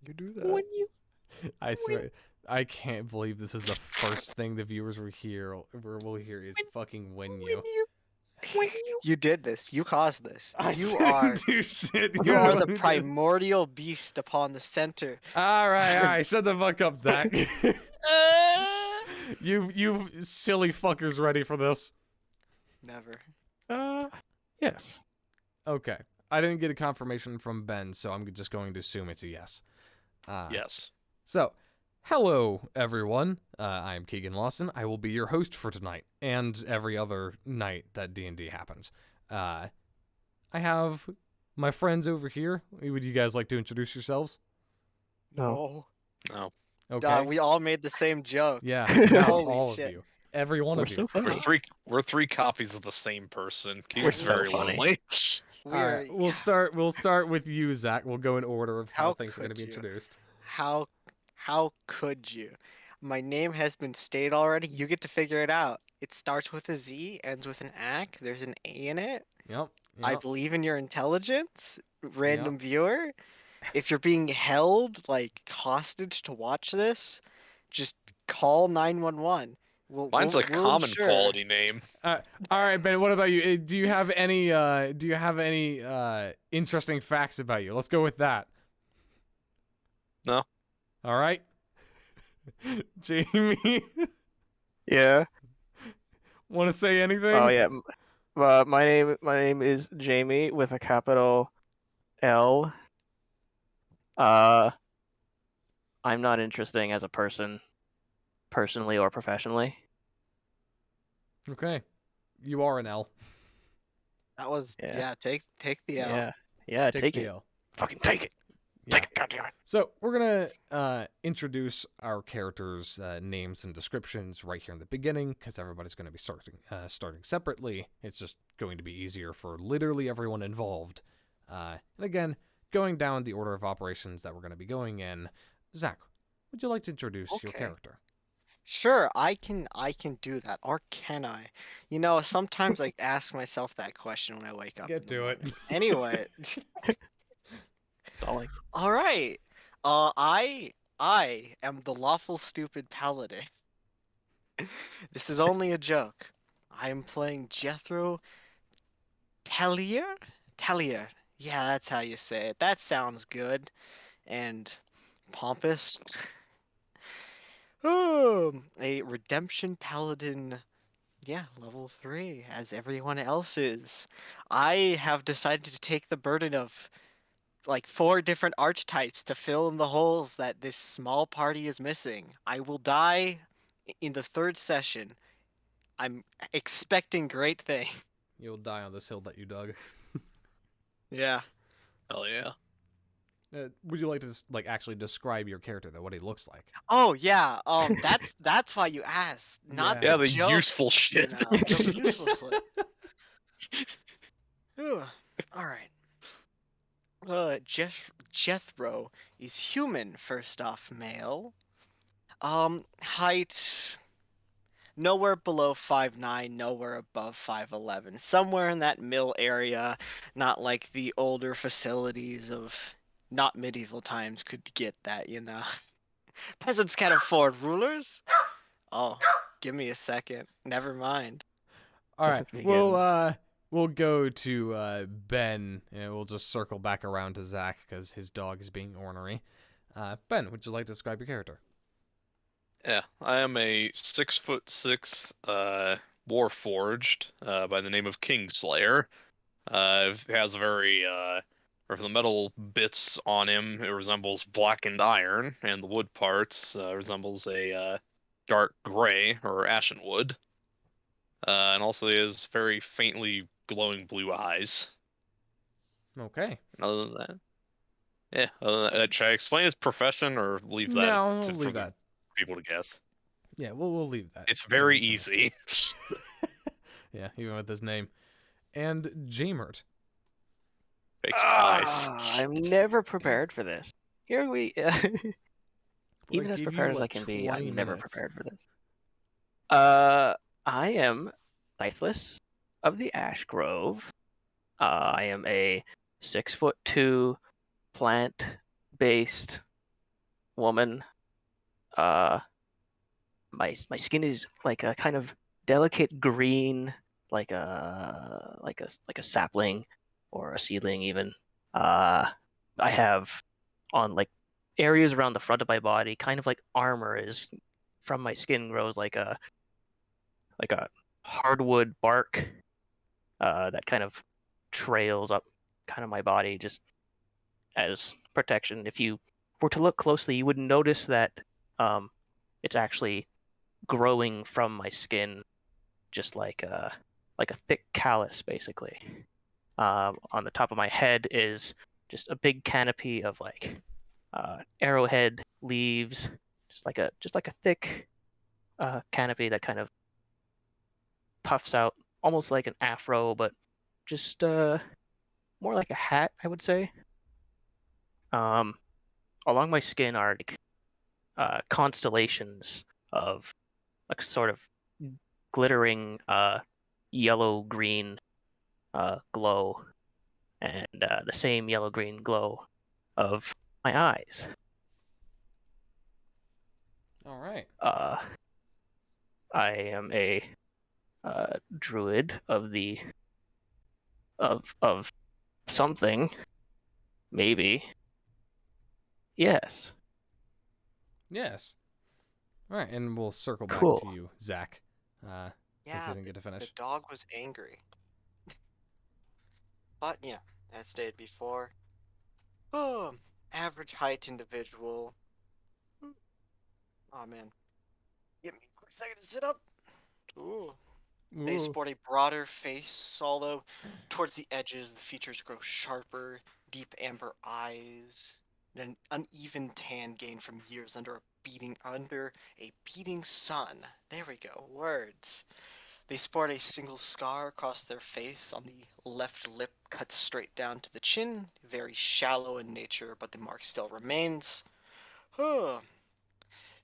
You do that. When you I swear, I can't believe this is the first thing the viewers will hear is fucking when you. You did this. You caused this. I You didn't are do shit. you You're are one the who did. primordial beast upon the center. All right. Shut the fuck up, Zach. Uh, you silly fuckers ready for this? Never. Yes. Okay. I didn't get a confirmation from Ben, so I'm just going to assume it's a yes. Yes. So, hello, everyone. I'm Keegan Lawson. I will be your host for tonight and every other night that D&D happens. I have my friends over here. Would you guys like to introduce yourselves? No. No. Okay. We all made the same joke. Yeah, no, Holy all shit. of you. Every one We're of you. so funny. We're three copies of the same person. We're Keegan's so very funny. lonely. All right, we'll start with you, Zach. We'll go in order of how How things are going to be could you? introduced. How could you? My name has been stated already. You get to figure it out. It starts with a Z, ends with an ACK. There's an A in it. Yep. I Yep. believe in your intelligence, random viewer. If you're being held like hostage to watch this, just call 911. Mine's a we'll common ensure. quality name. All right, Ben. What about you? Do you have any? Interesting facts about you? Let's go with that. No. All right. Jamie, Yeah. want to say anything? Oh yeah. My name is Jamie with a capital L. I'm not interesting as a person, personally or professionally. Okay. You are an L. That was Yeah. take the L. Yeah. Yeah. Take the it. L. Fucking take it. Yeah. Take it. Goddammit. So we're gonna introduce our characters' names and descriptions right here in the beginning, because everybody's going to be starting separately. It's just going to be easier for literally everyone involved. And again, going down the order of operations that we're going to be going in. Zach, would you like to introduce your Okay. character? Sure, I can do that. Or can I? You know, sometimes I ask myself that question when I wake up. Get in the to it. morning. Anyway, Stalling. all right. I am the lawful stupid paladin. This is only a joke. I am playing Jethro Tellier? Tellier. Yeah, that's how you say it. That sounds good. And pompous. Oh, a redemption paladin. Yeah, level 3, as everyone else is. I have decided to take the burden of like 4 different archetypes to fill in the holes that this small party is missing. I will die in the 3rd session. I'm expecting great things. You'll die on this hill that you dug. Yeah. Hell yeah. Would you like to actually describe your character, though, what he looks like? Oh yeah. That's why you asked. Not Yeah, the the jokes, useful shit. you know, the useful shit. All right. Jethro is human. First off, male. Height nowhere below 5'9", nowhere above 5'11", somewhere in that middle area. Not like the older facilities of not medieval times could get that, you know. Peasants can't afford rulers. Oh, give me a second. Never mind. All right, Begins. we'll go to Ben, and we'll just circle back around to Zach because his dog is being ornery. Ben, would you like to describe your character? Yeah, I am a 6'6" warforged by the name of Kingslayer. Has very or the metal bits on him, it resembles blackened iron, and the wood parts resembles a dark gray or ashen wood. And also he has very faintly glowing blue eyes. Okay. And other than that, yeah. Other than that, should I explain his profession or leave that No, we'll for leave the that. people to guess? Yeah, we'll leave that. It's very in this easy. episode. Yeah, even with his name. And Jamert. Thanks, guys. I'm never prepared for this. Here we. We'll Even as give you, prepared as I like, can be, 20 I'm never minutes. prepared for this. I am Tithless of the Ash Grove. I am a 6'2" plant-based woman. My skin is like a kind of delicate green, like a sapling or a seedling even. I have on like areas around the front of my body, kind of like armor is from my skin grows like a hardwood bark that kind of trails up kind of my body just as protection. If you were to look closely, you would notice that it's actually growing from my skin, just like a thick callus, basically. On the top of my head is just a big canopy of like arrowhead leaves, just like a thick canopy that kind of puffs out, almost like an afro, but just more like a hat, I would say. Um, Along my skin are like, constellations of like sort of glittering yellow green glow, and the same yellow green glow of my eyes. All right. Uh, I am a druid of something, maybe. Yes. Yes. All right, and we'll circle back Cool. to you, Zach, since Yeah, you didn't get to the finish. dog was angry. But yeah, as stated before, oh, average height individual. Oh man, give me a quick second to sit up. Ooh. They Ooh. sport a broader face, although towards the edges the features grow sharper, deep amber eyes, and an uneven tan gained from years under a beating sun. There we go, words. They sport a single scar across their face on the left lip cut straight down to the chin, very shallow in nature, but the mark still remains. Huh.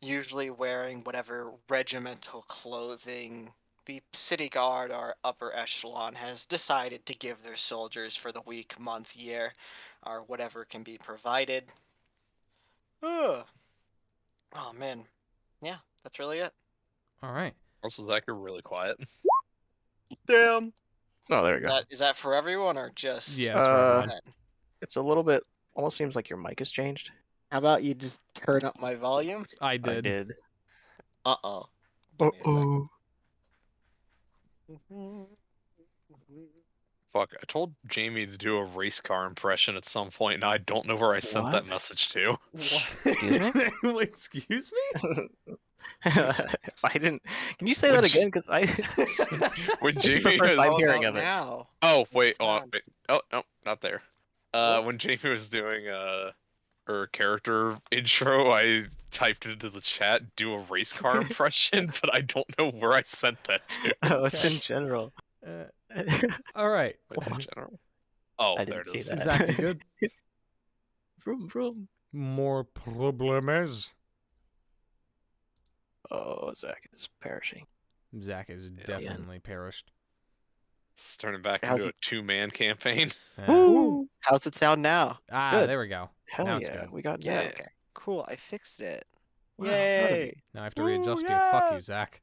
Usually wearing whatever regimental clothing the city guard or upper echelon has decided to give their soldiers for the week, month, year, or whatever can be provided. Ugh. Oh man. Yeah, that's really it. All right. Also, Zach, you're really quiet. Damn. Oh, there we go. Is that for everyone or just Yeah, it's for everyone. Ben? It's a little bit. Almost seems like your mic has changed. How about you just turn up my volume? I I did. did. Uh-oh. Give me a second. Fuck, I told Jamie to do a race car impression at some point, and I don't know where I sent that What? message to. What? Excuse me? Wait, excuse me? I didn't. Can you say When that J- again? Because I. when This is the Jamie first was, I'm How hearing about of it. now? oh wait, What's on? wait, oh no, not there. Oh. When Jamie was doing her character intro, I typed into the chat, do a race car impression, but I don't know where I sent that to. Oh, it's Okay. in general. All right. Wait, in general. Oh, I there didn't it see is. that. Zach, you good? Vroom vroom. More problems. Oh, Zach is perishing. Zach is definitely perished. It's turning back How's into a it? two-man campaign. Woo! How's it sound now? Good. There we go. Hell Now it's yeah, good. we got Yeah. Zach. Okay. Cool. I fixed it. Wow, proud of you. Yay. Now I have to Woo, readjust you. yeah. Fuck you, Zach.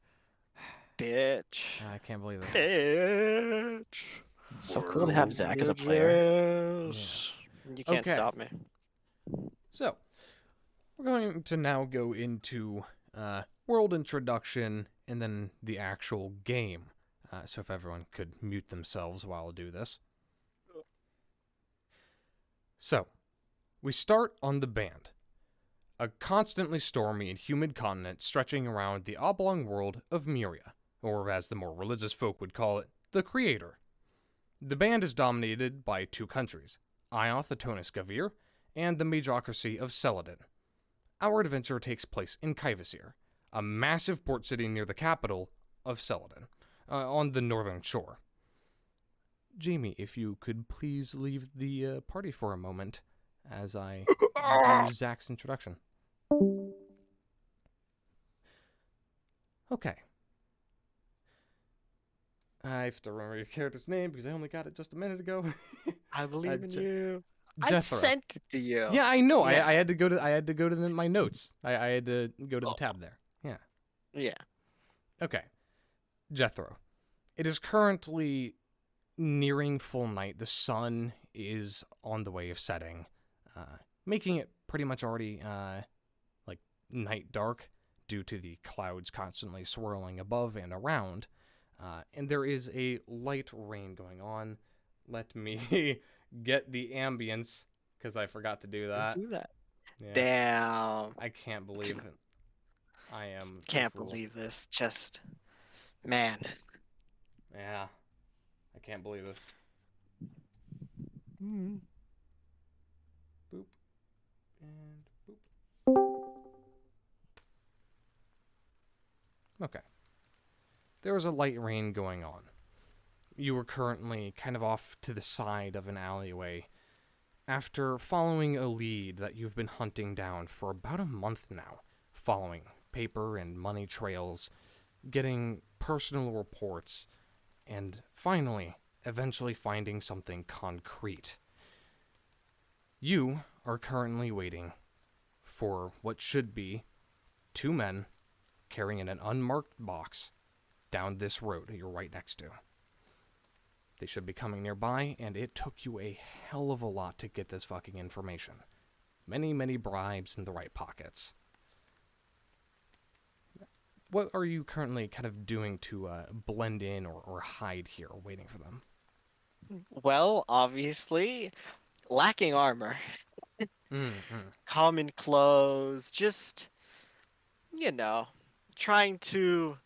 Bitch. I can't believe this. Bitch. So cool to have Zach as a player. Yes. You can't Okay. stop me. So, we're going to now go into world introduction and then the actual game. So if everyone could mute themselves while I do this. So, we start on the band. A constantly stormy and humid continent stretching around the oblong world of Muria, or as the more religious folk would call it, the Creator. The band is dominated by two countries, Ioth Atonis Gavir and the Majocracy of Celadon. Our adventure takes place in Kivasir, a massive port city near the capital of Celadon, on the northern shore. Jamie, if you could please leave the party for a moment as I do Zach's introduction. Okay. I have to remember your character's name because I only got it just a minute ago. I believe in you. I Jethro. sent it to you. Yeah, I know. Yeah. I had to go to my notes. I had to go to the tab there. Yeah. Yeah. Okay. Jethro. It is currently nearing full night. The sun is on the way of setting, making it pretty much already like night dark due to the clouds constantly swirling above and around. And there is a light rain going on. Let me get the ambience because I forgot to do that. Do that. Yeah. Damn. I can't believe it. I am the Can't fool. believe this. Just, man. Yeah. I can't believe this. Mm. Boop. And boop. Okay. There was a light rain going on. You were currently kind of off to the side of an alleyway after following a lead that you've been hunting down for about a month now, following paper and money trails, getting personal reports, and finally, eventually finding something concrete. You are currently waiting for what should be 2 men carrying an unmarked box down this road you're right next to. They should be coming nearby, and it took you a hell of a lot to get this fucking information. Many, many bribes in the right pockets. What are you currently kind of doing to blend in or hide here, waiting for them? Well, obviously, lacking armor, common clothes, just, trying to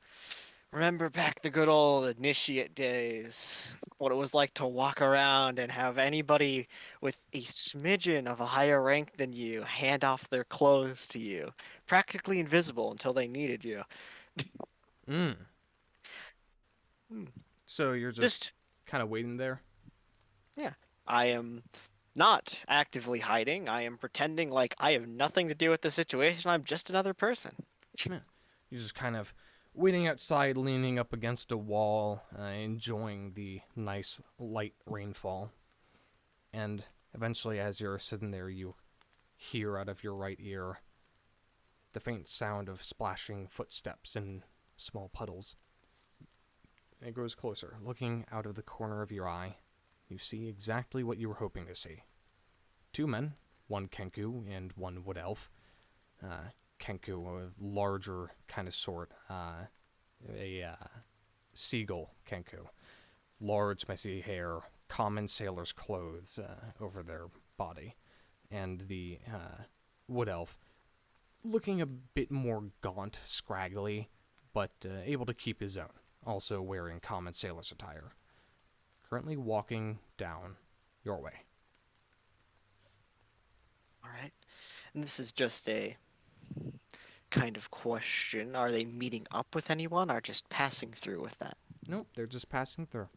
remember back the good old initiate days. What it was like to walk around and have anybody with a smidgen of a higher rank than you hand off their clothes to you, practically invisible until they needed you. Mm. Hmm. So you're just Just, kind of waiting there? yeah, I am not actively hiding. I am pretending like I have nothing to do with the situation. I'm just another person. Yeah. You're just kind of waiting outside, leaning up against a wall, enjoying the nice light rainfall. And eventually, as you're sitting there, you hear out of your right ear the faint sound of splashing footsteps in small puddles. It grows closer. Looking out of the corner of your eye, you see exactly what you were hoping to see. 2 men, one Kenku and one wood elf. Kenku, a larger kind of sort, a seagull Kenku. Large, messy hair, common sailor's clothes over their body. And the wood elf, looking a bit more gaunt, scraggly, but able to keep his own, also wearing common sailor's attire. Currently walking down your way. All right. And this is just a kind of question. Are they meeting up with anyone or just passing through with that? Nope, they're just passing through.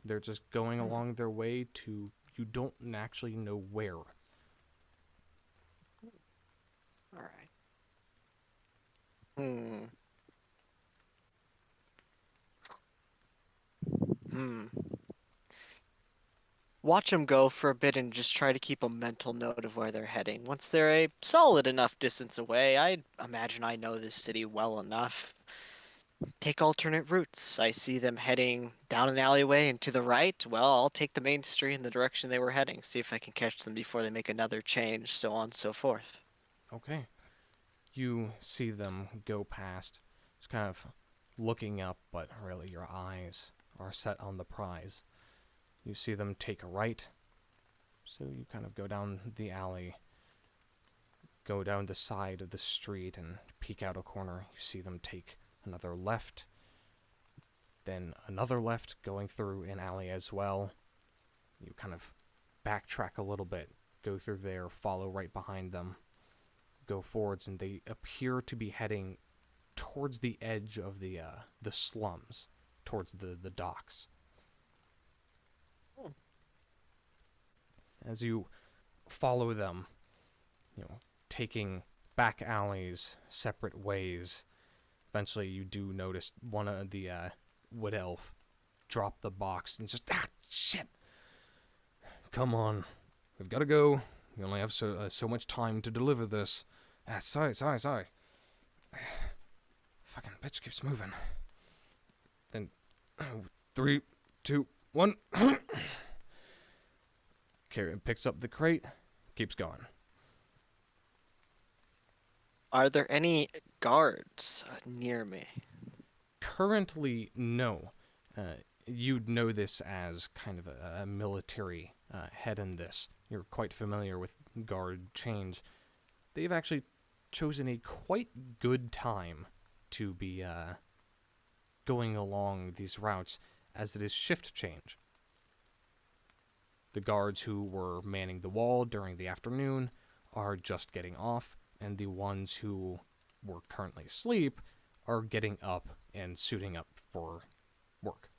They're just going along their way to you don't actually know where. All right. Hmm. Hmm. Watch them go for a bit and just try to keep a mental note of where they're heading. Once they're a solid enough distance away, I imagine I know this city well enough. Take alternate routes. I see them heading down an alleyway and to the right. Well, I'll take the main street in the direction they were heading, see if I can catch them before they make another change, so on and so forth. Okay. You see them go past, just kind of looking up, but really your eyes are set on the prize. You see them take a right, so you kind of go down the alley, go down the side of the street and peek out a corner. You see them take another left, then another left going through an alley as well. You kind of backtrack a little bit, go through there, follow right behind them, go forwards, and they appear to be heading towards the edge of the slums, towards the docks. As you follow them, taking back alleys, separate ways, eventually you do notice one of the wood elf drop the box and just, shit! Come on. we've got to go. We only have so much time to deliver this. Sorry. Fucking bitch keeps moving. Then, 3, 2, 1. Karen picks up the crate, keeps going. Are there any guards near me? Currently, no. You'd know this as kind of a military head in this. You're quite familiar with guard change. They've actually chosen a quite good time to be going along these routes, as it is shift change. The guards who were manning the wall during the afternoon are just getting off, and the ones who were currently asleep are getting up and suiting up for work.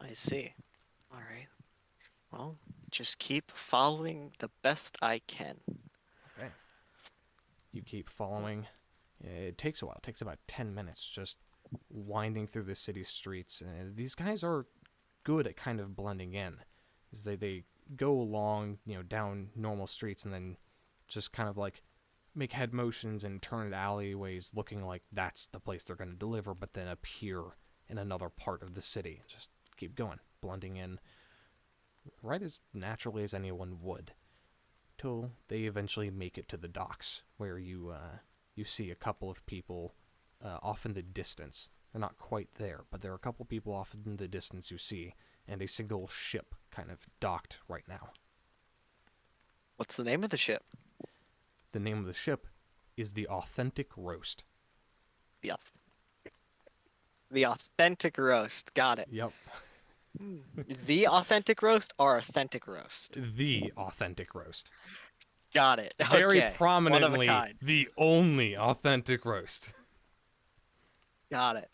I see. All right. Well, just keep following the best I can. Okay. You keep following. It takes a while. It takes about 10 minutes just winding through the city streets. These guys are good at kind of blending in. Is they go along, down normal streets and then just kind of like make head motions and turn at alleyways looking like that's the place they're going to deliver, but then appear in another part of the city. Just keep going, blending in right as naturally as anyone would, till they eventually make it to the docks, where you see a couple of people off in the distance. They're not quite there, but there are a couple people off in the distance you see, and a single ship kind of docked right now. What's the name of the ship? The name of the ship is the Authentic Roast. The, the Authentic Roast. Got it. Yep. The Authentic Roast or Authentic Roast? The Authentic Roast. Got it. Very Okay. prominently, One of a kind. the only Authentic Roast. Got it.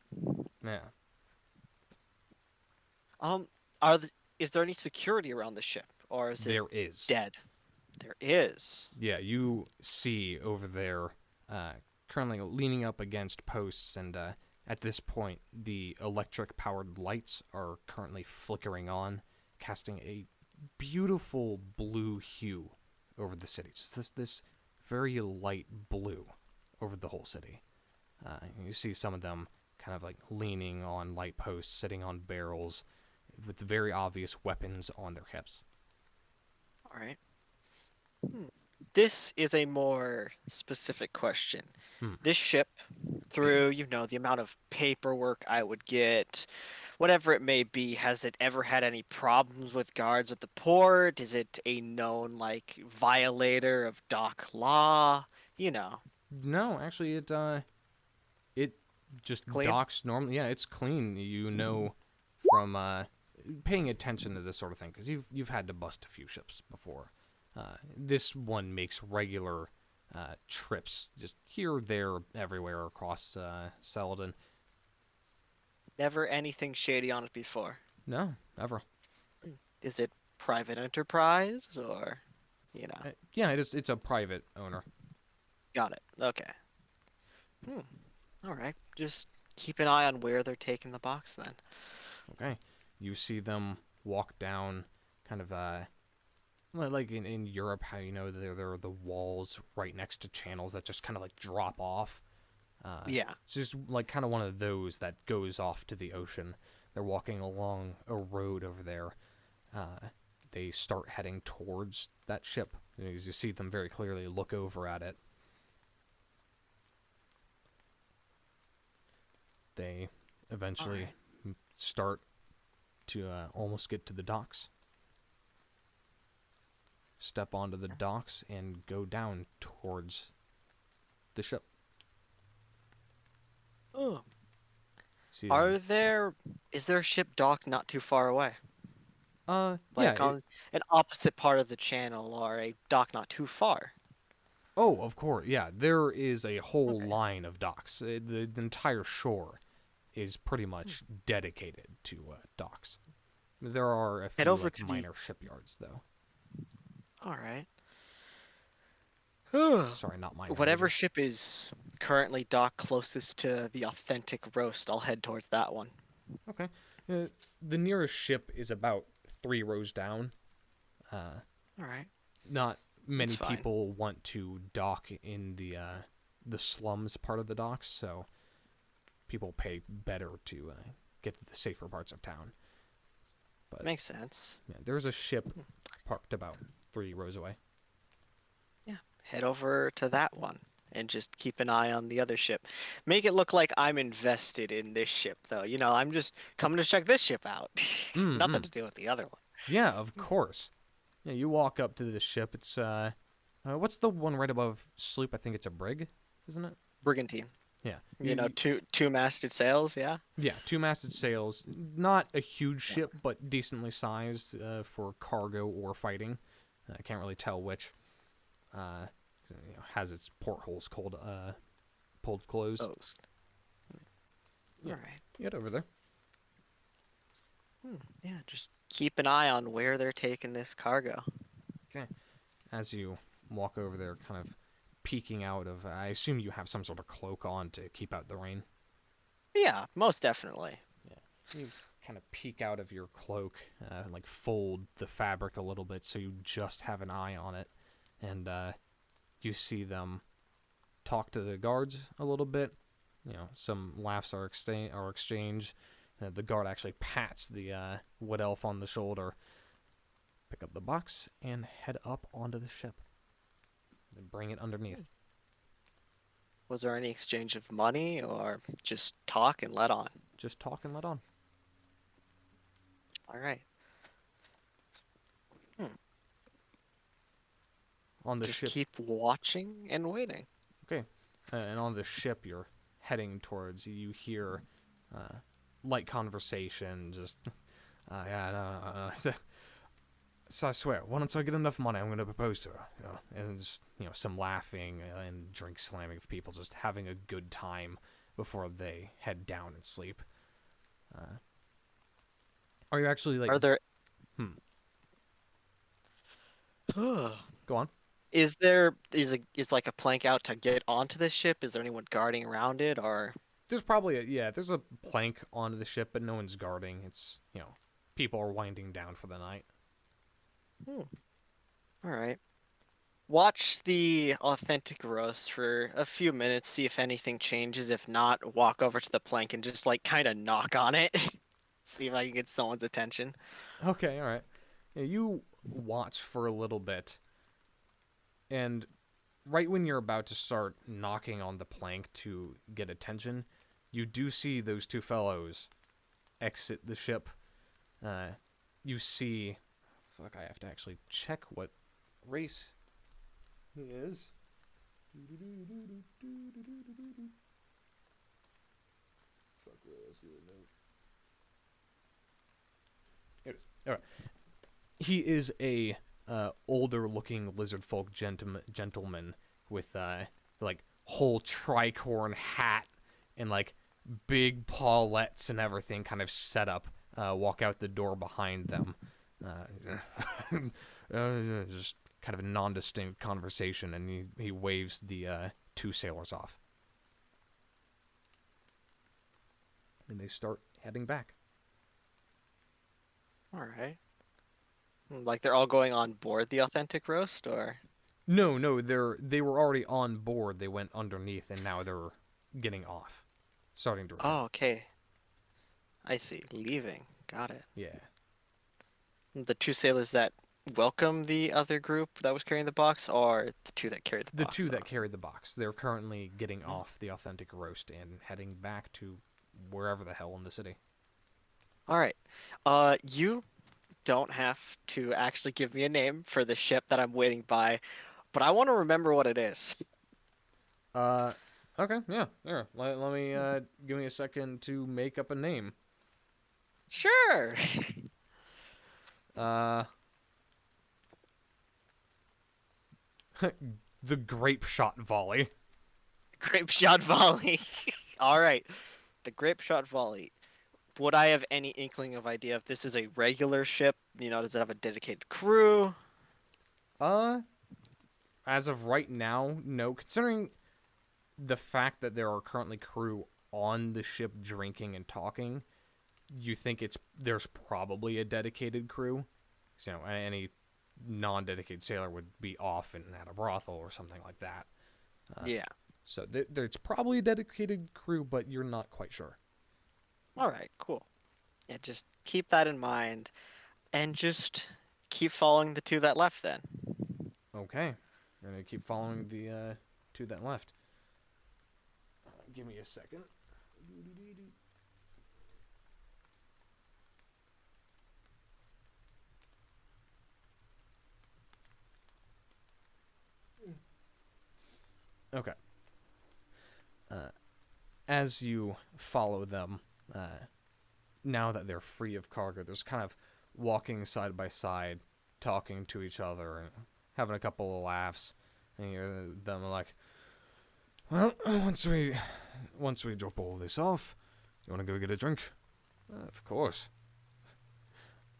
Yeah. Is there any security around the ship, or is it There is. dead? There is. Yeah, you see over there, currently leaning up against posts, and at this point, the electric-powered lights are currently flickering on, casting a beautiful blue hue over the city. Just this very light blue over the whole city. You see some of them kind of like leaning on light posts, sitting on barrels, with very obvious weapons on their hips. All right. This is a more specific question. This ship, through, the amount of paperwork I would get, whatever it may be, has it ever had any problems with guards at the port? Is it a known, violator of dock law? No, actually, it just Clean? docks normally. Yeah, it's clean. You know, from paying attention to this sort of thing, because you've had to bust a few ships before. This one makes regular trips, just here, there, everywhere across Celadon. Never anything shady on it before. No, never. Is it private enterprise or, Yeah, it's a private owner. Got it. Okay. All right. Just keep an eye on where they're taking the box then. Okay. You see them walk down, kind of like in Europe, how there are the walls right next to channels that just kind of like drop off. Yeah. It's just like kind of one of those that goes off to the ocean. They're walking along a road over there. They start heading towards that ship. You see them very clearly look over at it. They eventually start to almost get to the docks. Step onto the docks and go down towards the ship. Oh. See Is there a ship dock not too far away? yeah. On an opposite part of the channel or a dock not too far? Oh, of course. Yeah, there is a whole line of docks. The entire shore is pretty much dedicated to docks. There are a few minor shipyards, though. All right. Sorry, not minor. Whatever ship is currently docked closest to the Authentic Roast, I'll head towards that one. Okay. The nearest ship is about 3 rows down. All right. Not That's many fine. people want to dock in the slums part of the docks, so people pay better to get to the safer parts of town. But Makes sense. yeah, there's a ship parked about 3 rows away. Yeah. Head over to that one and just keep an eye on the other ship. Make it look like I'm invested in this ship, though. I'm just coming to check this ship out. Nothing Mm-mm. to do with the other one. Yeah, of course. Yeah, you walk up to the ship. It's what's the one right above sloop? I think it's a brig, isn't it? Brigantine. Yeah. You Two-masted sails. Yeah. yeah, 2 masted sails. Not a huge ship, but decently sized for cargo or fighting. I can't really tell which. 'Cause it, has its portholes pulled closed. Oh. Yeah. All right. Get over there. Yeah. Just keep an eye on where they're taking this cargo. Okay. As you walk over there, kind of peeking out of, I assume you have some sort of cloak on to keep out the rain. Yeah, most definitely. Yeah. You kind of peek out of your cloak, like fold the fabric a little bit so you just have an eye on it, and you see them talk to the guards a little bit. Some laughs are exchanged. The guard actually pats the wood elf on the shoulder, pick up the box, and head up onto the ship. And bring it underneath. Was there any exchange of money or just talk and let on? Just talk and let on. All right. On the Just ship. keep watching and waiting. Okay. And on the ship you're heading towards, you hear light conversation, just, yeah, no. So I swear, once I get enough money, I'm going to propose to her. And just, some laughing and drink slamming of people just having a good time before they head down and sleep. Are you actually, like... Are there? Hmm. Is Go on. is like a plank out to get onto this ship? Is there anyone guarding around it, or? There's probably there's a plank onto the ship, but no one's guarding. It's, people are winding down for the night. All right. Watch the authentic roast for a few minutes, see if anything changes. If not, walk over to the plank and just like kind of knock on it. See if I can get someone's attention. Okay, all right. Yeah, you watch for a little bit, and right when you're about to start knocking on the plank to get attention, you do see those two fellows exit the ship. You see... Fuck, I have to actually check what race he is. Fuck, where was the note? Here it is. All right. He is a older-looking lizard folk gentleman with like whole tricorn hat and like big pawlettes and everything kind of set up. Walk out the door behind them. Just kind of a non-distinct conversation, and he waves the two sailors off. And they start heading back. All right. Like they're all going on board the authentic roast, or? No, they were already on board. They went underneath, and now they're getting off, starting to return. Oh, okay. I see. Leaving. Got it. Yeah. The two sailors that welcome the other group that was carrying the box, or the two that carried the The box? two that carried the box. They're currently getting off the authentic roast and heading back to wherever the hell in the city. All right. You don't have to actually give me a name for the ship that I'm waiting by, but I want to remember what it is. Okay, yeah. Let me give me a second to make up a name. Sure. The grape shot volley. Grape shot volley. All right. The grape shot volley. Would I have any inkling of idea if this is a regular ship? Does it have a dedicated crew? As of right now, no. Considering the fact that there are currently crew on the ship drinking and talking, you think there's probably a dedicated crew. So any non-dedicated sailor would be off and at a brothel or something like that. Yeah. So there's probably a dedicated crew, but you're not quite sure. All right, cool. Yeah, just keep that in mind and just keep following the two that left then. Okay, we're gonna keep following the two that left. Give me a second. Okay. As you follow them, now that they're free of cargo, there's kind of walking side by side, talking to each other, and having a couple of laughs. And you're them like, well, once we drop all this off, you want to go get a drink? Of course.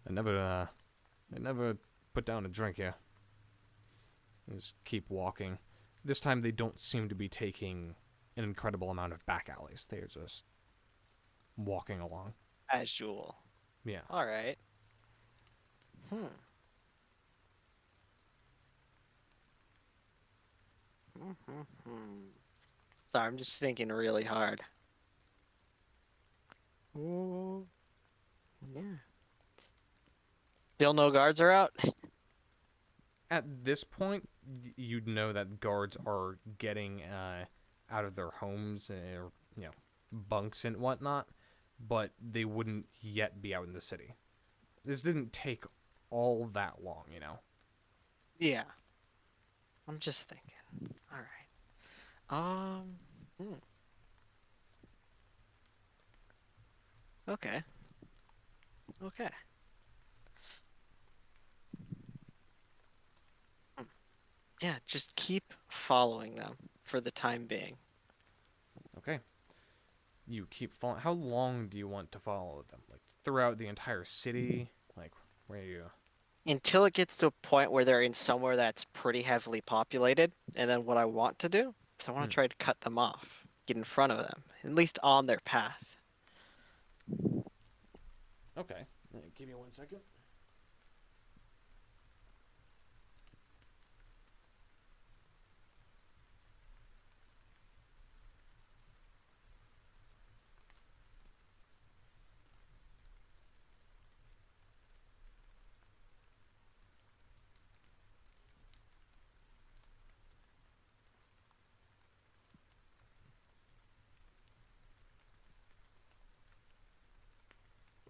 I never put down a drink here. You just keep walking. This time they don't seem to be taking an incredible amount of back alleys. They're just walking along. Casual. Yeah. All right. Hmm. Sorry, I'm just thinking really hard. Ooh. Yeah. Still no guards are out? At this point, you'd know that guards are getting out of their homes or bunks and whatnot, but they wouldn't yet be out in the city. This didn't take all that long, Yeah. I'm just thinking. All right. Okay. Okay. Hmm. Yeah, just keep following them for the time being. Okay. You keep following. How long do you want to follow them? Like throughout the entire city? Like where you? Until it gets to a point where they're in somewhere that's pretty heavily populated. And then what I want to do is I want Hmm. to try to cut them off, get in front of them, at least on their path. Okay. Give me 1 second.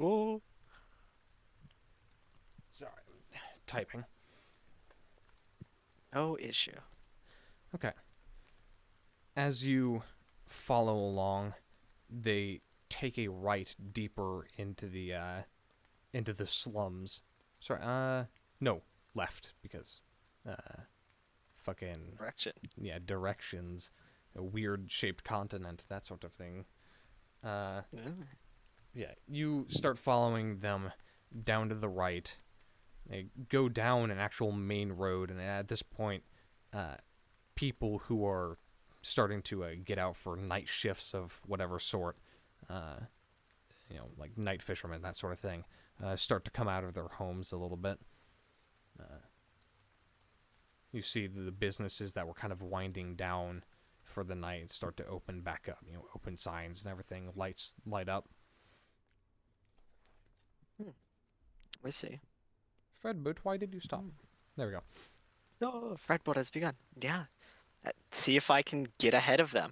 Ooh. Sorry, typing. No issue. Okay. As you follow along, they take a right deeper into the slums. Sorry, no, left because fucking Correction. yeah, directions, a weird shaped continent, that sort of thing. Yeah, you start following them down to the right. They go down an actual main road, and at this point, people who are starting to get out for night shifts of whatever sort, like night fishermen, that sort of thing, start to come out of their homes a little bit. You see the businesses that were kind of winding down for the night start to open back up. Open signs and everything, lights light up. Let's see. Fredbert, why did you stop? There we go. Oh, Fredboard has begun. Yeah. See if I can get ahead of them.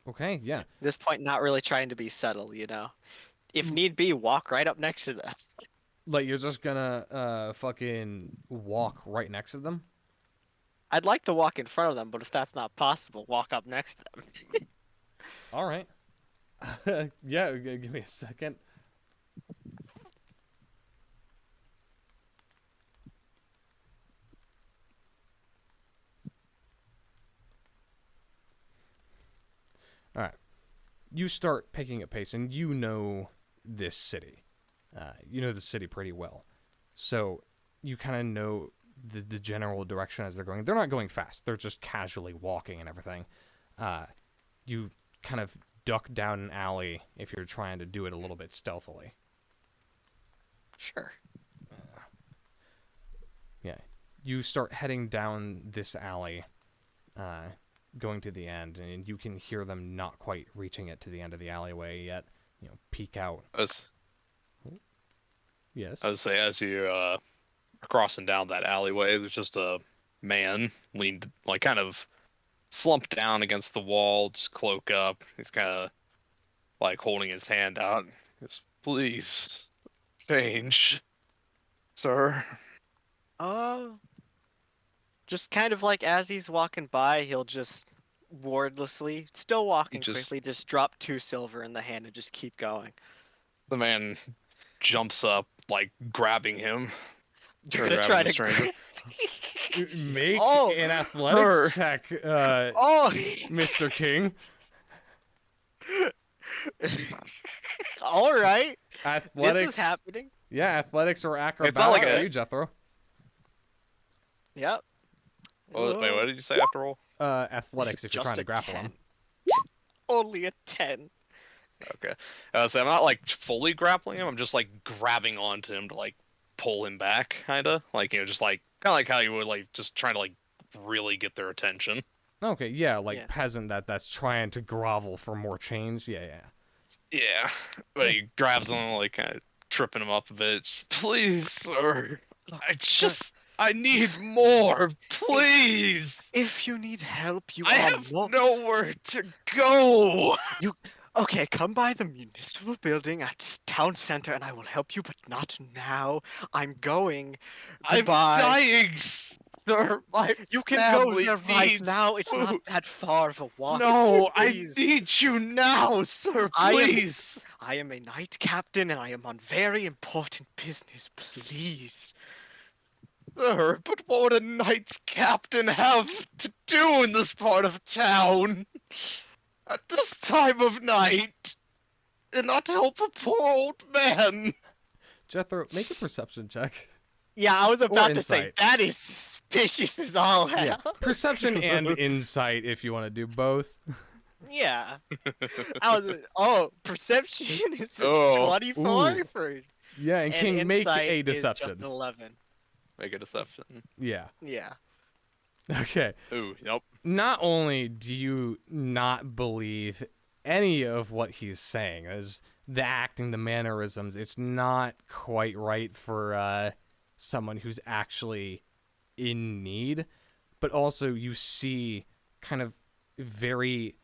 Okay, yeah. At this point, not really trying to be subtle, If need be, walk right up next to them. Like you're just gonna fucking walk right next to them? I'd like to walk in front of them, but if that's not possible, walk up next to them. All right. Yeah, give me a second. All right. You start picking up pace, and you know this city. You know the city pretty well. So you kind of know the general direction as they're going. They're not going fast. They're just casually walking and everything. You kind of duck down an alley if you're trying to do it a little bit stealthily. Sure. Yeah. you start heading down this alley, going to the end, and you can hear them not quite reaching it to the end of the alleyway yet. Peek out. Yes. I would say as you crossing down that alleyway, there's just a man leaned, like, kind of slumped down against the wall, just cloak up. He's kind of like holding his hand out. He goes, "Please change, sir." Oh, just kind of like as he's walking by, he'll just wordlessly, still walking just quickly, just drop 2 silver in the hand and just keep going. The man jumps up, like grabbing him. You're Or gonna grabbing try the to stranger. Make Oh! an athletics Sir. check, Oh, Mr. King. all right. Athletics. This is happening. Yeah, athletics or acrobatics like for a- you, Jethro. Yep. Wait, what did you say after all? Athletics if you're Just trying to a grapple 10. him. Only a 10. Okay. So I'm not like fully grappling him. I'm just like grabbing onto him to like pull him back, kind of like, just like kind of like how you would like just trying to like really get their attention. Okay, yeah, like Yeah. peasant that's trying to grovel for more change. Yeah. Yeah, but he grabs him, like kind of tripping him up a bit. Please, sir. I need more, please. If you need help, you I are have more. nowhere to go. Okay, come by the municipal building at town center and I will help you, but not now. I'm going. Goodbye. I'm dying, sir. My You can go family there right needs now. It's not food. that far of a walk. No, I Please. need you now, sir. I am- Please. I am a knight captain and I am on very important business. Please. Sir, but what would a knight's captain have to do in this part of town at this time of night? And not help a poor old man. Jethro, make a perception check. Yeah, I was about to say insight. that is suspicious as all hell. Yeah, perception and insight if you want to do both. Yeah. Perception is a Oh. 24 Ooh. for Yeah, and King, make insight a is deception. just an 11. Make a deception. Yeah. Yeah. Okay. Ooh, yep. Not only do you not believe any of what he's saying, as the acting, the mannerisms, it's not quite right for someone who's actually in need, but also you see kind of very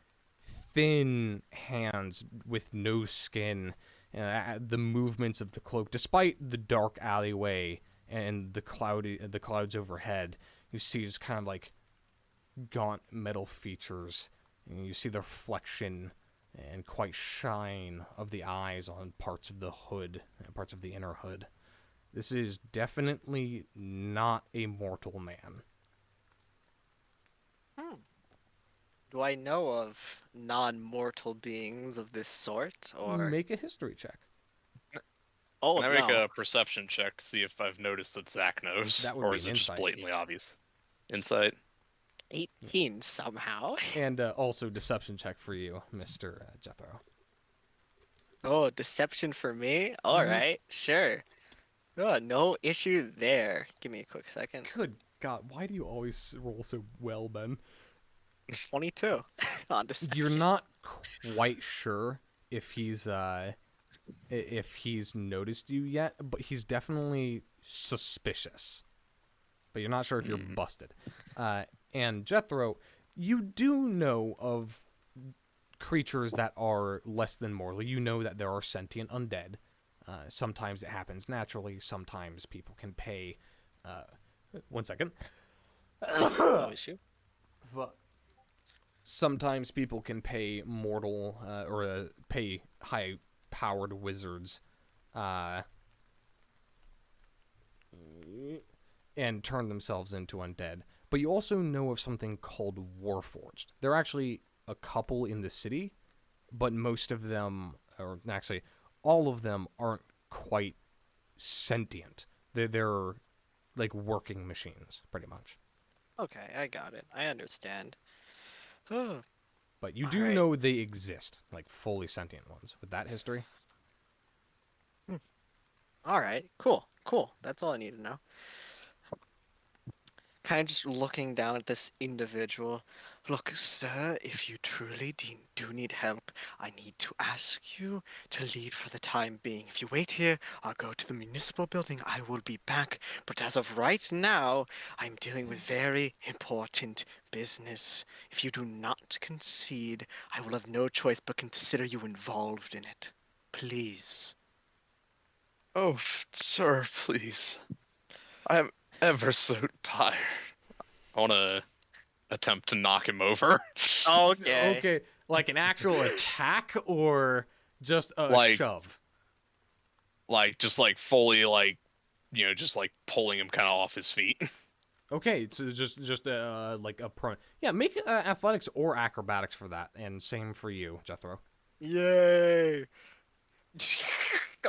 thin hands with no skin, the movements of the cloak, despite the dark alleyway and the clouds overhead. You see just kind of like gaunt metal features, and you see the reflection and quite shine of the eyes on parts of the hood, parts of the inner hood. This is definitely not a mortal man. Do I know of non-mortal beings of this sort, or? Make a history check. Oh Can I make no. a perception check to see if I've noticed that Zach knows? That would or be is an it just insight. blatantly obvious? Insight? 18 somehow. And also deception check for you, Mr. Jethro. Oh, deception for me? All Mhm. right, sure. Oh, no issue there. Give me a quick second. Good God, why do you always roll so well, Ben? 22 on deception. You're not quite sure if he's noticed you yet, but he's definitely suspicious. But you're not sure if you're busted. And Jethro, you do know of creatures that are less than mortal. You know that there are sentient undead. Sometimes it happens naturally. Sometimes people can pay. 1 second. No issue. Sometimes people can pay mortal or pay high-powered wizards and turn themselves into undead. But you also know of something called Warforged. There are actually a couple in the city, but most of them, or actually all of them, aren't quite sentient. They're like working machines, pretty much. Okay, I got it. I understand. Oh, But you do Alright. know they exist, like fully sentient ones. With that history, all right. Cool. That's all I need to know. kind of just looking down at this individual. Look, sir, if you truly do need help, I need to ask you to leave for the time being. If you wait here, I'll go to the municipal building. I will be back. But as of right now, I'm dealing with very important business. If you do not concede, I will have no choice but consider you involved in it. Please. Oh, sir, please. I'm ever so tired. I want to attempt to knock him over. Okay. Okay, like an actual attack or just a Like, shove? just like fully just like pulling him kind of off his feet. Okay, so just like a pro. Yeah, make athletics or acrobatics for that, and same for you, Jethro. Yay.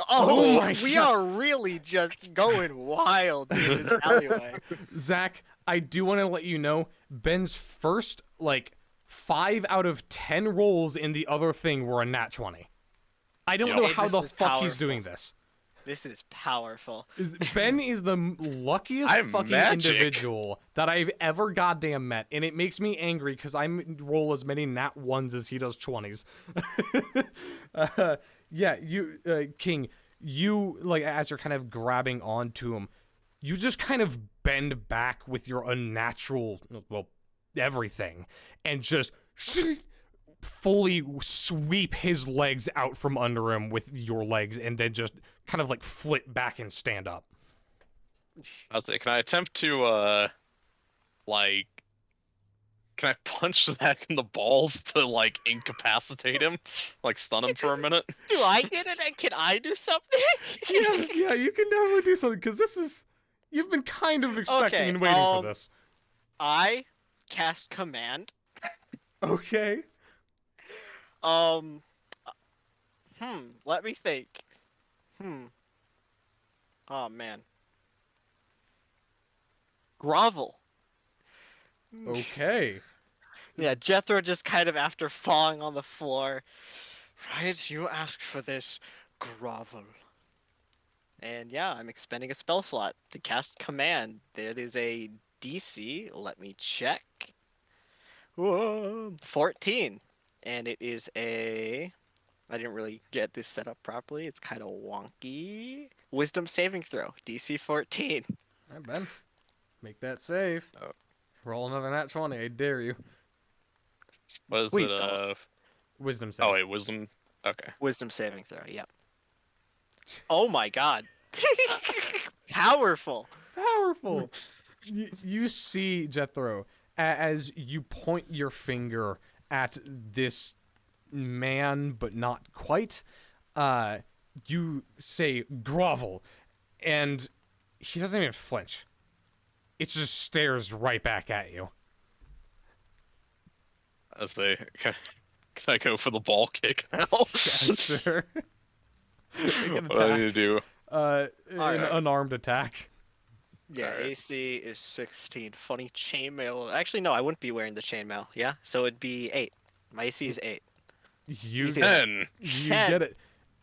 Oh my We God. are really just going wild in this alleyway. Zach, I do want to let you know Ben's first like 5 out of 10 rolls in the other thing were a nat 20. I don't Yep. know Hey, how this the is fuck he's powerful. doing this. This is powerful. Ben is the luckiest I'm fucking magic. individual that I've ever goddamn met, and it makes me angry because I roll as many nat 1s as he does 20s. Yeah, you, King, you, like, as you're kind of grabbing onto him, you just kind of bend back with your unnatural, well, everything, and just fully sweep his legs out from under him with your legs, and then just kind of like flip back and stand up. I was like, can I attempt to like can I punch Zach in the balls to like incapacitate him, like stun him for a minute? Do I get it? Can I do something? Yeah, you can definitely do something because this is you've been kind of expecting Okay, and waiting for this. I cast command. Okay. Um, let me think. Oh man. Grovel. Okay. Yeah, Jethro just kind of after falling on the floor. Right, you asked for this. Grovel. And yeah, I'm expending a spell slot to cast command. That is a DC. Let me check. Whoa, 14. And it is a. I didn't really get this set up properly. It's kind of wonky. Wisdom saving throw. DC 14. All right, Ben. Make that save. Oh. Roll another nat 20. I dare you. What is Please it? don't. Wisdom save. Oh wait, wisdom. Okay. Wisdom saving throw. Yep. Oh my god. Powerful. Powerful. You see, Jethro, as you point your finger at this man, but not quite, you say grovel, and he doesn't even flinch. It just stares right back at you. As they can I go for the ball kick now? Yes, sir. Make an What do I need to attack. do? An Alright. unarmed attack. Yeah, Alright. AC is 16. Funny chainmail. Actually, no, I wouldn't be wearing the chainmail. Yeah, so it'd be 8. My AC is 8. You Easy. 10. You 10. get it.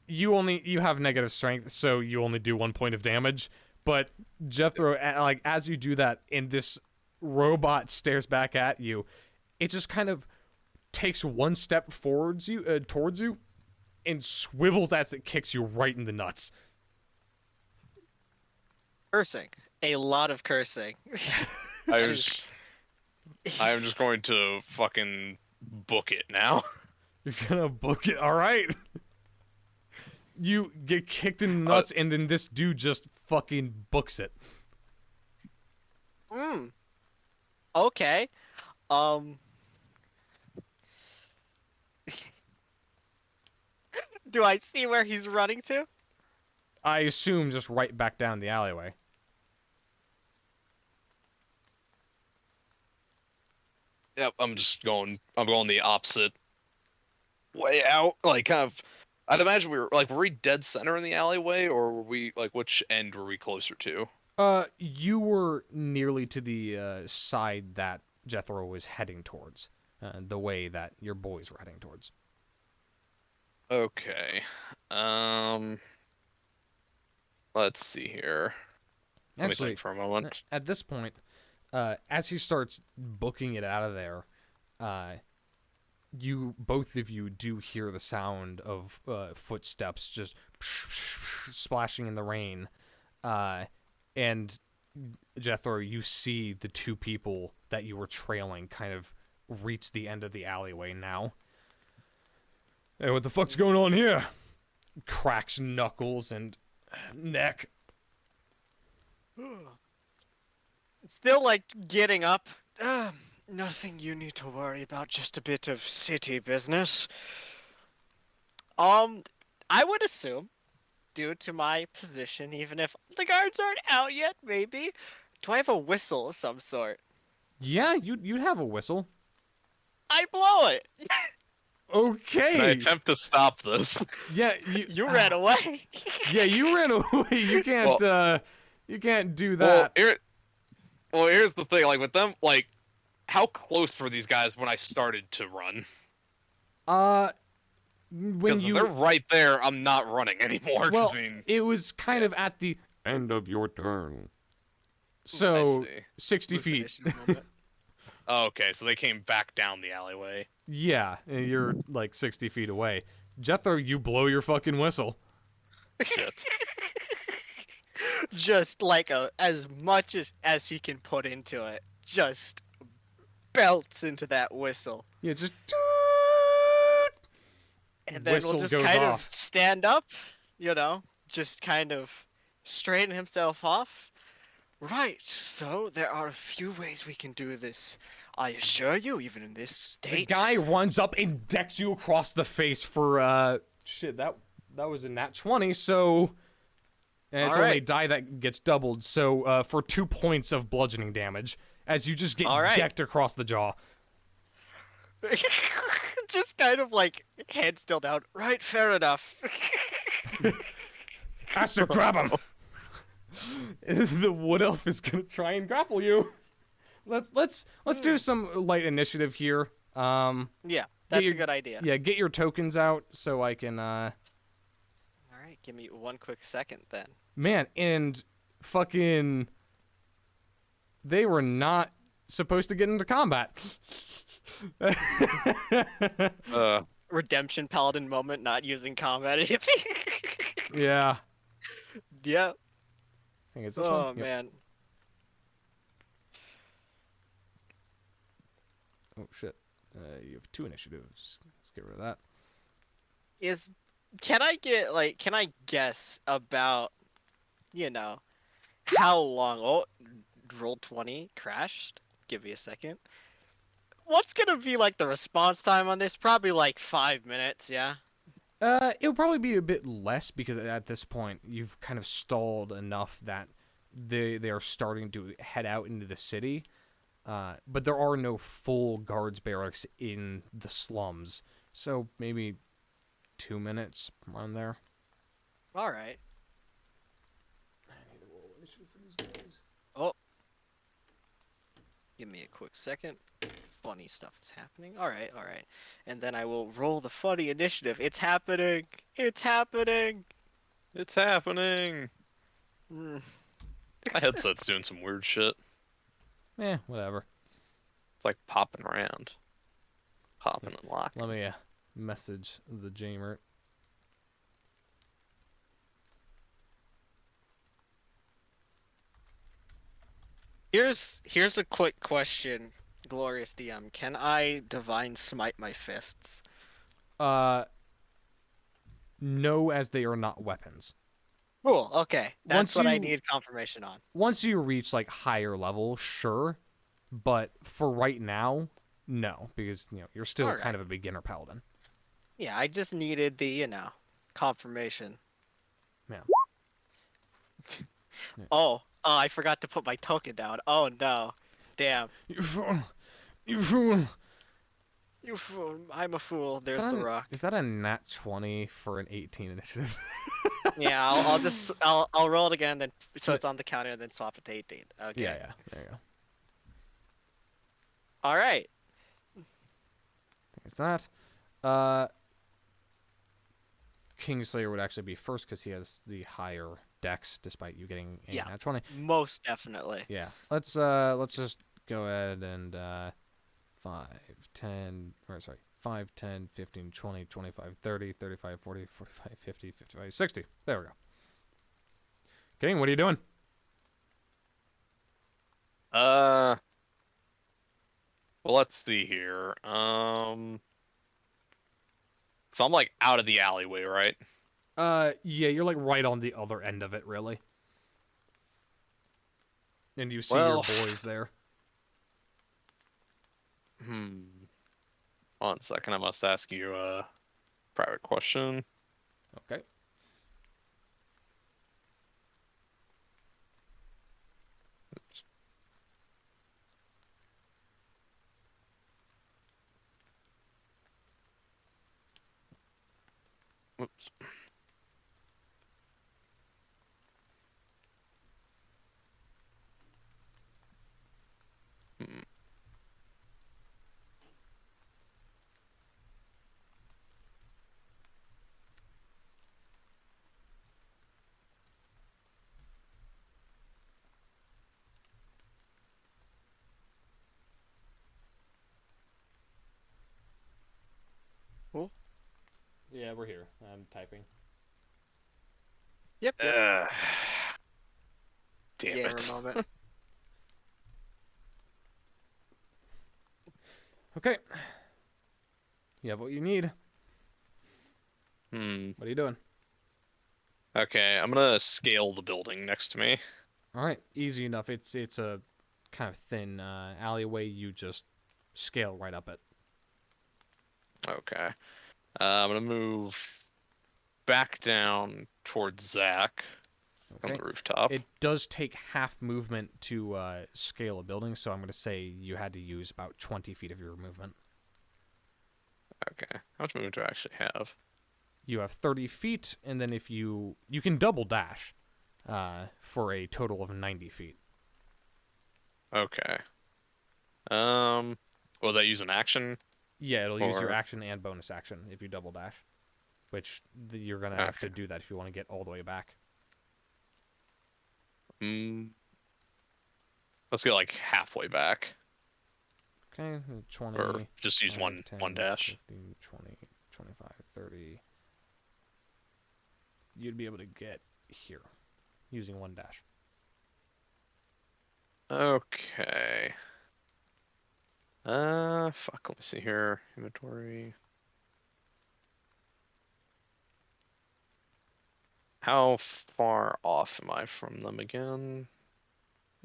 You have negative strength, so you only do 1 point of damage. But Jethro, like as you do that, and this robot stares back at you, it just kind of takes 1 step towards you, and swivels as it kicks you right in the nuts. Cursing. A lot of cursing. I am just going to fucking book it now. You're gonna book it, all right? You get kicked in the nuts, and then this dude just fucking books it. Okay. Do I see where he's running to? I assume just right back down the alleyway. Yep, I'm going the opposite way out. Like kind of I'd imagine were we dead center in the alleyway, or were we like which end were we closer to? You were nearly to the side that Jethro was heading towards, the way that your boys were heading towards. Okay. Let's see here. Let me Actually, think for a moment. at this point, as he starts booking it out of there, both of you do hear the sound of footsteps just splashing in the rain, and Jethro, you see the two people that you were trailing kind of reach the end of the alleyway now. Hey, what the fuck's going on here? Cracks knuckles and neck. Still, like, getting up. Nothing you need to worry about, just a bit of city business. I would assume, due to my position, even if the guards aren't out yet, maybe, do I have a whistle of some sort? Yeah, you'd have a whistle. I blow it! Okay. Can I attempt to stop this? Yeah, You ran away! Yeah, you ran away. You can't you can't do Well, that. here's the thing. Like with them, like how close were these guys when I started to run? When Because if they're right there, I'm not running anymore. 'Cause, well, I mean, it was kind of at the end of your turn. So I see. 60 feet. Hallucination moment. Oh, okay, so they came back down the alleyway. Yeah, and you're like 60 feet away. Jethro, you blow your fucking whistle. Shit. Just like as much as he can put into it, just belts into that whistle. Yeah, just And then whistle we'll just goes kind off. of stand up, just kind of straighten himself off. Right, so there are a few ways we can do this. I assure you, even in this The state. guy runs up and decks you across the face for shit, that was a nat 20, so and it's only a Alright. die that gets doubled, so for 2 points of bludgeoning damage as you just get Alright. decked across the jaw. Just kind of like head still down. Right, fair enough. Has to grab him. The wood elf is gonna try and grapple you. Let's do some light initiative here. Yeah, that's your- a good idea. Yeah, get your tokens out so I can. Alright, give me one quick second then. Man, and fucking, they were not supposed to get into combat. Redemption paladin moment, not using combat. Yeah, Yeah. I think it's this Oh one. Yep. man. Oh shit. You have 2 initiatives. Let's get rid of that. Can I guess about, how long? Oh, roll 20 crashed. Give me a second. What's gonna be like the response time on this? Probably like 5 minutes, yeah? It'll probably be a bit less because at this point you've kind of stalled enough that they are starting to head out into the city. But there are no full guards barracks in the slums, so maybe 2 minutes around there. Alright. Oh. Give me a quick second. Funny stuff is happening. Alright. And then I will roll the funny initiative. It's happening! It's happening! It's happening. Mm. My headset's doing some weird shit. Whatever. It's like popping around, popping and locking. Let me message the Jamer. Here's a quick question, Glorious DM. Can I divine smite my fists? No, as they are not weapons. Cool, okay. That's Once what I you- need confirmation on. Once you reach like higher level, sure, but for right now, no, because you're still Alright. kind of a beginner paladin. Yeah, I just needed the, confirmation. Yeah. Oh, I forgot to put my token down. Oh no. Damn. You fool! You fool! You fool. I'm a fool. There's Is that the an- rock. Is that a nat 20 for an 18 initiative? Yeah, I'll roll it again, then so it's on the counter, and then swap it to 18. Okay. Yeah. There you go. All right. It's that. Kingslayer would actually be first because he has the higher Dex, despite you getting a Yeah. nat 20. Most definitely. Yeah. Let's just go ahead and 5, 10, or sorry, 5, 10, 15, 20, 25, 30, 35, 40, 45, 50, 55, 60. There we go. King, what are you doing? Well, let's see here. So I'm like out of the alleyway, right? Yeah, you're like right on the other end of it, really. And you see your Well, boys there. hmm. One second, I must ask you a private question. Okay. Oops. Hmm. Cool. Yeah, we're here. I'm typing. Yep. Damn Gamer it. moment. Okay. You have what you need. Hmm. What are you doing? Okay, I'm gonna scale the building next to me. All right, easy enough. It's a kind of thin alleyway. You just scale right up it. Okay. I'm gonna move back down towards Zach on Okay. the rooftop. It does take half movement to scale a building, so I'm going to say you had to use about 20 feet of your movement. Okay. How much movement do I actually have? You have 30 feet, and then if you can double dash for a total of 90 feet. Okay. Will that use an action? Yeah, it'll use your Or action and bonus action if you double dash, which you're going to have to okay. do that if you want to get all the way back. Let's get like halfway back, Okay, 20, or just use 5, one 10, dash. 15, 20, 25, 30. You'd be able to get here using one dash. Okay. Fuck. Let me see here. Inventory. How far off am I from them again?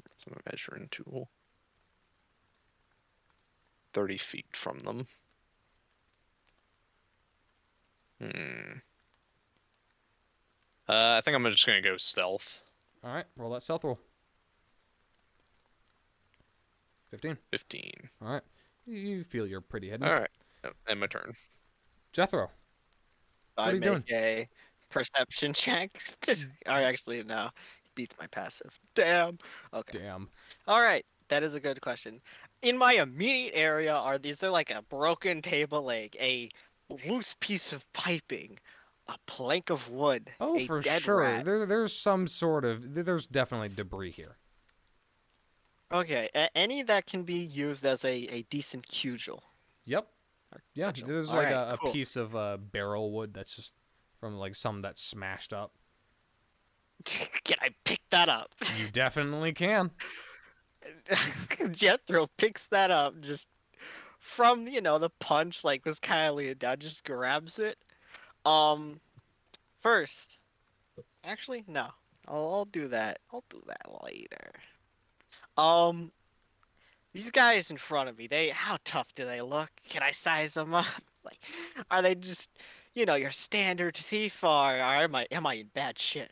It's my measuring tool. 30 feet from them. Hmm. I think I'm just gonna go stealth. All right, roll that stealth roll. 15. 15. All right. You feel you're pretty hidden. All right. And my turn. Jethro, I what are you doing? make a perception check. Or actually, no. Beats my passive. Damn. Okay. Damn. All right. That is a good question. In my immediate area, are these are like a broken table leg, a loose piece of piping, a plank of wood, Oh, a for dead sure. rat. There's some sort of there's definitely debris here. Okay, any that can be used as a decent cudgel. Yep. Or Yeah, cudgel. there's All like right, a cool. piece of barrel wood that's just from like some that's smashed up. Can I pick that up? You definitely can. Jethro picks that up just from the punch, like was kind of leaning down, just grabs it. First, actually, no, I'll do that. I'll do that later. Um, these guys in front of me, how tough do they look? Can I size them up? Like, are they just, your standard thief, or am I in bad shit?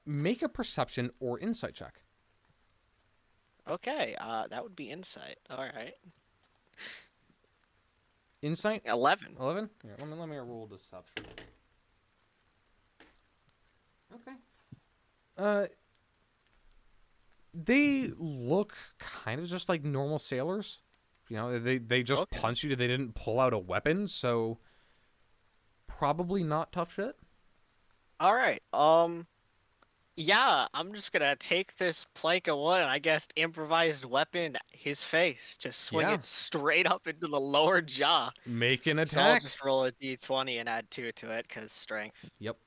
Make a perception or insight check. Okay, that would be insight. All right, Insight 11. 11. Here, let me roll deception. Okay. They look kind of just like normal sailors. They just Okay. punch you. They didn't pull out a weapon, so probably not tough shit. All right. Yeah, I'm just gonna take this plank of wood and I guess improvised weapon his face. Just swing Yeah. it straight up into the lower jaw. Make an So I'll attack. just roll a d20 and add 2 to it, because strength. Yep.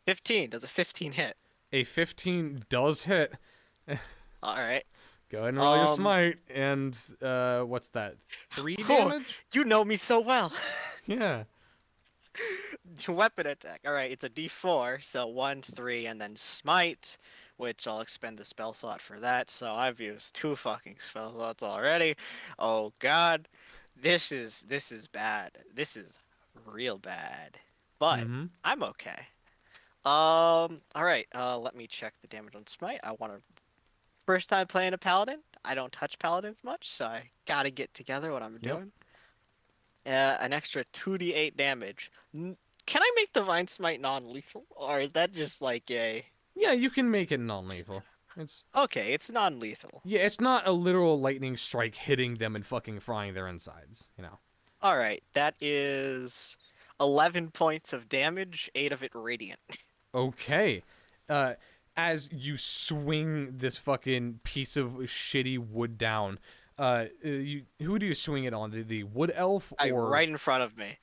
15. Does a 15 hit? A 15 does hit. Alright. Go ahead and roll your Um, smite. And what's that? 3 whew, damage? you know me so well. Yeah. Weapon attack. Alright, it's a d4, so 1, 3, and then smite, which I'll expend the spell slot for that, so I've used 2 fucking spell slots already. Oh god. This is bad. This is real bad. But Mm-hmm. I'm okay. Alright, let me check the damage on smite. I wanna first time playing a paladin. I don't touch paladins much, so I gotta get together what I'm Yep. doing. An extra 2d8 damage. Can I make Divine Smite non-lethal, or is that just like a? Yeah, you can make it non-lethal. It's Okay, it's non-lethal. yeah, it's not a literal lightning strike hitting them and fucking frying their insides, you know. All right, that is 11 points of damage, 8 of it radiant. Okay. As you swing this fucking piece of shitty wood down, who do you swing it on? The wood elf or Right in front of me.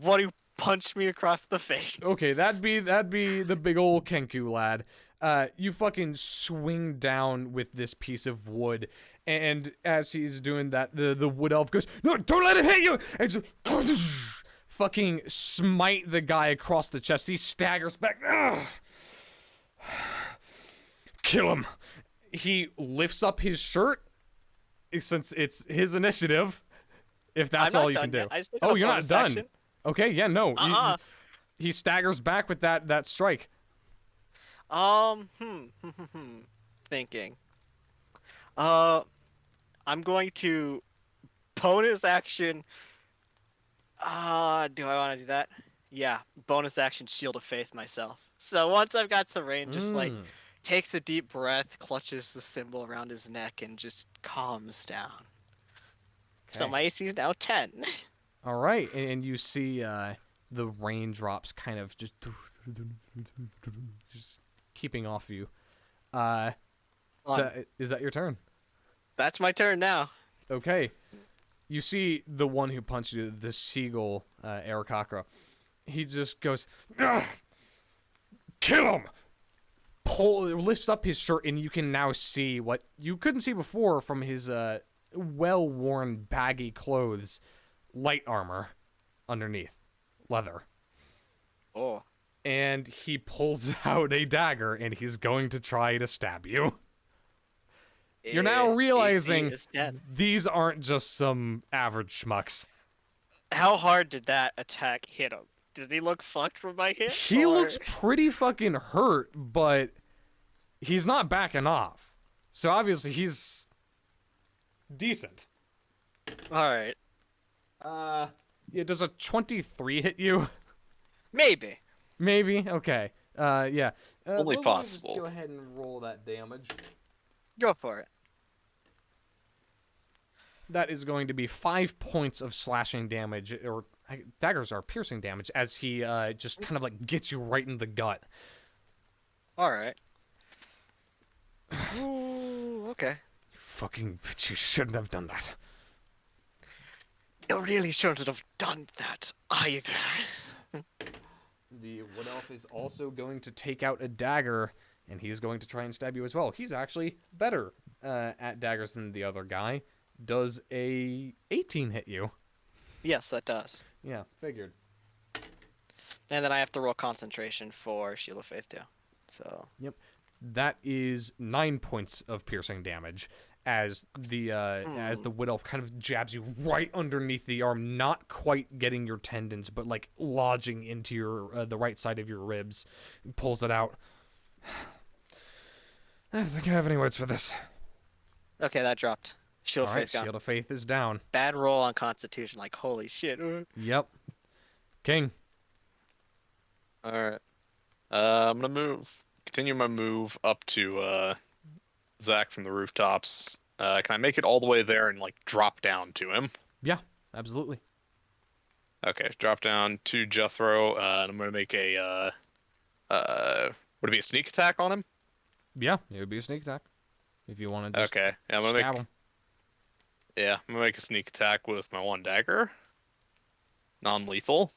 What who punched me across the face? Okay, that'd be the big old Kenku lad. You fucking swing down with this piece of wood, and as he's doing that, the wood elf goes, "No, don't let it hit you!" And just fucking smite the guy across the chest. He staggers back. Ugh. Kill him. He lifts up his shirt since it's his initiative. If that's I'm not all you done can do. yet. I still got Oh, a you're not bonus done. action. Okay, yeah, no. Uh-uh. He staggers back with that strike. Um, hmm, thinking. Uh, I'm going to bonus action. Do I want to do that? Yeah, bonus action Shield of Faith myself. So once I've got some range, just like Mm, takes a deep breath, clutches the symbol around his neck, and just calms down. So okay. my AC is now 10. All right, and you see the raindrops kind of just keeping off you. Is that your turn? That's my turn now. Okay. You see the one who punched you, the seagull, Aarakocra. He just goes, "Ugh! Kill him!" Lifts up his shirt, and you can now see what you couldn't see before from his well-worn, baggy clothes, light armor underneath, leather. Oh. And he pulls out a dagger, and he's going to try to stab you. You're now AC realizing is 10. these aren't just some average schmucks. How hard did that attack hit him? Does he look fucked from my hit? He or... looks pretty fucking hurt, but he's not backing off. So obviously he's decent. Alright. Yeah, does a 23 hit you? Maybe. Maybe. Okay. Yeah. Only let me just possible. Go ahead and roll that damage. Go for it. That is going to be 5 points of slashing damage, or daggers are piercing damage, as he just kind of like gets you right in the gut. Alright. Ooh, okay. Fucking bitch, you shouldn't have done that. You really shouldn't have done that either. The wood elf is also going to take out a dagger, and he's going to try and stab you as well. He's actually better at daggers than the other guy. Does a 18 hit you? Yes, that does. Yeah, figured. And then I have to roll concentration for Shield of Faith too. So Yep. That is 9 points of piercing damage as the wood elf kind of jabs you right underneath the arm, not quite getting your tendons, but like lodging into your the right side of your ribs. Pulls it out. I don't think I have any words for this. okay, that dropped. Shield of All right, Faith gone. Shield of Faith is down. Bad roll on Constitution. Like holy shit. Yep. King. All right. I'm gonna continue my move up to Zach from the rooftops. Can I make it all the way there and like drop down to him? Yeah, absolutely. Okay, drop down to Jethro, and I'm gonna make a Would it be a sneak attack on him? Yeah, it would be a sneak attack if you want to just Okay. Yeah, I'm gonna stab make. him. Yeah, I'm gonna make a sneak attack with my one dagger. Non-lethal.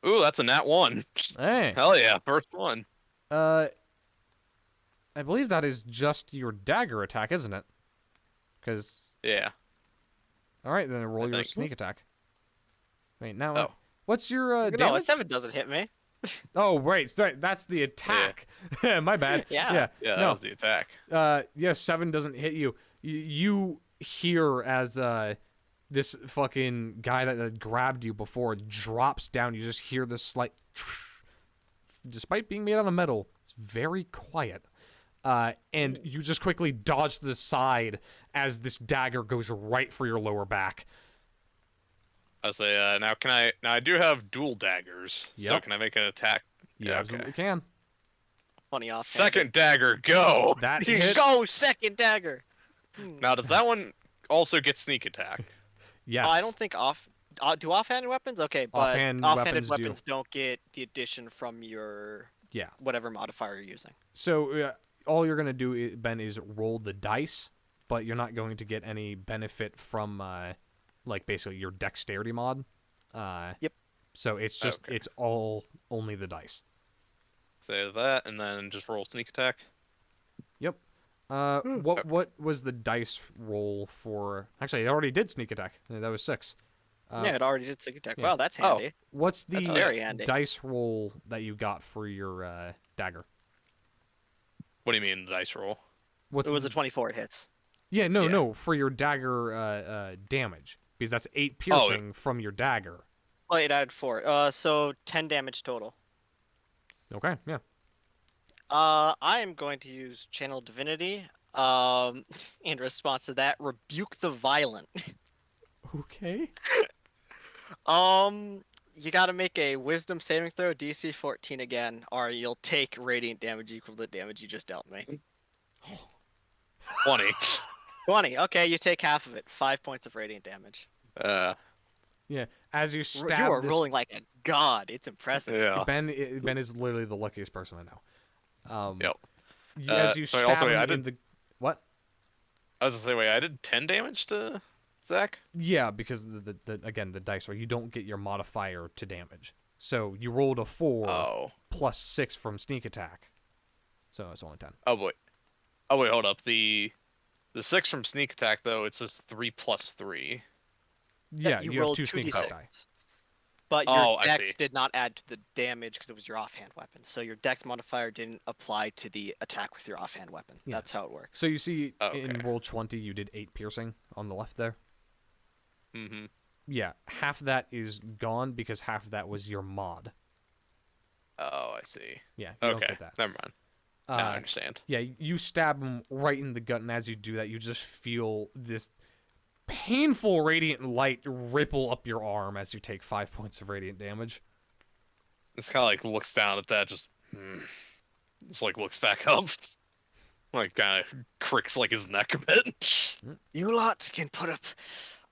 Ooh, that's a nat 1. Hey, Hell yeah, first one. uh, I believe that is just your dagger attack, isn't it? Because Yeah, all right, then roll I your think. sneak attack. Wait, now Oh, what's your No, a damage? 7 doesn't hit me. Oh, right, that's the attack. My bad. Yeah. yeah, that No. was the attack. Yeah, 7 doesn't hit you. You hear as this fucking guy that grabbed you before drops down. You just hear this slight. Despite being made out of metal, it's very quiet. And you just quickly dodge to the side as this dagger goes right for your lower back. I say, now can I? Now I do have dual daggers, so Yep. can I make an attack? You Yeah, absolutely can. Funny off. Second dagger, go! That hits. Go, second dagger. Now does that one also get sneak attack? Yes. I don't think do offhanded weapons? Okay, but Offhand offhanded weapons do. weapons don't get the addition from your Yeah. whatever modifier you're using. So all you're gonna do, Ben, is roll the dice, but you're not going to get any benefit from like basically your dexterity mod. Yep. So it's just Okay. it's all only the dice. Say that, and then just roll sneak attack. Yep. What was the dice roll for? Actually, it already did sneak attack. That was 6. Yeah, it already did sneak attack. yeah. Wow, that's Oh. handy. What's the That's very handy. dice roll that you got for your dagger? What do you mean the dice roll? What's It was the- a 24 it hits. Yeah, no, Yeah. no, for your dagger damage, because that's 8 piercing from your dagger. Oh, it added 4. So 10 damage total. Okay, yeah. I am going to use Channel Divinity. In response to that, rebuke the violent. Okay. You gotta make a Wisdom saving throw, DC 14 again, or you'll take radiant damage equal to the damage you just dealt me. 20. 20. Okay, you take half of it. 5 points of radiant damage. Yeah, as you You stab are this, rolling like a god. It's impressive. Yeah. Ben is literally the luckiest person I know. Yep. As you sorry, stab also, wait, him I in the what? I was gonna say, wait, I did 10 damage to Zach? Yeah, because the again the dice roll, you don't get your modifier to damage. So you rolled a 4 Oh. plus 6 from sneak attack. So it's only 10. Oh, wait. Oh, wait, hold up. The 6 from sneak attack, though, it says 3 plus 3. Yeah, you you have rolled 2 sneak 2d6. attack dice. But Oh, your I dex see. did not add to the damage because it was your offhand weapon. So your dex modifier didn't apply to the attack with your offhand weapon. Yeah. That's how it works. So you see Okay. in roll 20 you did 8 piercing on the left there. Mm-hmm. Yeah, half that is gone because half of that was your mod. Oh, I see. Yeah, you don't Okay, get that. never mind. Now I understand. Yeah, you stab him right in the gut, and as you do that, you just feel this painful radiant light ripple up your arm as you take 5 points of radiant damage. It's kind of like looks down at that, just like looks back up, like kind of cricks like his neck a bit. You lot can put up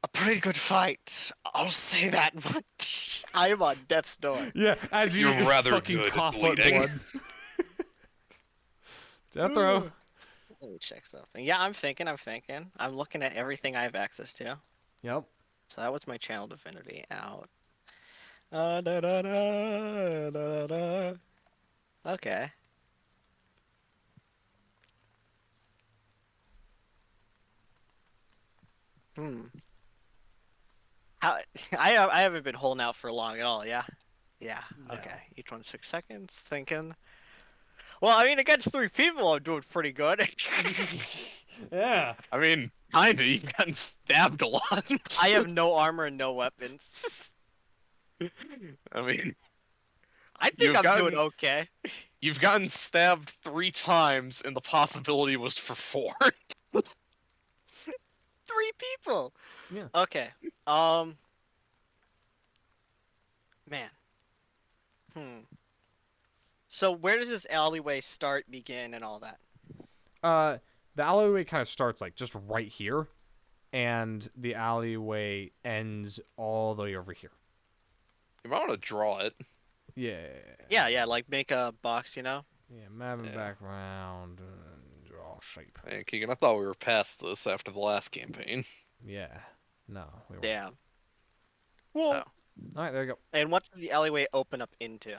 a pretty good fight. I'll say that much. I am on death's door. Yeah, as you You're rather fucking good at cough up bleeding. blood. Death throw. Let me check something. Yeah, I'm thinking. I'm looking at everything I have access to. Yep. So that was my channel divinity out. Da, da, da, da, da, da. Okay. How I haven't been holding out for long at all. Yeah. Yeah. No. Okay. Each one 6 seconds. Thinking. Well, I mean, against 3 people, I'm doing pretty good. Yeah. I mean, kinda. You've gotten stabbed a lot. I have no armor and no weapons. I mean, I think You've I'm gotten- doing okay. you've gotten stabbed 3 times, and the possibility was for 4. 3 people. Yeah. Okay. Man. So where does this alleyway start, begin, and all that? The alleyway kind of starts like just right here, and the alleyway ends all the way over here. You might want to draw it. Yeah. Yeah, like make a box, you know? Yeah, map and Yeah. background, draw shape. Hey, Keegan, I thought we were past this after the last campaign. Yeah. No, we weren't. Damn. Whoa. Oh. All right, there you go. And what's the alleyway open up into?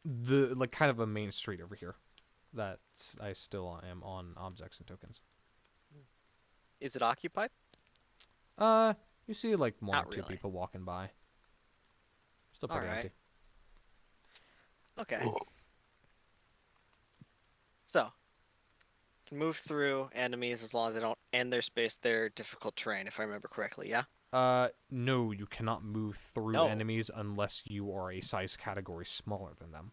The like kind of a main street over here. That I still am on objects and tokens. Is it occupied? You see like one Not or two really. people walking by. Still All pretty right. empty. Okay. So, can move through enemies as long as they don't end their space. They're difficult terrain, if I remember correctly. Yeah. No, you cannot move through No. enemies unless you are a size category smaller than them.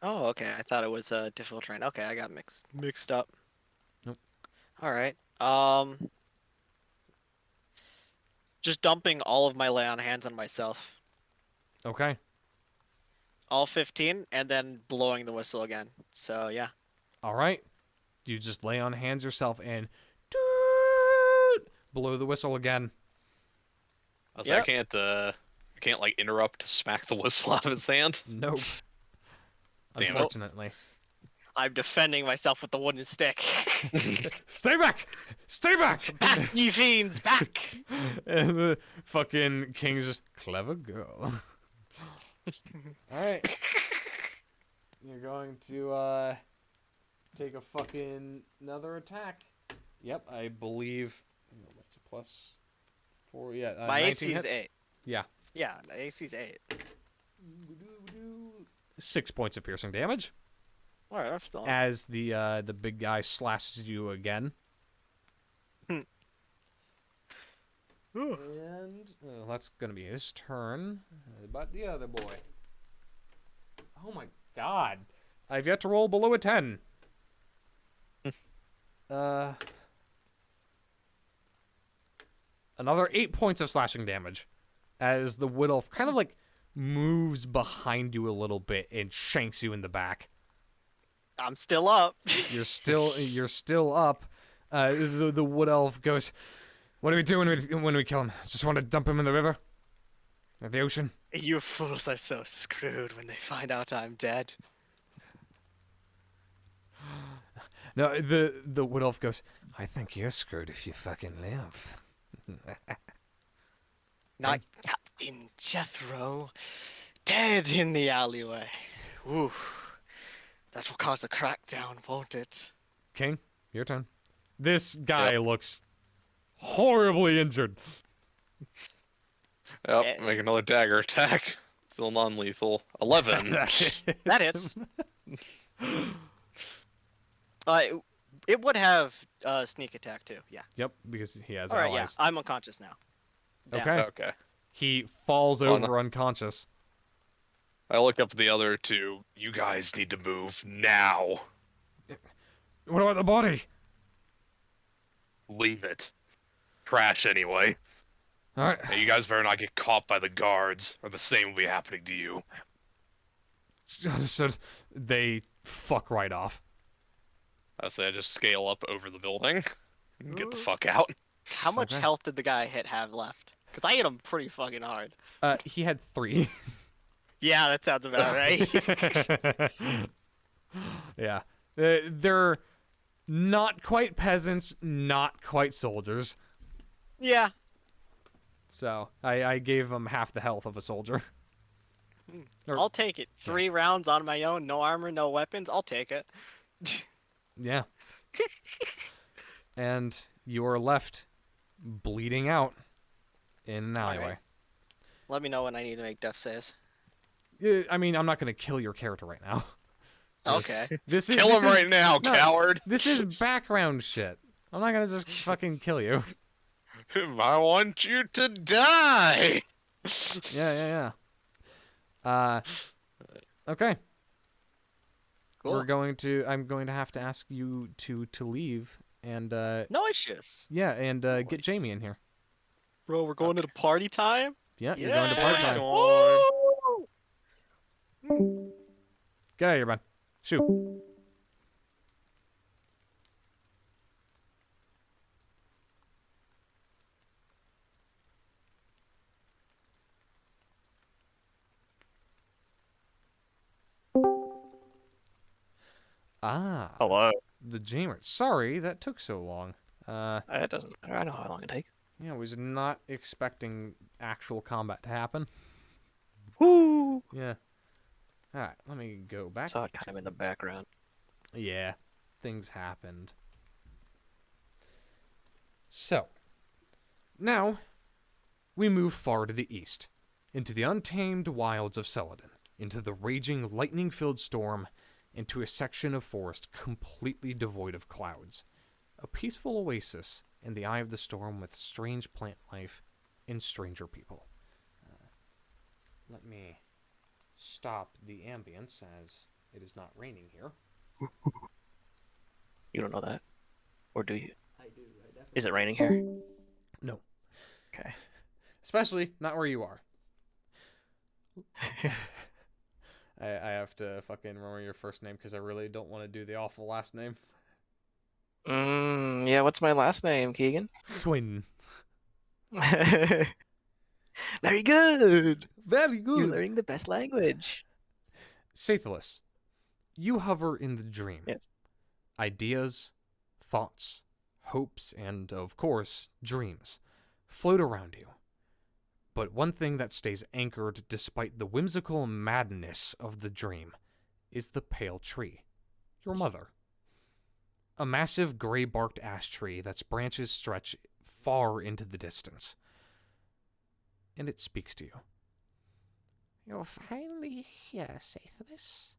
Oh, okay. I thought it was a difficult terrain. Okay, I got mixed up. Nope. All right. Just dumping all of my lay on hands on myself. Okay. All 15, and then blowing the whistle again. So yeah. All right. You just lay on hands yourself and doot, blow the whistle again. I was Yep. I can't like interrupt to smack the whistle out of his hand. Nope. Damn it. Unfortunately. I'm defending myself with the wooden stick. Stay back! Stay back! Back, ye fiends, back! And the fucking king's just clever girl. Alright. You're going to take a fucking another attack. Yep, I believe what's a plus 4? Yeah, My 19 AC is hits. 8. Yeah. Yeah, my AC is 8. 6 points of piercing damage All right, I'm still on. as the big guy slashes you again. And that's gonna be his turn. But the other boy. Oh my god! I've yet to roll below a 10. Another 8 points of slashing damage as the wood elf kind of like moves behind you a little bit and shanks you in the back. I'm still up. You're still up. The wood elf goes, "What do we do when we kill him? Just want to dump him in the river, or the ocean?" You fools are so screwed when they find out I'm dead. No, the wood elf goes, "I think you're screwed if you fucking live." Not Captain Jethro, dead in the alleyway. Ooh, that will cause a crackdown, won't it? King, your turn. This guy looks horribly injured. Yep, Eh. make another dagger attack. Still non-lethal. 11. That hits. It would have sneak attack too. Yeah. Yep, because he has All right. Yeah, allies. I'm unconscious now. Down. Okay. Okay. He falls Oh, no. over unconscious. I look up at the other two. You guys need to move now. What about the body? Leave it. Crash anyway. All right. Hey, you guys better not get caught by the guards, or the same will be happening to you. Understood. They fuck right off. I say I just scale up over the building and get the fuck out. How much Okay. health did the guy have left? Because I hit him pretty fucking hard. He had 3. Yeah, that sounds about right. Yeah. They're not quite peasants, not quite soldiers. Yeah. So I gave them half the health of a soldier. Or- I'll take it. 3 rounds on my own, no armor, no weapons. I'll take it. Yeah. And you are left bleeding out in an All right. alleyway. Let me know when I need to make death saves. I mean, I'm not going to kill your character right now. Okay. This is Kill this him is- right now, no. coward! This is background shit. I'm not going to just fucking kill you. I want you to die! Yeah. Okay. Cool. I'm going to have to ask you to leave and No issues. yeah, and get Jamie in here. Bro, we're going to the party time? Yeah, you're going to Yeah. part time. Woo! Get out of here, bud. Shoot. Ah, Hello. the Jamer. Sorry, that took so long. It doesn't matter. I know how long it takes. Yeah, I was not expecting actual combat to happen. Woo! Yeah. All right, let me go back. Saw it kind of in the background. Yeah, things happened. So, now we move far to the east, into the untamed wilds of Celadon, into the raging, lightning-filled storm, into a section of forest completely devoid of clouds. A peaceful oasis in the eye of the storm with strange plant life and stranger people. Let me stop the ambience as it is not raining here. You don't know that, or do you? I do. I definitely. Is it raining here? No. Okay. Especially not where you are. I have to fucking remember your first name because I really don't want to do the awful last name. Yeah, what's my last name, Keegan? Swin. Very good. Very You're good. learning the best language. Sathelus, you hover in the dream. Yes. Ideas, thoughts, hopes, and, of course, dreams float around you. But one thing that stays anchored despite the whimsical madness of the dream is the pale tree, your mother. A massive gray-barked ash tree that's branches stretch far into the distance. And it speaks to you. You're finally here, Sathelus.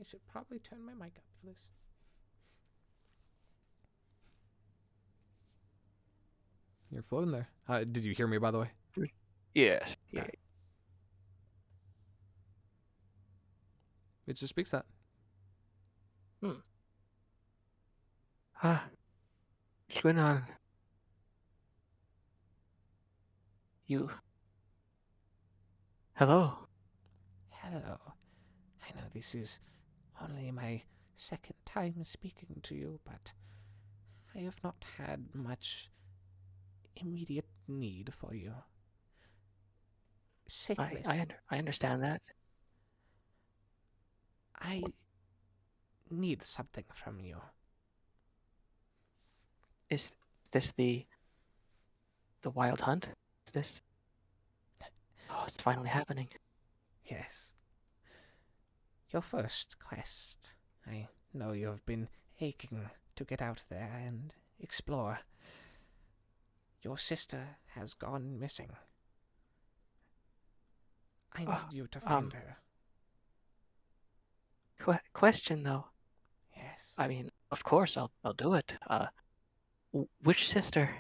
I should probably turn my mic up for this. You're floating there. Did you hear me, by the way? Yeah. Okay. It just speaks that. What's going on? You. Hello. Hello. I know this is only my second time speaking to you, but I have not had much immediate need for you. Sathelus, I understand that. I need something from you. Is this the wild hunt? Is this? Oh, it's finally happening. Yes. Your first quest. I know you have been aching to get out there and explore. Your sister has gone missing. I need you to find her. Question though. Yes. I mean, of course I'll do it. Which sister?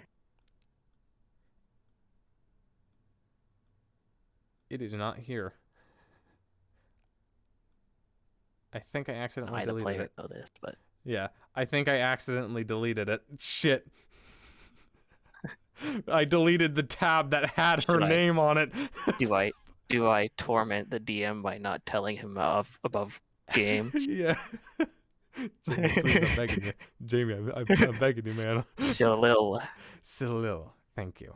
It is not here. I think I accidentally I, the deleted player, it. know this, but Yeah, I think I accidentally deleted it. Shit. I deleted the tab that had her name on it. do I torment the DM by not telling him above game? Yeah. Jamie, please, I'm begging you. Jamie, I'm begging you, man. Salil. Salil, thank you.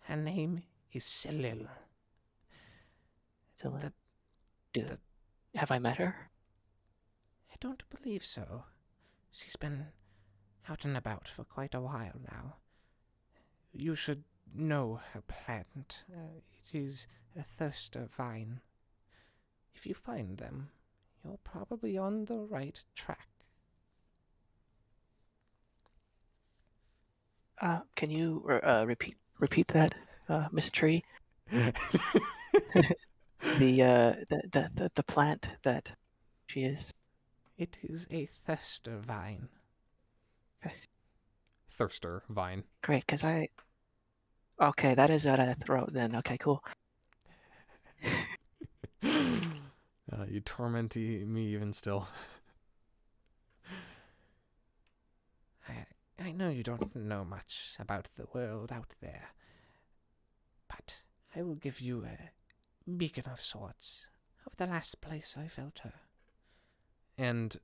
Her name is Salil. Have I met her? I don't believe so. She's been out and about for quite a while now. You should know her plant. It is a thirster vine. If you find them, you're probably on the right track. Can you repeat that, Miss Tree? The plant that she is. It is a thirster vine. Thirster vine. Great, because okay, that is what I wrote then. Okay, cool. You torment me even still. I know you don't know much about the world out there, but I will give you a beacon of sorts of the last place I felt her. And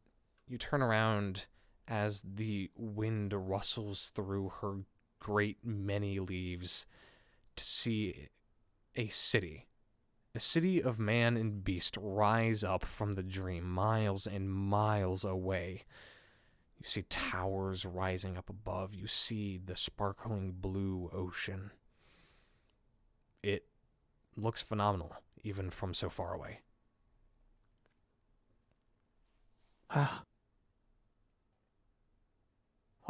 you turn around as the wind rustles through her great many leaves to see a city A city of man and beast rise up from the dream, miles and miles away. You see towers rising up above. You see the sparkling blue ocean. It looks phenomenal, even from so far away.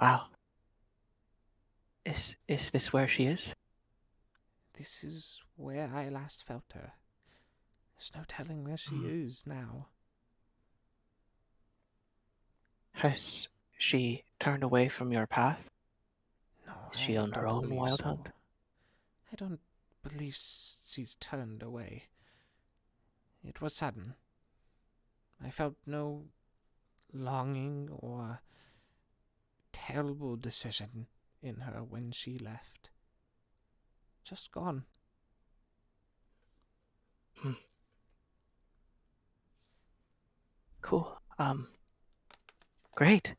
Wow. Is this where she is? This is where I last felt her. There's no telling where she is now. Has she turned away from your path? No, Is she on her don't own believe wild so. hunt? I don't believe she's turned away. It was sudden. I felt no longing or terrible decision in her when she left. Just gone. Cool. Great.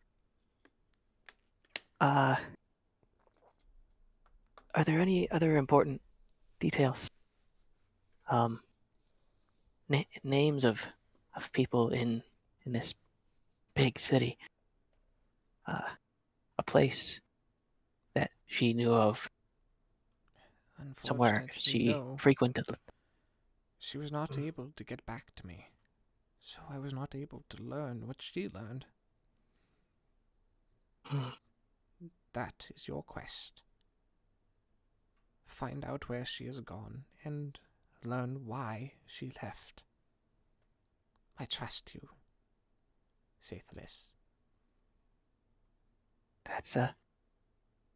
Are there any other important details? Names of people in this big city. A place that she knew of, somewhere Unfortunately, she no. frequented. She was not able to get back to me, so I was not able to learn what she learned. That is your quest. Find out where she has gone and learn why she left. I trust you, Saithless. That's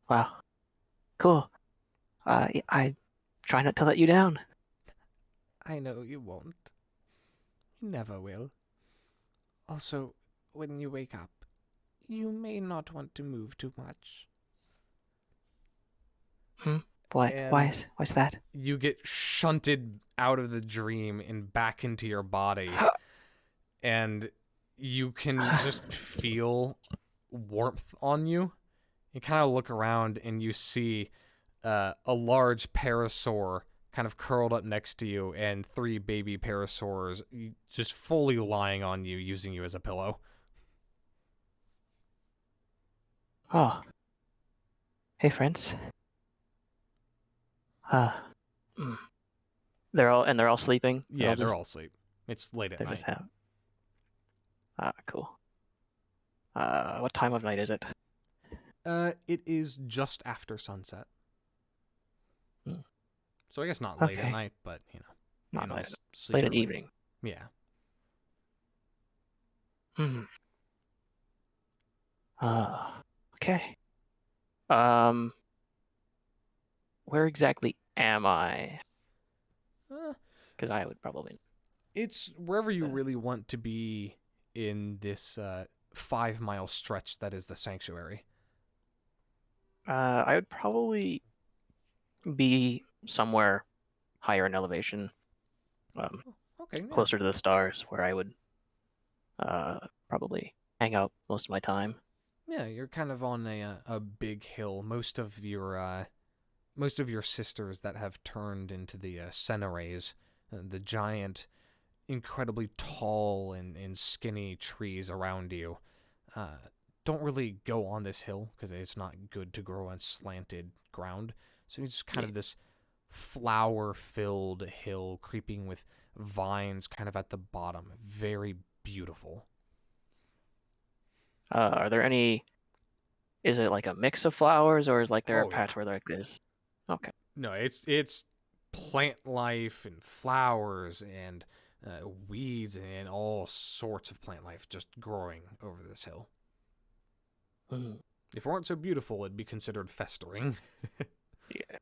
wow, cool. I try not to let you down. I know you won't. You never will. Also, when you wake up, you may not want to move too much. Why's that? You get shunted out of the dream and back into your body, and you can just feel warmth on you. You kind of look around and you see a large parasaur kind of curled up next to you, and 3 baby parasaurs just fully lying on you, using you as a pillow. Oh. Hey, friends. They're all sleeping. Yeah, they're all asleep. It's late at They're night. just cool. What time of night is it? It is just after sunset. So I guess not late at night, but not late, late at evening. Yeah. Okay. Where exactly am I? Because I would probably. It's wherever you really want to be in this 5-mile stretch that is the sanctuary. I would probably be somewhere higher in elevation, closer to the stars, where I would probably hang out most of my time. Yeah, you're kind of on a big hill. Most of your sisters that have turned into the Senerays, the giant, incredibly tall and skinny trees around you, don't really go on this hill because it's not good to grow on slanted ground. So it's just kind of this flower-filled hill creeping with vines kind of at the bottom. Very beautiful. Are there any? Is it like a mix of flowers, or is there a patch where like this? Okay. No, it's plant life and flowers and weeds and all sorts of plant life just growing over this hill. If it weren't so beautiful, it'd be considered festering. Yeah.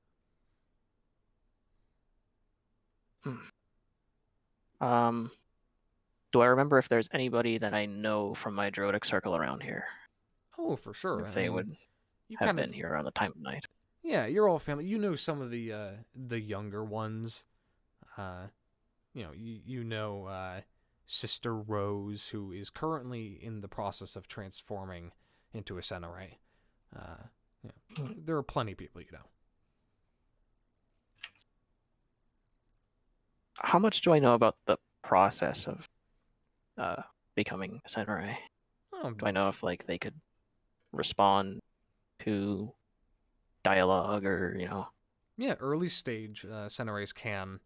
Do I remember if there's anybody that I know from my druidic circle around here? Oh, for sure. If they would have been here around the time of night. Yeah, you're all family. You know some of the younger ones. You know Sister Rose, who is currently in the process of transforming into a Seneray. There are plenty of people you know. how much do I know about the process of becoming a samurai? Do I know if like they could respond to dialogue or Yeah, early stage Centaurs can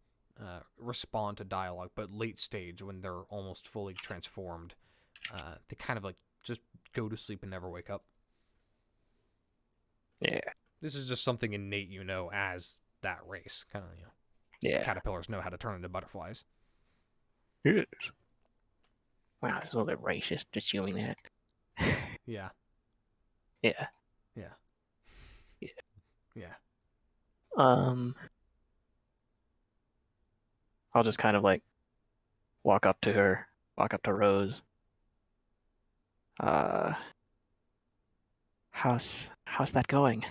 respond to dialogue, but late stage, when they're almost fully transformed, they kind of like just go to sleep and never wake up. Yeah. This is just something innate, as that race. Kind of, Yeah. caterpillars know how to turn into butterflies. Yes. Wow, it's a little bit racist assuming that. Yeah. Yeah. Yeah. Yeah. Yeah. I'll just kind of like walk up to Rose. How's that going?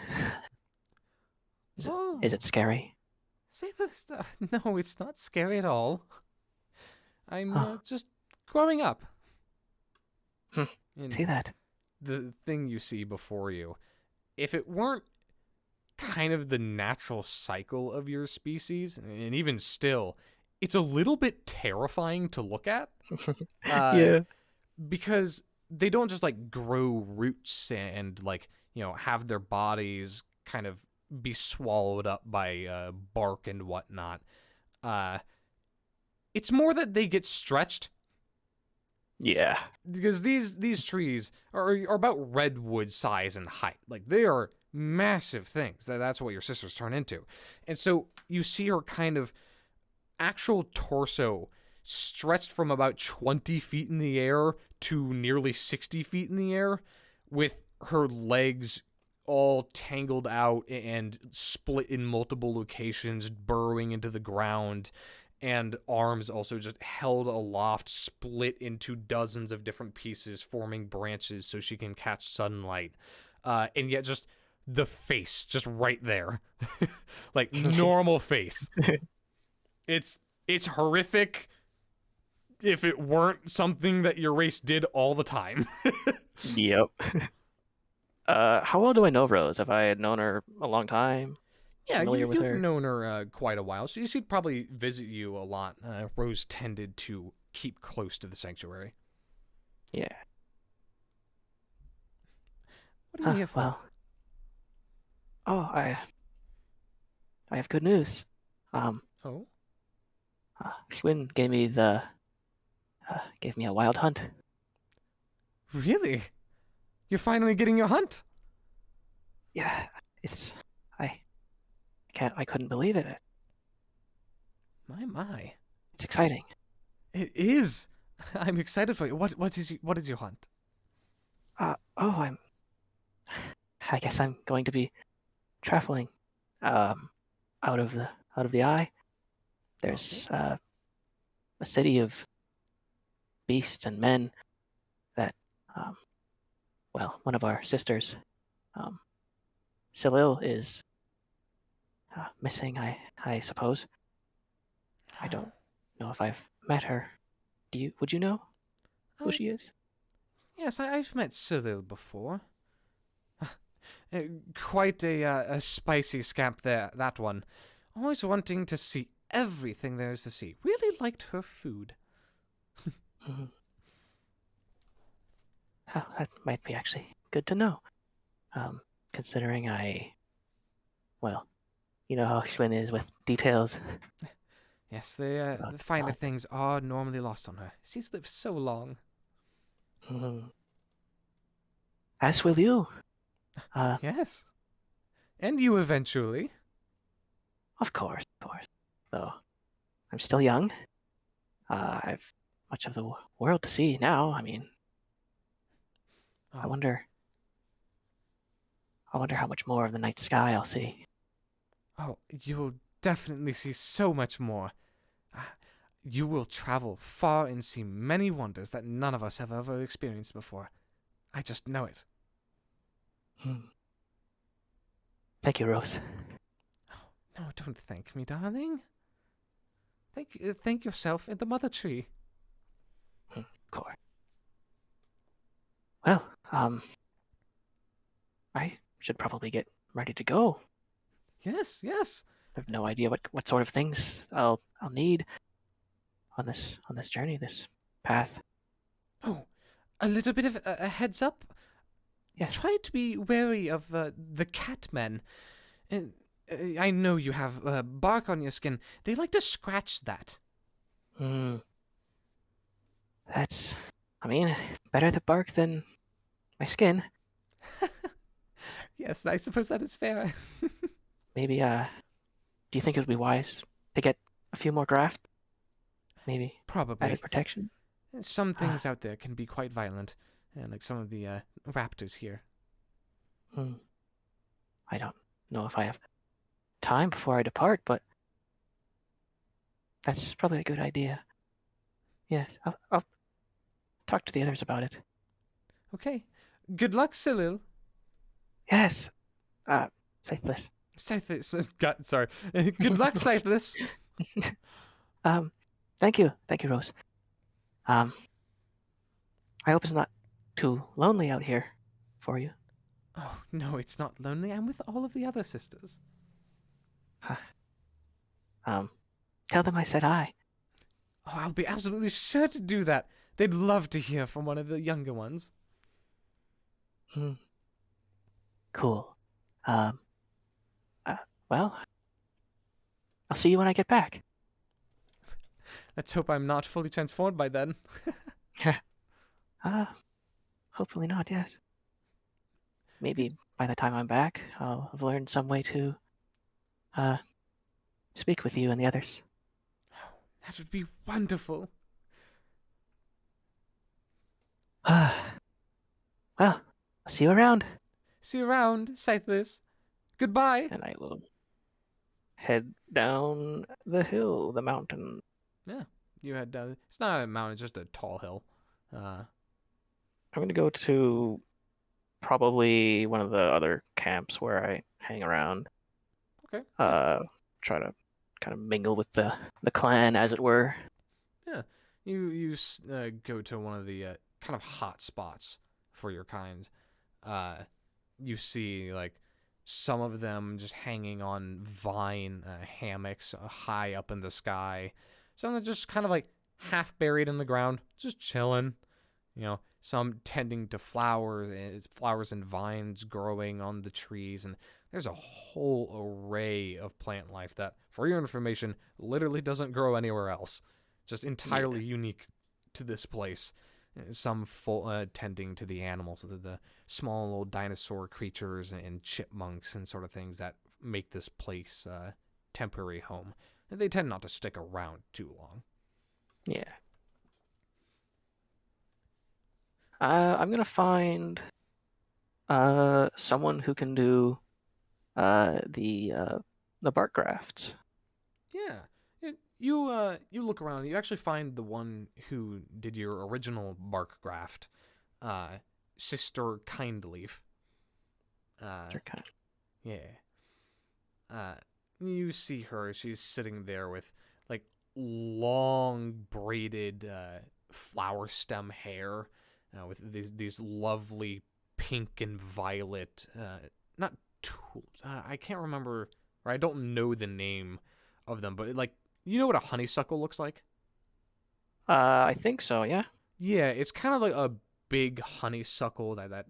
Is it scary? Say this. No, it's not scary at all. I'm Oh. just growing up. See that? The thing you see before you, if it weren't kind of the natural cycle of your species, and even still, it's a little bit terrifying to look at. Yeah. Because they don't just like grow roots and like, have their bodies kind of be swallowed up by bark and whatnot. It's more that they get stretched. Yeah. Because these trees are about redwood size and height. Like, they are massive things. That's what your sisters turn into. And so you see her kind of actual torso stretched from about 20 feet in the air to nearly 60 feet in the air, with her legs all tangled out and split in multiple locations, burrowing into the ground, and arms also just held aloft, split into dozens of different pieces, forming branches so she can catch sunlight. And yet just the face just right there. Like, normal face. It's horrific if it weren't something that your race did all the time. Yep. How well do I know Rose? Have I known her a long time? Yeah, Familiar with you've her? known her quite a while. She'd probably visit you a lot. Rose tended to keep close to the sanctuary. Yeah. What are you here for? Well. Oh, I have good news. Oh? Schwinn gave me a wild hunt. Really? You're finally getting your hunt? Yeah, I couldn't believe it. My. It's exciting. It is. I'm excited for you. What is your hunt? I guess I'm going to be traveling out of the eye. There's a city of beasts and men that one of our sisters, Salil, is missing, I suppose. I don't know if I've met her. Would you know who she is? Yes, I've met Cyril before. Quite a spicy scamp there, that one. Always wanting to see everything there is to see. Really liked her food. Mm-hmm. Oh, that might be actually good to know. Considering you know how Schwinn is with details. Yes, the finer things are normally lost on her. She's lived so long. Mm-hmm. As will you. Yes. And you eventually. Of course. Though I'm still young. I've much of the world to see now. I mean, Oh. I wonder how much more of the night sky I'll see. Oh, you'll definitely see so much more. You will travel far and see many wonders that none of us have ever experienced before. I just know it. Thank you, Rose. No, don't thank me, darling. Thank yourself and the mother tree. Of course. Well, I should probably get ready to go. Yes. I have no idea what sort of things I'll need. on this journey, this path. Oh, a little bit of a heads up. Yes. Try to be wary of the catmen. I know you have bark on your skin. They like to scratch that. Hmm. That's, I mean, better the bark than my skin. Yes, I suppose that is fair. Maybe, do you think it would be wise to get a few more graft? Maybe Probably. added protection? Some things out there can be quite violent, like some of the raptors here. Hmm. I don't know if I have time before I depart, but that's probably a good idea. Yes, I'll talk to the others about it. Okay. Good luck, Salil. Yes. Sightless. Scythus. God, sorry. Good luck, Scythus. Thank you, Rose. I hope it's not too lonely out here for you. Oh, no, it's not lonely. I'm with all of the other sisters. Tell them I said hi. Oh, I'll be absolutely sure to do that. They'd love to hear from one of the younger ones. Hmm. Cool. Um, well, I'll see you when I get back. Let's hope I'm not fully transformed by then. Hopefully not, yes. Maybe by the time I'm back, I'll have learned some way to, speak with you and the others. That would be wonderful. Well, I'll see you around. See you around, Scythus. Goodbye. And I will head down the hill, the mountain. Yeah, you had. It's not a mountain; it's just a tall hill. I'm going to go to probably one of the other camps where I hang around. Okay. Try to kind of mingle with the clan, as it were. Yeah, you go to one of the kind of hot spots for your kind. You see like some of them just hanging on vine hammocks high up in the sky. Some are just kind of like half buried in the ground, just chilling. You know, some tending to flowers and vines growing on the trees, and there's a whole array of plant life that, for your information, literally doesn't grow anywhere else. Just entirely unique to this place. Some full tending to the animals, the small little dinosaur creatures and chipmunks and sort of things that make this place temporary home. They tend not to stick around too long. Yeah. I'm gonna find someone who can do the bark grafts. Yeah. You look around. You actually find the one who did your original bark graft, Sister Kindleaf. Yeah. You see her. She's sitting there with like long braided flower stem hair, with these lovely pink and violet, not tulips. I can't remember, or I don't know the name of them, but like you know what a honeysuckle looks like? I think so. Yeah. Yeah, it's kind of like a big honeysuckle that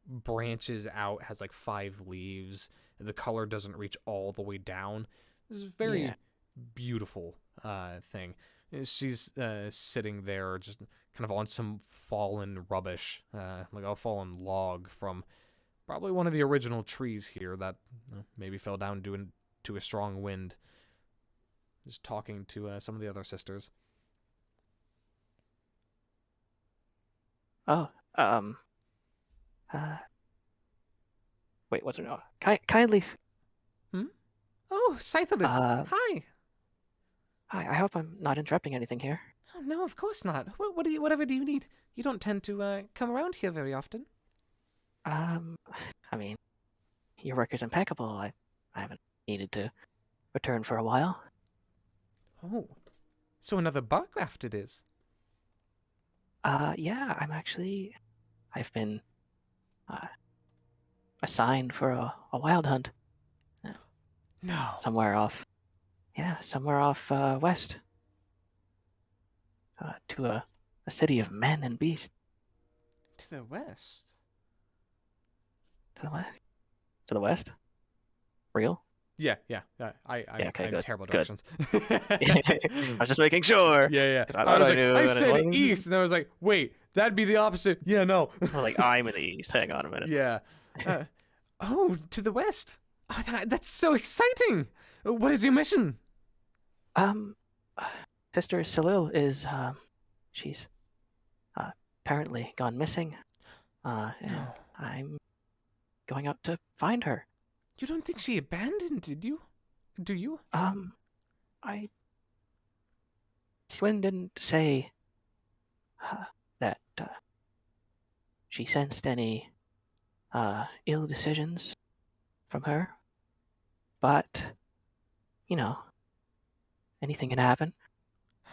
branches out, has like 5 leaves. The color doesn't reach all the way down. This is a very beautiful thing. She's sitting there just kind of on some fallen rubbish, like a fallen log from probably one of the original trees here that maybe fell down due to a strong wind. Just talking to some of the other sisters. Oh. Wait. What's her name? Kindly. Oh, Scythelus. Hi. Hi. I hope I'm not interrupting anything here. Oh, no, of course not. Whatever do you need? You don't tend to come around here very often. I mean, your work is impeccable. I haven't needed to return for a while. Oh, so another bark graft it is. Yeah, I've been assigned for a wild hunt. No. Somewhere off west. to a city of men and beasts. To the west. To the west. To the west. Real? Yeah. I'm Yeah. Okay. I'm Good. terrible at Good. directions. I was just making sure. Yeah. 'Cause I I thought was I like, knew. I And it said wasn't. east, and I was like, wait, that'd be the opposite. Yeah, no. Well, like I'm in the east. Hang on a minute. Yeah. Oh, to the west. Oh, that's so exciting. What is your mission? Um, Sister Salil is she's apparently gone missing. And No. I'm going out to find her. You don't think she abandoned, did you? Do you? I Swin didn't say that she sensed any ill decisions from her, but you know, anything can happen. I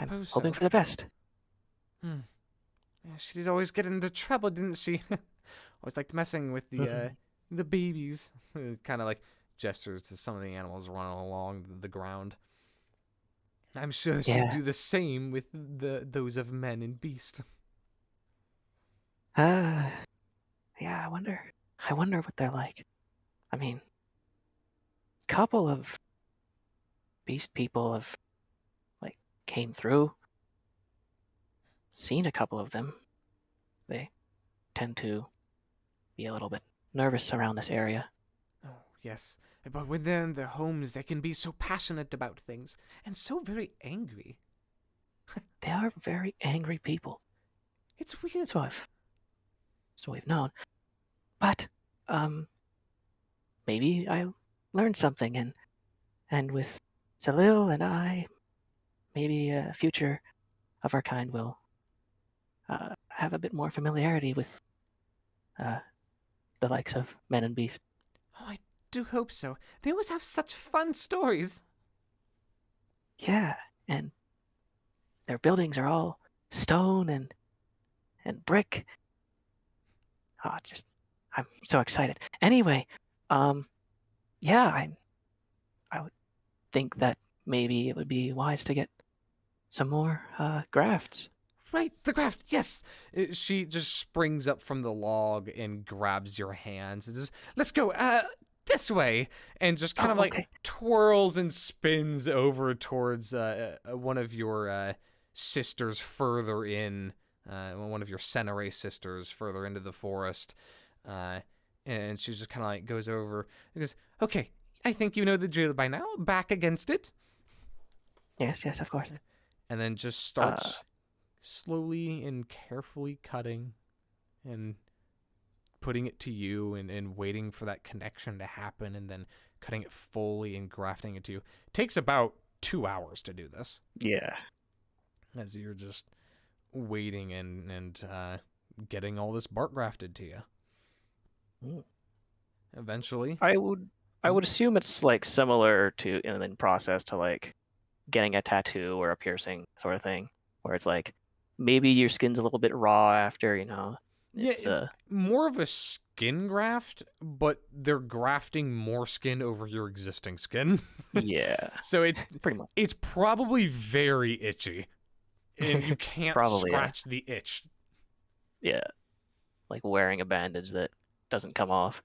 I'm suppose hoping so. for the best. Yeah, she did always get into trouble, didn't she? Always liked messing with the babies. Kind of like gestures to some of the animals running along the ground. I'm sure she'd Yeah. do the same with those of men and beast. Yeah. I wonder. I wonder what they're like. I mean, a couple of beast people have like came through. Seen a couple of them. They tend to be a little bit nervous around this area. Oh, yes. But when they're in their homes, they can be so passionate about things and so very angry. They are very angry people. It's weird. So we've known. But maybe I learned something, and with Salil and I, maybe a future of our kind will have a bit more familiarity with the likes of men and beasts. Oh, I do hope so. They always have such fun stories. Yeah, and their buildings are all stone and brick. Oh, I'm so excited. Anyway, yeah, I would think that maybe it would be wise to get some more grafts. Right, the graft, yes! She just springs up from the log and grabs your hands and just, let's go, this way! And just kind of like Okay. twirls and spins over towards one of your sisters further in, one of your Senere sisters further into the forest. And she just kind of like goes over and goes, okay, I think you know the drill by now. Back against it. Yes, of course. And then just starts slowly and carefully cutting and putting it to you and waiting for that connection to happen and then cutting it fully and grafting it to you. It takes about 2 hours to do this. Yeah. As you're just waiting and getting all this bark grafted to you. Mm. Eventually. I would assume it's like similar to in process to like getting a tattoo or a piercing sort of thing, where it's like maybe your skin's a little bit raw after, It's, more of a skin graft, but they're grafting more skin over your existing skin. yeah, So it's pretty much. it's probably very itchy, and you can't Probably, scratch the itch. Yeah, like wearing a bandage that doesn't come off.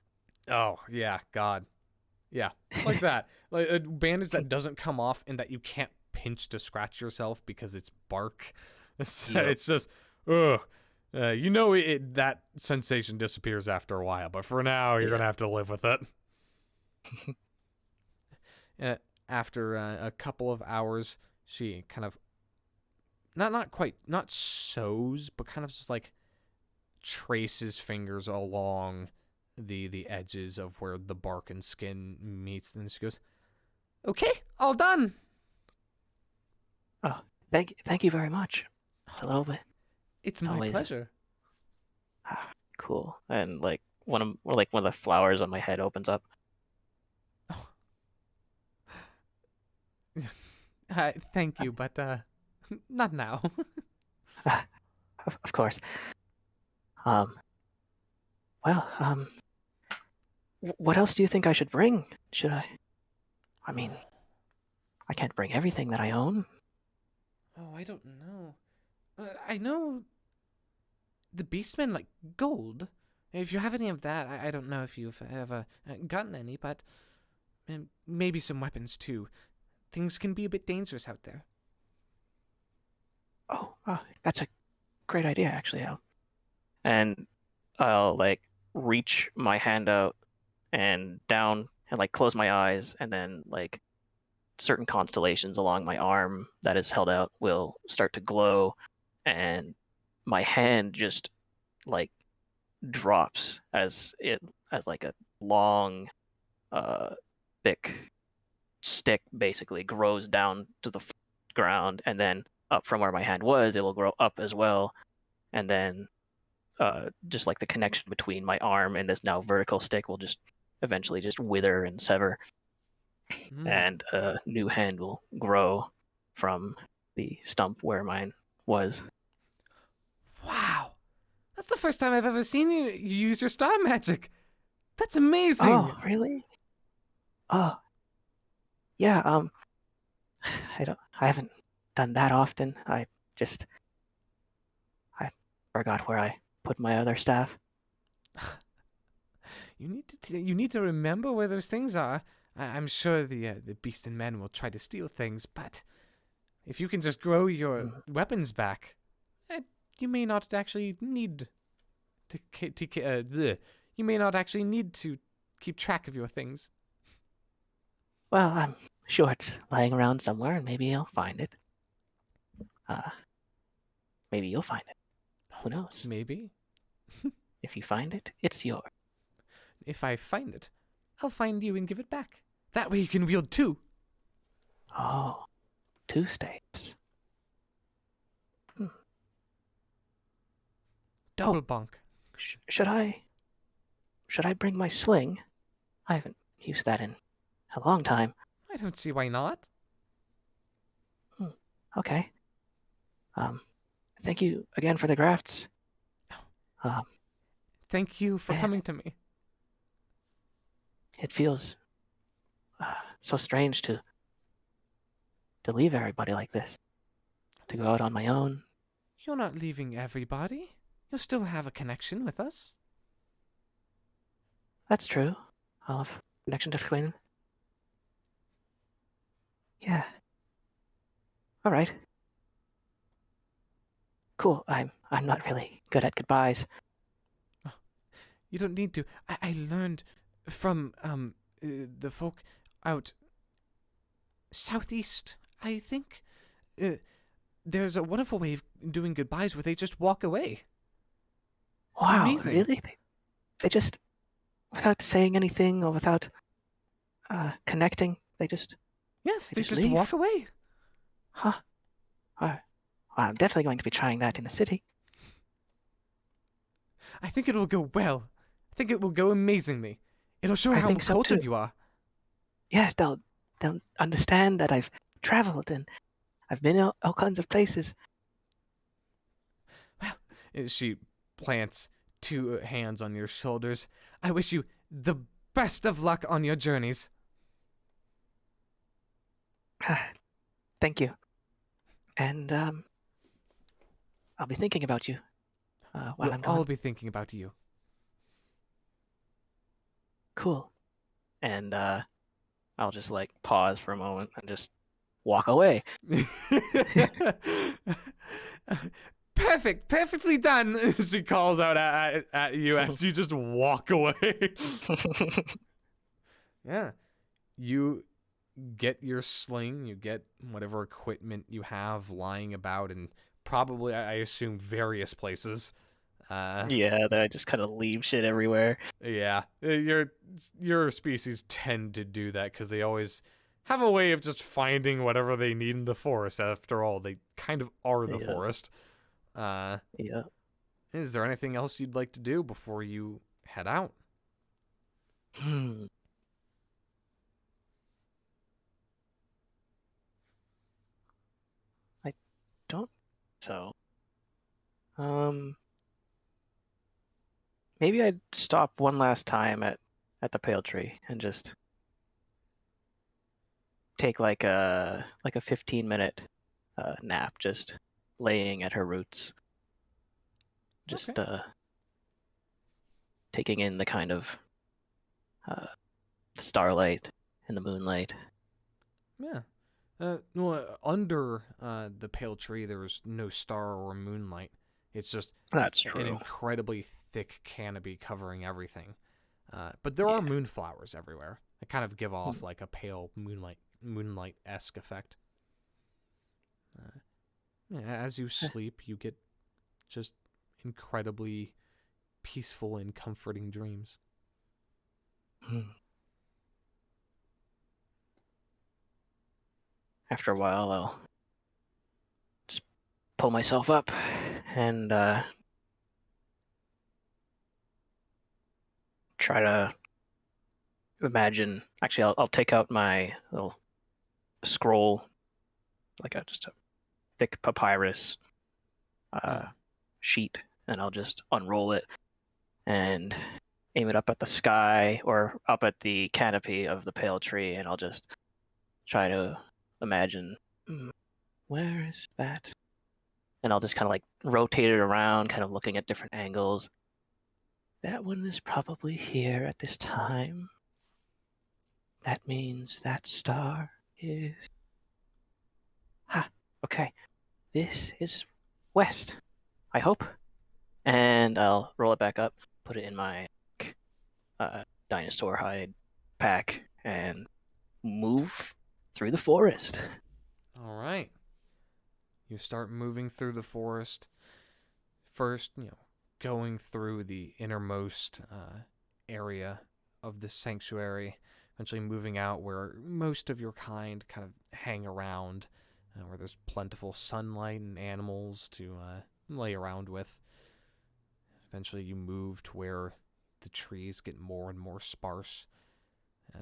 Oh yeah, God, yeah, like that, like a bandage that doesn't come off and that you can't pinch to scratch yourself because it's bark. It's just, ugh. That sensation disappears after a while, but for now you're gonna have to live with it. After a couple of hours, she kind of not sews, but kind of just like traces fingers along the edges of where the bark and skin meets. Then she goes, "Okay, all done." Oh, thank you very much. It's a little bit It's my always pleasure. Cool. And like one of the flowers on my head opens up. Thank you, but not now. Of course. Well, what else do you think I should bring? Should I? I mean, I can't bring everything that I own. Oh, I don't know. I know the Beastmen like gold. If you have any of that, I don't know if you've ever gotten any, but maybe some weapons too. Things can be a bit dangerous out there. Oh, that's a great idea, actually, Al. And I'll like reach my hand out and down and like close my eyes, and then like certain constellations along my arm that is held out will start to glow, and my hand just like drops as like a long, uh, thick stick basically grows down to the ground, and then up from where my hand was, it will grow up as well, and then just like the connection between my arm and this now vertical stick will just eventually just wither and sever, and a new hand will grow from the stump where mine was. Wow, that's the first time I've ever seen you use your star magic. That's amazing. Oh, really? Oh, yeah. I haven't done that often. I forgot where I put my other staff. You need to remember where those things are. I'm sure the beast and men will try to steal things, but if you can just grow your weapons back, you may not actually need you may not actually need to keep track of your things. Well, I'm sure it's lying around somewhere, and maybe I'll find it. Maybe you'll find it. Who knows? Maybe. If you find it, it's yours. If I find it, I'll find you and give it back. That way you can wield two. Oh, 2 steps. Double bonk. Should I bring my sling? I haven't used that in a long time. I don't see why not. Okay. Thank you again for the grafts. Thank you for Man. coming to me. It feels so strange to leave everybody like this, to go out on my own. You're not leaving everybody. You'll still have a connection with us. That's true. I'll have connection to Quinn. Yeah. All right. Cool. I'm not really good at goodbyes. You don't need to. I learned from the folk out southeast, I think. There's a wonderful way of doing goodbyes where they just walk away. It's Wow, amazing. really? They just, without saying anything or without connecting, they just, Yes, they they just leave? walk away. Huh. Well, I'm definitely going to be trying that in the city. I think it will go well. I think it will go amazingly. It'll show I how think so, cultured too. you are. Yes, they'll understand that I've traveled and I've been all kinds of places. Well, she plants two hands on your shoulders. I wish you the best of luck on your journeys. Thank you. And I'll be thinking about you while We'll I'm gone. all be thinking about you. Cool. And I'll just like pause for a moment and just walk away. Perfect, perfectly done. She calls out at you as you just walk away. Yeah. You get your sling, you get whatever equipment you have lying about, and probably, I assume, various places. Yeah, I just kind of leave shit everywhere. Yeah, your species tend to do that because they always have a way of just finding whatever they need in the forest. After all, they kind of are the Yeah. forest. Yeah. Is there anything else you'd like to do before you head out? I don't. So, maybe I'd stop one last time at the pale tree and just take like a 15-minute nap, just laying at her roots, just Okay. taking in the kind of starlight and the moonlight. Yeah. Well, under the pale tree, there was no star or moonlight. It's just That's an true. incredibly thick canopy covering everything. But there Yeah. are moonflowers everywhere that kind of give off like a pale moonlight-esque effect. As you sleep, you get just incredibly peaceful and comforting dreams. After a while, I'll just pull myself up and try to imagine. Actually, I'll take out my little scroll, like just a thick papyrus sheet, and I'll just unroll it and aim it up at the sky or up at the canopy of the pale tree, and I'll just try to imagine, where is that? And I'll just kind of like rotate it around, kind of looking at different angles. That one is probably here at this time. That means that star is... okay. This is west, I hope. And I'll roll it back up, put it in my dinosaur hide pack, and move through the forest. All right. You start moving through the forest. First, going through the innermost area of the sanctuary, eventually moving out where most of your kind kind of hang around, where there's plentiful sunlight and animals to lay around with. Eventually, you move to where the trees get more and more sparse,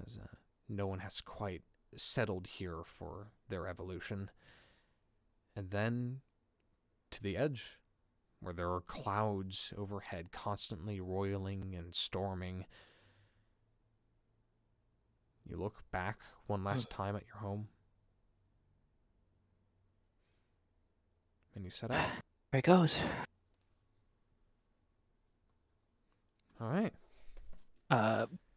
as no one has quite settled here for their evolution. And then to the edge, where there are clouds overhead constantly roiling and storming. You look back one last time at your home, and you set out. There it goes. All right.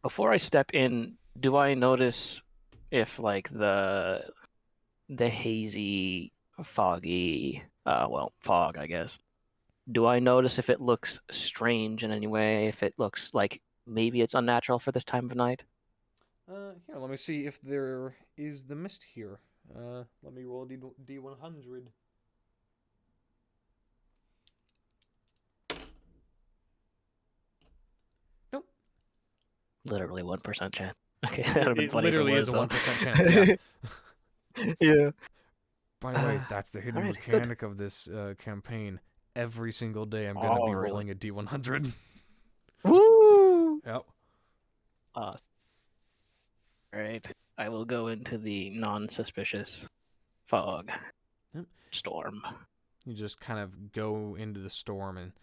Before I step in, do I notice if like the hazy, foggy, fog, I guess. Do I notice if it looks strange in any way? If it looks like maybe it's unnatural for this time of night? Here, let me see if there is the mist here. Let me roll a D100. Nope. Literally 1% chance. Okay, that would have been It funny if it literally was, is a though. 1% chance, yeah. Yeah. By the way, that's the hidden Alright, mechanic of this campaign. Every single day I'm going to Oh, be really? rolling a D100. Woo! Yep. Alright, I will go into the non-suspicious fog Yep. storm. You just kind of go into the storm, and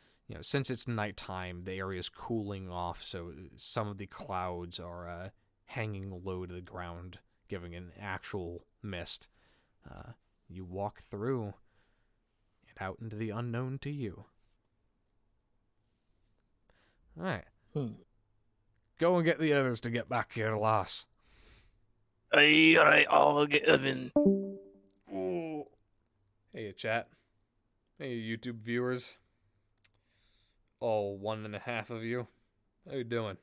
since it's nighttime, the area is cooling off, so some of the clouds are hanging low to the ground, giving an actual mist. You walk through and out into the unknown to you. All right. Go and get the others to get back here, lass. Alright, I'll get them in. Ooh. Hey, chat. Hey, YouTube viewers. All 1.5 of you. How you doing?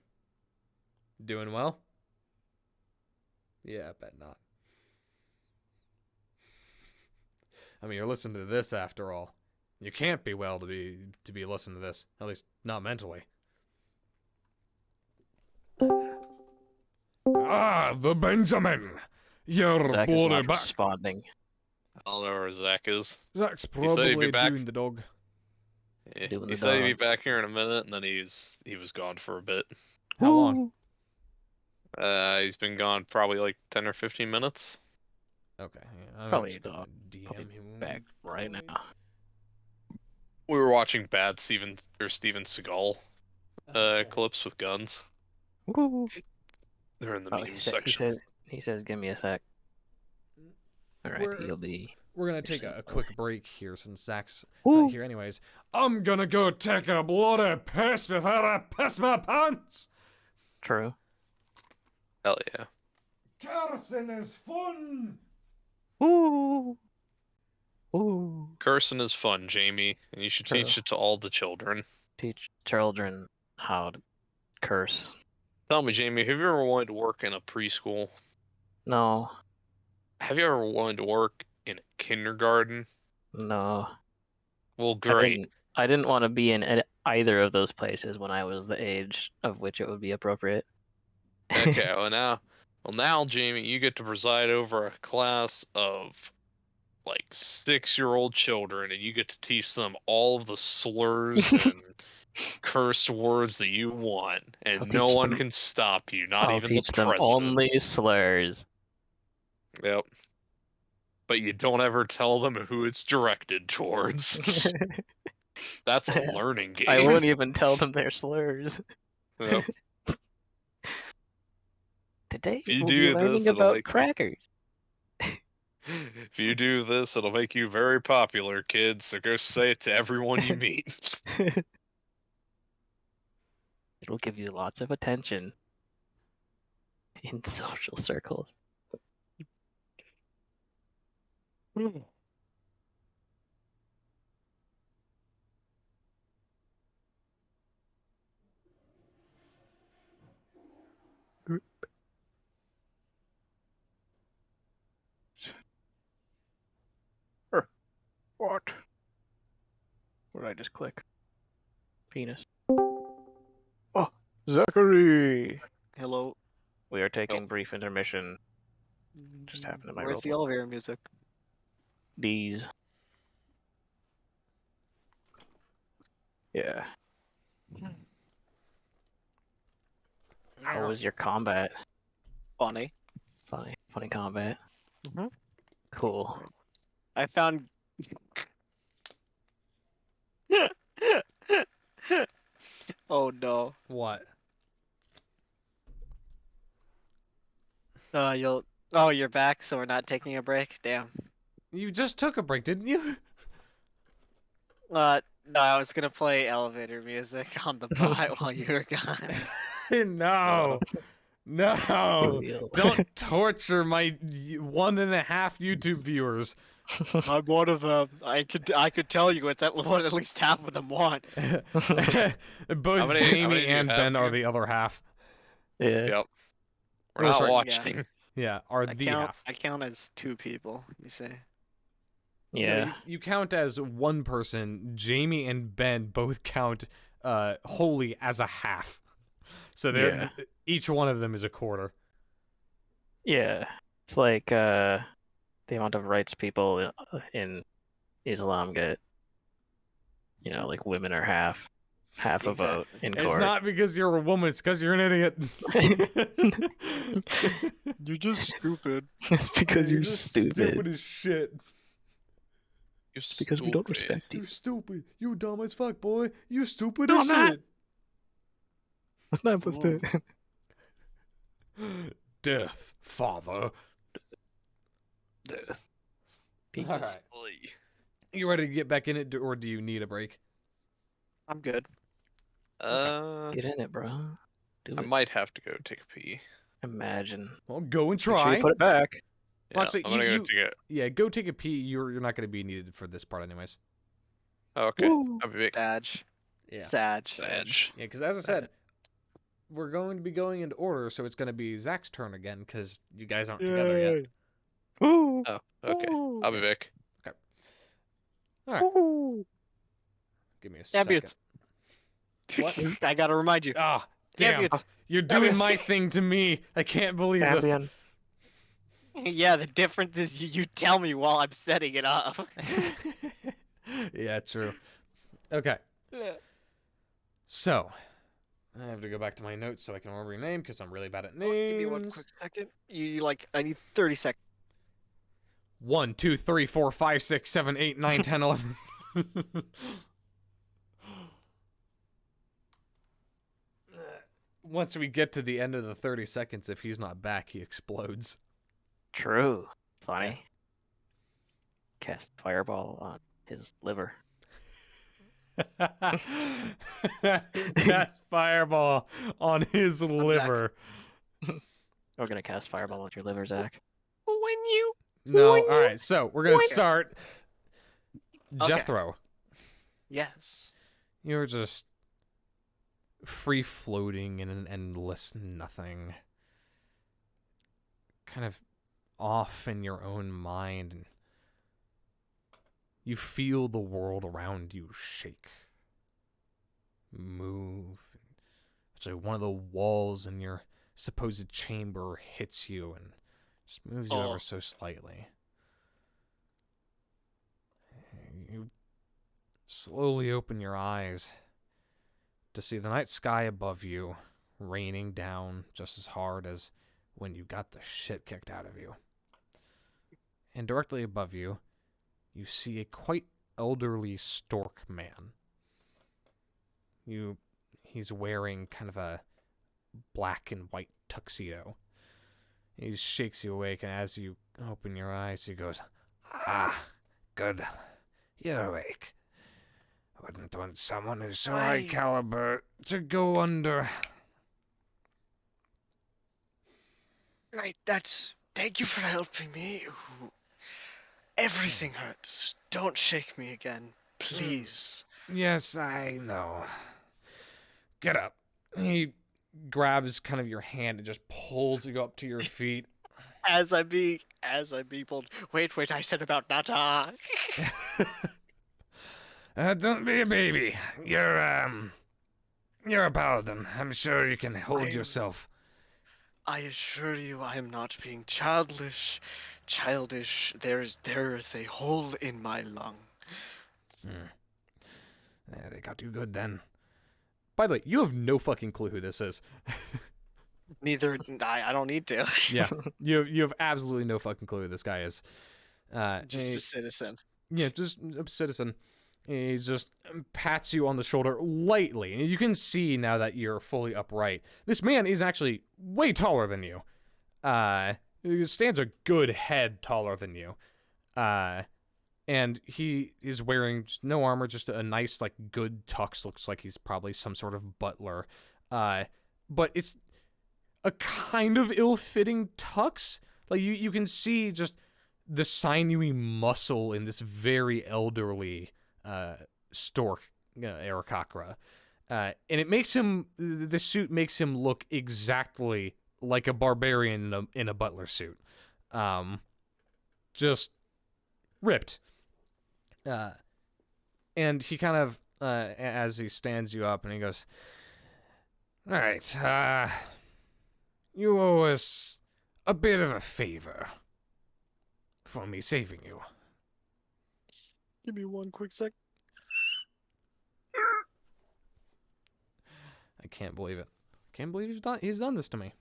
Doing well? Yeah, I bet not. I mean, you're listening to this after all. You can't be well to be listening to this, at least not mentally. Ah, the Benjamin! You're Zach is border not back. responding. I don't know where Zach is. Zach's He said he'd be probably back. doing the dog. Yeah, Doing he the said he'd be dog. back here in a minute, and then he was gone for a bit. How long? He's been gone probably like 10 or 15 minutes. Okay, yeah, I'm Probably just gonna DM probably him back right quick. now. We were watching bad Steven Seagal clips with guns. Woo. They're in the Oh, memes section. he says, give me a sec. Alright, Where he'll be... we're gonna take a quick break here since Zach's Woo. here anyways. I'm gonna go take a bloody piss before I piss my pants. True. Hell yeah. Cursing is fun. Ooh. Ooh. Cursing is fun, Jamie, and you should True. teach it to all the children. Teach children how to curse. Tell me, Jamie, have you ever wanted to work in a preschool? No. Have you ever wanted to work in a kindergarten? No. Well, great. I didn't want to be in either of those places when I was the age of which it would be appropriate. Okay, well now, Jamie, you get to preside over a class of like 6-year-old children, and you get to teach them all of the slurs and cursed words that you want, I'll and no teach one them- can stop you, not I'll even the teach them president. only slurs. Yep. But you don't ever tell them who it's directed towards. That's a learning game. I won't even tell them they're slurs. Yep. Today If you we'll be do this, learning it'll about make you- crackers. If you do this, it'll make you very popular, kids. So go say it to everyone you meet. It'll give you lots of attention in social circles. What? What did I just click? Penis. Oh, Zachary! Hello. We are taking brief intermission. Just happened to my Where's the robot. elevator music? These. Yeah. How was your combat? Funny. Funny combat. Mhm. Cool. I found. Oh no. What? You'll. Oh, you're back, so we're not taking a break. Damn. You just took a break, didn't you? No, I was gonna play elevator music on the bot while you were gone. No. No. Real. Don't torture my 1.5 YouTube viewers. I'm one of them. I could tell you it's what at least half of them want. Both How many Jamie do you and have Ben are here? the other half. Yeah. Yep. We're Oh, not sorry. watching. Yeah, are the half. I count as 2 people. You say. Yeah. No, you count as one person. Jamie and Ben both count wholly as a half. So they're each one of them is a quarter. Yeah. It's like the amount of rights people in Islam get. You know, like women are half a vote in It's court. not because you're a woman, it's because you're an idiot. You're just stupid. It's because you're just stupid. stupid as shit. It's because we don't respect you. You're stupid. You dumb as fuck, boy. You stupid No, as I'm not. shit. That's not supposed to. Death, father. Death. All right. You ready to get back in it, or do you need a break? I'm good. Get in it, bro. Do I it. might have to go take a pee. Imagine. Well, go and Make sure try. you put it back. Yeah, Well, actually, I'm gonna you- go take it. Yeah, go take a pee. You're not going to be needed for this part, anyways. Oh, okay. Woo. I'll be back. Badge. Yeah. Sag. Badge. Yeah, because as I said, we're going to be going into order, so it's going to be Zach's turn again, because you guys aren't together yet. Woo. Oh, okay. Woo. I'll be back. All right, Woo. give me a second. Ambience. What? I gotta remind you. Ah, damn. Ambience. You're doing my thing to me. I can't believe this. Ambien. Yeah, the difference is you tell me while I'm setting it up. Yeah, true. Okay. So, I have to go back to my notes so I can remember your name, because I'm really bad at names. Give me one quick second. I need 30 seconds. 1, 2, 3, 4, 5, 6, 7, 8, 9, 10, 11. Once we get to the end of the 30 seconds, if he's not back, he explodes. True. Funny. cast fireball on his liver. Cast fireball on his liver. We're gonna cast fireball on your liver, Zach. When you No, all right. So we're gonna Okay. start. Okay. Jethro, Yes. you're just free floating in an endless nothing, kind of off in your own mind, and you feel the world around you shake, move. Actually, one of the walls in your supposed chamber hits you and just moves you ever so slightly. You slowly open your eyes to see the night sky above you raining down just as hard as when you got the shit kicked out of you. And directly above you, you see a quite elderly stork man. He's wearing kind of a black and white tuxedo. He shakes you awake, and as you open your eyes, he goes, "Ah, good. You're awake. Wouldn't want someone who's so high caliber to go under." Right, thank you for helping me. Everything hurts. Don't shake me again, please. Yes, I know. Get up. He grabs kind of your hand and just pulls you up to your feet. As I be bold. Wait, I said about not Don't be a baby. You're a paladin. I'm sure you can hold yourself. I assure you I am not being childish. There is a hole in my lung. Yeah, they got you good then. By the way, you have no fucking clue who this is. Neither I don't need to. Yeah, you have absolutely no fucking clue who this guy is. Just a citizen. Yeah, just a citizen. He just pats you on the shoulder lightly, and you can see now that you're fully upright. This man is actually way taller than you. He stands a good head taller than you. And he is wearing no armor, just a nice, like, good tux. Looks like he's probably some sort of butler. But it's a kind of ill-fitting tux. Like, you can see just the sinewy muscle in this very elderly stork, Aarakocra. And it makes him, the suit makes him look exactly like a barbarian in a butler suit. Just ripped. And he kind of, as he stands you up, and he goes, "All right, you owe us a bit of a favor for me saving you." Give me one quick sec. I can't believe it. Can't believe he's done this to me.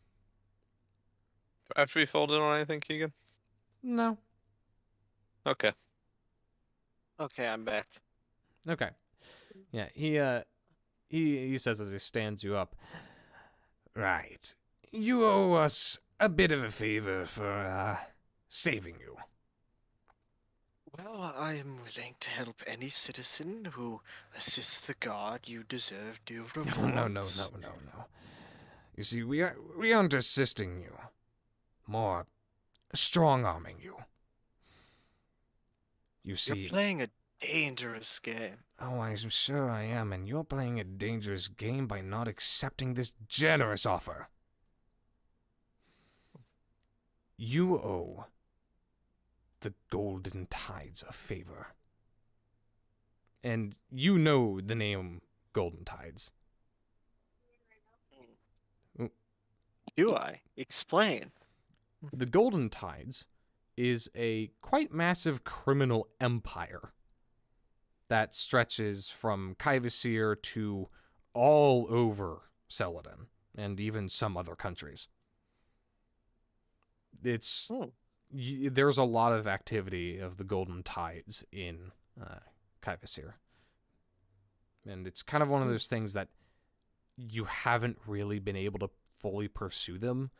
After we filled in on anything, Keegan? No. Okay. Okay, I'm back. Okay. Yeah, he says as he stands you up, "Right. You owe us a bit of a favor for saving you." Well, I am willing to help any citizen who assists the god. You deserve due rewards. No. You see, we aren't assisting you. More strong-arming you. You see... You're playing a dangerous game. Oh, I'm sure I am, and you're playing a dangerous game by not accepting this generous offer. You owe the Golden Tides a favor. And you know the name Golden Tides. Do I? Explain. The Golden Tides is a quite massive criminal empire that stretches from Kyvasir to all over Celadon and even some other countries. There's a lot of activity of the Golden Tides in Kyvasir. And it's kind of one of those things that you haven't really been able to fully pursue them,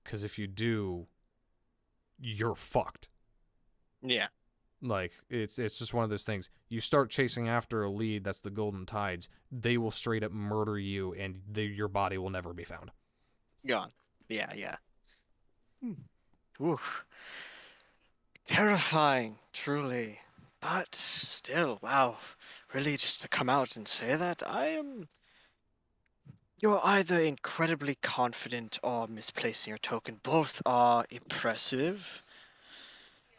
because if you do, you're fucked. Yeah. Like, it's just one of those things. You start chasing after a lead that's the Golden Tides, they will straight up murder you, and your body will never be found. Gone. Yeah, yeah. Oof. Terrifying, truly. But still, wow. Really, just to come out and say that, You're either incredibly confident or misplacing your token. Both are impressive.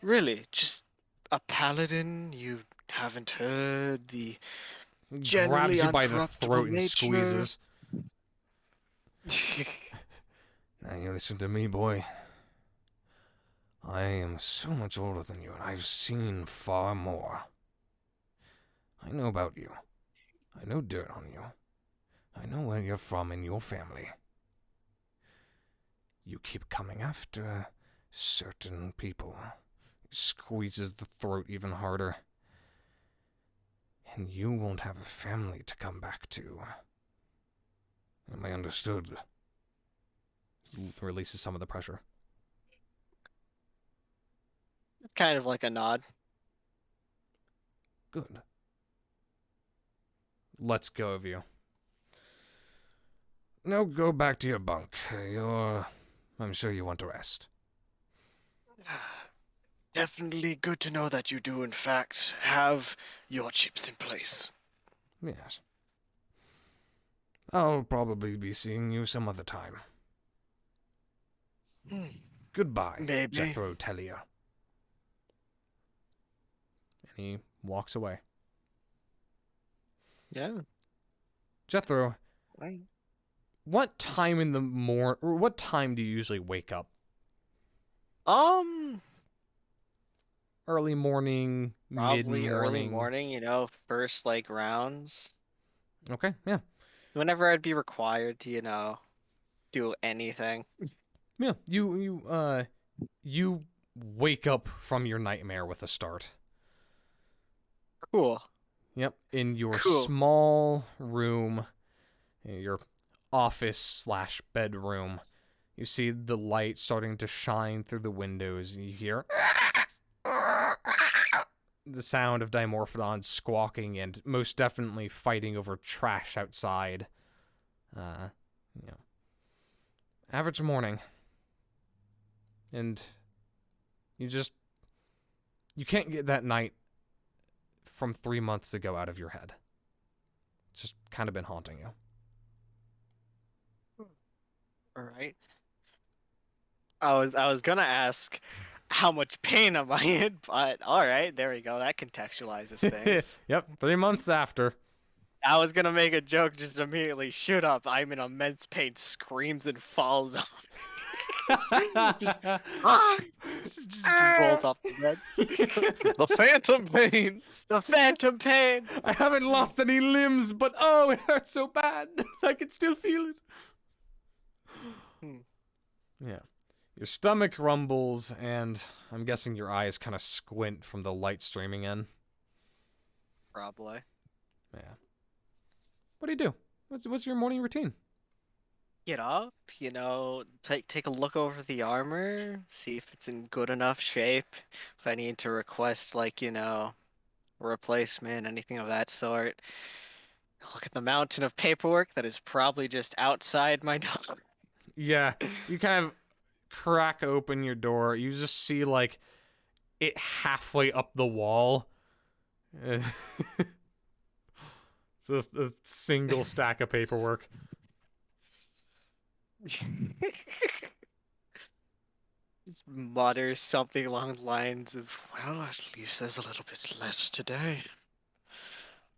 Really, just a paladin you haven't heard, the He generally grabs you by the uncorruptible throat and nature. squeezes. Now you listen to me, boy. I am so much older than you, and I've seen far more. I know about you. I know dirt on you. I know where you're from and your family. You keep coming after certain people. He squeezes the throat even harder. And you won't have a family to come back to. Am I understood? Releases some of the pressure. It's kind of like a nod. Good. Let's go of you. Now go back to your bunk. I'm sure you want to rest. Definitely good to know that you do, in fact, have your chips in place. Yes. I'll probably be seeing you some other time. Goodbye, Maybe. Jethro Tellier. And he walks away. Yeah. Jethro, Right. what time in the or what time do you usually wake up? Early morning, Probably early mid-morning? morning, first like rounds. Okay, yeah. Whenever I'd be required to, do anything. Yeah, you wake up from your nightmare with a start. Cool. Yep, in your Cool. small room, your office/bedroom. You see the light starting to shine through the windows, and you hear the sound of Dimorphodons squawking and most definitely fighting over trash outside. Average morning. And you can't get that night from 3 months ago out of your head. It's just kind of been haunting you. All right. I was gonna ask how much pain am I in, but all right, there we go. That contextualizes things. Yep, 3 months after. I was gonna make a joke, just immediately shoot up. I'm in immense pain, screams and falls off. just rolls off the bed. The phantom pains. The phantom pain. I haven't lost any limbs, but oh, it hurts so bad. I can still feel it. Yeah. Your stomach rumbles, and I'm guessing your eyes kind of squint from the light streaming in. Probably. Yeah. What do you do? What's your morning routine? Get up, take a look over the armor, see if it's in good enough shape. If I need to request, a replacement, anything of that sort. Look at the mountain of paperwork that is probably just outside my door. Yeah, you kind of crack open your door. You just see, like, it halfway up the wall. It's just a single stack of paperwork. Just mutters something along the lines of, well, at least there's a little bit less today.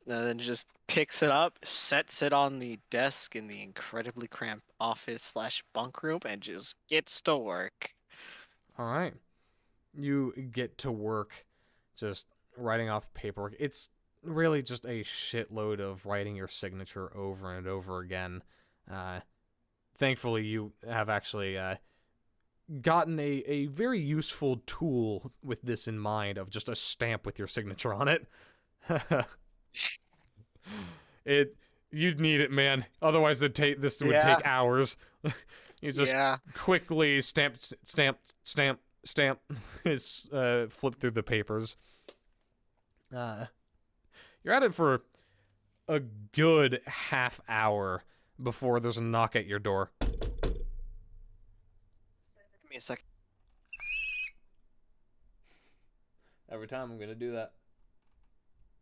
And then just picks it up, sets it on the desk in the incredibly cramped office/bunk room, and just gets to work. All right. You get to work just writing off paperwork. It's really just a shitload of writing your signature over and over again. Thankfully, you have actually gotten a very useful tool with this in mind of just a stamp with your signature on it. You'd need it, man. Otherwise, this would take hours. You just quickly stamp. Flip through the papers. You're at it for a good half hour before there's a knock at your door. Give me a second. Every time I'm gonna do that.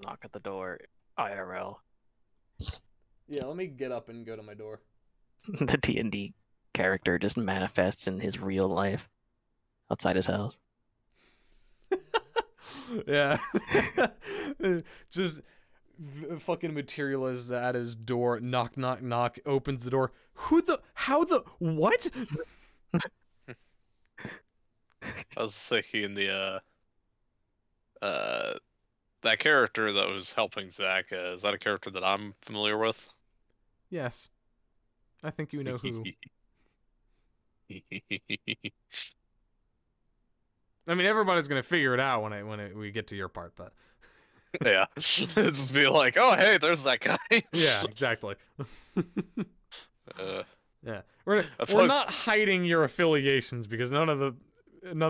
Knock at the door, IRL. Yeah, let me get up and go to my door. The D&D character just manifests in his real life outside his house. Yeah. Just fucking materializes at his door, knock, knock, knock, opens the door. What? I was thinking that character that was helping Zach, is that a character that I'm familiar with? Yes. I think you know who. I mean, everybody's gonna figure it out when we get to your part, but Yeah. Just be like, oh, hey, there's that guy. yeah, exactly. Yeah, we're like... not hiding your affiliations because none of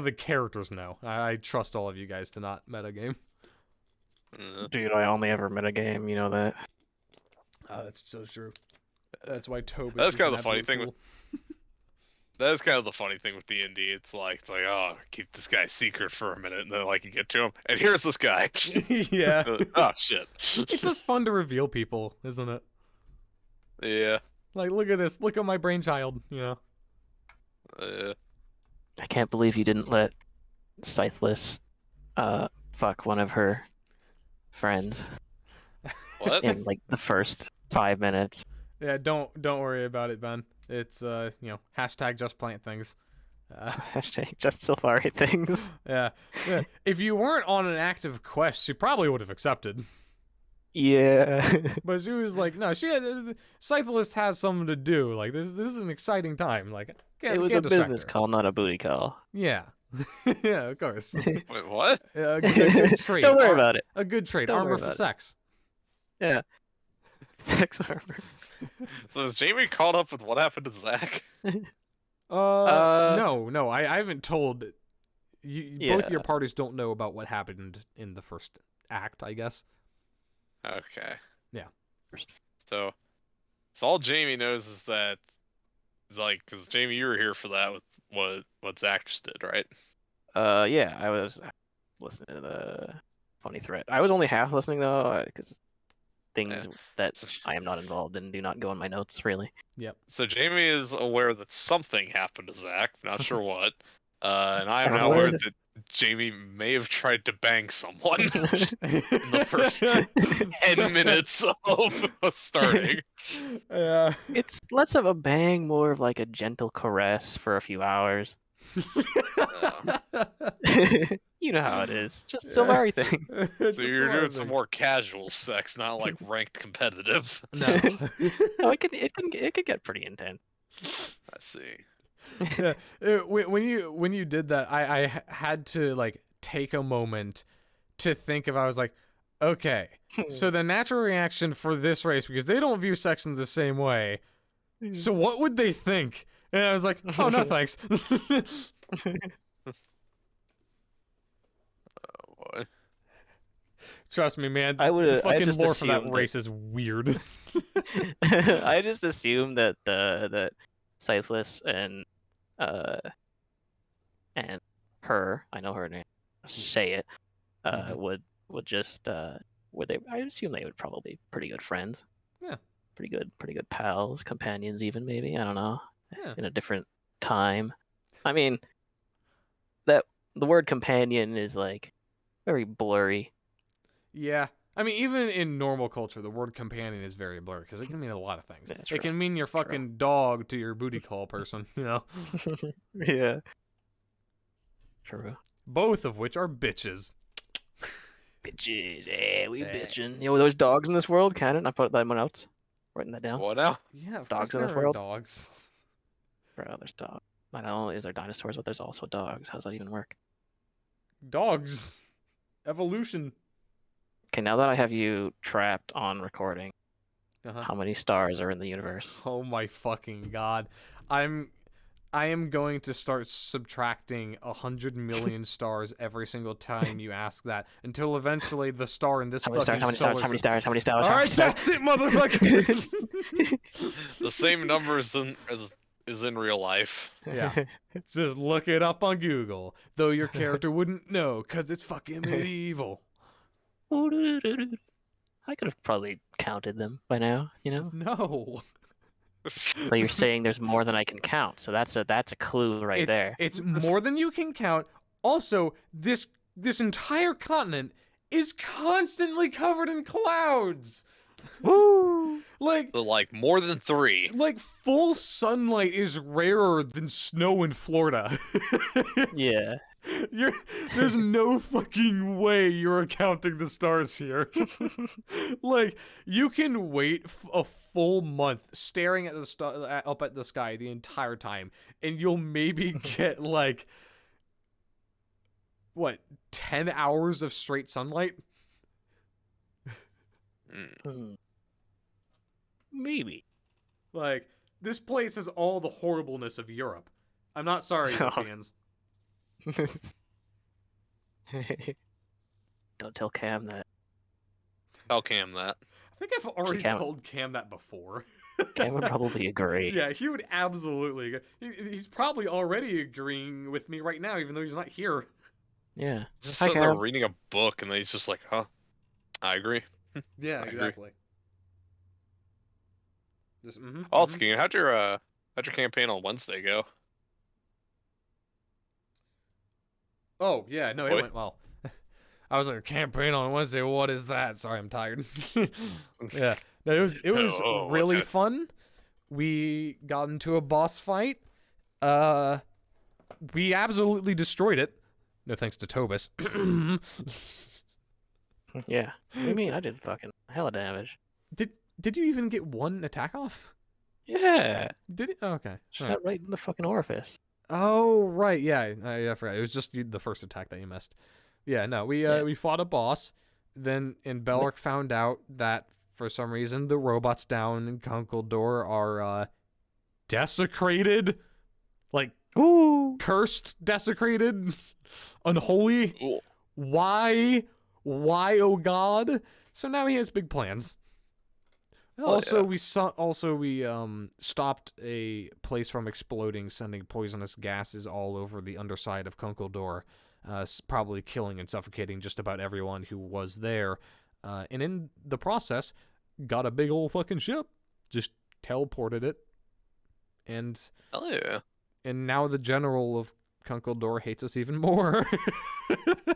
the characters know. I trust all of you guys to not metagame. Dude, I only ever metagame, you know that. That's so true. That's why Tobias. That's is kind an of the funny absolute thing fool. That's kind of the funny thing with D&D. It's like, oh, keep this guy secret for a minute, and then like you get to him, and here's this guy. Yeah. Oh shit. It's just fun to reveal people, isn't it? Yeah. Like, look at this. Look at my brainchild. You know. I can't believe you didn't let Scytheless fuck one of her friends What? in like the first 5 minutes. Yeah. Don't worry about it, Ben. It's hashtag just plant things. Hashtag just Safari things. Yeah. If you weren't on an active quest, she probably would have accepted. Yeah. But she was like, no, Scythelist has something to do. Like, this is an exciting time. Like, It was a business call, not a booty call. Yeah. Yeah, of course. Wait, what? A good trade. Don't worry about it. A good trade. Don't Armor worry for about it. sex. Yeah. Sex armor. So is Jamie caught up with what happened to Zach? No. I haven't told. Both Yeah. your parties don't know about what happened in the first act, I guess. Okay. Yeah. So all Jamie knows is that, like, because Jamie, you were here for that with what Zach just did, right? Yeah, I was listening to the funny thread. I was only half listening though, because things that I am not involved in do not go in my notes, really. Yep. So Jamie is aware that something happened to Zach, not sure what. And I am I'm now aware aware that Jamie may have tried to bang someone in the first 10 minutes of starting. Yeah. It's less of a bang, more of like a gentle caress for a few hours. You know how it is. Just a Sylvari thing. So you're doing some more casual sex, not like ranked competitive. No. No, it could get pretty intense. I see. Yeah. When you did that, I had to like take a moment to think if I was like, okay, so the natural reaction for this race, because they don't view sex in the same way, so what would they think? And I was like, oh no thanks. Boy. Trust me, man. I the fucking just lore for that assumed race is weird. I just assumed that that Scytheless and her, I know her name, say it, would just would they? I assume they would probably be pretty good friends. Yeah. Pretty good pals, companions, even maybe. I don't know. Yeah. In a different time. I mean, that the word companion is like very blurry. Yeah. I mean, even in normal culture, the word companion is very blurry because it can mean a lot of things. Yeah, it can mean your fucking dog to your booty call person, you know? Yeah. True. Both of which are bitches. Bitches, we bitching. You know, those dogs in this world, Cannon. I put that in my notes. Writing that down. What now? Yeah, of Dogs course in this there are world? dogs. Bro, there's dogs. Not only is there dinosaurs, but there's also dogs. How's that even work? Dogs. Evolution. Okay, now that I have you trapped on recording, Uh-huh. how many stars are in the universe? Oh my fucking god. I'm I am going to start subtracting 100 million stars every single time you ask that, until eventually the star in this How many fucking stars? How many stars? How many stars? How many stars? All How right, many stars? that's it, motherfucker. The same number is in real life. Yeah. Just look it up on Google, though your character wouldn't know, cause it's fucking medieval. I could have probably counted them by now, you know. No. So you're saying there's more than I can count. So that's a clue right there. It's more than you can count. Also, this entire continent is constantly covered in clouds. Woo! Like So like more than 3. like full sunlight is rarer than snow in Florida. Yeah. There's no fucking way you're counting the stars here. Like, you can wait a full month staring at the up at the sky the entire time, and you'll maybe get like what 10 hours of straight sunlight. Maybe. Like, this place has all the horribleness of Europe. I'm not sorry, Europeans. Don't tell Cam that. Tell Cam that. I think I've already Cam- told Cam that before. Cam would probably agree. Yeah, he would absolutely. He's probably already agreeing with me right now, even though he's not here. Yeah. Just Hi, sitting there Cam. reading a book, and then he's just like, "Huh, I agree." Yeah, I agree. exactly. Just, Oh, how'd your campaign on Wednesday go? Oh, yeah, no, it Boy. went well. I was like, campaign on Wednesday, what is that? Sorry, I'm tired. Yeah. No, it was Oh, really okay. fun. We got into a boss fight. We absolutely destroyed it. No thanks to Tobis. Yeah. What do you mean? I did fucking hella damage. Did you even get one attack off? Yeah. Did it? Oh, okay. Shot right in the fucking orifice. Oh, right. Yeah, I forgot. It was just the first attack that you missed. Yeah, no, we fought a boss. Then, and Belric found out that for some reason the robots down in Kunkeldor are desecrated, like Ooh. cursed, desecrated, unholy. Ooh. Why? Oh God! So now he has big plans. Hell yeah. We stopped a place from exploding, sending poisonous gases all over the underside of Kunkeldor, probably killing and suffocating just about everyone who was there. And in the process, got a big old fucking ship, just teleported it, and Hell yeah. now the general of Kunkeldor hates us even more.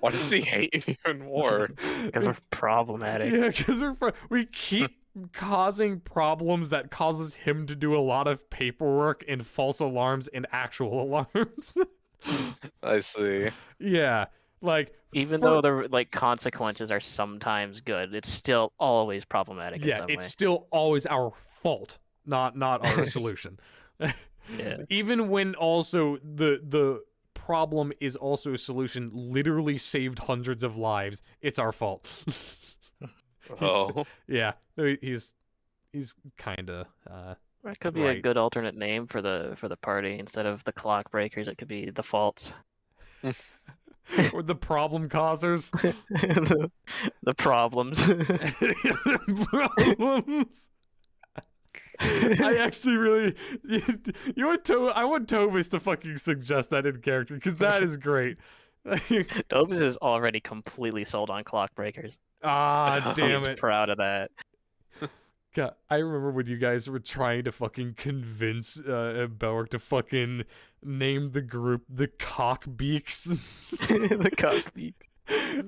Why does he hate it even more? Because we're problematic. Yeah, because we keep causing problems that causes him to do a lot of paperwork and false alarms and actual alarms. I see. Yeah, like Even though the like consequences are sometimes good, it's still always problematic in yeah, some it's way. still always our fault, not our solution. Yeah. Even when also the problem is also a solution, literally saved hundreds of lives, it's our fault. Oh. Yeah, he's kind of Or it could be a Right. good alternate name for the party. Instead of the clock breakers, it could be the faults. or the problem causers. the problems. Problems. I actually really I want Tobis to fucking suggest that in character because that is great. Tobis is already completely sold on clock breakers. Ah, damn He's it. proud of that. God, I remember when you guys were trying to fucking convince Belric to fucking name the group the Cockbeaks. The cockbeak.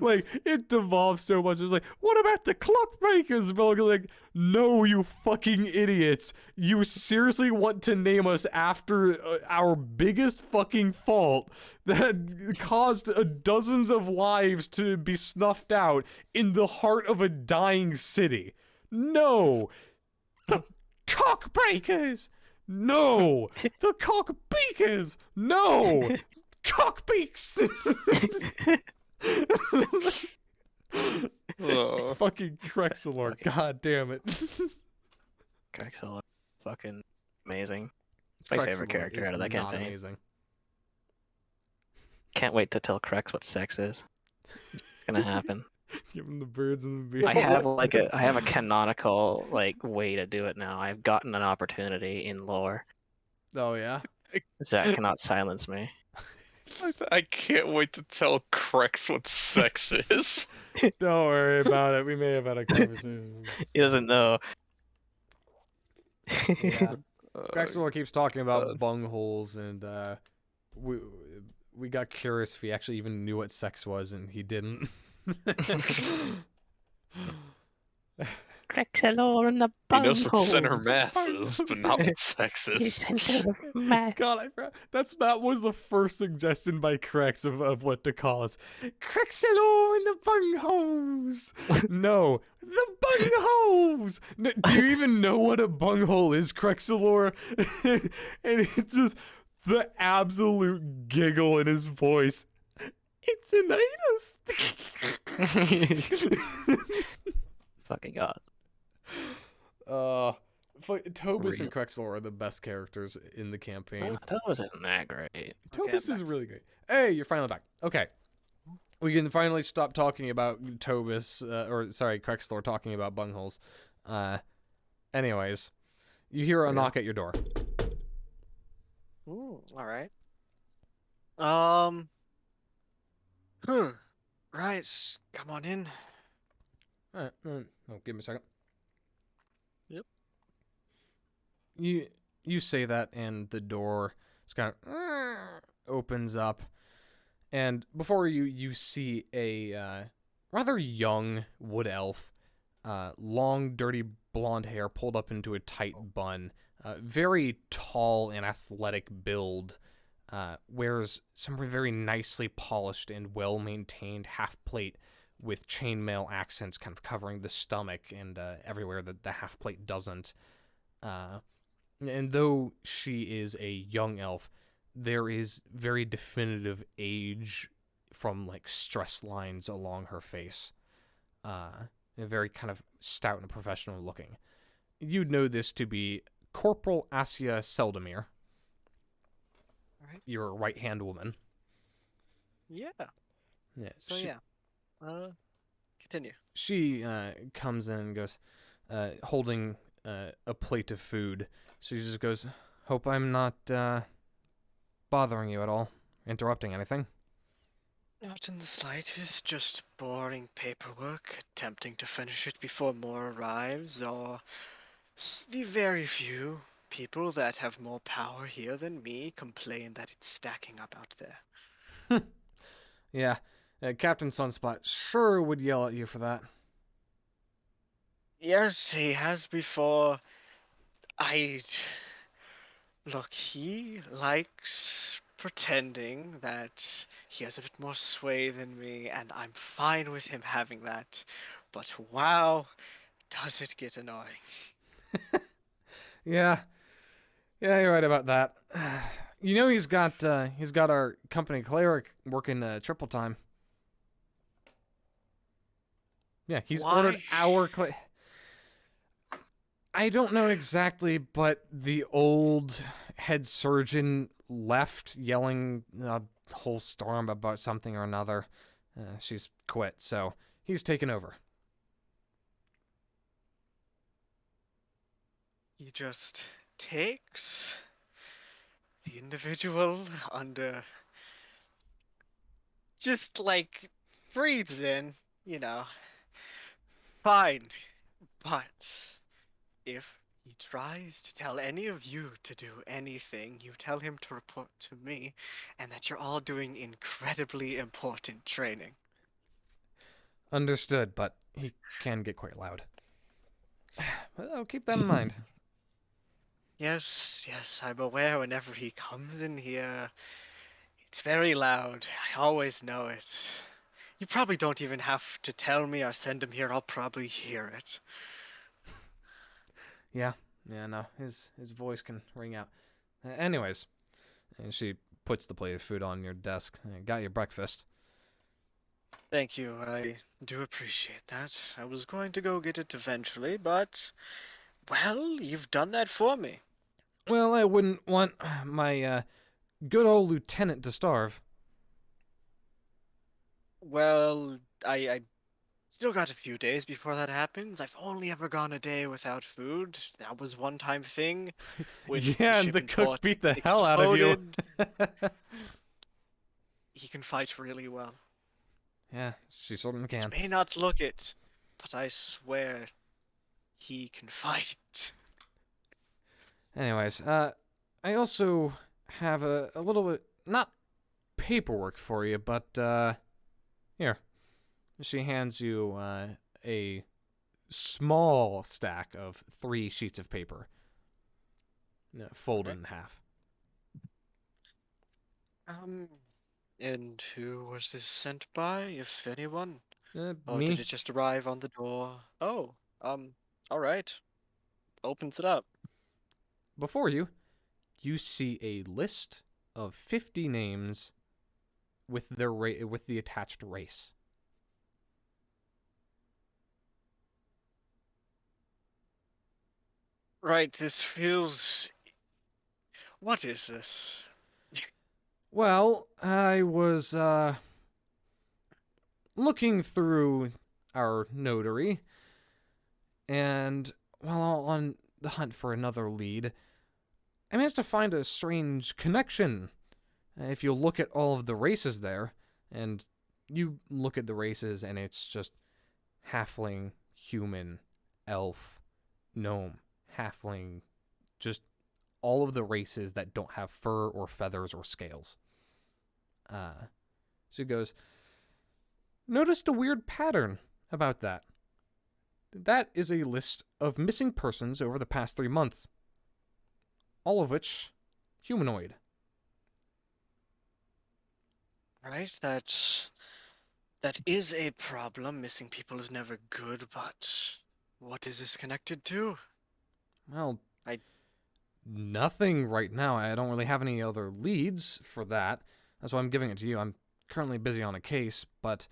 Like, it devolved so much. It was like, what about the Clockbreakers? Belric was like, no, you fucking idiots. You seriously want to name us after our biggest fucking fault that caused dozens of lives to be snuffed out in the heart of a dying city? No! The Cockbreakers! No! The Cockbeakers! No! Cockbeaks! Oh. Fucking Crexelor, god damn it. Crexel, fucking amazing. It's my favorite Crexelor character is out of that not campaign. amazing. Can't wait to tell Crex what sex is. It's gonna happen. Give him the birds and the bees. I have a canonical way to do it now. I've gotten an opportunity in lore. Oh yeah. Zach cannot silence me. I can't wait to tell Crex what sex is. Don't worry about it. We may have had a conversation. He doesn't know. Yeah. Uh, Crexelor keeps talking about God. bungholes, and we got curious if he actually even knew what sex was, and he didn't. Crexelor in the He knows what center bunghole. mass is, but not what sex is. Center mass. God, I forgot. That was the first suggestion by Crex of what to call us. Crexelor in the bungholes. No, the bungholes. No, do you even know what a bunghole is, Crexelor? And it's just the absolute giggle in his voice. It's an anus. Fucking god. Tobus and Crexelor are the best characters in the campaign. Tobus isn't that great. Tobus is really great. Hey, you're finally back. Okay. We can finally stop talking about Crexelor talking about bungholes. Anyways, you hear a knock at your door. Ooh, all right. Right. Come on in. Alright, give me a second. Yep. You say that, and the door just kind of opens up, and before you see a rather young wood elf, long, dirty blonde hair pulled up into a tight bun, very tall and athletic build, wears some very nicely polished and well-maintained half-plate with chainmail accents kind of covering the stomach and everywhere that the half-plate doesn't. And though she is a young elf, there is very definitive age from stress lines along her face. Very kind of stout and professional looking. You'd know this to be Corporal Asia Seldamir. Alright. Your right-hand woman. Yeah. Yeah. So continue. She comes in and goes, holding a plate of food. She just goes, "Hope I'm not bothering you at all, interrupting anything." Not in the slightest. Just boring paperwork. Attempting to finish it before more arrives, or the very few people that have more power here than me complain that it's stacking up out there. Yeah, Captain Sunspot sure would yell at you for that. Yes, he has before. Look, he likes pretending that he has a bit more sway than me, and I'm fine with him having that. But wow, does it get annoying. Yeah, you're right about that. You know he's got our company cleric working triple time. Yeah, he's ordered our I don't know exactly, but the old head surgeon left yelling a whole storm about something or another. She's quit, so he's taken over. He just takes the individual under. Just breathes in, Fine. But if he tries to tell any of you to do anything, you tell him to report to me, and that you're all doing incredibly important training. Understood, but he can get quite loud. I'll keep that in mind. Yes, I'm aware whenever he comes in here, it's very loud. I always know it. You probably don't even have to tell me or send him here. I'll probably hear it. Yeah, no, his voice can ring out. Anyways, and she puts the plate of food on your desk. Got your breakfast. Thank you. I do appreciate that. I was going to go get it eventually, but, well, you've done that for me. Well, I wouldn't want my good old lieutenant to starve. Well, I still got a few days before that happens. I've only ever gone a day without food. That was one-time thing when the Yeah, and the shipping cook port beat the hell out of you. exploded. He can fight really well. Yeah, she certainly You can. may not look it, but I swear he can fight. Anyways, I also have a little bit, not paperwork for you, but, here. She hands you, a small stack of 3 sheets of paper, folded Okay. in half. Um, and who was this sent by, if anyone? Or did Me? it just arrive on the door? Oh, all right. Opens it up. Before you, you see a list of 50 names with their with the attached race. Right, this feels. What is this? Well, I was looking through our notary, and while on the hunt for another lead, I managed to find a strange connection. If you look at all of the races there, and you look at the races, and it's just halfling, human, elf, gnome, halfling, just all of the races that don't have fur or feathers or scales. She goes, noticed a weird pattern about that. That is a list of missing persons over the past 3 months, all of which humanoid. Right, that is a problem. Missing people is never good, but what is this connected to? Well, I- nothing right now. I don't really have any other leads for that. That's why I'm giving it to you. I'm currently busy on a case, but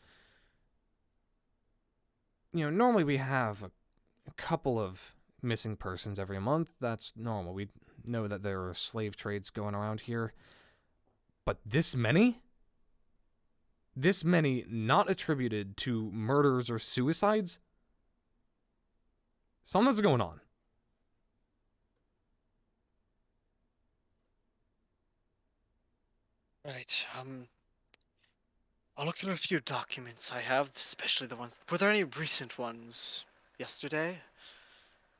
normally we have a couple of missing persons every month. That's normal. We know that there are slave trades going around here. But this many? This many not attributed to murders or suicides? Something's going on. Right, I'll look through a few documents I have, especially the ones. Were there any recent ones? Yesterday?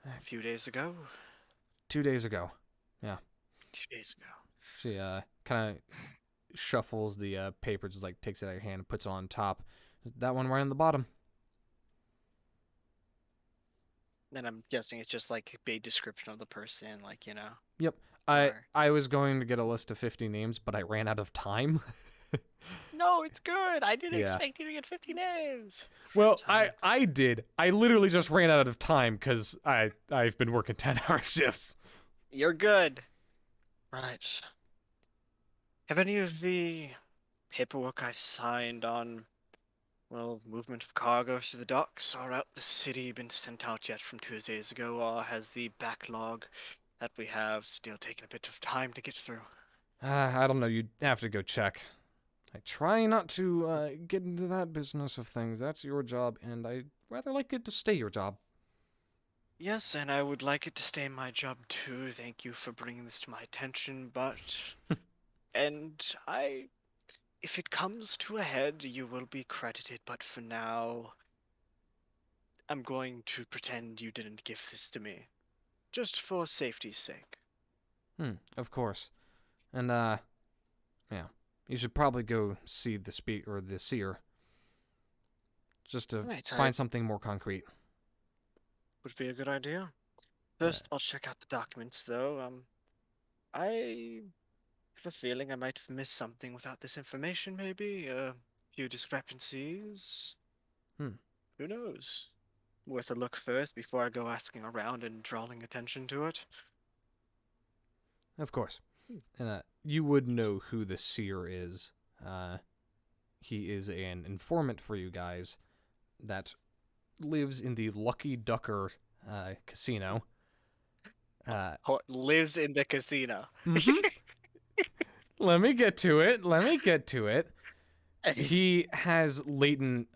A few days ago? 2 days ago. 2 days ago. She kind of shuffles the paper, just like takes it out of your hand and puts it on top. That one right on the bottom. And I'm guessing it's just like a description of the person, like, Yep. or... I was going to get a list of 50 names, but I ran out of time. No, it's good. I didn't Yeah. expect you to get 50 names. Well, Time. I did. I literally just ran out of time because I've been working 10-hour shifts. You're good. Right. Have any of the paperwork I signed on, well, movement of cargo through the docks or out the city been sent out yet from 2 days ago, or has the backlog that we have still taken a bit of time to get through? I don't know. You'd have to go check. I try not to get into that business of things. That's your job, and I'd rather like it to stay your job. Yes, and I would like it to stay my job too. Thank you for bringing this to my attention, but... and if it comes to a head, you will be credited, but for now, I'm going to pretend you didn't give this to me. Just for safety's sake. Of course. And, yeah. You should probably go see the seer. Just to Right, find something more concrete. would be a good idea. First, I'll check out the documents, though. I have a feeling I might have missed something without this information, maybe. A few discrepancies. Hmm. Who knows? Worth a look first before I go asking around and drawing attention to it. Of course. And you would know who the seer is. He is an informant for you guys that lives in the Lucky Ducker casino. Lives in the casino. Mhm. Let me get to it. He has latent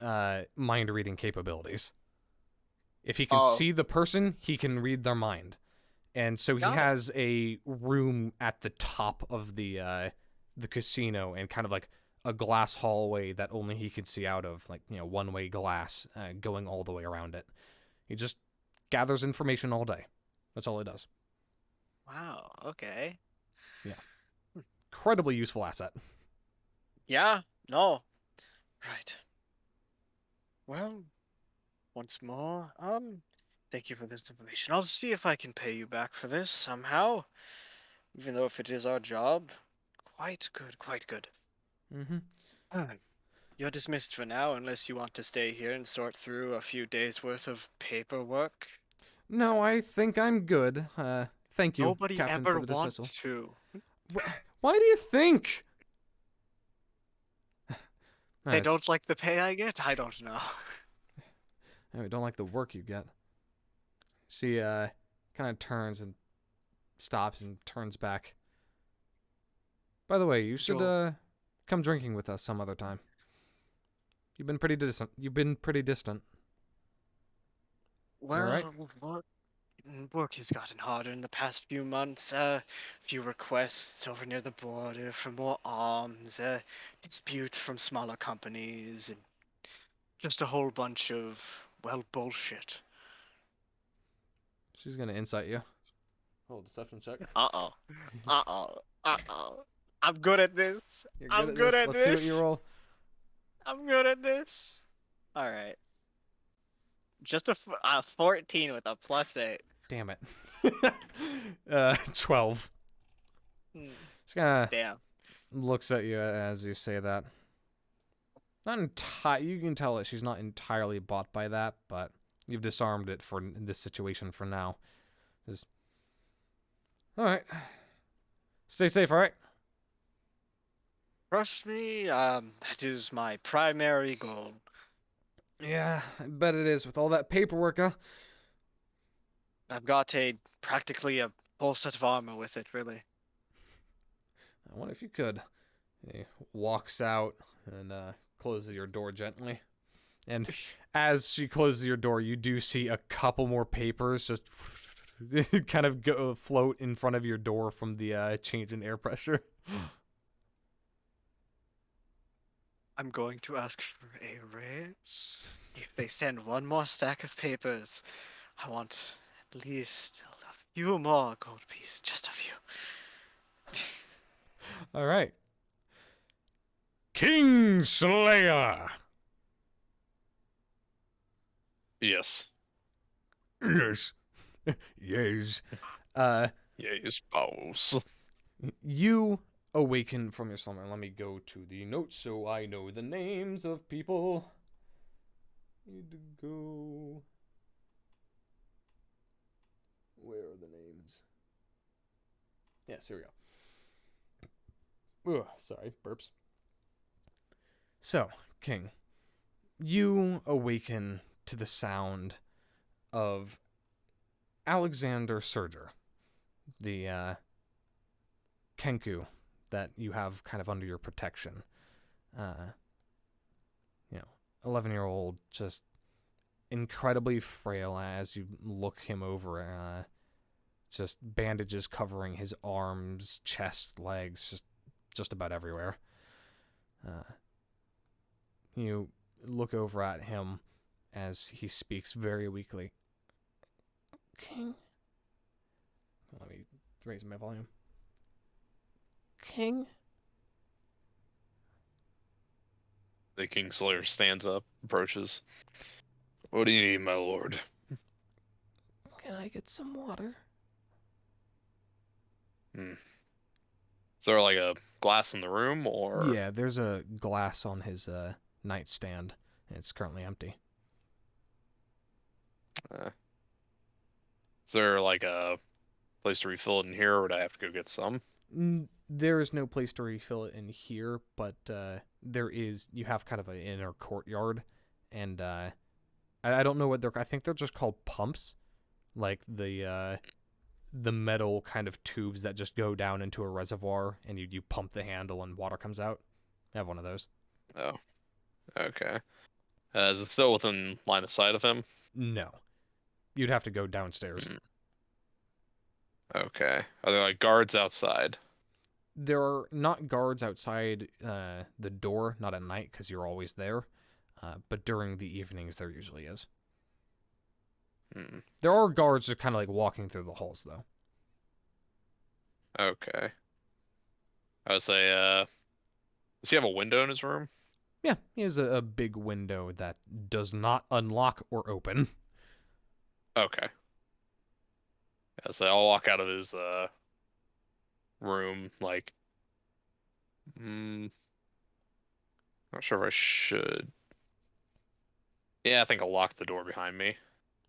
mind reading capabilities. If he can Oh, see the person, he can read their mind. And so he got it. has a room at the top of the casino, and kind of like a glass hallway that only he can see out of, like, one-way glass going all the way around it. He just gathers information all day. That's all he does. Wow. Okay. Yeah. Incredibly useful asset. Yeah. No. Right. Well, once more, thank you for this information. I'll see if I can pay you back for this somehow, even though if it is our job. Quite good, quite good. Mm-hmm. Ah, you're dismissed for now, unless you want to stay here and sort through a few days' worth of paperwork. No, I think I'm good. Thank you, Nobody Captain, for ever the dismissal. wants to. Why do you think? They Nice. don't like the pay I get? I don't know. I don't like the work you get. She kind of turns and stops and turns back. By the way, you should Joel, come drinking with us some other time. You've been pretty distant. You all right? well, work has gotten harder in the past few months. Few requests over near the border for more arms, disputes from smaller companies, and just a whole bunch of, well, bullshit. She's gonna insight you. Hold deception check. Uh-oh. Uh-oh. Uh-oh. I'm good at this. You're good I'm at good this. at Let's see what you this. roll. I'm good at this. All right. Just a 14 with a +8. Damn it. 12. Hmm. She kind of Damn. looks at you as you say that. Not you can tell that she's not entirely bought by that, but you've disarmed it for this situation for now. Just, all right. Stay safe, all right? Trust me, that is my primary goal. Yeah, I bet it is with all that paperwork, huh? I've got practically a whole set of armor with it, really. I wonder if you could. He walks out and closes your door gently. And as she closes your door, you do see a couple more papers just kind of float in front of your door from the change in air pressure. I'm going to ask for a raise. If they send one more stack of papers, I want at least a few more gold pieces. Just a few. All right. Kingslayer! Yes. Yes. Yes. Yeah, you spouse. You awaken from your slumber. Let me go to the notes so I know the names of people. Need to go. Where are the names? Yes, here we go. Ugh, sorry, burps. So, King, you awaken to the sound of Alexander Surger, the Kenku that you have kind of under your protection. 11-year-old, just incredibly frail as you look him over. Just bandages covering his arms, chest, legs, just about everywhere. You look over at him as he speaks very weakly. King? Let me raise my volume. King? The Kingslayer stands up, approaches. What do you need, my lord? Can I get some water? Is there like a glass in the room, or? Yeah, there's a glass on his nightstand, and it's currently empty. Is there like a place to refill it in here, or would I have to go get some? There is no place to refill it in here, but there is. You have kind of an inner courtyard, and I don't know what they're. I think they're just called pumps, like the the metal kind of tubes that just go down into a reservoir, and you pump the handle and water comes out. I have one of those. Oh, okay. Is it still within line of sight of him? No. You'd have to go downstairs. Hmm. Okay. Are there like guards outside? There are not guards outside the door, not at night, because you're always there. But during the evenings, there usually is. Hmm. There are guards just kind of like walking through the halls, though. Okay. I would say, does he have a window in his room? Yeah, he has a big window that does not unlock or open. Okay. Yeah, so I'll walk out of his room like, not sure if I should. Yeah, I think I'll lock the door behind me.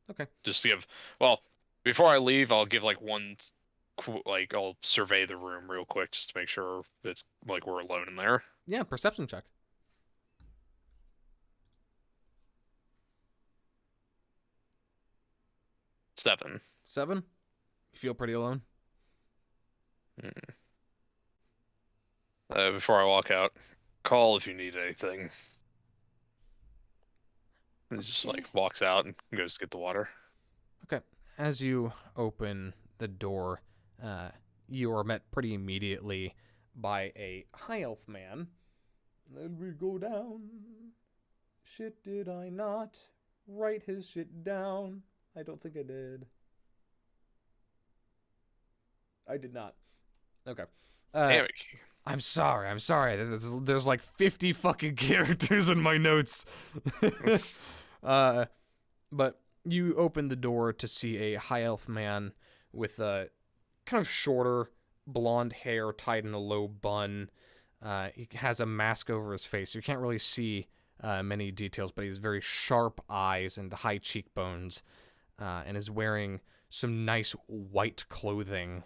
Okay. Just to give, well, before I leave, I'll give like one, like I'll survey the room real quick just to make sure it's like we're alone in there. Yeah, perception check. 7. 7? You feel pretty alone? Hmm. Before I walk out, call if you need anything. He just Okay. like walks out and goes to get the water. Okay. As you open the door, you are met pretty immediately by a high elf man. Then we go down. Shit, did I not write his shit down? I don't think I did. I did not. Okay. Damn it. I'm sorry. There's like 50 fucking characters in my notes. But you open the door to see a high elf man with a kind of shorter blonde hair tied in a low bun. He has a mask over his face, so you can't really see many details, but he has very sharp eyes and high cheekbones, and is wearing some nice white clothing,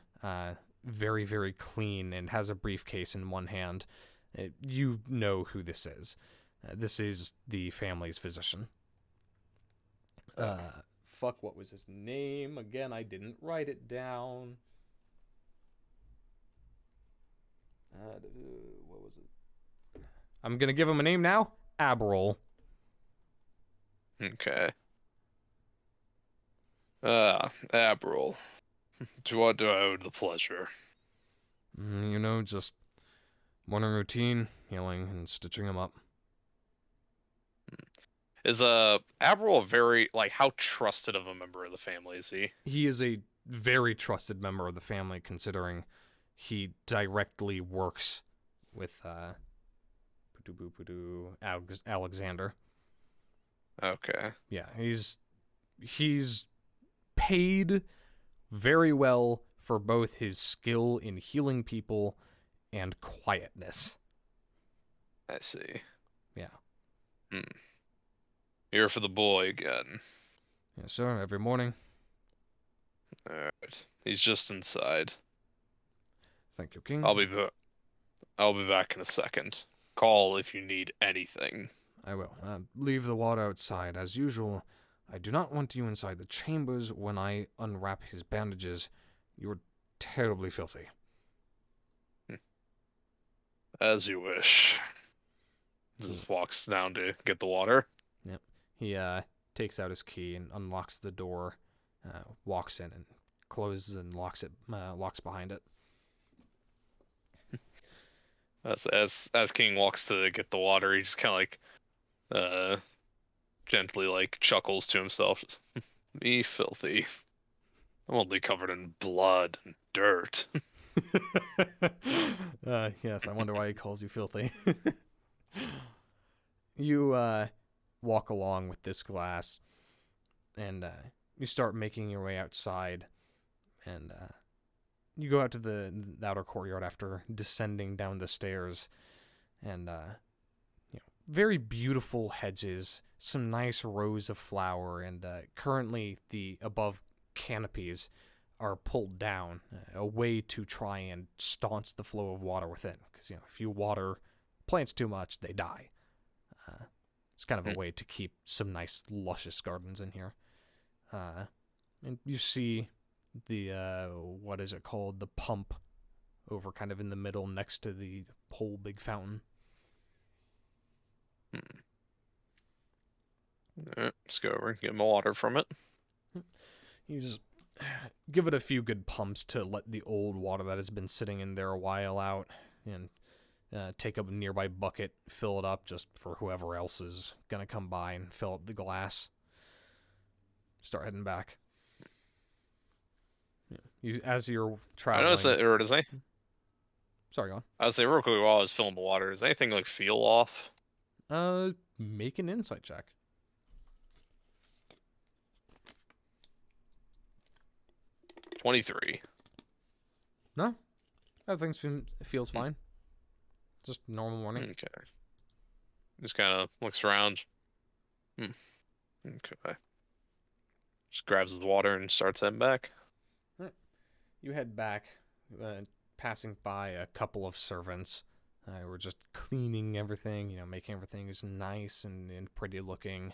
very, very clean, and has a briefcase in one hand. You know who this is. This is the family's physician. Fuck, what was his name? Again, I didn't write it down. What was it? I'm gonna give him a name now. Abril. Okay. Abril. To what do I owe the pleasure? Just morning routine, healing and stitching him up. Is Abril a very like how trusted of a member of the family is he? He is a very trusted member of the family, considering he directly works with Alexander. Okay. Yeah, he's paid very well for both his skill in healing people and quietness. I see. Yeah. Here for the boy again. Yes, sir, every morning. Alright. He's just inside. Thank you, King. I'll be back in a second. Call if you need anything. I will. Leave the water outside, as usual. I do not want you inside the chambers when I unwrap his bandages. You're terribly filthy. As you wish. Just walks down to get the water. Yep. He takes out his key and unlocks the door, walks in and closes and locks behind it. As King walks to get the water, he just kind of like gently like chuckles to himself. Me filthy. I'm only covered in blood and dirt. Yes, I wonder why he calls you filthy. You walk along with this glass, and you start making your way outside, and you go out to the outer courtyard after descending down the stairs, and very beautiful hedges, some nice rows of flower, and currently the above canopies are pulled down, a way to try and staunch the flow of water within. Because if you water plants too much, they die. It's kind of a way to keep some nice luscious gardens in here. And you see the what is it called? The pump over kind of in the middle next to the whole big fountain. Alright, let's go over and get my water from it. You just give it a few good pumps to let the old water that has been sitting in there a while out, and take up a nearby bucket, fill it up just for whoever else is gonna come by and fill up the glass. Start heading back. As you're I traveling. noticed that, or does I? Sorry, go on. I would say real quick while I was filling the water, does anything like feel off? Make an insight check. 23. No, everything feels fine. Just normal morning. Okay. Just kind of looks around. Okay. Just grabs his water and starts heading back. You head back, passing by a couple of servants who are just cleaning everything, making everything as nice and pretty looking.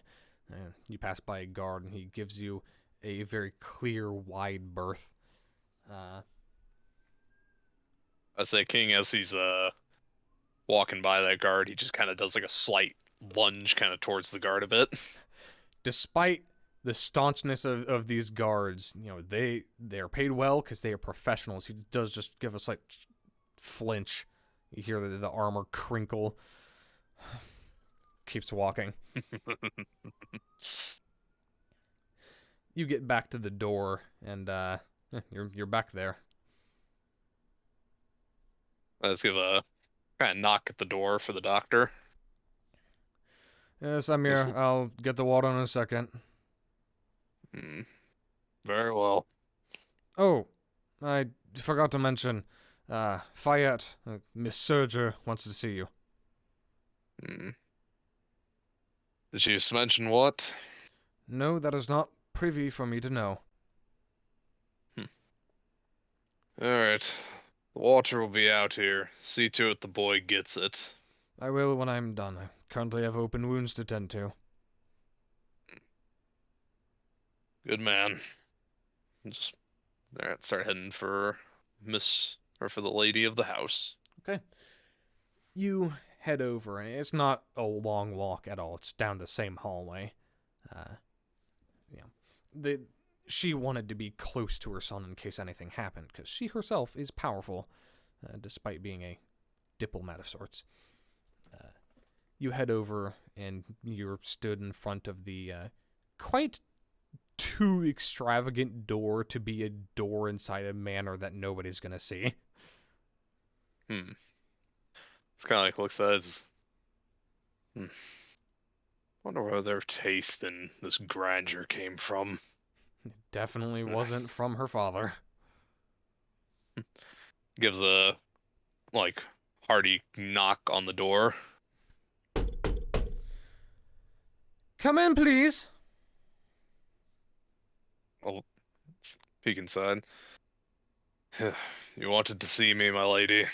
You pass by a guard, and he gives you a very clear, wide berth. I say King, as he's walking by that guard, he just kind of does like a slight lunge kind of towards the guard a bit. Despite the staunchness of these guards, they're paid well because they are professionals. He does just give a slight flinch. You hear the armor crinkle. Keeps walking. You get back to the door, and you're back there. Let's give a kind of knock at the door for the doctor. Yes, I'm here. I'll get the water in a second. Very well. Oh, I forgot to mention, Fayette, Miss Surger wants to see you. Did she just mention what? No, that is not privy for me to know. Alright. The water will be out here. See to it the boy gets it. I will when I'm done. I currently have open wounds to tend to. Good man. Just alright, start heading for for the lady of the house. Okay. You head over, and it's not a long walk at all. It's down the same hallway. She wanted to be close to her son in case anything happened, because she herself is powerful, despite being a diplomat of sorts. You head over, and you're stood in front of the quite too extravagant door to be a door inside a manor that nobody's gonna see. It's kind of like looks at it. Wonder where their taste in this grandeur came from. It definitely wasn't from her father. Gives a hearty knock on the door. Come in, please. I'll peek inside. You wanted to see me, my lady.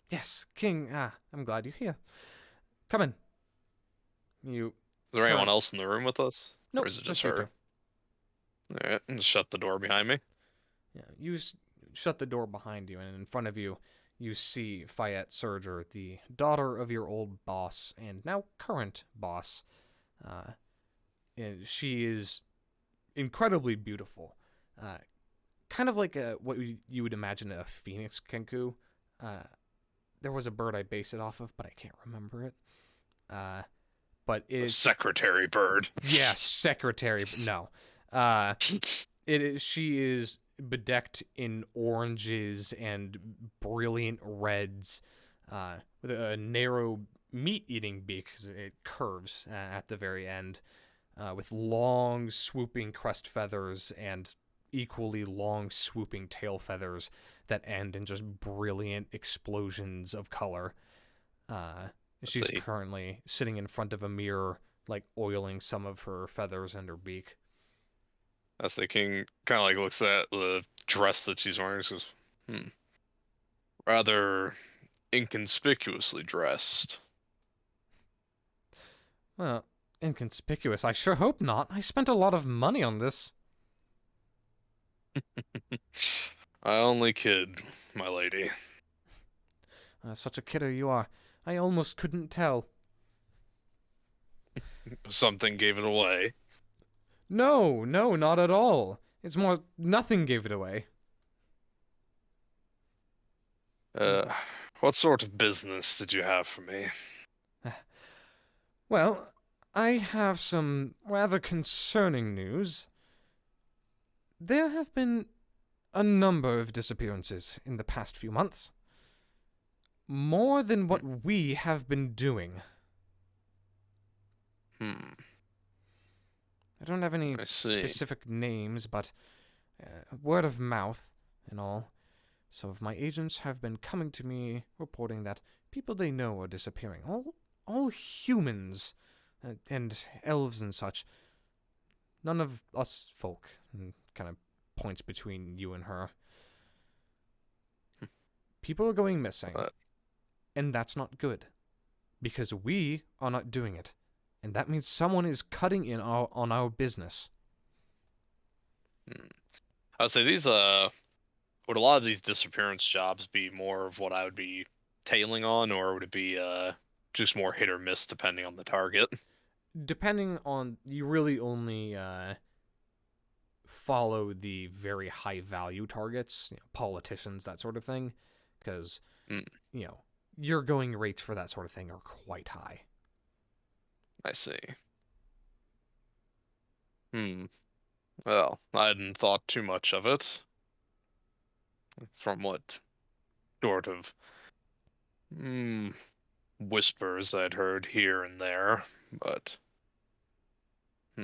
Yes, King. I'm glad you're here. Come in. Is there anyone else in the room with us? Nope, Or is it just you her? two. Alright, and shut the door behind me. Yeah, you shut the door behind you, and in front of you, you see Fayette Surger, the daughter of your old boss and now current boss. And she is incredibly beautiful. Kind of like what you would imagine a phoenix kenku. There was a bird I base it off of, but I can't remember it. But it is Secretary bird. Yeah, secretary. No. She is bedecked in oranges and brilliant reds, with a narrow meat-eating beak, 'cause it curves at the very end, with long swooping crest feathers and equally long swooping tail feathers that end in just brilliant explosions of color. She's currently sitting in front of a mirror, oiling some of her feathers and her beak. As the king kind of looks at the dress that she's wearing, and goes, rather inconspicuously dressed. Well, inconspicuous. I sure hope not. I spent a lot of money on this. I only kid, my lady. Such a kidder you are. I almost couldn't tell. Something gave it away. No, no, not at all. It's more, nothing gave it away. Uh, what sort of business did you have for me? Well, I have some rather concerning news. There have been a number of disappearances in the past few months. More than what we have been doing. Hmm, I don't have any I see. specific names, but word of mouth and all. Some of my agents have been coming to me reporting that people they know are disappearing. All humans and elves and such. None of us folk. And kind of points between you and her. People are going missing. But, And that's not good. Because we are not doing it. And that means someone is cutting in on our business. I would say these would a lot of these disappearance jobs be more of what I would be tailing on, or would it be just more hit or miss depending on the target? Depending on, you really only follow the very high value targets, politicians, that sort of thing, because Mm, your going rates for that sort of thing are quite high. I see. Hmm. Well, I hadn't thought too much of it. From what sort of whispers I'd heard here and there, but hmm.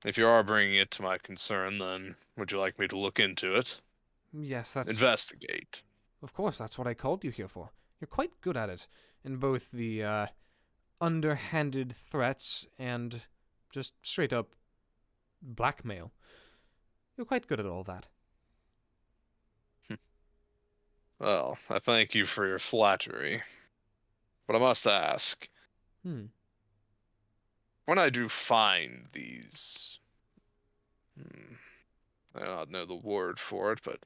If you are bringing it to my concern, then would you like me to look into it? Yes, that's, Investigate. of course, that's what I called you here for. You're quite good at it, in both the underhanded threats and just straight up blackmail. You're quite good at all that. Well, I thank you for your flattery, but I must ask, Hmm. when I do find these, hmm, I don't know the word for it, but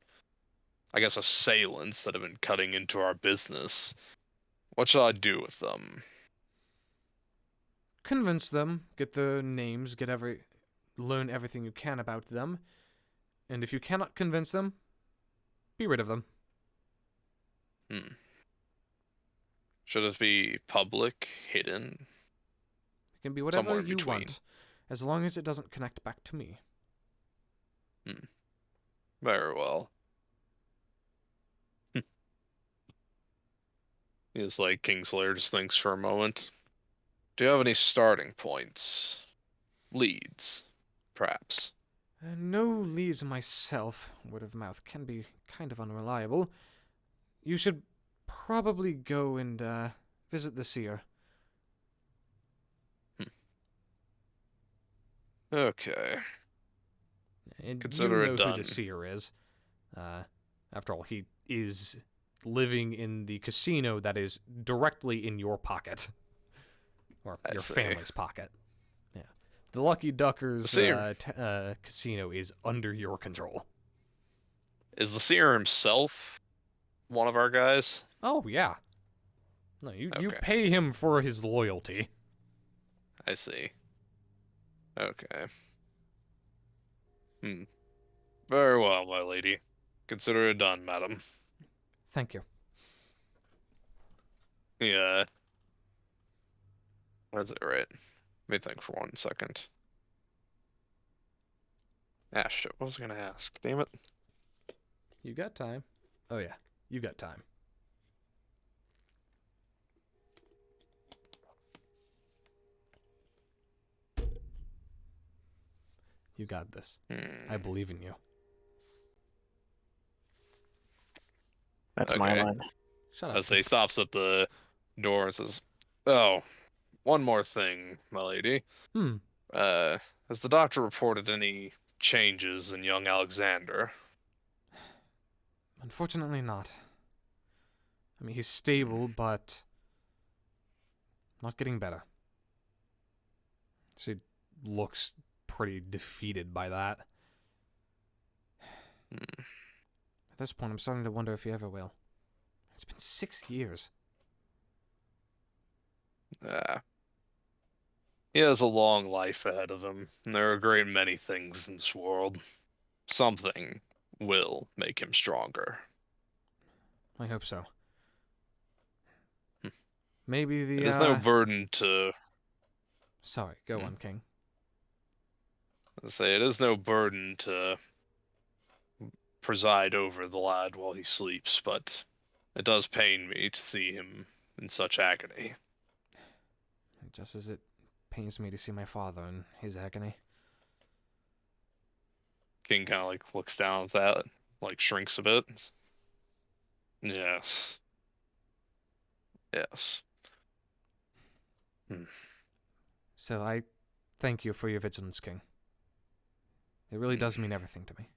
I guess assailants that have been cutting into our business, what shall I do with them? Convince them, get the names, learn everything you can about them, and if you cannot convince them, be rid of them. Hmm. Should it be public, hidden, It can be whatever somewhere in you between? want, as long as it doesn't connect back to me. Hmm. Very well. It's like Kingslayer just thinks for a moment. Do you have any starting points? Leads, perhaps? No leads myself. Word of mouth can be kind of unreliable. You should probably go and visit the seer. Hmm. Okay, And you consider it know who the done. seer is. After all, he is living in the casino that is directly in your pocket. Or I your see. family's pocket. Yeah. The Lucky The Duckers seer casino is under your control. is the seer himself one of our guys? Oh, yeah. No, you Okay, pay him for his loyalty. I see. Okay. Hmm. Very well, my lady. Consider it done, madam. Thank you. Yeah. That's it, right? Let me think for 1 second. Ah, shit. What was I gonna ask? Damn it. You got time. Oh, yeah. You got time. You got this. I Hmm. believe in you. That's my Okay. line. Shut up. As he stops at the door and says, "Oh, one more thing, my lady. Hmm. Uh, has the doctor reported any changes in young Alexander?" Unfortunately not. I mean, he's stable, but not getting better. She looks pretty defeated by that. this point, I'm starting to wonder if he ever will. It's been 6 years. He has a long life ahead of him, and there are a great many things in this world. Something will make him stronger. I hope so. Hmm. Maybe It is no burden to Sorry, go on, King. say it is no burden to preside over the lad while he sleeps, but it does pain me to see him in such agony. Just as it pains me to see my father in his agony. King kind of like looks down at that, like shrinks a bit. Yes. Yes. Hmm. So I thank you for your vigilance, King. It really does mean everything to me.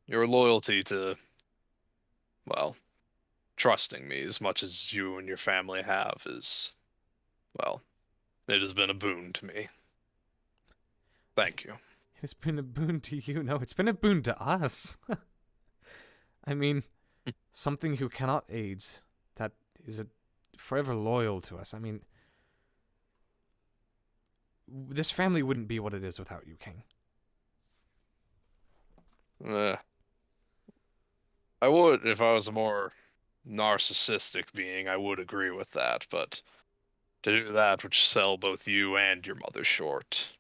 Your loyalty to, well, trusting me as much as you and your family have is, well, it has been a boon to me. Thank you. It's been a boon to you. No, it's been a boon to us. I mean, something who cannot age, that is forever loyal to us. I mean, this family wouldn't be what it is without you, King. Uh, I would, if I was a more narcissistic being, I would agree with that, but to do that would sell both you and your mother short.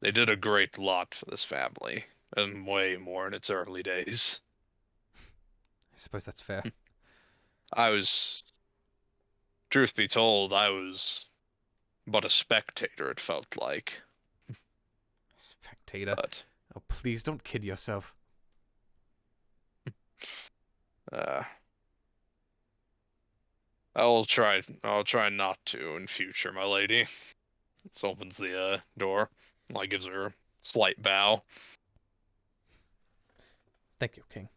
They did a great lot for this family, and way more in its early days. I suppose that's fair. I was, truth be told, I was but a spectator, it felt like. Spectator. But, Oh, please don't kid yourself. uh, I'll try not to in future, my lady. This opens the, door. Like, gives her a slight bow. Thank you, King.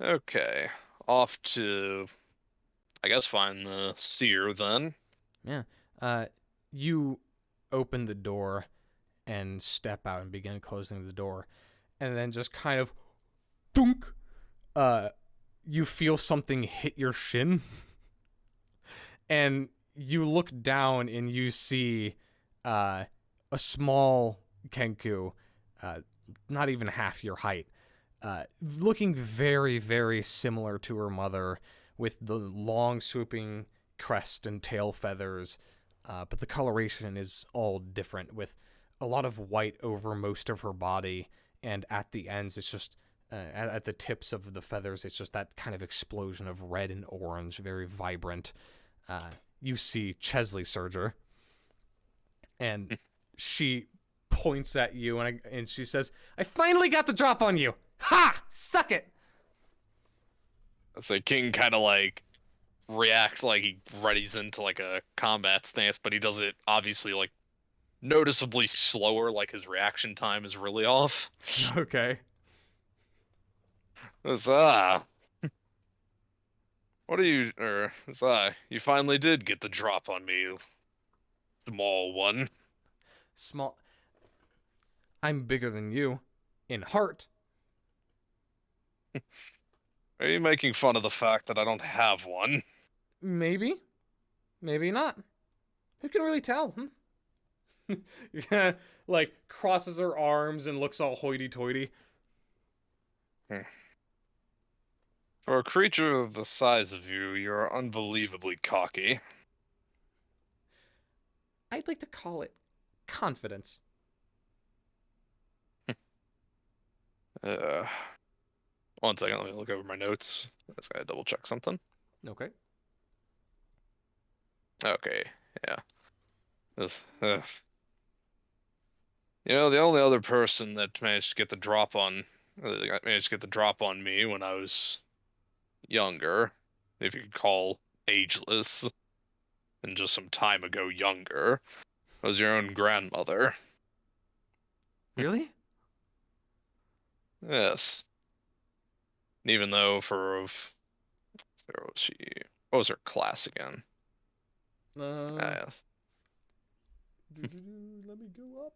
Okay. Off to, I guess, find the seer then. Yeah. You open the door and step out and begin closing the door, and then just kind of thunk. You feel something hit your shin, and you look down and you see a small Kenku, not even half your height, looking very, very similar to her mother, with the long swooping crest and tail feathers, but the coloration is all different, with a lot of white over most of her body, and at the ends it's just at the tips of the feathers it's just that kind of explosion of red and orange, very vibrant. You see Chesley Surger, and she points at you, and she says, "I finally got the drop on you. Ha! Suck it." So King kind of like reacts like he readies into like a combat stance, but he does it obviously like noticeably slower, like his reaction time is really off. Okay. It's, what are you, it's, you finally did get the drop on me, small one. Small. I'm bigger than you, in heart. Are you making fun of the fact that I don't have one? Maybe, maybe not. Who can really tell? Yeah, like crosses her arms and looks all hoity-toity. For a creature of the size of you, you're unbelievably cocky. I'd like to call it confidence. Uh, One second, let me look over my notes. I just gotta double check something. Okay. Okay, yeah. This, you know, the only other person that managed to get the drop on, managed to get the drop on me when I was younger, if you could call ageless, and just some time ago younger, was your own grandmother. Really? Yes. Even though where was she? What was her class again? Uh, Yes. Let me go up.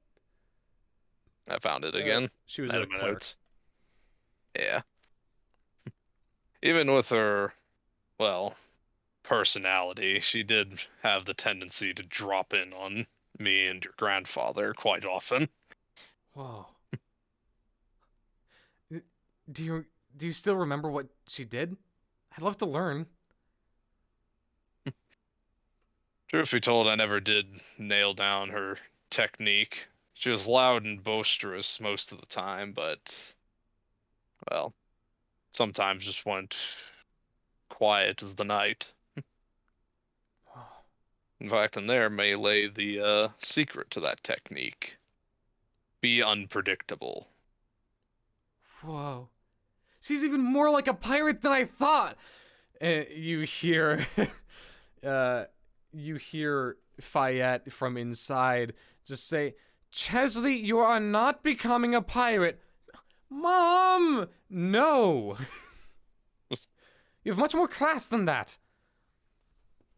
I found it again. She was Out a of my cleric. notes. Yeah. Even with her, well, personality, she did have the tendency to drop in on me and your grandfather quite often. Whoa. Do you still remember what she did? I'd love to learn. Truth be told, I never did nail down her technique. She was loud and boisterous most of the time, but, well, sometimes just went quiet as the night. In fact, in there may lay the secret to that technique. Be unpredictable. Whoa. She's even more like a pirate than I thought. You hear, you hear Fayette from inside just say, "Chesley, you are not becoming a pirate." Mom, no. You have much more class than that.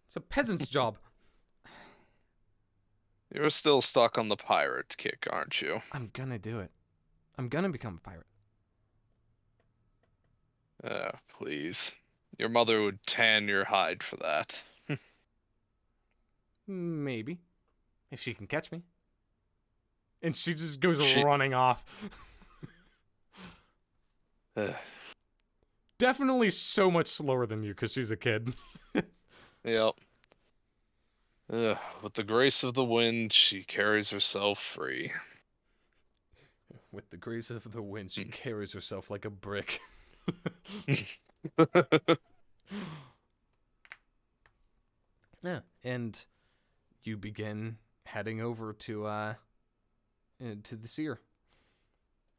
It's a peasant's job. You're still stuck on the pirate kick, aren't you? I'm gonna do it. I'm gonna become a pirate. Please. Your mother would tan your hide for that. Maybe. If she can catch me. And she just goes She- running off. Definitely so much slower than you because she's a kid. Yep. With the grace of the wind, she carries herself free. With the grace of the wind, she Hmm. carries herself like a brick. Yeah, and you begin heading over to the seer.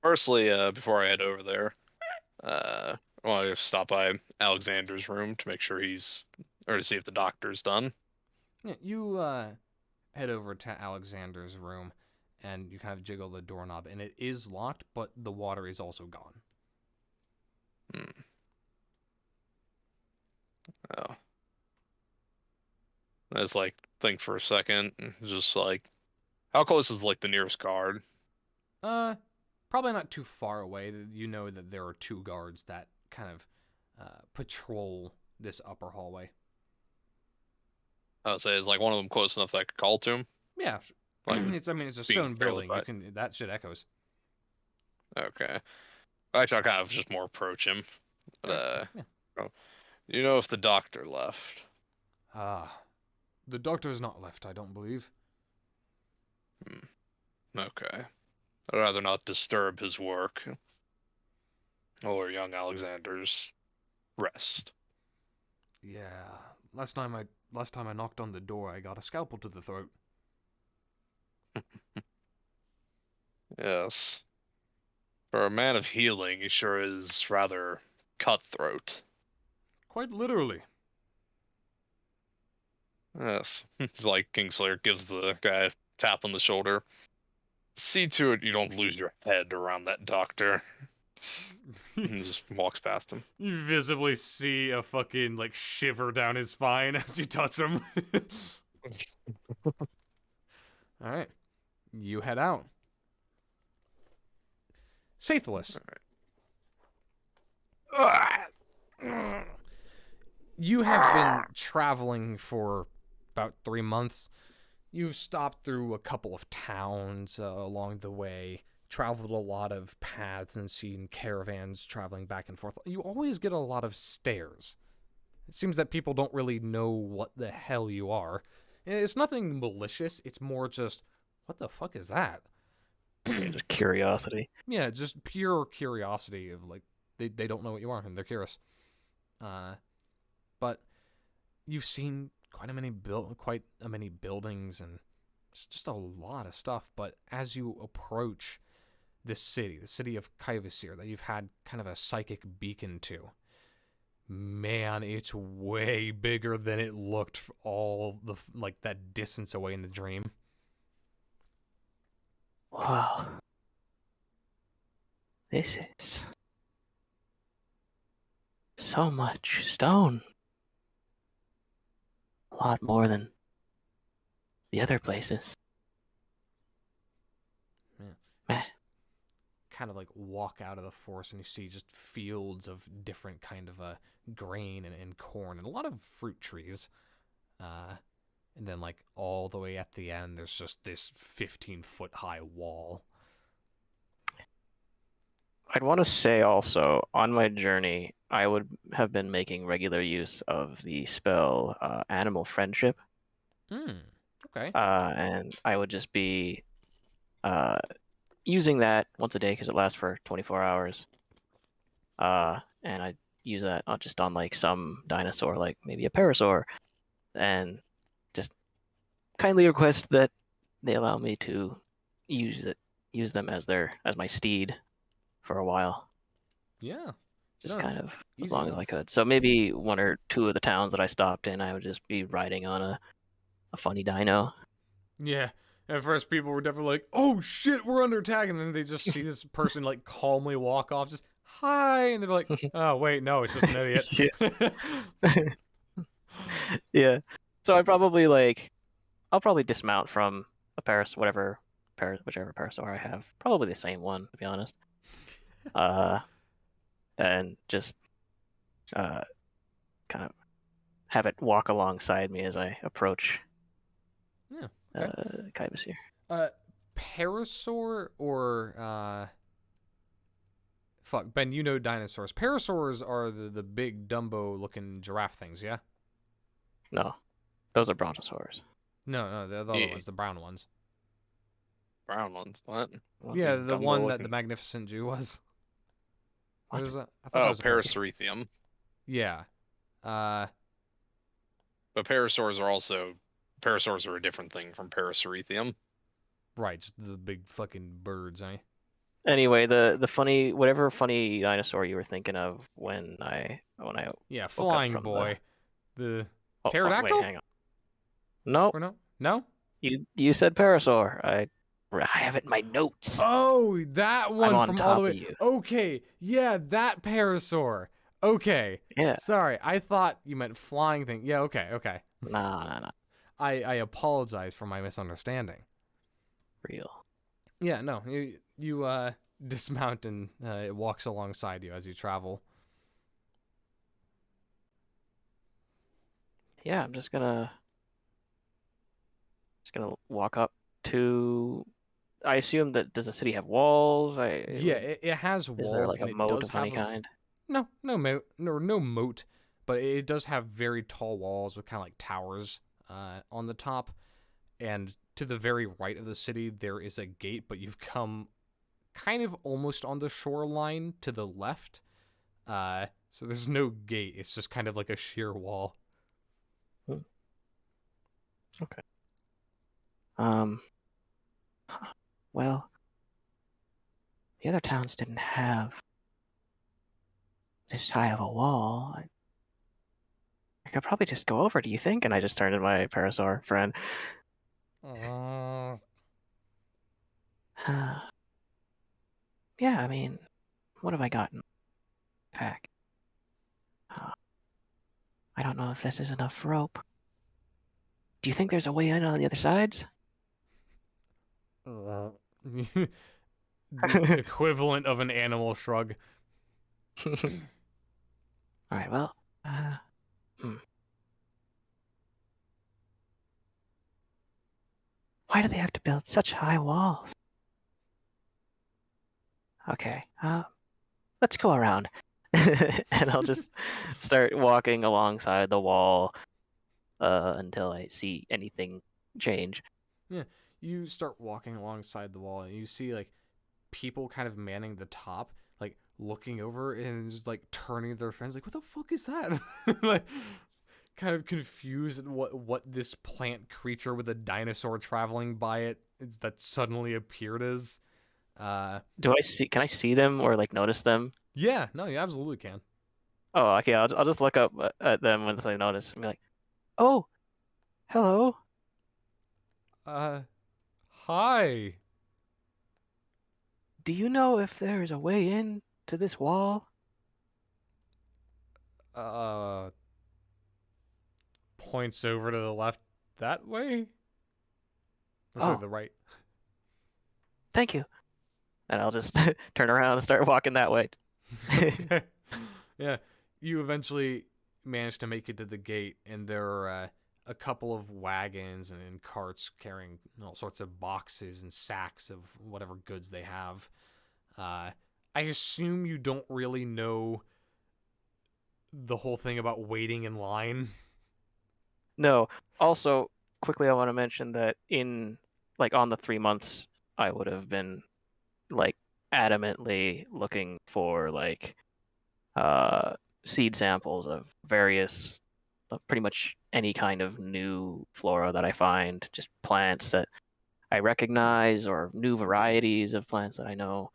Firstly, before I head over there, I want to stop by Alexander's room to make sure or to see if the doctor's done. Yeah, you head over to Alexander's room, and you kind of jiggle the doorknob, and it is locked, but the water is also gone. Hmm. Oh. Let's like think for a second. Just like, how close is like the nearest guard? Probably not too far away. You know that there are two guards that kind of patrol this upper hallway. I would say is like one of them close enough that I could call to him. Yeah, Like it's a being stone fairly building. You quiet. can that shit echoes. Okay. Actually, I'll kind of just more approach him. But Yeah. you know if the doctor left? The doctor has not left. I don't believe. Okay. I'd rather not disturb his work or young Alexander's rest. Yeah. Last time I knocked on the door, I got a scalpel to the throat. Yes. For a man of healing, he sure is rather cutthroat. Quite literally. Yes. It's like Kingslayer gives the guy a tap on the shoulder. See to it you don't lose your head around that doctor. And just walks past him. You visibly see a fucking like shiver down his spine as you touch him. All right, you head out. Satheless. You have been traveling for about 3 months. You've stopped through a couple of towns along the way, traveled a lot of paths and seen caravans traveling back and forth. You always get a lot of stares. It seems that people don't really know what the hell you are. It's nothing malicious, it's more just, what the fuck is that? Yeah, just curiosity. Yeah, just pure curiosity of like, they don't know what you are and they're curious. But you've seen quite a many buildings and just a lot of stuff. But as you approach this city, the city of Kaivisir, that you've had kind of a psychic beacon to, man, it's way bigger than it looked all the like that distance away in the dream. Wow. This is so much stone. A lot more than the other places. You just kind of like walk out of the forest and you see just fields of different kind of grain and corn and a lot of fruit trees. And then like all the way at the end, there's just this 15-foot high wall. I'd want to say also, on my journey, I would have been making regular use of the spell Animal Friendship, Okay. and I would just be using that once a day because it lasts for 24 hours. And I use that just on like some dinosaur, like maybe a parasaur, and just kindly request that they allow me to use them as my steed for a while. Yeah. Just No, kind of as easy long as I enough. could. So maybe one or two of the towns that I stopped in, I would just be riding on a funny dino. Yeah. At first, people were definitely like, "Oh shit, we're under attack," and then they just see this person like calmly walk off, just hi, and they're like, "Oh wait, no, it's just an idiot." Yeah. Yeah. So I'll probably dismount from a whichever parasaur I have. Probably the same one, to be honest. And just uh kind of have it walk alongside me as I approach Yeah. Okay. Kybus here. Uh, Parasaur or fuck, Ben, you know dinosaurs. Parasaurs are the big Dumbo looking giraffe things, yeah? No, those are brontosaurs. No, the other Yeah. ones, the brown ones. Brown ones. What? Yeah, the Dumbo one that the looking. Magnificent Jew was. What What? was that? I thought that Oh, was a parasaur. Parasaurinthium. Yeah. Uh, But parasaurs are a different thing from Parasaurinthium. right, just the big fucking birds, eh? Anyway, the funny whatever funny dinosaur you were thinking of when I Yeah, woke up flying from the boy. The fuck, wait, pterodactyl? hang on. No, Or no? No? you said parasaur. I have it in my notes. Oh, that I'm one on from all the top of way. you. Okay, yeah, that parasaur. Okay, Yeah. sorry, I thought you meant flying thing. Yeah, okay. Nah. I apologize for my misunderstanding. Real. Yeah, no, you dismount and it walks alongside you as you travel. Yeah, I'm just gonna walk up to. I assume that does the city have walls? Yeah, it has Is there walls like a and it moat does of have any a kind? no moat, but it does have very tall walls with kind of like towers on the top. And to the very right of the city, there is a gate, but you've come kind of almost on the shoreline to the left. So there's no gate. It's just kind of like a sheer wall. Hmm. Okay. Um. Well, the other towns didn't have this high of a wall. I could probably just go over. Do you think? And I just turned to my parasaur friend. Yeah, I mean, what have I got in the pack? Uh, I don't know if this is enough rope. Do you think there's a way in on the other sides? The equivalent of an animal shrug. All right, well, hmm. Why do they have to build such high walls? Okay, let's go around. And I'll just start walking alongside the wall until I see anything change. Yeah, you start walking alongside the wall and you see like people kind of manning the top, like looking over and just like turning to their friends, like, "What the fuck is that?" Like, kind of confused at what this plant creature with a dinosaur traveling by it is that suddenly appeared as. Can I see them or like notice them? Yeah, no, you absolutely can. Oh, okay. I'll just look up at them once I notice and be like, "Oh, hello. Uh, Hi. Do you know if there is a way in to this wall?" Uh, Points over to the left that way. Or sorry, Oh, the right. thank you. and I'll just turn around and start walking that way. Okay. Yeah, you eventually manage to make it to the gate, and there are a couple of wagons and carts carrying all sorts of boxes and sacks of whatever goods they have. I assume you don't really know the whole thing about waiting in line. No. Also, quickly, I want to mention that on the 3 months, I would have been like adamantly looking for uh, seed samples of pretty much any kind of new flora that I find, just plants that I recognize or new varieties of plants that I know.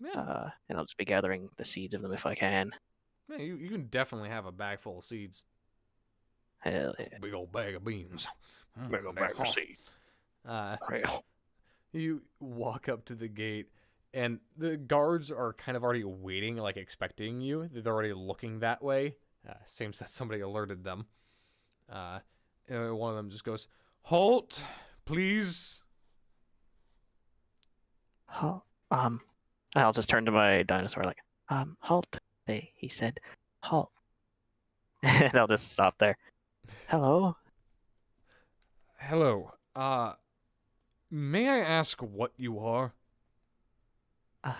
Yeah, And I'll just be gathering the seeds of them if I can. yeah, you can definitely have a bag full of seeds. Hell yeah. Big old bag of beans. Big old bag of seeds. Uh, Real. you walk up to the gate, and the guards are kind of already waiting, like expecting you. They're already looking that way. Seems that somebody alerted them. One of them just goes, "Halt, please." Halt. I'll just turn to my dinosaur halt. He said, halt. And I'll just stop there. Hello? Hello. May I ask what you are? Uh,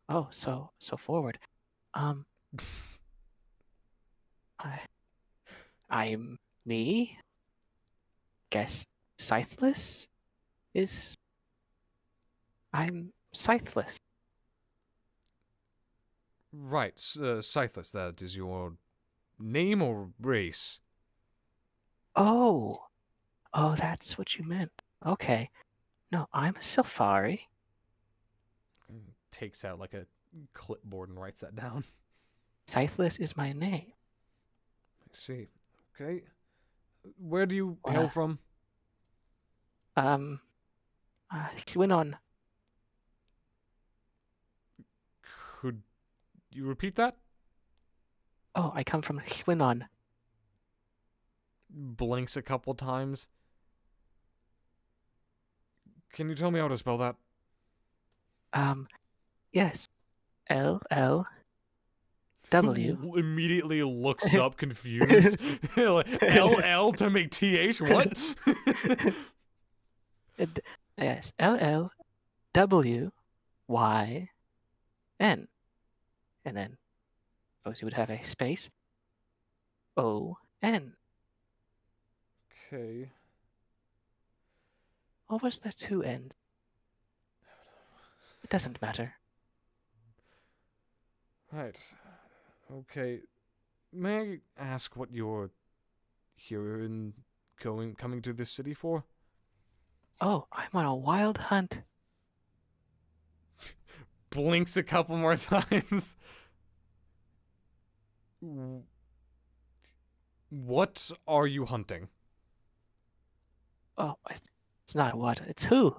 oh, so forward. Um, I'm me? Guess Scytheless is... I'm Scytheless. Right, Scytheless, that is your name or race? Oh, that's what you meant. Okay. No, I'm a Safari. Takes out like a clipboard and writes that down. Scytheless is my name. I see. Okay. Where do you hail from? Swinon. Could you repeat that? Oh, I come from Swinon. Blinks a couple times. Can you tell me how to spell that? Yes. LL Immediately looks up confused. LL to make TH? What? Yes, LLWYN. And then suppose you would have a space. ON. Okay. Or was there two N's? It doesn't matter. Right. Okay. May I ask what you're here and coming to this city for? Oh, I'm on a wild hunt. Blinks a couple more times. What are you hunting? Oh, it's not what, it's who.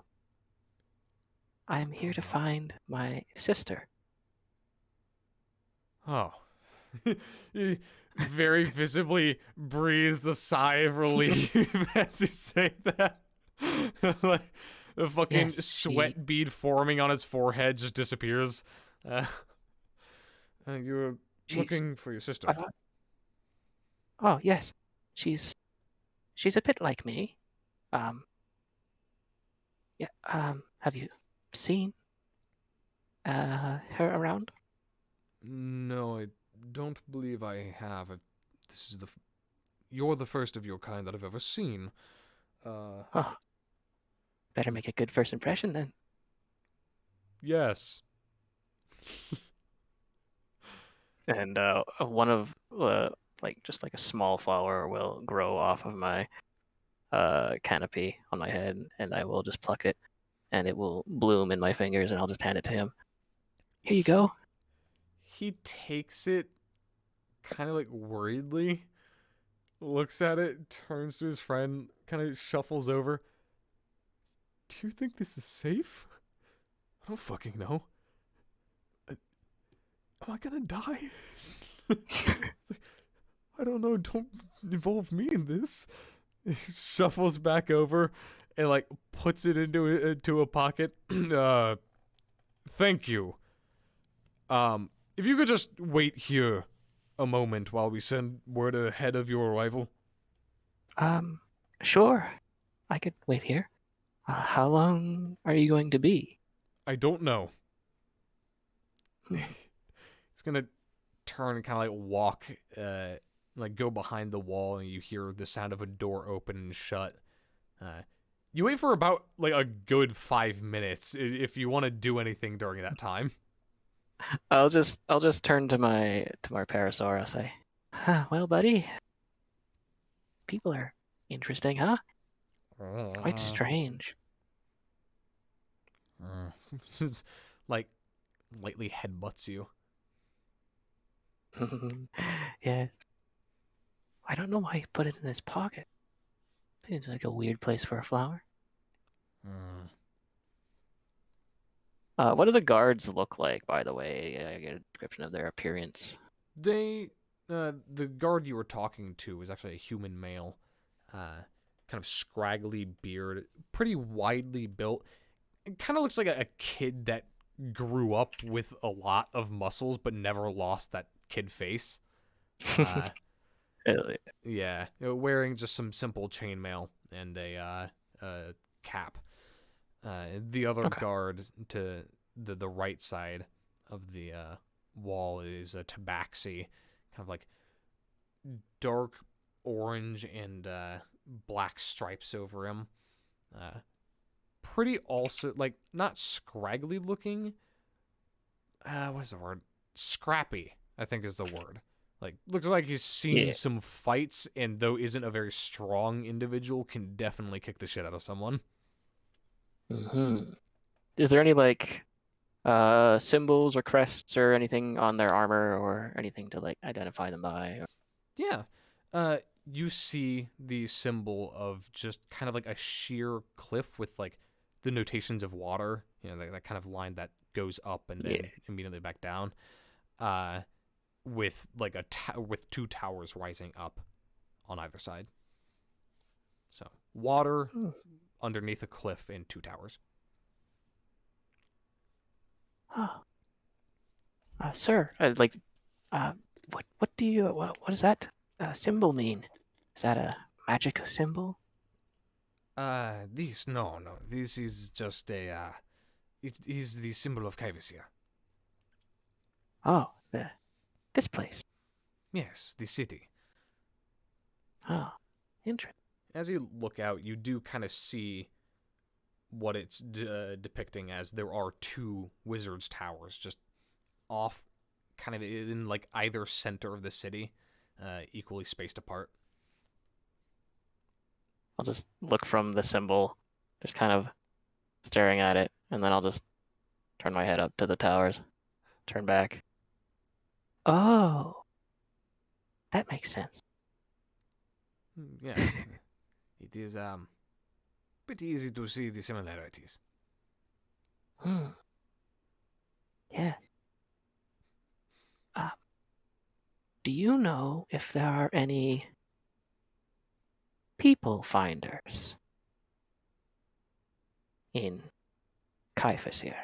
I'm here to find my sister. Oh. He very visibly breathes a sigh of relief as you say that. Like, the fucking Yes, sweat bead forming on his forehead just disappears. You're looking for your sister. Oh, yes. She's a bit like me. Yeah, have you seen her around? No, I don't believe I have. This is you're the first of your kind that I've ever seen. Oh, better make a good first impression then. Yes. And one of just like a small flower will grow off of my canopy on my head, and I will just pluck it, and it will bloom in my fingers, and I'll just hand it to him. Here you go. He takes it kind of like worriedly, looks at it, turns to his friend, kind of shuffles over. Do you think this is safe? I don't fucking know. Am I gonna die? I don't know. Don't involve me in this. He shuffles back over and like puts it into a pocket. Thank you. If you could just wait here a moment while we send word ahead of your arrival. Sure. I could wait here. How long are you going to be? I don't know. Hmm. He's gonna turn and kind of like walk, like go behind the wall, and you hear the sound of a door open and shut. You wait for about like a good 5 minutes if you want to do anything during that time. I'll just turn to my Parasaur. I'll say, well, buddy, people are interesting, huh? Quite strange. Just like lightly headbutts you. Yeah. I don't know why he put it in his pocket. Seems like a weird place for a flower. What do the guards look like, by the way? I get a description of their appearance. The guard you were talking to was actually a human male, kind of scraggly beard, pretty widely built. It kind of looks like a kid that grew up with a lot of muscles but never lost that kid face. Yeah, wearing just some simple chainmail and a cap. The other Okay. guard to the right side of the wall is a tabaxi, kind of like dark orange and black stripes over him. Pretty also like not scraggly looking. What is the word? Scrappy, I think is the word. Like looks like he's seen Yeah. some fights, and though isn't a very strong individual, can definitely kick the shit out of someone. Mm-hmm. Is there any like symbols or crests or anything on their armor or anything to like identify them by? Yeah. You see the symbol of just kind of like a sheer cliff with like the notations of water, that kind of line that goes up and Yeah. then immediately back down. With like with two towers rising up on either side. So water Hmm. underneath a cliff and two towers. Oh. Sir, uh, what does that symbol mean? Is that a magic symbol? This no. This is just it is the symbol of Kyvisia. Oh, this place. Yes, the city. Oh, interesting. As you look out, you do kind of see what it's depicting as there are two wizards' towers just off, kind of in like either center of the city, equally spaced apart. I'll just look from the symbol, just kind of staring at it, and then I'll just turn my head up to the towers, turn back. Oh, that makes sense. Yes, it is pretty easy to see the similarities. Hmm. Yes. Uh, do you know if there are any people finders in Caiaphas here?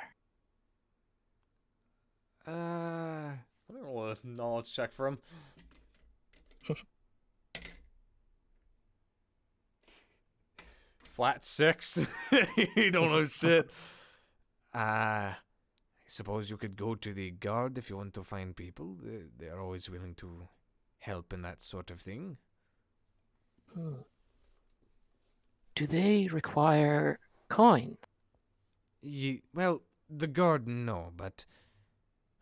Let me roll a knowledge check for him. Flat 6. You don't know shit. I suppose you could go to the guard if you want to find people. They are always willing to help in that sort of thing. Hmm. Do they require coin? Well, the guard, no, but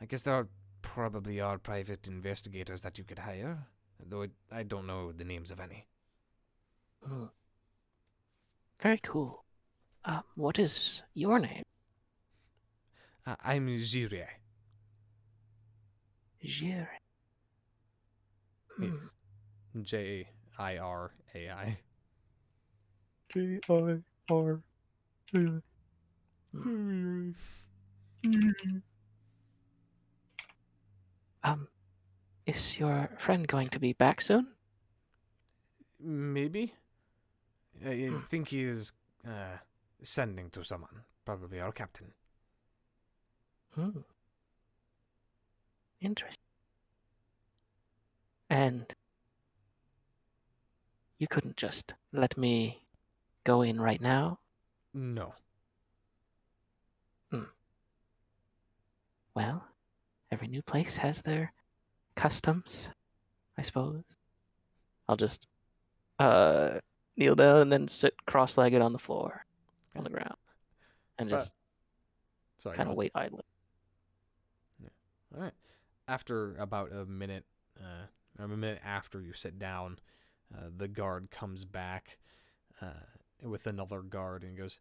I guess there probably are private investigators that you could hire, though I don't know the names of any. Hmm. Very cool. What is your name? I'm Jireh. Jiri. Yes. Jirai. J-I-R. Is your friend going to be back soon? Maybe. I Hmm. think he is sending to someone, probably our captain. Hmm. Interesting. And you couldn't just let me go in right now? No. Well, every new place has their customs, I suppose. I'll just kneel down and then sit cross-legged on the floor, on the ground, and Uh, just Sorry, kind go of on. wait idly. Yeah. All right. After about a minute after you sit down, the guard comes back with another guard and goes,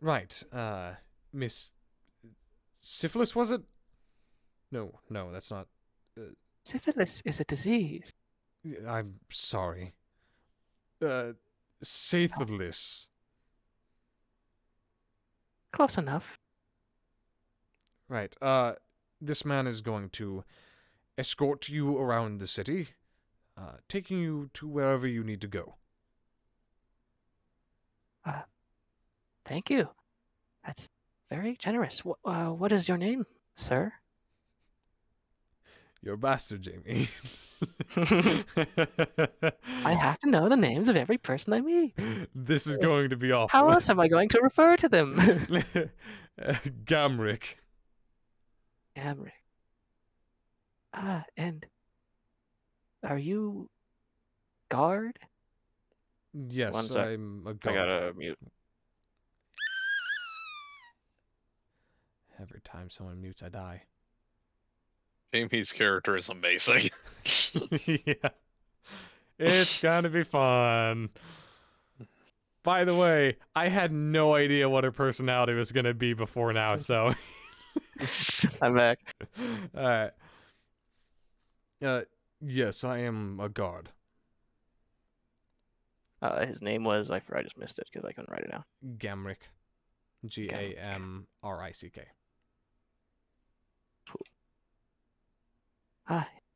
"Right, Miss Syphilis, was it? No, no, that's not. Syphilis is a disease. I'm sorry. Syphilis. Close enough. Right. This man is going to escort you around the city, taking you to wherever you need to go." Thank you. That's very generous. What is your name, sir? You're a bastard, Jamie. I have to know the names of every person I meet. This is going to be How awful. else am I going to refer to them? Gamrick. Amric. And are you guard? Yes, One sec. I'm a I guard. gotta mute. Every time someone mutes, I die. Jamie's character is amazing. Yeah. It's gonna be fun. By the way, I had no idea what her personality was gonna be before now, so. I'm back. Alright. Yes, I am a guard. His name was, I just missed it because I couldn't write it down. Gamrick. Gamrick.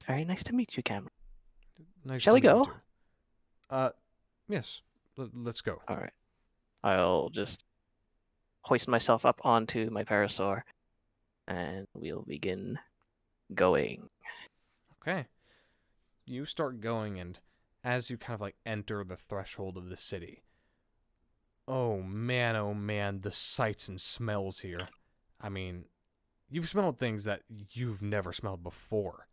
Very nice to meet you, Cameron. Nice Shall to we meet you go? too. Yes. Let's go. All right. I'll just hoist myself up onto my parasaur, and we'll begin going. Okay. You start going, and as you kind of like enter the threshold of the city, oh man, the sights and smells here. I mean, you've smelled things that you've never smelled before.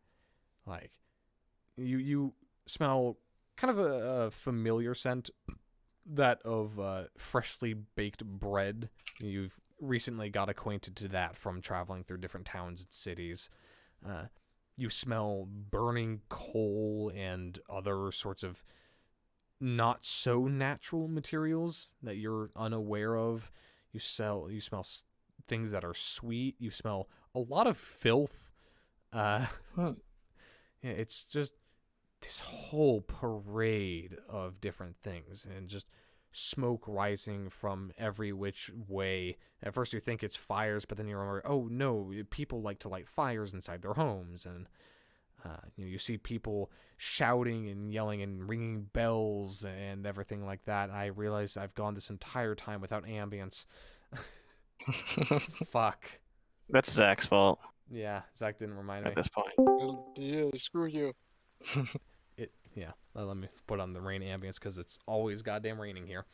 Like, you smell kind of a familiar scent, that of freshly baked bread. You've recently got acquainted to that from traveling through different towns and cities. You smell burning coal and other sorts of not so natural materials that you're unaware of. You smell things that are sweet. You smell a lot of filth. Uh, Hmm. yeah, it's just this whole parade of different things, and just smoke rising from every which way. At first you think it's fires, but then you remember, oh no, people like to light fires inside their homes, and you see people shouting and yelling and ringing bells and everything like that. I realize I've gone this entire time without ambience. Fuck. That's Zach's fault Yeah, Zach didn't remind me. at this point. Yeah, screw you. Yeah, let me put on the rain ambience because it's always goddamn raining here.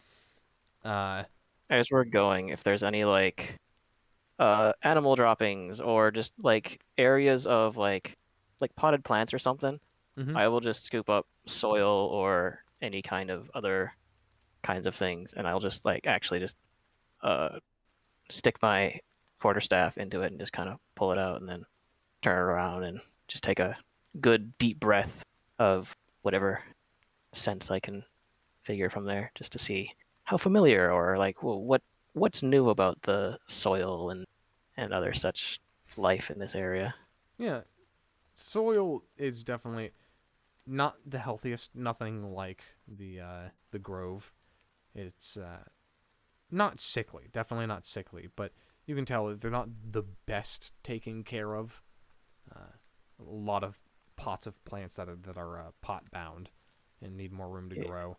As we're going, if there's any like animal droppings or just like areas of like potted plants or something, Mhm. I will just scoop up soil or any kind of other kinds of things, and I'll just like actually just stick my quarterstaff into it and just kind of pull it out and then turn it around and just take a good deep breath of whatever sense I can figure from there, just to see how familiar or like what's new about the soil and other such life in this area. Yeah, soil is definitely not the healthiest. Nothing like the Grove. It's not sickly. Definitely not sickly, but you can tell that they're not the best taken care of. A lot of pots of plants that are pot bound and need more room to grow.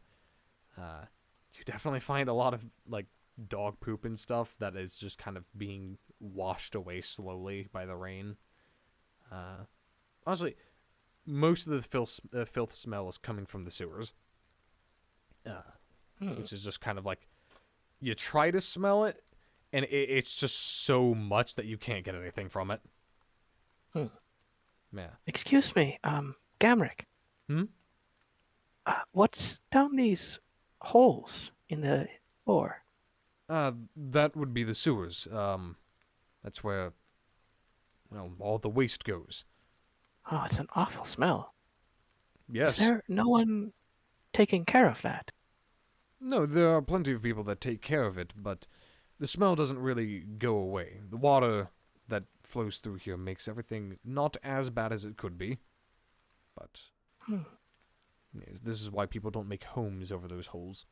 You definitely find a lot of like dog poop and stuff that is just kind of being washed away slowly by the rain. Honestly, most of the filth smell is coming from the sewers, which is just kind of like you try to smell it, and it's just so much that you can't get anything from it. Yeah. Excuse me, Gamrick. Hmm? What's down these holes in the floor? That would be the sewers. That's where, well, all the waste goes. Oh, it's an awful smell. Yes. Is there no one taking care of that? No, there are plenty of people that take care of it, but the smell doesn't really go away. The water that flows through here makes everything not as bad as it could be. But yes, this is why people don't make homes over those holes.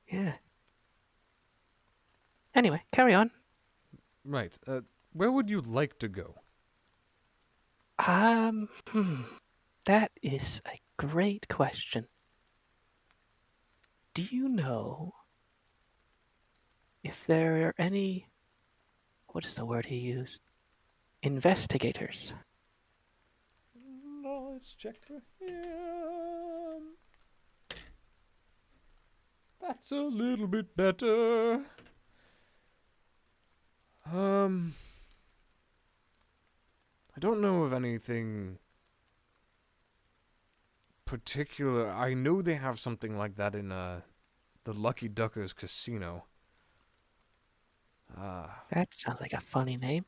Yeah. Anyway, carry on. Right. Where would you like to go? That is a great question. Do you know if there are any, what is the word he used? Investigators. Let's check for him. That's a little bit better. I don't know of anything particular. I know they have something like that in the Lucky Duckers Casino. That sounds like a funny name.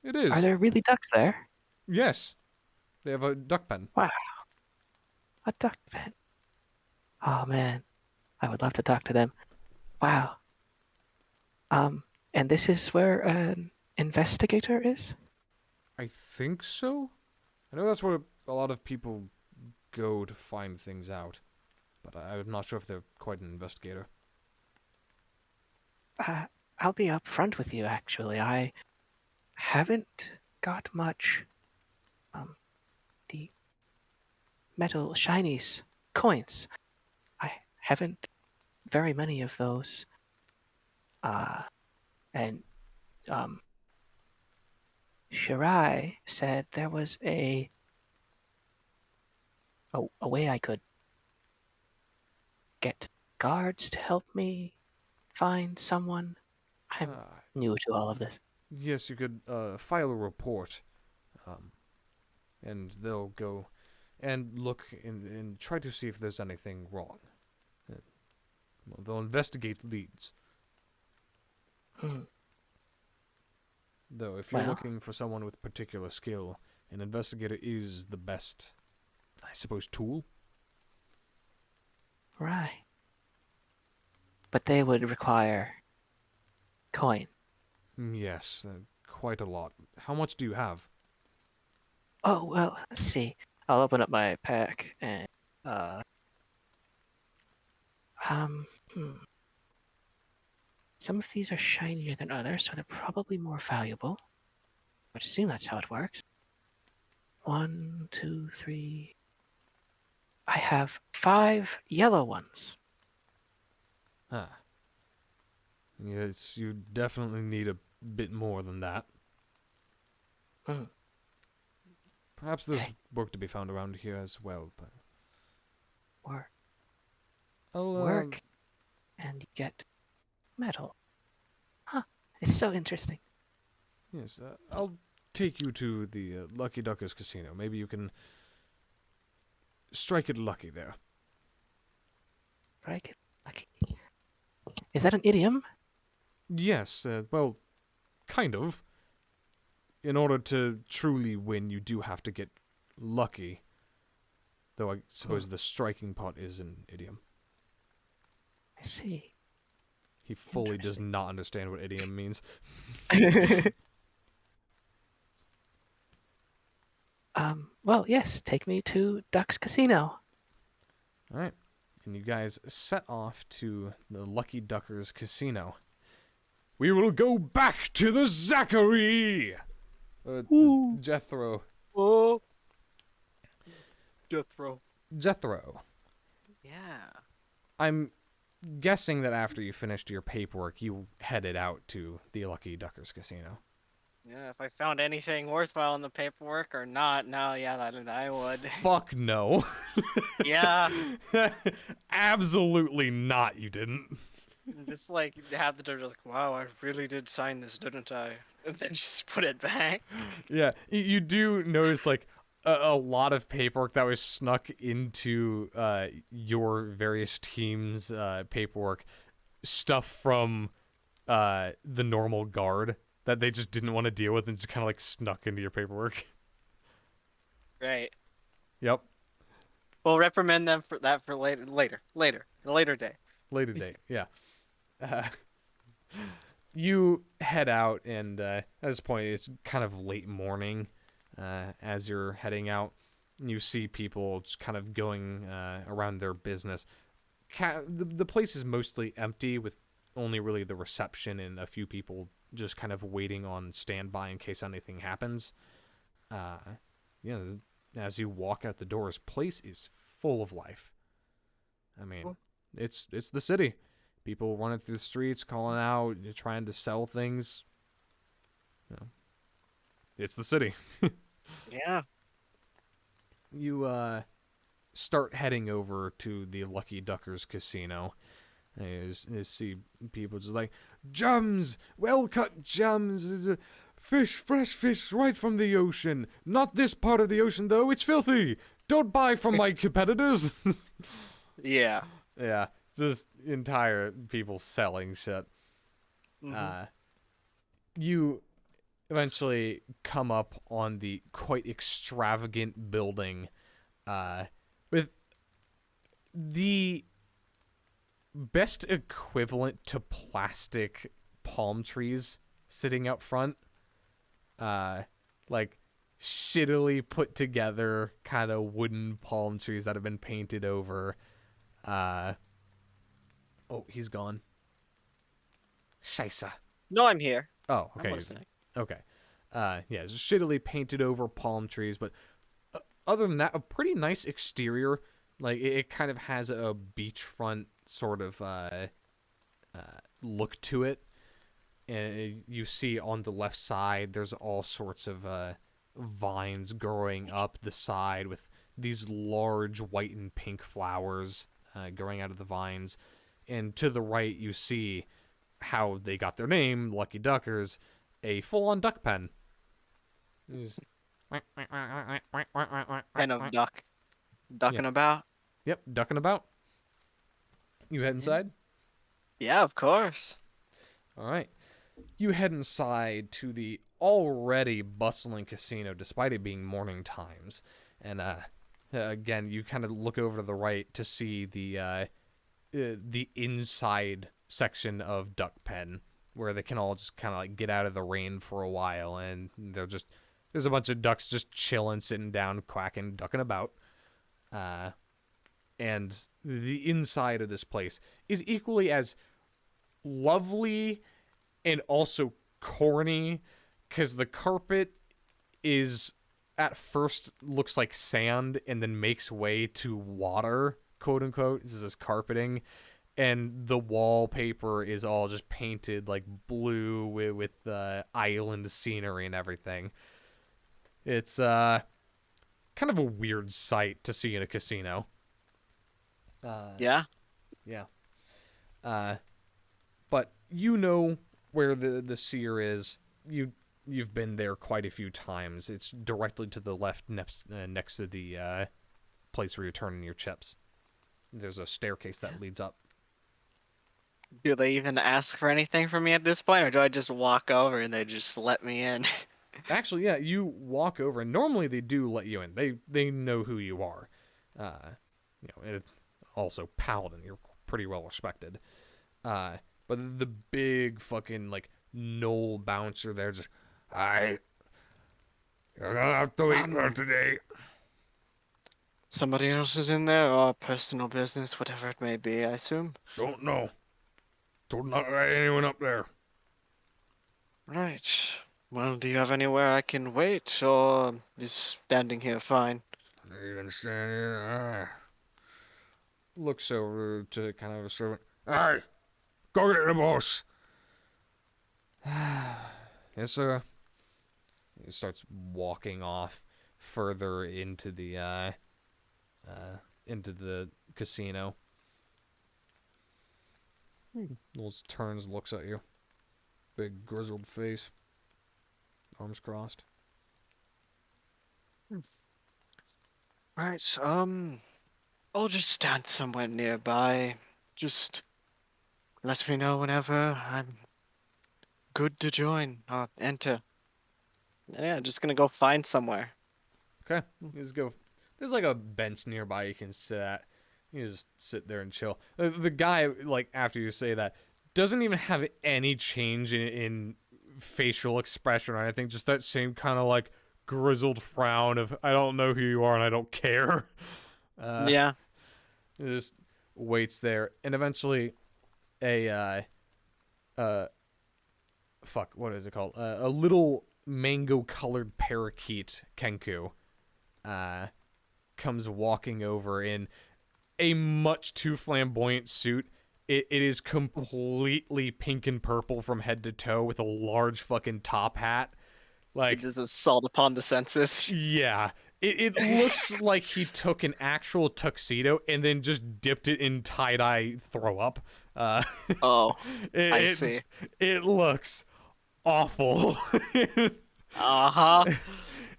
It is. Are there really ducks there? Yes. They have a duck pen. Wow. A duck pen. Oh man, I would love to talk to them. Wow. And this is where an investigator is? I think so. I know that's where a lot of people go to find things out, but I'm not sure if they're quite an investigator. I'll be upfront with you, actually. I haven't got much, the metal shinies, coins. I haven't very many of those. And, Shirai said there was a way I could get guards to help me find someone. I'm new to all of this. Yes, you could file a report, and they'll go and look and try to see if there's anything wrong. Well, they'll investigate leads. Though, if you're looking for someone with particular skill, an investigator is the best, I suppose, tool. Right. But they would require coin. Yes, quite a lot. How much do you have? Oh, well, let's see. I'll open up my pack and, some of these are shinier than others, so they're probably more valuable. I would assume that's how it works. 1, 2, 3. I have 5 yellow ones. Yes, you definitely need a bit more than that. Perhaps there's work to be found around here as well, but... Work. And you get metal. Huh. It's so interesting. Yes, I'll take you to the Lucky Duckers Casino. Maybe you can strike it lucky there. Strike it lucky. Is that an idiom? Yes, well, kind of. In order to truly win, you do have to get lucky. Though I suppose the striking part is an idiom. I see. He fully does not understand what idiom means. Well, yes, take me to Duck's Casino. Alright. And you guys set off to the Lucky Duckers Casino. We will go back to the Zachary! Jethro. Oh. Jethro. Jethro. Yeah. I'm guessing that after you finished your paperwork, you headed out to the Lucky Duckers Casino. Yeah, if I found anything worthwhile in the paperwork or not, no, yeah, that I would. Fuck no. Yeah, Absolutely not, you didn't. just like have the judge like, wow, I really did sign this, didn't I? And then just put it back. Yeah, you do notice like a lot of paperwork that was snuck into your various teams' paperwork, stuff from the normal guard that they just didn't want to deal with and just kind of like snuck into your paperwork. Right. Yep, We'll reprimand them for that for a later day. later date. Yeah. Uh, you head out, and at this point, it's kind of late morning. As you're heading out, you see people just kind of going around their business. The place is mostly empty, with only really the reception and a few people just kind of waiting on standby in case anything happens. Yeah, as you walk out the doors, place is full of life. I mean, it's the city. People running through the streets, calling out, trying to sell things. You know, it's the city. Yeah. You start heading over to the Lucky Duckers Casino. You see people just like, gems, well cut gems, fish, fresh fish right from the ocean. Not this part of the ocean though, it's filthy. Don't buy from my competitors. Yeah. Yeah, just entire people selling shit. Mhm. You eventually come up on the quite extravagant building with the best equivalent to plastic palm trees sitting out front. Like shittily put together kind of wooden palm trees that have been painted over. Oh, he's gone. Scheisse. No, I'm here. Oh, I'm okay. listening. Okay. Yeah, just shittily painted over palm trees, but other than that, a pretty nice exterior. Like it kind of has a beachfront sort of look to it, and you see on the left side there's all sorts of vines growing up the side with these large white and pink flowers growing out of the vines, and to the right you see how they got their name, Lucky Duckers, a full-on duck pen. Just... Kind of ducking about. Yep, ducking about. You head inside? Yeah, of course. All right. You head inside to the already bustling casino, despite it being morning times. And again, you kind of look over to the right to see the inside section of Duck Pen, where they can all just kind of like get out of the rain for a while, and there's a bunch of ducks just chilling, sitting down, quacking, ducking about. And the inside of this place is equally as lovely and also corny, because the carpet is at first looks like sand and then makes way to water, quote unquote. This is carpeting, and the wallpaper is all just painted like blue with island scenery and everything. It's kind of a weird sight to see in a casino. Yeah. Yeah. But you know where the seer is. You've been there quite a few times. It's directly to the left next to the place where you're turning your chips. There's a staircase that leads up. Do they even ask for anything from me at this point, or do I just walk over and they just let me in? Actually, yeah, you walk over, and normally they do let you in. They know who you are. And also Paladin, you're pretty well respected. But the big fucking like knoll bouncer there just, you're gonna have to wait for today. Somebody else is in there, or personal business, whatever it may be, I assume. Don't know. Told not to let anyone up there. Right. Well, do you have anywhere I can wait, or is standing here fine? Even standing here. Looks over to kind of a servant. Alright, go get the boss. Yes, sir. He starts walking off further into the casino. Knowles turns, looks at you. Big grizzled face. Arms crossed. Right, I'll just stand somewhere nearby. Just let me know whenever I'm good to join or enter. Yeah, just gonna go find somewhere. Okay, you just go. There's like a bench nearby you can sit at. You just sit there and chill. The guy, like, after you say that, doesn't even have any change in facial expression or anything. Just that same kind of like grizzled frown of I don't know who you are and I don't care. Yeah. He just waits there, and eventually, what is it called? A little mango-colored parakeet Kenku, comes walking over in a much too flamboyant suit. It is completely pink and purple from head to toe with a large fucking top hat. Like, It is assault upon the senses. yeah. It looks like he took an actual tuxedo and then just dipped it in tie-dye throw up. Oh, it, I it, see. It looks awful. Uh-huh.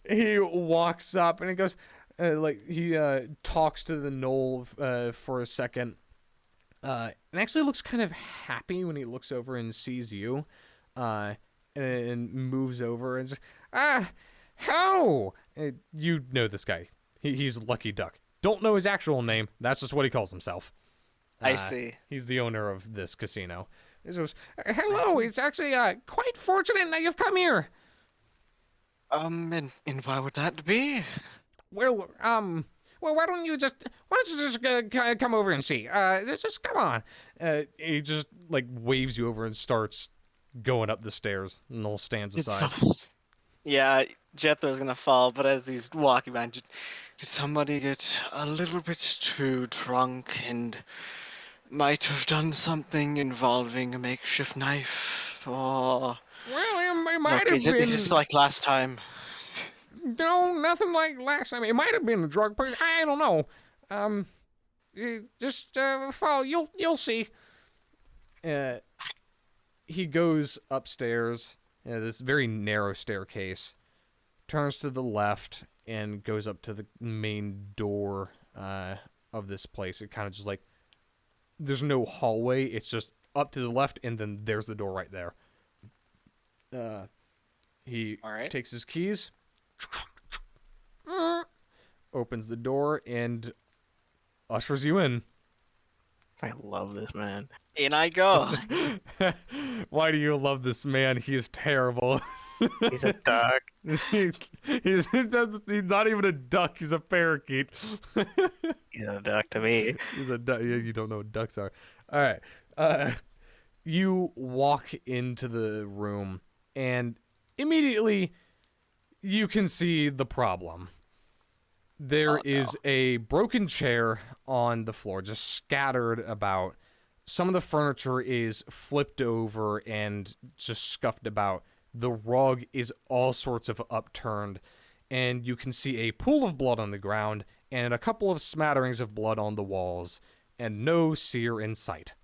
He walks up and he goes, he talks to the knoll for a second, and actually looks kind of happy when he looks over and sees you, and moves over and says, hello! You know this guy. He's Lucky Duck. Don't know his actual name. That's just what he calls himself. I see. He's the owner of this casino. He goes, hello, it's actually quite fortunate that you've come here. And why would that be? Well, why don't you just come over and see? Just come on. He just like waves you over and starts going up the stairs. Noel stands aside. Yeah, Jethro's gonna fall, but as he's walking by, did somebody get a little bit too drunk and might have done something involving a makeshift knife? Or Well, it might look, have is it been. just like last time? No, nothing like last time. It might have been a drug person. I don't know. Just follow. You'll see. He goes upstairs. This very narrow staircase. Turns to the left and goes up to the main door of this place. It kind of just like there's no hallway. It's just up to the left, and then there's the door right there. He All right. takes his keys, opens the door, and ushers you in. I love this man. In I go. Why do you love this man? He is terrible. He's a duck. He's not even a duck. He's a parakeet. He's a duck to me. He's a duck. You don't know what ducks are. All right. You walk into the room, and immediately you can see the problem. There is a broken chair on the floor, just scattered about. Some of the furniture is flipped over and just scuffed about. The rug is all sorts of upturned, and you can see a pool of blood on the ground and a couple of smatterings of blood on the walls, and no seer in sight.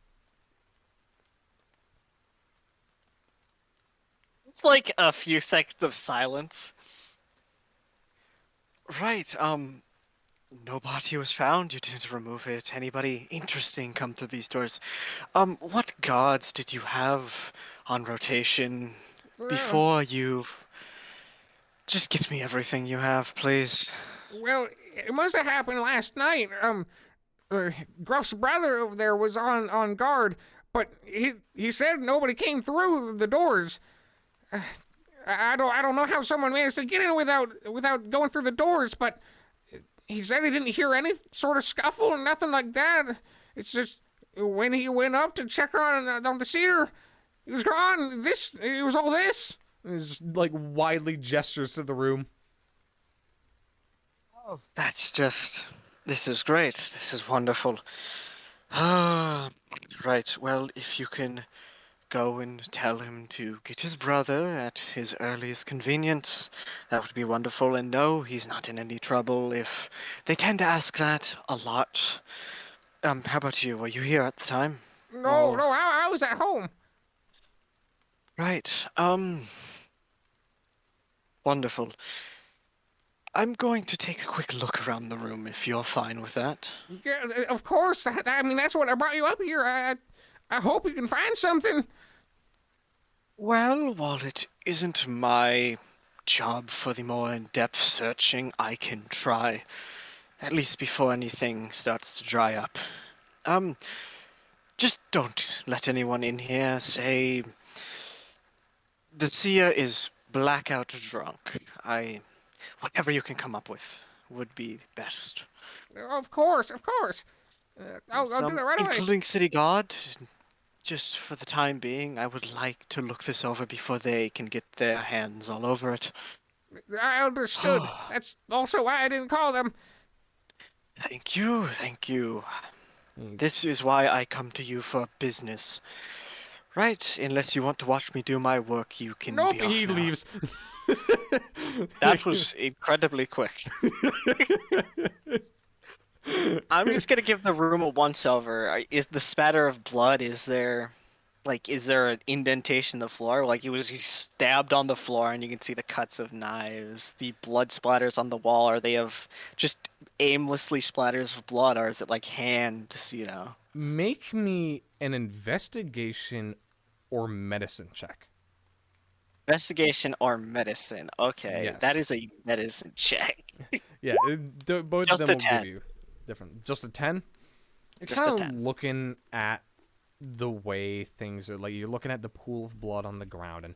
It's like a few seconds of silence. Right, no body was found. You didn't remove it. Anybody interesting come through these doors? What guards did you have on rotation before you? Just get me everything you have, please. Well, it must have happened last night. Gruff's brother over there was on guard, but he said nobody came through the doors. I don't know how someone managed to get in without going through the doors, but he said he didn't hear any sort of scuffle or nothing like that. It's just when he went up to check on the seer, he was gone. It was all this. It's like widely gestures to the room. This is great. This is wonderful. Ah, right. Well, if you can go and tell him to get his brother at his earliest convenience, that would be wonderful. And no, he's not in any trouble. If they tend to ask that a lot. How about you? Were you here at the time? No, Or no, I was at home. right. Wonderful. I'm going to take a quick look around the room if you're fine with that. Yeah, of course. I mean, that's what I brought you up here. I hope you can find something. Well, while it isn't my job for the more in-depth searching, I can try. At least before anything starts to dry up. Um, just don't let anyone in here say the seer is blackout drunk. Whatever you can come up with would be best. Of course, of course. I'll do that right away. Including City God, just for the time being, I would like to look this over before they can get their hands all over it. I understood. That's also why I didn't call them. Thank you, thank you. Hmm. This is why I come to you for business. Right, unless you want to watch me do my work, you can Nope, be off he now. leaves. That was incredibly quick. I'm just gonna give the room a once over. Is the spatter of blood, is there an indentation in the floor? Like he stabbed on the floor and you can see the cuts of knives. The blood splatters on the wall, are they of just aimlessly splatters of blood, or is it like hands? Make me an investigation or medicine check. Investigation or medicine. Okay, that Yes. is a medicine check. Yeah, both of Just them a will give 10. you different. Just a 10? You're Just a kind of 10. looking at the way things are. Like, you're looking at the pool of blood on the ground and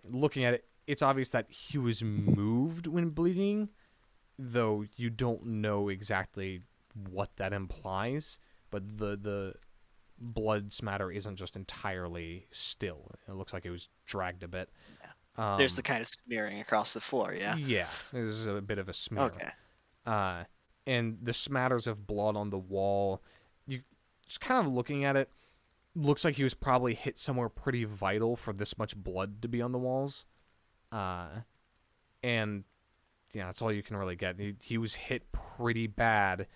looking at it. It's obvious that he was moved when bleeding, though you don't know exactly what that implies. But the blood smatter isn't just entirely still. It looks like it was dragged a bit. There's the kind of smearing across the floor, yeah? Yeah, there's a bit of a smear. Okay. uh, and the smatters of blood on the wall. You just kind of looking at it, looks like he was probably hit somewhere pretty vital for this much blood to be on the walls. And yeah, that's all you can really get. He was hit pretty bad.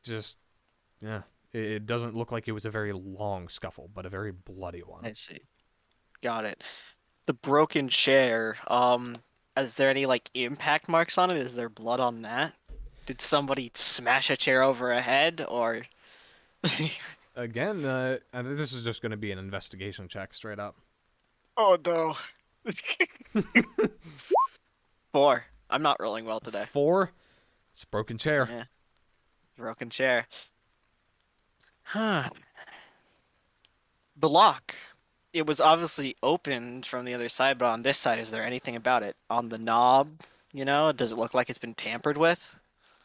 Just yeah, it doesn't look like it was a very long scuffle, but a very bloody one. I see. Got it. The broken chair, is there any, like, impact marks on it? Is there blood on that? Did somebody smash a chair over a head, or... Again, this is just going to be an investigation check, straight up. Oh, no. 4. I'm not rolling well today. 4. It's a broken chair. Yeah. Broken chair. Huh. The lock. It was obviously opened from the other side, but on this side, is there anything about it? On the knob, does it look like it's been tampered with?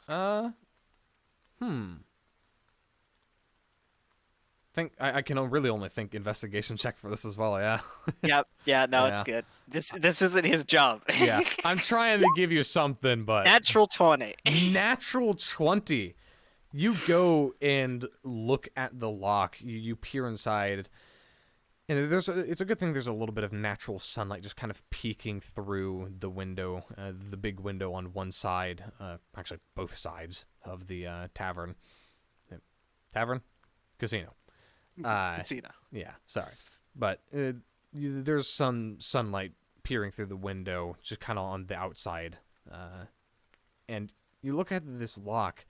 Hmm. Think I can really only think investigation check for this as well. Yeah. Yep. Yeah, no, Yeah. it's good. This isn't his job. Yeah. I'm trying to give you something, but Natural 20. natural 20. You go and look at the lock. You peer inside, and it's a good thing there's a little bit of natural sunlight just kind of peeking through the window, the big window on one side, actually both sides of the tavern. Tavern? Casino. Casino. Yeah, sorry. But there's some sunlight peering through the window, just kind of on the outside. And you look at this lock,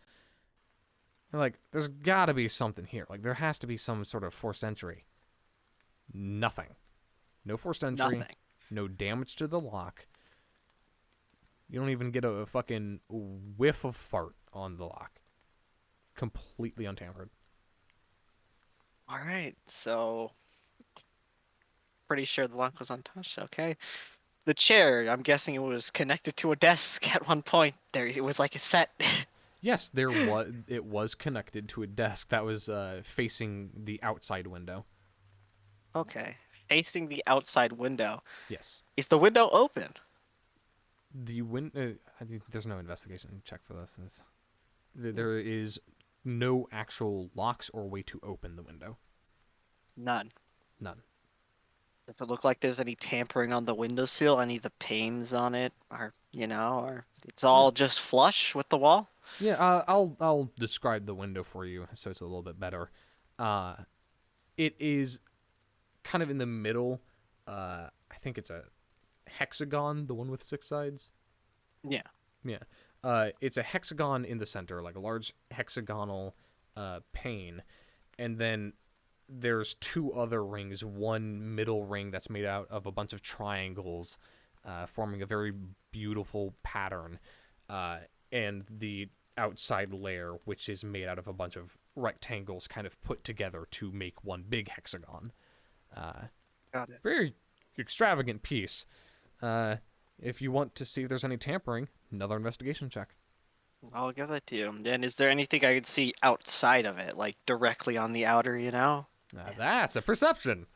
and like, there's got to be something here. Like, there has to be some sort of forced entry. Nothing. No forced entry. Nothing. No damage to the lock. You don't even get a fucking whiff of fart on the lock. Completely untampered. All right, so pretty sure the lock was untouched. Okay. The chair, I'm guessing it was connected to a desk at one point. There, it was like a set. Yes, it was connected to a desk that was facing the outside window. Okay. Facing the outside window. Yes. Is the window open? There's no investigation check for this. There is no actual locks or way to open the window. None. None. Does it look like there's any tampering on the windowsill? Any of the panes on it? Or it's all just flush with the wall? Yeah, I'll describe the window for you so it's a little bit better. It is kind of in the middle. I think it's a hexagon, the one with 6 sides. Yeah. Yeah. It's a hexagon in the center, like a large hexagonal pane, and then there's 2 other rings. One middle ring that's made out of a bunch of triangles, forming a very beautiful pattern, and the outside layer, which is made out of a bunch of rectangles kind of put together to make one big hexagon. Got it. Very extravagant piece. If you want to see if there's any tampering, another investigation check. I'll give that to you. And is there anything I could see outside of it, like directly on the outer, That's a perception.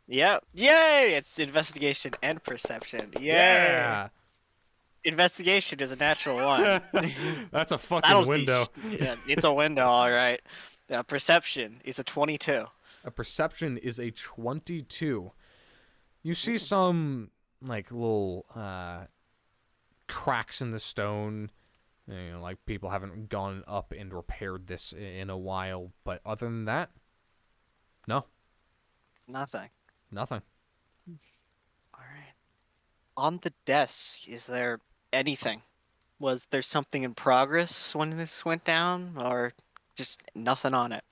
Yep. Yay! It's investigation and perception. Yay! Yeah. Investigation is a natural one. That's a I fucking don't window. Yeah, it's a window, all right. Perception is a 22. A perception is a 22. You see some like little cracks in the stone. Like people haven't gone up and repaired this in a while, but other than that, no, Nothing. nothing. All right. On the desk, is there anything? Was there something in progress when this went down, or just nothing on it?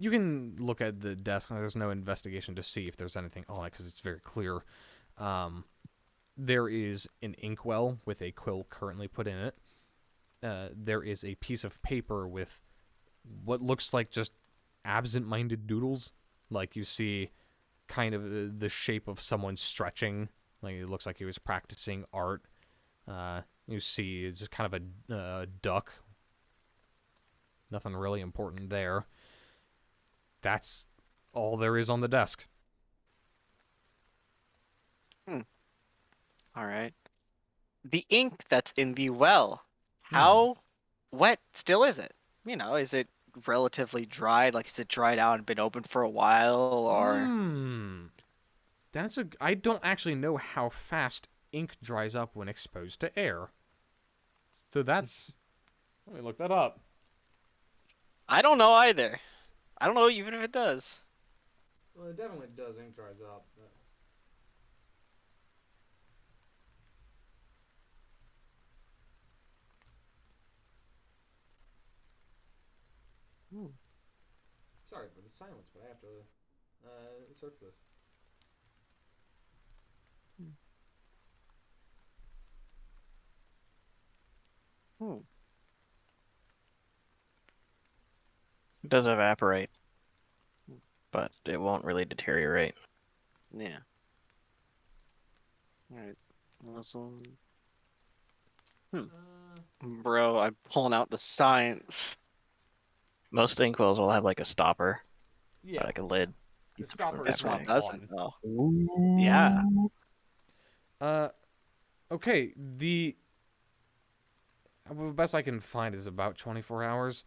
You can look at the desk. There's no investigation to see if there's anything on it because it's very clear. There is an inkwell with a quill currently put in it. There is a piece of paper with what looks like just absent-minded doodles. Like you see kind of the shape of someone stretching. Like it looks like he was practicing art. You see it's just kind of a duck. Nothing really important there. That's all there is on the desk. All right. The ink that's in the well, how wet still is it? Is it relatively dried? Like, is it dried out and been open for a while, or? I don't actually know how fast ink dries up when exposed to air. So that's... Let me look that up. I don't know either. I don't know even if it does. Well, it definitely does. Ink dries up. Sorry for the silence, but I have to search this. It does evaporate, but it won't really deteriorate. Yeah. All right. Awesome. Bro, I'm pulling out the science. Most inkwells will have like a stopper, Yeah. or like a lid. The stopper This is one right doesn't, on. though. Yeah. Okay, the best I can find is about 24 hours.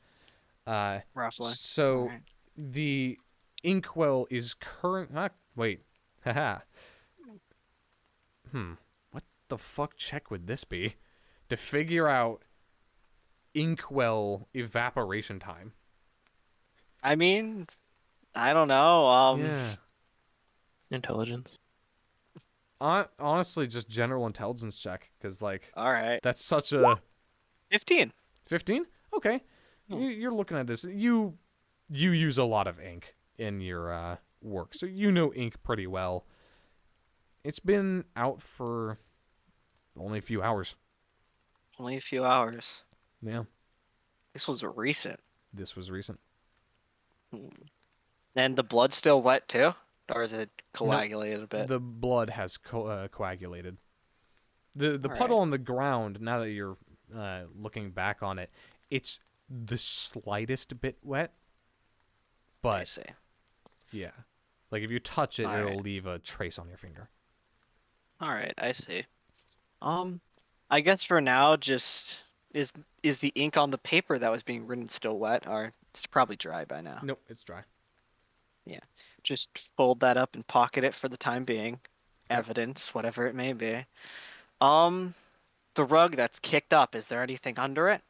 Roughly. So Alright. the inkwell is current. Wait, haha. What the fuck check would this be? To figure out inkwell evaporation time. I mean, I don't know. Yeah. Intelligence. Honestly, just general intelligence check, because like All right. that's such a 15. 15. Okay, you're looking at this. You use a lot of ink in your work, so you know ink pretty well. It's been out for only a few hours. Only a few hours. Yeah, This was recent. this was recent. And the blood's still wet too? Or is it coagulated a bit? The blood has coagulated. The All puddle right. on the ground, now that you're looking back on it, it's the slightest bit wet. I But see. yeah, like if you touch it, All it'll right. leave a trace on your finger. All right, I see. I guess for now, just Is is the ink on the paper that was being written still wet, or it's probably dry by now? Nope, it's dry. Yeah. Just fold that up and pocket it for the time being. Okay. Evidence, whatever it may be. Um, the rug that's kicked up, is there anything under it?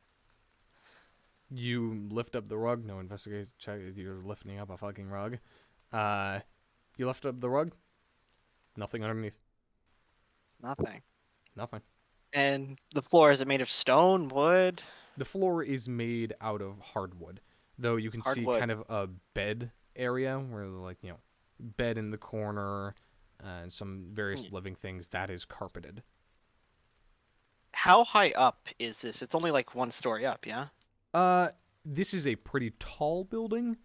You lift up the rug. No investigate check. You're lifting up a fucking rug. You lift up the rug. Nothing underneath. Nothing. Nothing. And the floor, is it made of stone, wood, The floor is made out of hardwood, though you can see hardwood? kind of a bed area where, like, bed in the corner and some various living things that is carpeted. How high up is this? It's only like 1 story up, yeah? This is a pretty tall building.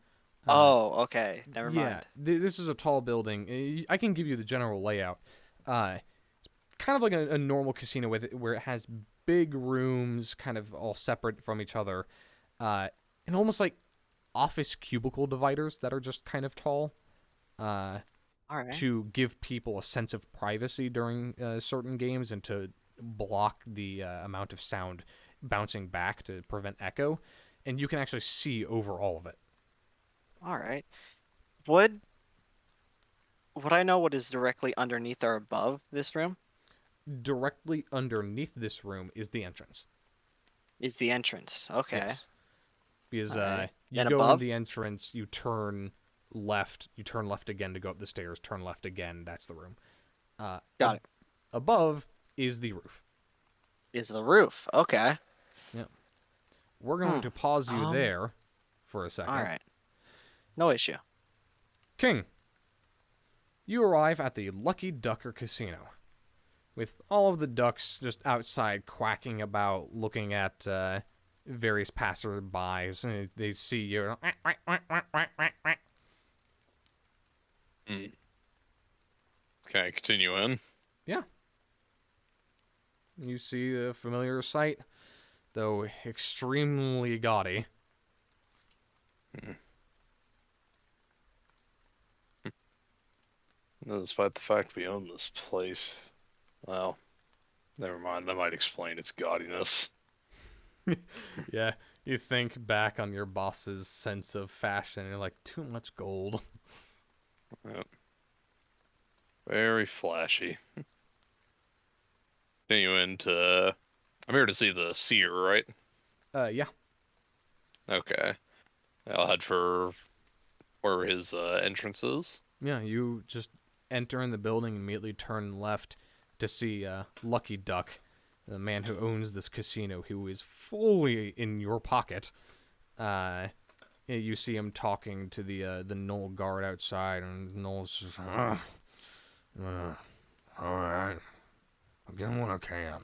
Oh, okay. Never Yeah, mind. this is a tall building. I can give you the general layout. Kind of like a normal casino with it, where it has big rooms, kind of all separate from each other, and almost like office cubicle dividers that are just kind of tall, All right. to give people a sense of privacy during certain games and to block the amount of sound bouncing back to prevent echo. And you can actually see over all of it. All right. Would would I know what is directly underneath or above this room? Directly underneath this room is the entrance. Is the entrance. Okay. Yes. Because All right. you And go in above? the entrance, you turn left again to go up the stairs, turn left again, that's the room. Got it. Above is the roof. Is the roof. Okay. We're going to pause you Um, there for a second. All right. No issue. King, you arrive at the Lucky Ducker Casino, with all of the ducks just outside quacking about, looking at various passerbys. And they see you. Can I continue in? Yeah. You see a familiar sight, though extremely gaudy. Despite the fact we own this place, well, never mind. That might explain its gaudiness. Yeah, you think back on your boss's sense of fashion, and you're like, too much gold. Yep. Very flashy. Continue into. I'm here to see the seer, right? Yeah. Okay. I'll head for where his entrance is. Yeah, you just enter in the building and immediately turn left to see Lucky Duck, the man who owns this casino, who is fully in your pocket. You see him talking to the Knoll guard outside, and Knoll's just, all right, I'll get him when I can.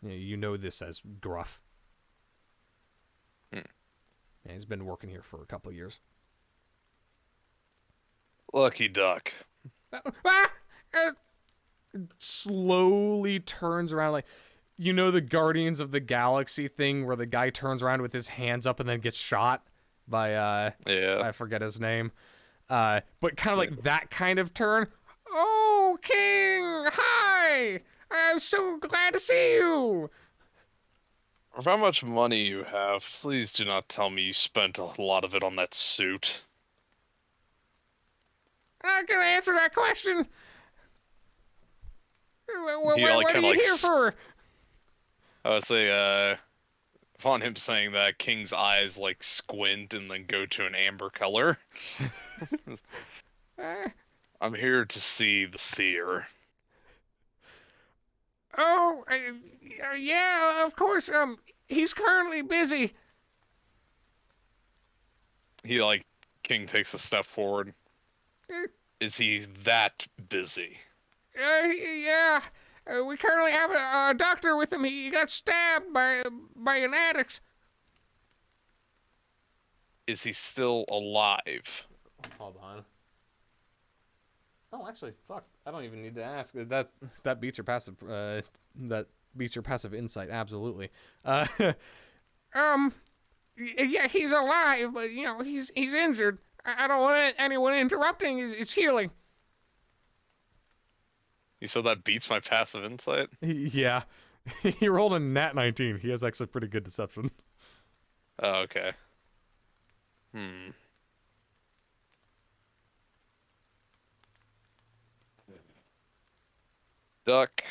You know this as Gruff. Hmm. Yeah, he's been working here for a couple of years. Lucky Duck. Slowly turns around, like, the Guardians of the Galaxy thing where the guy turns around with his hands up and then gets shot by Yeah. I forget his name, but kind of like that kind of turn. Oh, King, hi! I'm so glad to see you. For how much money you have, please do not tell me you spent a lot of it on that suit. I'm not gonna answer that question. What He, like, are kinda, you like, here for? I would say, upon him saying that, King's eyes, like, squint and then go to an amber color. I'm here to see the seer. Oh, yeah, of course. He's currently busy. He, like, King takes a step forward. Is he that busy? Yeah. We currently have a doctor with him. He got stabbed by an addict. Is he still alive? Hold on. Oh, actually, fuck. I don't even need to ask. That beats your passive. That beats your passive insight. Absolutely. Yeah, he's alive, but he's injured. I don't want anyone interrupting his healing. You said that beats my passive insight? Yeah, He rolled a nat 19. He has actually pretty good deception. Oh, okay. Hmm. Duck.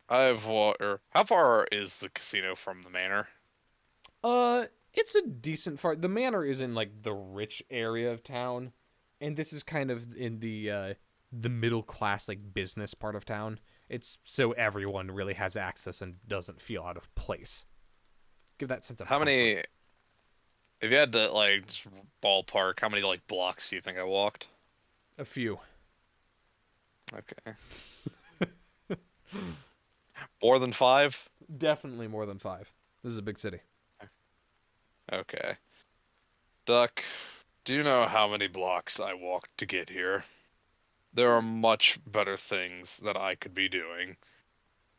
I've water. How far is the casino from the manor? It's a decent far. The manor is in like the rich area of town, and this is kind of in the middle class like business part of town. It's so everyone really has access and doesn't feel out of place. Give that sense of How comfort. many? If you had to like just ballpark, how many like blocks do you think I walked? A few. Okay. More than 5? Definitely more than 5. This is a big city. Okay. Duck, do you know how many blocks I walked to get here? There are much better things that I could be doing.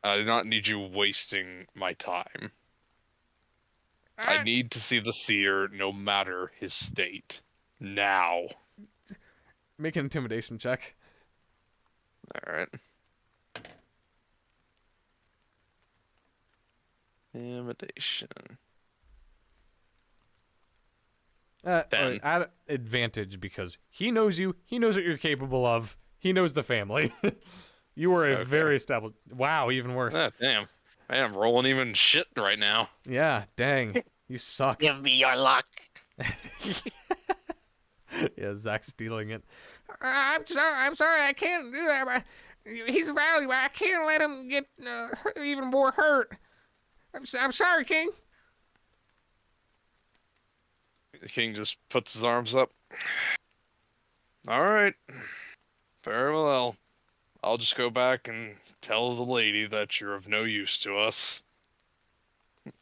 I do not need you wasting my time. I need to see the seer no matter his state. Now. Make an intimidation check. Alright. Intimidation. Or at advantage because he knows you. He knows what you're capable of. He knows the family. You are a very established. Wow, even worse. Ah, damn. Man, I'm rolling even shit right now. Yeah, dang. You suck. Give me your luck. Yeah, Zach's stealing it. I'm sorry, I can't do that. He's valuable. I can't let him get even more hurt. I'm sorry, King. The king just puts his arms up. Alright. Very well. I'll just go back and tell the lady that you're of no use to us.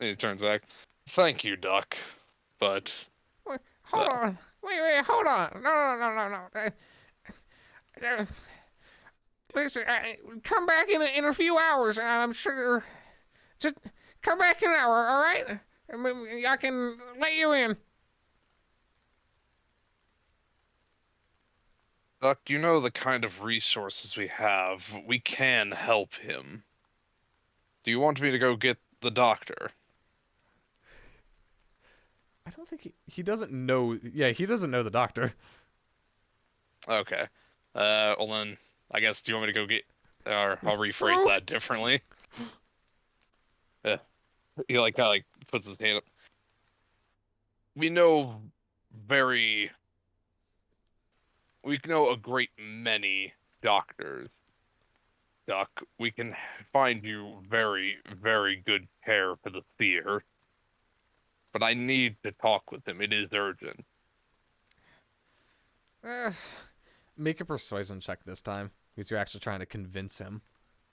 And he turns back. Thank you, Duck. But Wait, hold on. Wait, hold on. No. Listen, come back in a few hours. I'm sure. Just come back in an hour, all right? I can let you in. Duck, you know the kind of resources we have. We can help him. Do you want me to go get the doctor? I don't think he doesn't know. Yeah, he doesn't know the doctor. Okay. Well then, I guess, do you want me to go get... Or I'll rephrase that differently. Yeah. He like kind of like puts his hand up. We know very... We know a great many doctors. Duck, we can find you very, very good care for the seer. But I need to talk with him. It is urgent. Make a persuasion check this time because you're actually trying to convince him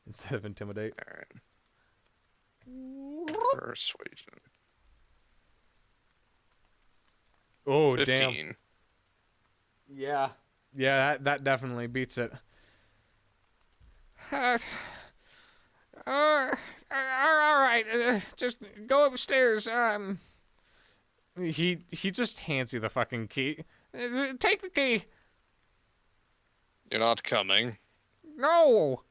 instead of intimidate. Alright. Persuasion. Oh, 15. damn. Yeah, that definitely beats it. All right. Just go upstairs. He just hands you the fucking key. Take the key. You're not coming. No.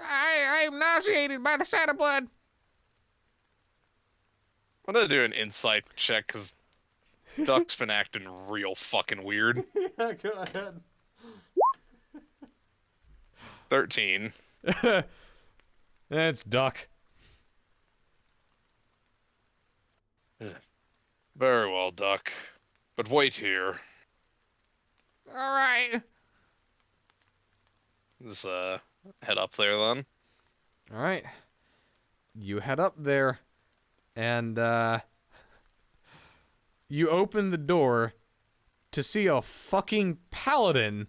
I am nauseated by the sight of blood. I'm gonna do an insight check because Duck's been acting real fucking weird. Yeah, go ahead. 13. That's Duck. Very well, Duck. But wait here. All right. Let's head up there then. All right. You head up there, and you open the door to see a fucking paladin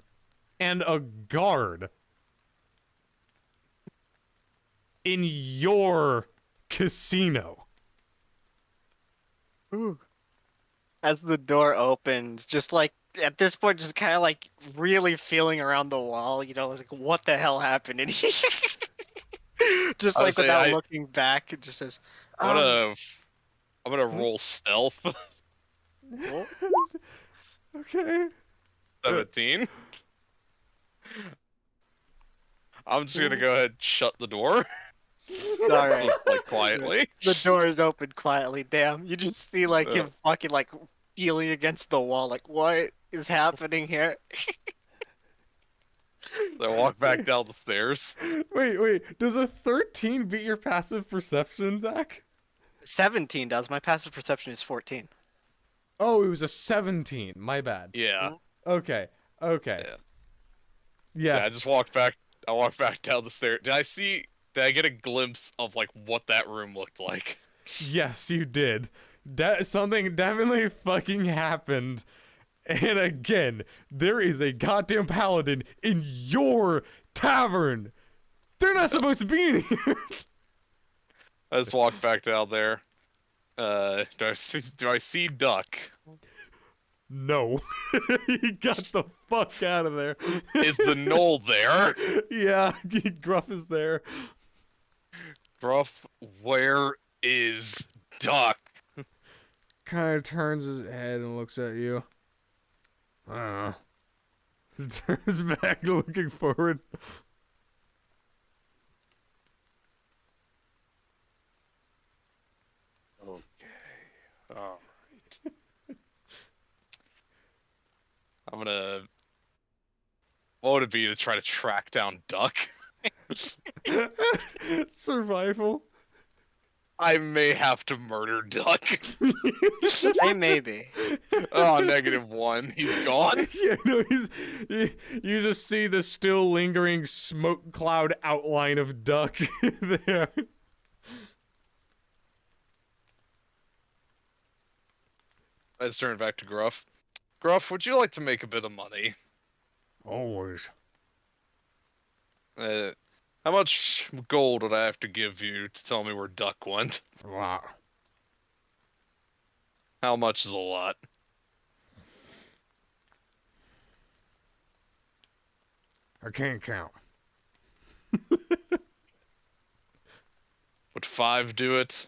and a guard in your casino. Ooh. As the door opens, just like at this point, just kind of like really feeling around the wall, like what the hell happened? And he just like without looking back, it just says, I'm gonna roll stealth. Okay. 17. I'm just gonna go ahead and shut the door. All right. Like quietly. The door is open quietly. Damn, you just see like him fucking like feeling against the wall. Like, what is happening here? I walk back down the stairs. Wait. Does a 13 beat your passive perception, Zach? 17 does. My passive perception is 14. Oh, it was a 17. My bad. Yeah. Okay. Yeah. Yeah. I just walked back. I walked back down the stairs. Did I get a glimpse of like what that room looked like? Yes, you did. Something definitely fucking happened. And again, there is a goddamn paladin in your tavern. They're not supposed to be in here. I just walked back down there. Do I see Duck? No. He got the fuck out of there. Is the knoll there? Yeah, Gruff is there. Gruff, where is Duck? Kind of turns his head and looks at you. Turns back looking forward. Okay. Alright. I'm gonna... What would it be to try to track down Duck? Survival. I may have to murder Duck. I maybe. Oh, -1. He's gone. Yeah, no, you just see the still lingering smoke cloud outline of Duck there. Let's turn it back to Gruff. Gruff, would you like to make a bit of money? Always. How much gold would I have to give you to tell me where Duck went? Wow. How much is a lot? I can't count. Would 5 do it?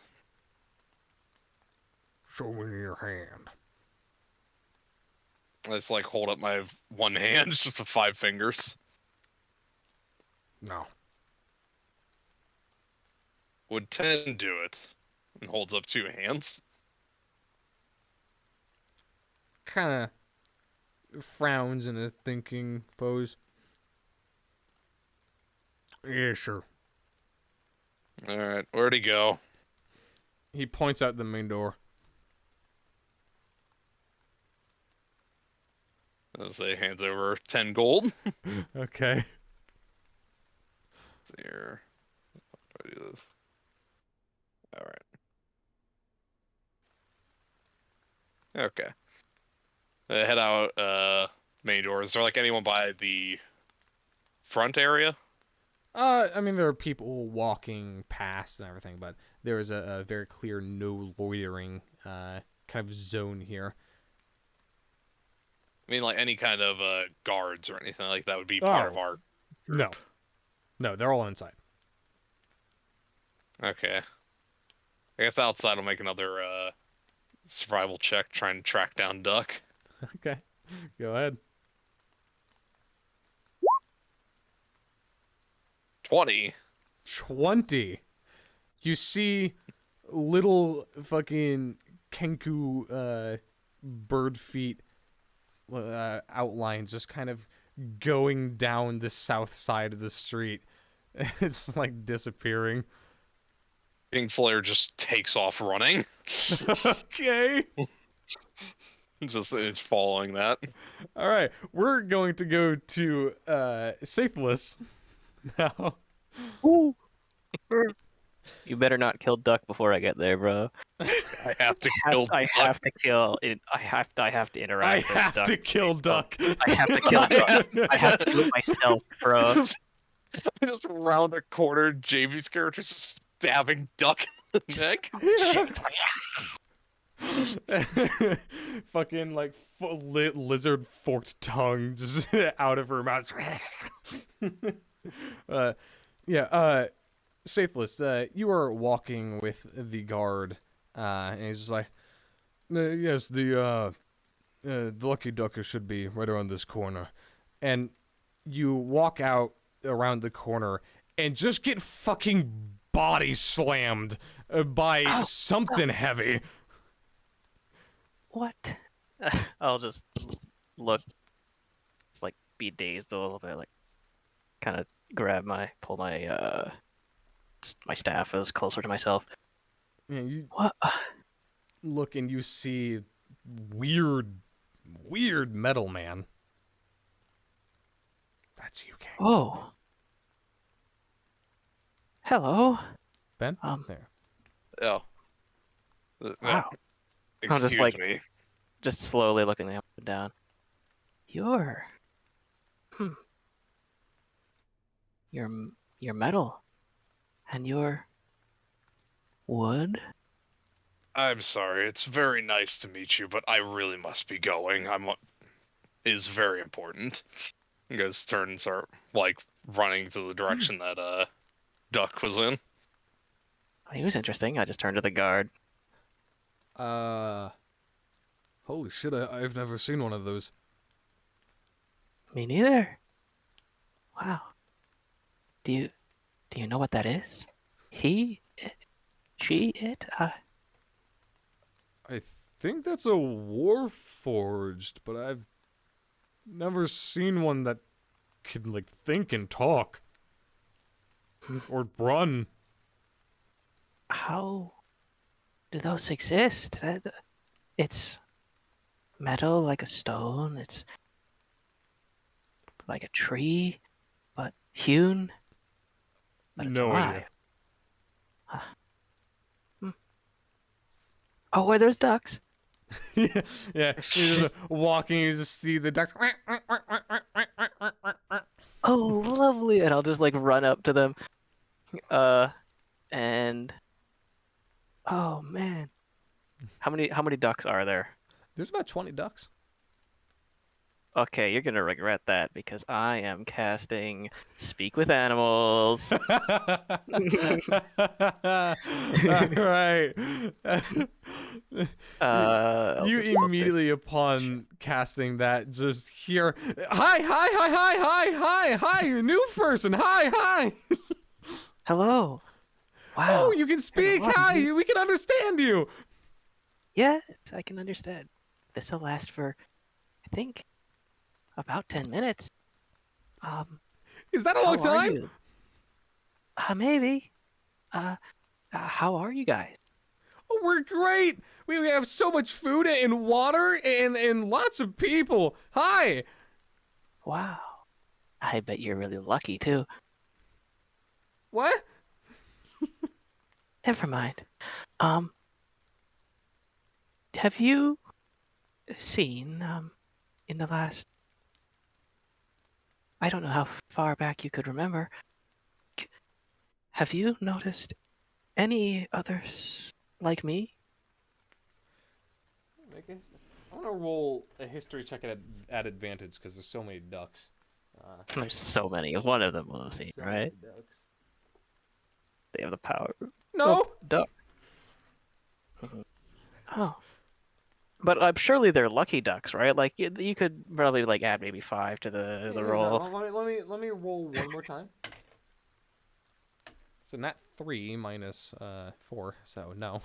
Show me your hand. Let's like hold up my one hand, it's just the 5 fingers. No. Would 10 do it? And holds up 2 hands. Kind of frowns in a thinking pose. Yeah, sure. Alright, where'd he go? He points out the main door. I'll say hands over 10 gold. Okay. Here. How do I do this? Alright. Okay. Head out, main door. Is there like anyone by the front area? I mean, there are people walking past and everything, but there is a very clear no loitering kind of zone here. I mean, like any kind of guards or anything like that would be part of our group. No, they're all inside. Okay. I guess outside I'll make another survival check trying to track down Duck. Okay, go ahead. 20. 20. You see little fucking Kenku bird feet outlines just kind of going down the south side of the street. It's like disappearing. Kingslayer just takes off running. Okay. It's following that. All right, we're going to go to Satheless now. You better not kill Duck before I get there, bro. I have to kill I Duck. have to kill it. I have to I interact with have Duck. to kill Duck. I have to kill Duck. I have to do it myself, bro. Just round a corner, Jamie's character's just stabbing Duck in the neck. Fucking like lizard forked tongue just out of her mouth. Satheless, you are walking with the guard, and he's just like, yes, the Lucky Duck should be right around this corner. And you walk out around the corner and just get fucking body slammed by something heavy. What? I'll just look, just like be dazed a little bit, like kind of pull my my staff as closer to myself. Yeah, you What? look and you see weird metal man. That's you, King. Oh. Hello. Ben? Um. There. Yeah. Wow. I'm just Excuse like me. just slowly looking up and down. You're. Hmm. You're metal, and you're wood. I'm sorry. It's very nice to meet you, but I really must be going. Is very important. You guys turn and start like running to the direction that Duck was in. He was interesting. I just turned to the guard. Holy shit, I've never seen one of those. Me neither. Wow. Do you know what that is? He, it, she, it. I think that's a warforged, but I've never seen one that can, like, think and talk. Or run. How do those exist? It's metal like a stone. It's like a tree, but hewn. But it's No alive. idea. Oh, are those ducks? yeah, yeah. You're just walking, you just see the ducks. Oh, lovely! And I'll just like run up to them. And oh man, how many ducks are there? There's about 20 ducks. Okay, you're gonna regret that because I am casting Speak with Animals. Right. I'll You just walk this- immediately, upon casting that, just hear, hi, new person, hi. Hello. Wow. Oh, you can speak, Hello. hi, we can understand you. Yes, I can understand. This will last for, I think, about 10 minutes. Is that a How long are time? you? Maybe. How are you guys? Oh, we're great. We have so much food and water and lots of people. Hi. Wow. I bet you're really lucky too. What? Never mind. Have you seen in the last, I don't know how far back you could remember, have you noticed any others like me? I want to roll a history check at advantage because there's so many ducks. There's so many. One of them will have seen, So right? many ducks. They have the power. No. Duck. Oh. But surely they're lucky ducks, right? Like you could probably like add maybe 5 to the roll. Let me roll one more time. So not 3 minus 4, so no.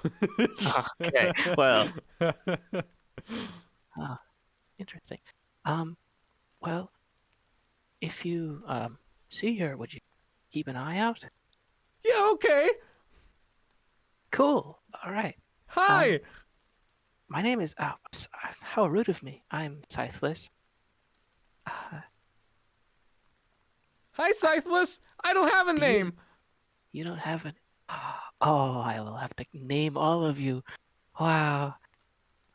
Okay. Well. Interesting. Well, if you see her, would you keep an eye out? Yeah, okay. Cool. All right. Hi. My name is. How rude of me. I'm Scytheless. Hi, Scytheless. I don't have a name. You don't have an. Oh, I will have to name all of you. Wow.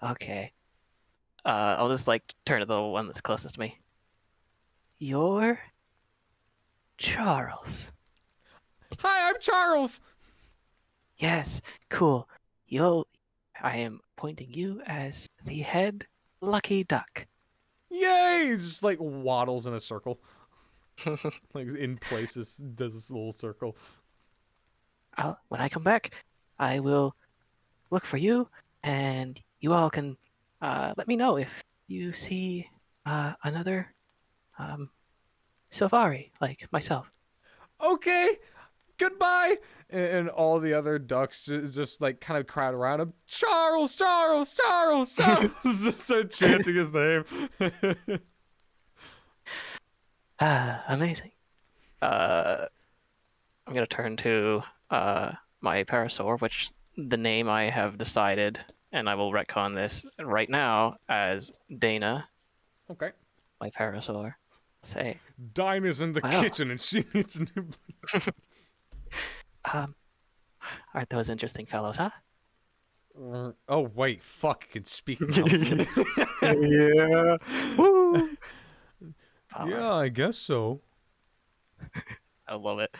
Okay. I'll just like turn to the one that's closest to me. You're Charles. Hi, I'm Charles. Yes, cool. I am appointing you as the head lucky duck. Yay! Just like waddles in a circle. Like in places, does this little circle. When I come back, I will look for you, and you all can let me know if you see another Sylvari like myself. Okay. goodbye. And all the other ducks just like kind of crowd around him. Charles, Charles, Charles, Charles. Just start chanting his name. Amazing. I'm gonna turn to my parasaur, which the name I have decided, and I will retcon this right now as Dana, Okay. my parasaur. Say, Dinah's in the Wow. kitchen and she needs new. aren't those interesting fellows, huh? Oh wait, fuck! I can speak now. Yeah. Woo! Yeah, I guess so. I love it.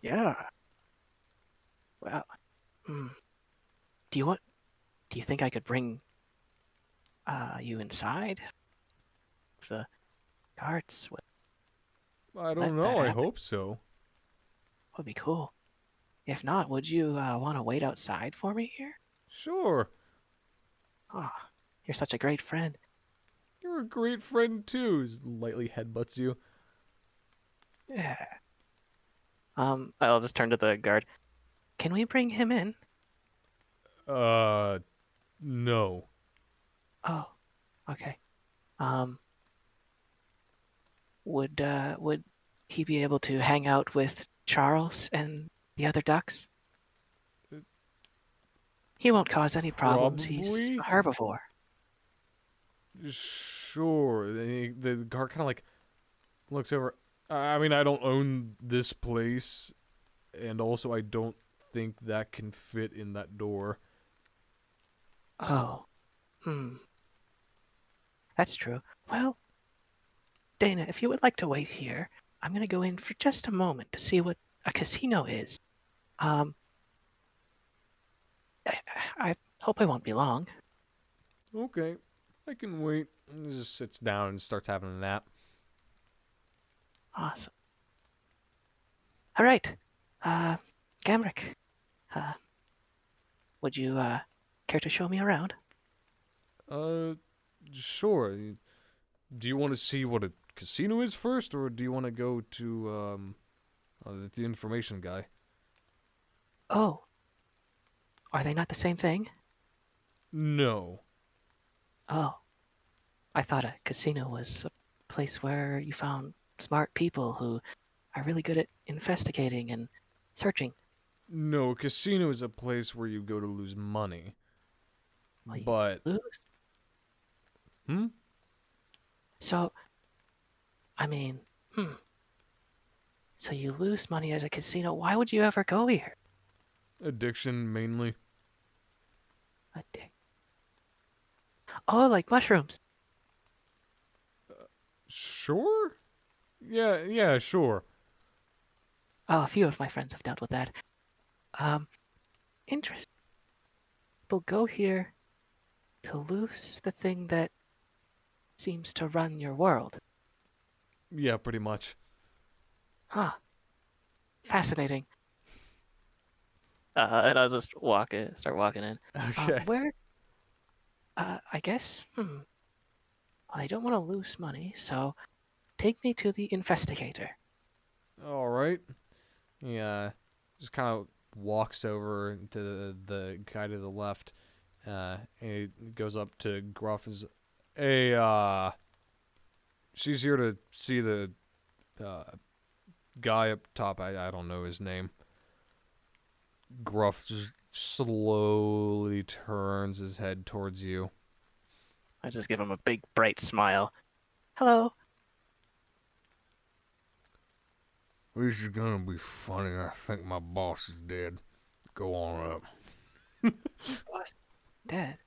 Yeah. Well, hmm. Do you think I could bring you inside the guards? I Let don't that know. I happen. hope so. Would be cool. If not, would you want to wait outside for me here? Sure. Oh, you're such a great friend. You're a great friend too. He lightly headbutts you. Yeah. I'll just turn to the guard. Can we bring him in? No. Oh, okay. Would he be able to hang out with Charles and the other ducks? He won't cause any problems. He's Probably. a herbivore. Sure. The guard kind of like looks over. I mean, I don't own this place, and also I don't think that can fit in that door. Oh, that's true. Well, Dana, if you would like to wait here, I'm going to go in for just a moment to see what a casino is. Um, I hope I won't be long. Okay, I can wait. And he just sits down and starts having a nap. Awesome. All right. Gamrick, would you care to show me around? Sure. Do you want to see what a casino is first, or do you want to go to the information guy? Oh, are they not the same thing? No. Oh, I thought a casino was a place where you found smart people who are really good at investigating and searching. No, a casino is a place where you go to lose money. Well, you But lose. hmm? So, I mean, So you lose money at a casino. Why would you ever go here? Addiction mainly. A dick. Oh, like mushrooms. Sure? Yeah, sure. Oh, a few of my friends have dealt with that. Interesting. People go here to lose the thing that seems to run your world. Yeah, pretty much. Huh. Fascinating. And I'll just start walking in. Okay. Where? I guess. Well, I don't want to lose money, so take me to the investigator. All right. Yeah, just kind of walks over to the guy to the left, and he goes up to Gruff. Is, hey, she's here to see the guy up top. I don't know his name. Gruff just slowly turns his head towards you. I just give him a big, bright smile. Hello. This is gonna be funny. I think my boss is dead. Go on up. Boss dead.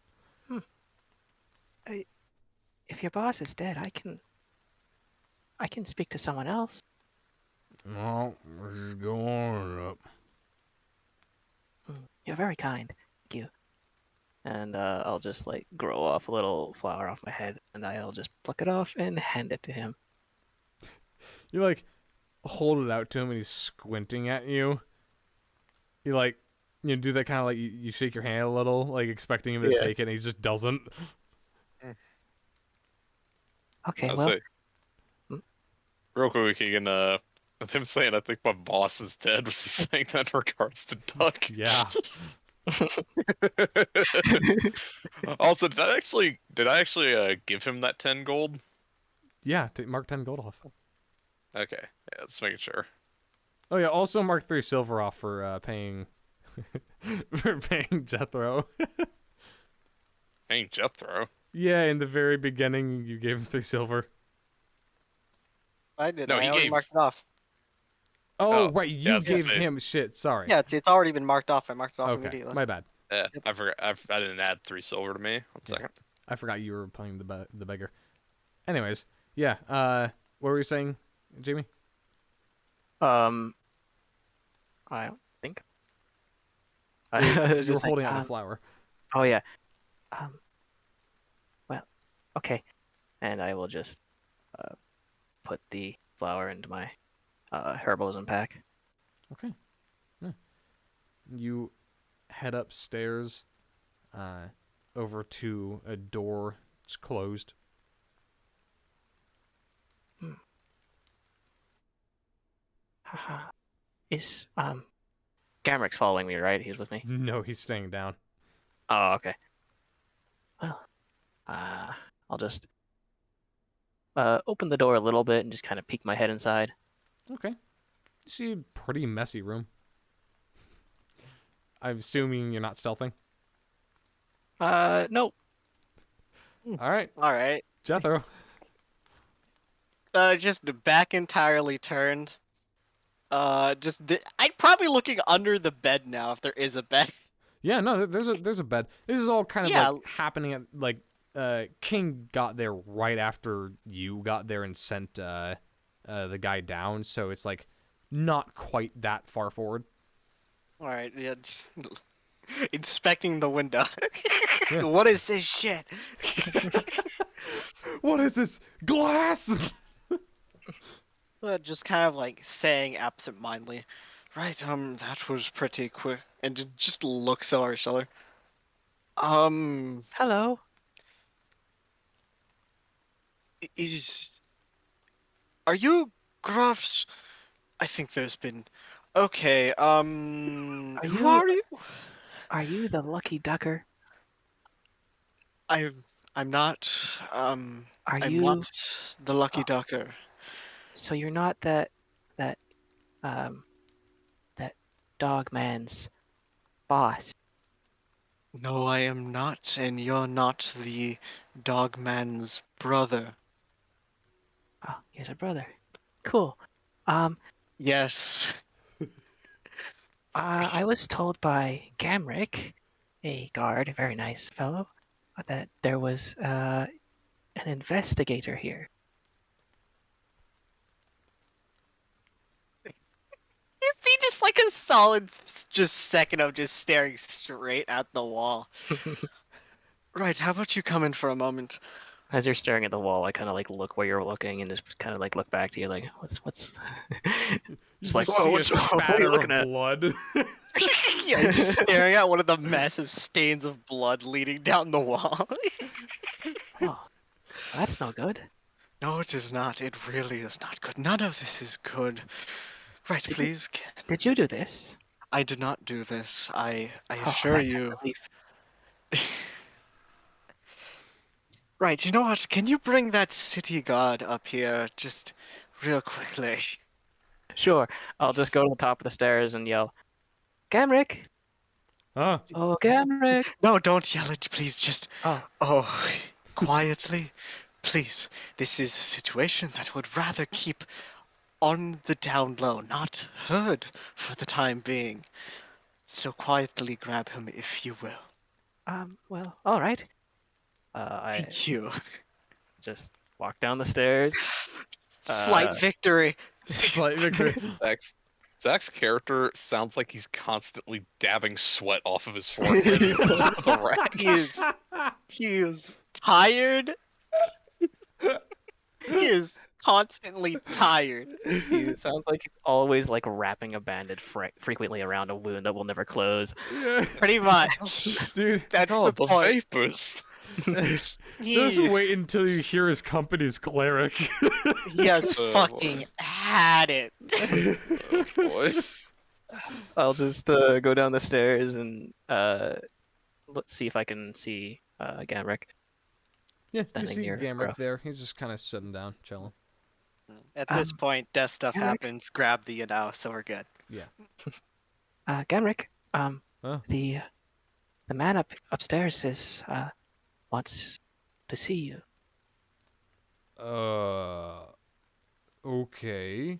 If your boss is dead, I can speak to someone else. No, let's just go on up. You're very kind. Thank you. And I'll just like grow off a little flower off my head, and I'll just pluck it off and hand it to him. You like hold it out to him and he's squinting at you. You like do that kind of like you shake your hand a little, like expecting him to take it, and he just doesn't. Okay, I'll well, say, real quick, we can With him saying, "I think my boss is dead," was he saying that in regards to Duck? Yeah. Also, did I actually give him that 10 gold? Yeah, mark 10 gold off. Okay, yeah, let's make sure. Oh yeah, also mark 3 silver off for paying for paying Jethro. Hey, Jethro. Yeah, in the very beginning you gave him 3 silver. I did. No, I he already gave. marked it off. Oh, Oh, right, yeah, I you was gonna gave say, him shit. Sorry. Yeah, it's already been marked off. I marked it off Okay, immediately. my bad. Yeah, Yep. I forgot. I didn't add 3 silver to me. One Yeah. second. I forgot you were playing the beggar. Anyways, yeah. What were you saying, Jamie? I don't think. I You was were just saying, holding out a flower. oh yeah. Um, well, okay. And I will just put the flower into my herbalism pack. Okay. Yeah. You head upstairs, over to a door. It's closed. Haha. Is Gamrick's following me, right? He's with me. No, he's staying down. Oh, okay. Well, I'll just open the door a little bit and just kind of peek my head inside. Okay. You see a pretty messy room. I'm assuming you're not stealthing. Nope. All right, All right. Jethro. Just back entirely turned. I'd probably looking under the bed now if there is a bed. Yeah, no, there's a bed. This is all kind of Yeah. like happening at like King got there right after you got there and sent the guy down, so it's like not quite that far forward. All right. Yeah. Just inspecting the window. Yeah. What is this shit? What is this glass? Just kind of like saying absentmindedly, right? That was pretty quick, and just looks over his shoulder. Hello. Is are you Gruffs? I think there's been. Okay. Who you- are you? Are you the lucky ducker? I'm not. Are I'm you? not the lucky Oh. ducker. So you're not that um that dog man's boss. No, I am not, and you're not the dog man's brother. Oh, he's a brother. Cool. Um, Yes. I was told by Gamrick, a guard, a very nice fellow, that there was an investigator here. You see just like a solid just second of just staring straight at the wall. Right, how about you come in for a moment? As you're staring at the wall, I kind of like look where you're looking and just kind of like look back to you, like what's Just like, see whoa, a what are you spatter looking of at? blood. Yeah, just staring at one of the massive stains of blood leading down the wall. Oh, that's no good. No, it is not. It really is not good. None of this is good. Right, Did you- please. Did you do this? I did not do this. I Oh, assure that's a you. relief. Right, you know what? Can you bring that city guard up here just real quickly? Sure, I'll just go to the top of the stairs and yell, Gamrick! Huh? Oh, Gamrick! No, don't yell it, please. Just, Oh, quietly. Please, this is a situation that would rather keep on the down low, not heard for the time being. So quietly grab him if you will. well, all right. I Thank you. just walk down the stairs. Slight victory. Slight victory. Zach's character sounds like he's constantly dabbing sweat off of his forehead with a rag. He is tired. He is constantly tired. He sounds like he's always like wrapping a bandage frequently around a wound that will never close. Yeah. Pretty much. Dude, That's Oh, the the point. vapors. just wait until you hear his company's cleric. He has Oh, fucking had it. Oh boy. I'll just go down the stairs and let's see if I can see Gamrick Yeah, you standing see near Gamrick Gruff. there. He's just kind of sitting down, chilling. At this Um, point, death stuff Gamrick? happens. Grab the so we're good. Gamrick, Oh, the man upstairs is wants to see you. okay.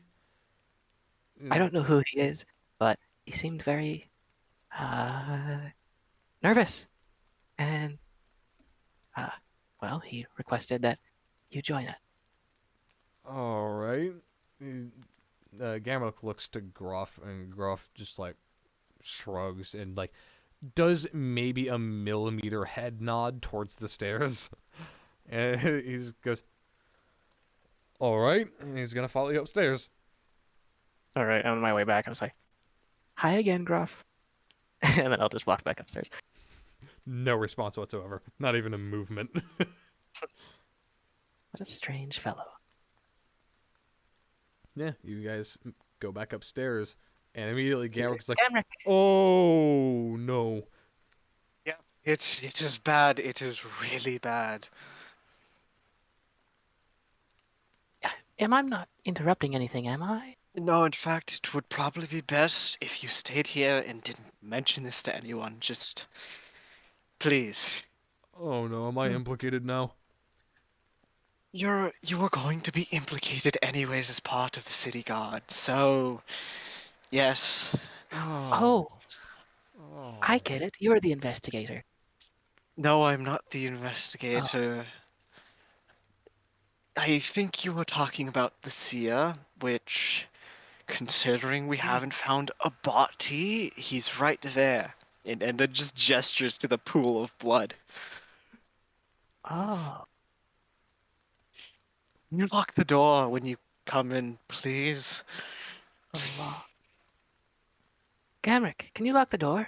I don't know who he is, but he seemed very uh nervous, and uh well, he requested that you join us. All right. Gamrick looks to Gruff, and Gruff just like shrugs and like does maybe a millimeter head nod towards the stairs, and he just goes, "All right," and he's gonna follow you upstairs. All right, on my way back, I was like, "Hi again, Gruff," and then I'll just walk back upstairs. No response whatsoever. Not even a movement. What a strange fellow. Yeah, you guys go back upstairs, and immediately Gamrick's like, Gamrick, "Oh no!" Yeah, it is bad. It is really bad. am I not interrupting anything, am I? No, in fact, it would probably be best if you stayed here and didn't mention this to anyone. Just please. Oh no, am I implicated now? You were going to be implicated anyways as part of the city guard. So, yes. Oh, I get it. You're the investigator. No, I'm not the investigator. I think you were talking about the seer, which, considering we haven't found a body, he's right there. And then just gestures to the pool of blood. Oh, Can you lock the door when you come in, please? Allah. Gamrick, can you lock the door?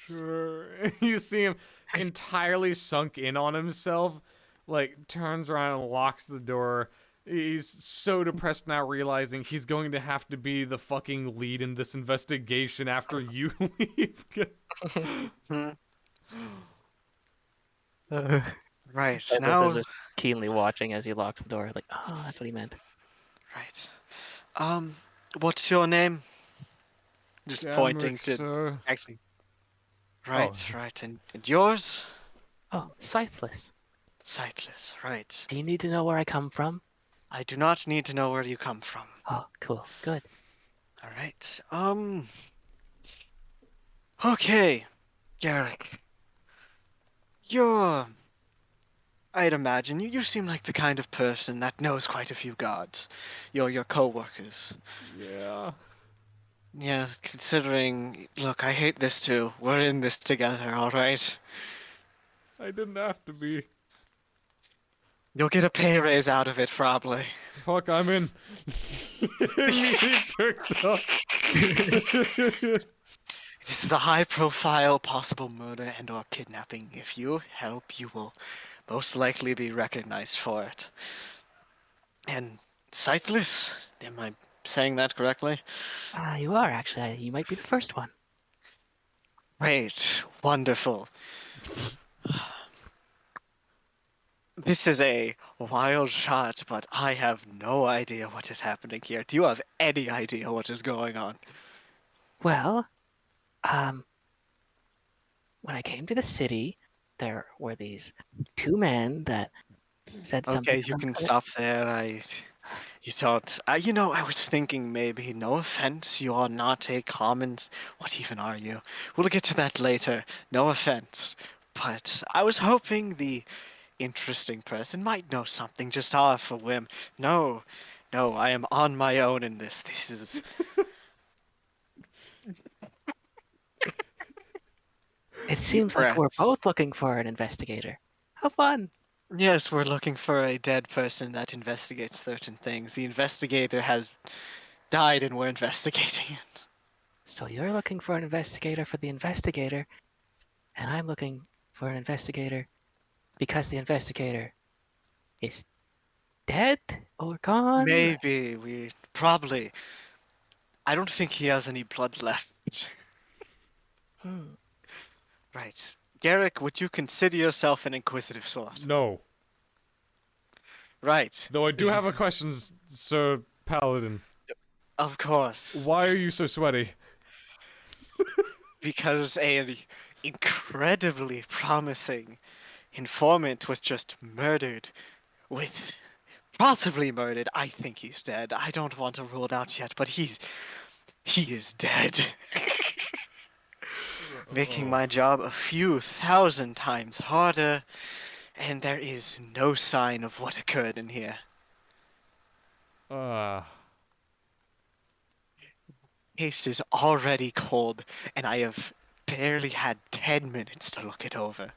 Sure. You see him entirely sunk in on himself, like turns around and locks the door. He's so depressed now, realizing he's going to have to be the fucking lead in this investigation after you leave. Right, Cyclist now... is just keenly watching as he locks the door. Like, oh, that's what he meant. Right. What's your name? Just pointing Gamrick, to... sir. Actually... Right, Oh. right. And yours? Oh, Scytheless. Sightless, right. Do you need to know where I come from? I do not need to know where you come from. Oh, cool. Good. Alright, okay, Garrick. You're... I'd imagine you seem like the kind of person that knows quite a few gods. Your co-workers. Yeah. Yeah, considering... Look, I hate this too. We're in this together, alright? I didn't have to be. You'll get a pay raise out of it, probably. Fuck, I'm in. He jerks off. This is a high-profile possible murder and or kidnapping. If you help, you will most likely be recognized for it. And Sightless? Am I saying that correctly? You are, actually. You might be the first one. Great. Wonderful. This is a wild shot, but I have no idea what is happening here. Do you have any idea what is going on? Well, when I came to the city, there were these two men that said something. Okay, you can stop there. You thought, I was thinking maybe, no offense, you are not a common, what even are you? We'll get to that later, no offense. But I was hoping the interesting person might know something just off a whim. No, I am on my own in this. This is... It seems like we're breaths. both looking for an investigator. How fun! Yes, we're looking for a dead person that investigates certain things. The investigator has died and we're investigating it. So you're looking for an investigator for the investigator, and I'm looking for an investigator because the investigator is dead or gone? Maybe we probably. I don't think he has any blood left. Hmm. Right. Garrick, would you consider yourself an inquisitive sort? No. Right. Though I do have a question, Sir Paladin. Of course. Why are you so sweaty? Because an incredibly promising informant was just murdered with possibly murdered. I think he's dead. I don't want to rule it out yet, but he is dead. Making my job a few thousand times harder, and there is no sign of what occurred in here. Case is already cold, and I have barely had 10 minutes to look it over.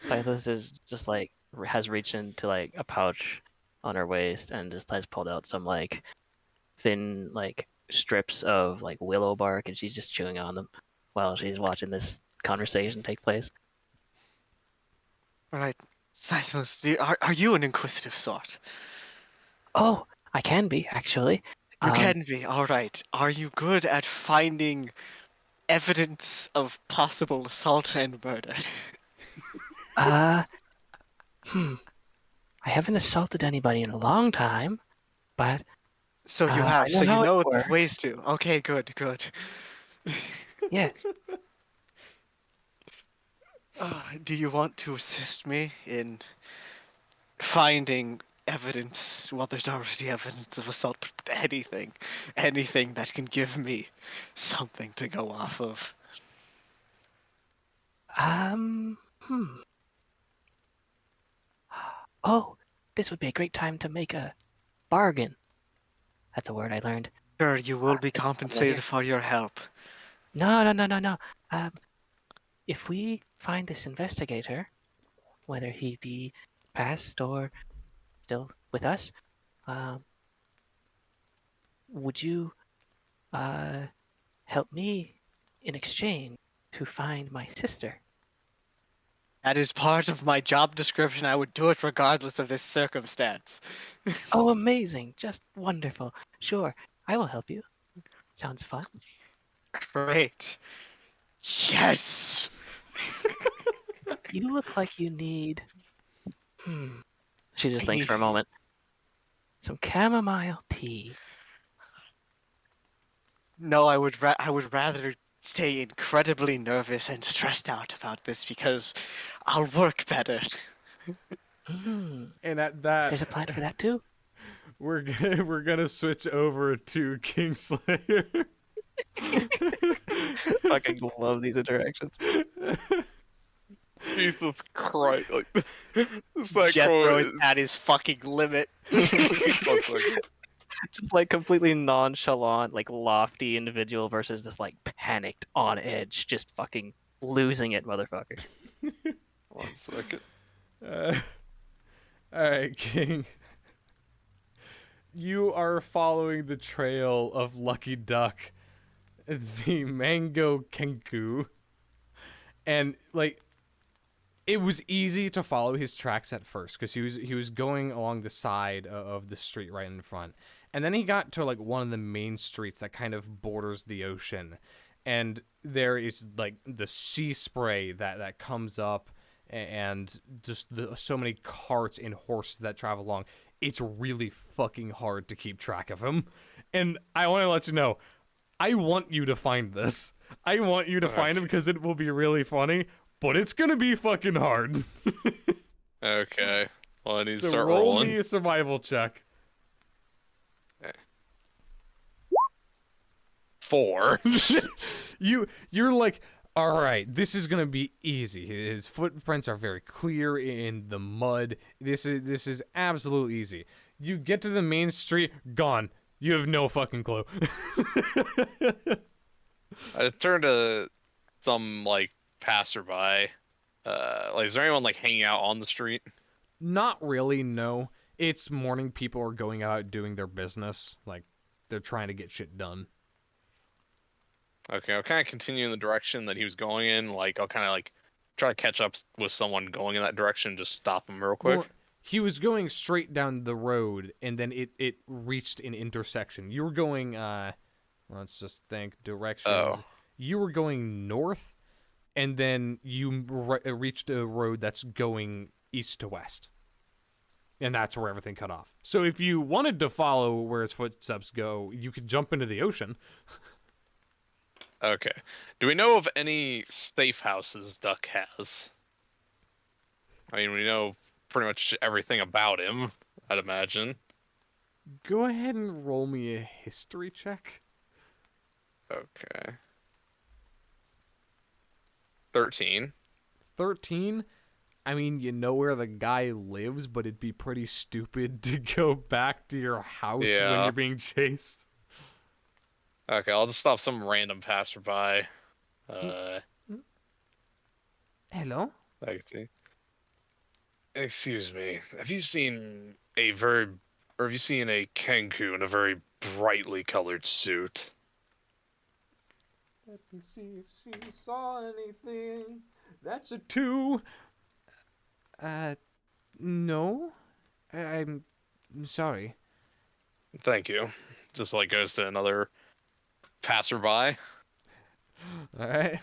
Silas is just like has reached into like a pouch on her waist and just has pulled out some like thin like strips of like willow bark, and she's just chewing on them while she's watching this conversation take place. Alright, Silas, are you an inquisitive sort? Oh, I can be actually. You can be, alright. Are you good at finding evidence of possible assault and murder? Uh, I haven't assaulted anybody in a long time, but So you I have, know so you how it know works. ways to. Okay, good. Yes. Do you want to assist me in finding evidence? Well, there's already evidence of assault. Anything that can give me something to go off of. Hmm. Oh, this would be a great time to make a bargain. That's a word I learned. Sure, you will be Here. compensated for your help. No. If we find this investigator, whether he be past or still with us, would you help me in exchange to find my sister? That is part of my job description. I would do it regardless of this circumstance. Oh, amazing! Just wonderful. Sure, I will help you. Sounds fun. Great. Yes! You look like you need. She just I thinks need- for a moment. Some chamomile tea. No, I would rather stay incredibly nervous and stressed out about this because I'll work better. Hmm. And at There's a that, plan for that too. we're gonna switch over to Kingslayer. Fucking love these interactions. Jesus Christ! Like this that Jethro quote is at his fucking limit. Just like completely nonchalant, like lofty individual versus this like panicked on edge, just fucking losing it, motherfucker. 1 second. All right, King. You are following the trail of Lucky Duck, the Mango Kenku, and like it was easy to follow his tracks at first because he was going along the side of the street right in front, and then he got to like one of the main streets that kind of borders the ocean, and there is like the sea spray that comes up, and just so many carts and horses that travel along. It's really fucking hard to keep track of him, and I want to let you know, I want you to find this. I want you to find him because it will be really funny. But it's gonna be fucking hard. Okay. Well, I need to So start roll rolling. me a survival check. 4. You're like, all right, this is gonna be easy. His footprints are very clear in the mud. This is absolutely easy. You get to the main street, gone. You have no fucking clue. I turned to some like passerby. Like, is there anyone like hanging out on the street? Not really, no. It's morning. People are going out doing their business. Like, they're trying to get shit done. Okay, I'll kind of continue in the direction that he was going in. Like, I'll kind of like try to catch up with someone going in that direction, just stop him real quick? Well, he was going straight down the road, and then it reached an intersection. You were going, let's just think directions. Oh. You were going north, and then you reached a road that's going east to west. And that's where everything cut off. So if you wanted to follow where his footsteps go, you could jump into the ocean. Okay. Do we know of any safe houses Duck has? I mean, we know pretty much everything about him, I'd imagine. Go ahead and roll me a history check. Okay. 13. 13? I mean, you know where the guy lives, but it'd be pretty stupid to go back to your house when Yeah. you're being chased. Okay, I'll just stop some random passerby. Hello? Like, excuse me. Have you seen have you seen a Kenku in a very brightly colored suit? Let me see if she saw anything. That's a 2. No. I'm sorry. Thank you. Just like goes to another passerby. Alright.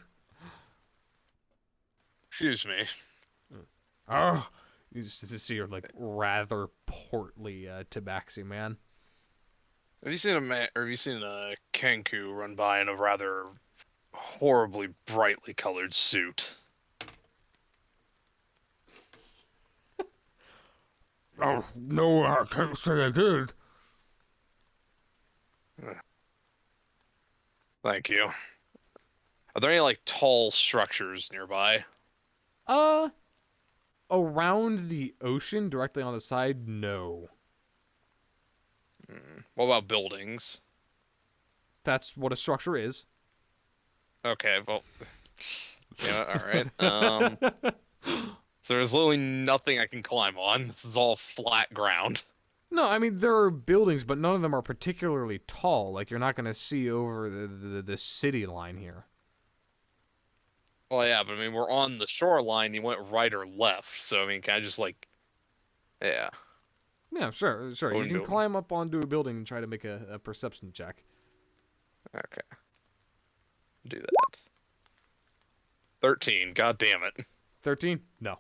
Excuse me. Oh, you just to see your like rather portly tabaxi man. Have you seen a Kenku run by in a rather horribly brightly colored suit? Oh, no, I can't say I did. Thank you. Are there any like tall structures nearby? Around the ocean, directly on the side, no. What about buildings? That's what a structure is. Okay, well, yeah, all right. So there's literally nothing I can climb on. This is all flat ground. No, I mean there are buildings, but none of them are particularly tall. Like you're not gonna see over the city line here. Well, yeah, but I mean, we're on the shoreline. You went right or left, so I mean, can I just like, yeah, Yeah, sure. You can Window. climb up onto a building and try to make a perception check. okay, do that. 13. God damn it. 13? No.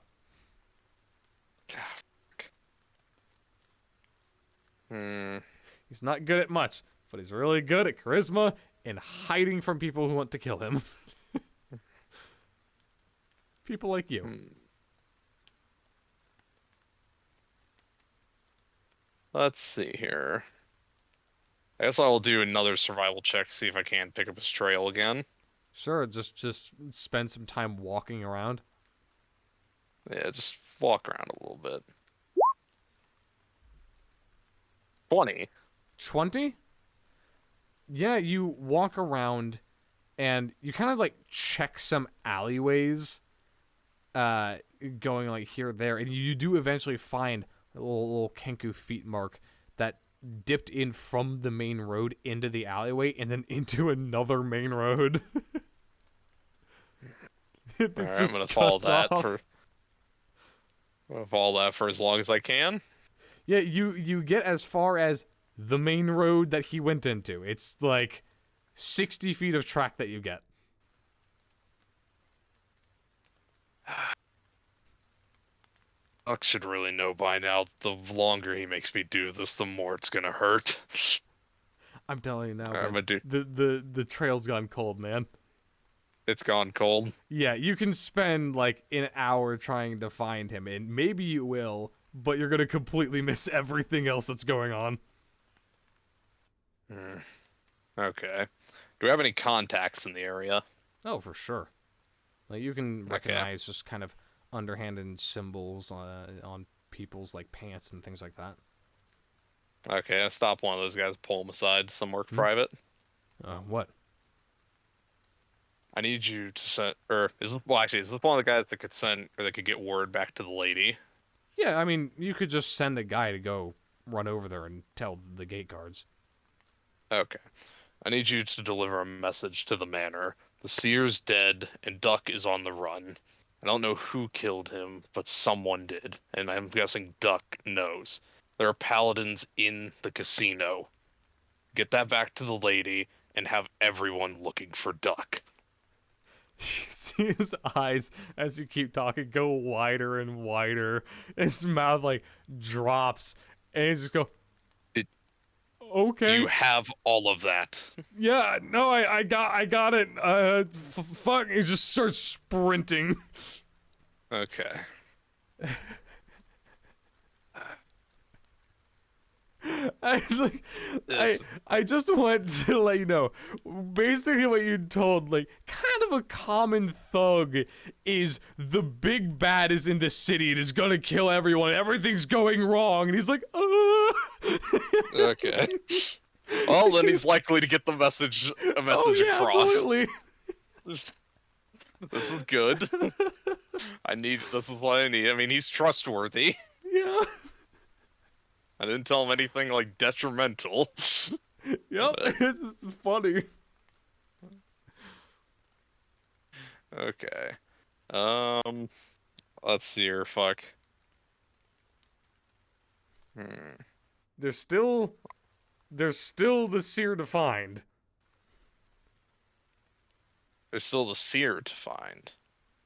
Hmm. He's not good at much, but he's really good at charisma and hiding from people who want to kill him. People like you. Let's see here. I guess I will do another survival check, see if I can pick up his trail again. Sure, just spend some time walking around. Yeah, just walk around a little bit. 20. 20? Yeah, you walk around and you kind of like check some alleyways going like here or there, and you do eventually find a little Kenku feet mark that dipped in from the main road into the alleyway and then into another main road. It All right, just I'm gonna follow cuts that off. for. I'm gonna follow that for as long as I can. Yeah, you get as far as the main road that he went into. It's like 60 feet of track that you get. Buck should really know by now. The longer he makes me do this, the more it's gonna hurt. I'm telling you now, All right, I'm man, gonna do. the trail's gone cold, man. It's gone cold. Yeah, you can spend like an hour trying to find him, and maybe you will, but you're gonna completely miss everything else that's going on. Okay. Do we have any contacts in the area? Oh, for sure. Like you can recognize just kind of underhanded symbols on people's like pants and things like that. Okay, I stop one of those guys, pull him aside, some work private. What? I need you to send, or is this, well, actually, is this one of the guys that could send, or that could get word back to the lady? Yeah, I mean, you could just send a guy to go run over there and tell the gate guards. Okay. I need you to deliver a message to the manor. The seer's dead, and Duck is on the run. I don't know who killed him, but someone did, and I'm guessing Duck knows. There are paladins in the casino. Get that back to the lady and have everyone looking for Duck. You see his eyes as you keep talking go wider and wider. His mouth like drops, and he just go, Do "Okay, you have all of that? yeah, no, I got it. Fuck!" He just starts sprinting. Okay. I like, Yes. I just want to let you know, basically what you told, like, kind of a common thug is the big bad is in the city and is gonna kill everyone. Everything's going wrong, and he's like, Okay. Well, then he's likely to get the message oh yeah, across. absolutely. This is good. This is what I need. I mean, he's trustworthy. Yeah. I didn't tell him anything like detrimental. Yep. It's funny. Okay. Let's see here. Fuck. There's still the seer to find. There's still the seer to find.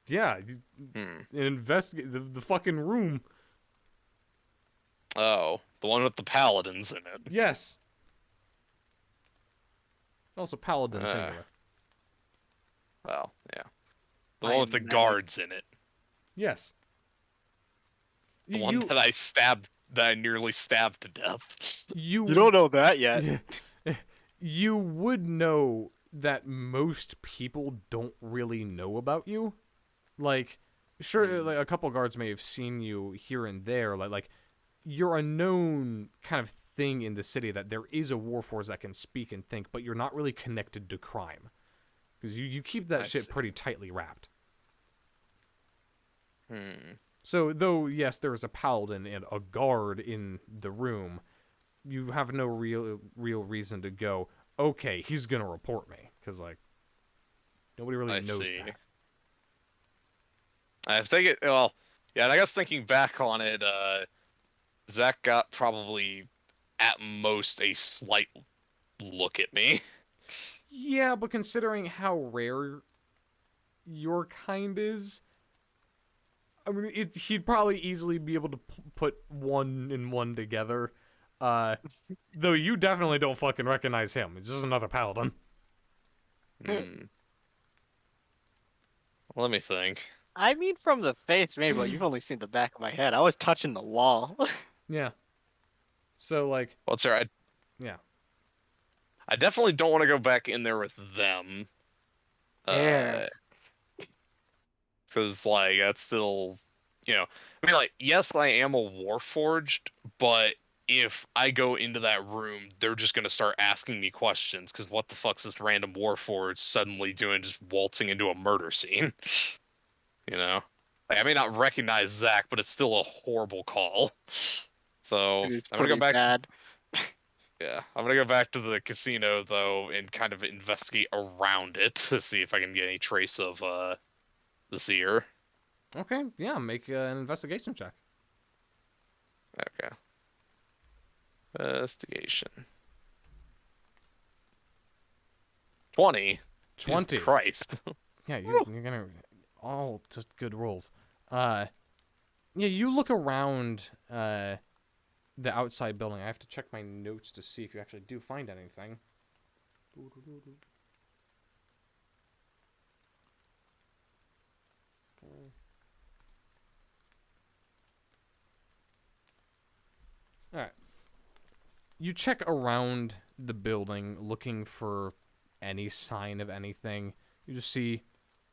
Yeah, Hmm. investigate the fucking room. Oh, the one with the paladins in it. Yes. Also, paladin Uh, singular. Well, yeah. The I one with the imagine- guards in it. Yes. The one that I nearly stabbed to death. you You don't know that yet. you would know that most people don't really know about you. Like, sure, like a couple guards may have seen you here and there. Like you're a known kind of thing in the city that there is a warforged that can speak and think, but you're not really connected to crime because you keep that I shit see. pretty tightly wrapped. Hmm. So, though, yes, there is a paladin and a guard in the room, you have no real reason to go, okay, he's going to report me. Because, like, nobody really I knows see. that. I think it. Well, yeah. And I guess thinking back on it, Zach got probably at most a slight look at me. Yeah, but considering how rare your kind is, I mean, he'd probably easily be able to put one and one together. Though you definitely don't fucking recognize him. He's just another paladin. Hmm. Let me think. I mean, from the face, maybe, but you've only seen the back of my head. I was touching the wall. Yeah. So, like, What's there? yeah. I definitely don't want to go back in there with them. Yeah. Because like that's still, I mean, like, yes, I am a warforged, but if I go into that room, they're just gonna start asking me questions. Because what the fuck's this random warforged suddenly doing, just waltzing into a murder scene? Like, I may not recognize Zach, but it's still a horrible call. So It is I'm gonna go pretty back. bad. Yeah, I'm gonna go back to the casino though and kind of investigate around it to see if I can get any trace of the seer. Okay, yeah, make an investigation check. Okay. Investigation. 20. 20. Christ. Yeah, you're gonna all just good rolls. Yeah, you look around the outside building. I have to check my notes to see if you actually do find anything. All right. You check around the building looking for any sign of anything. You just see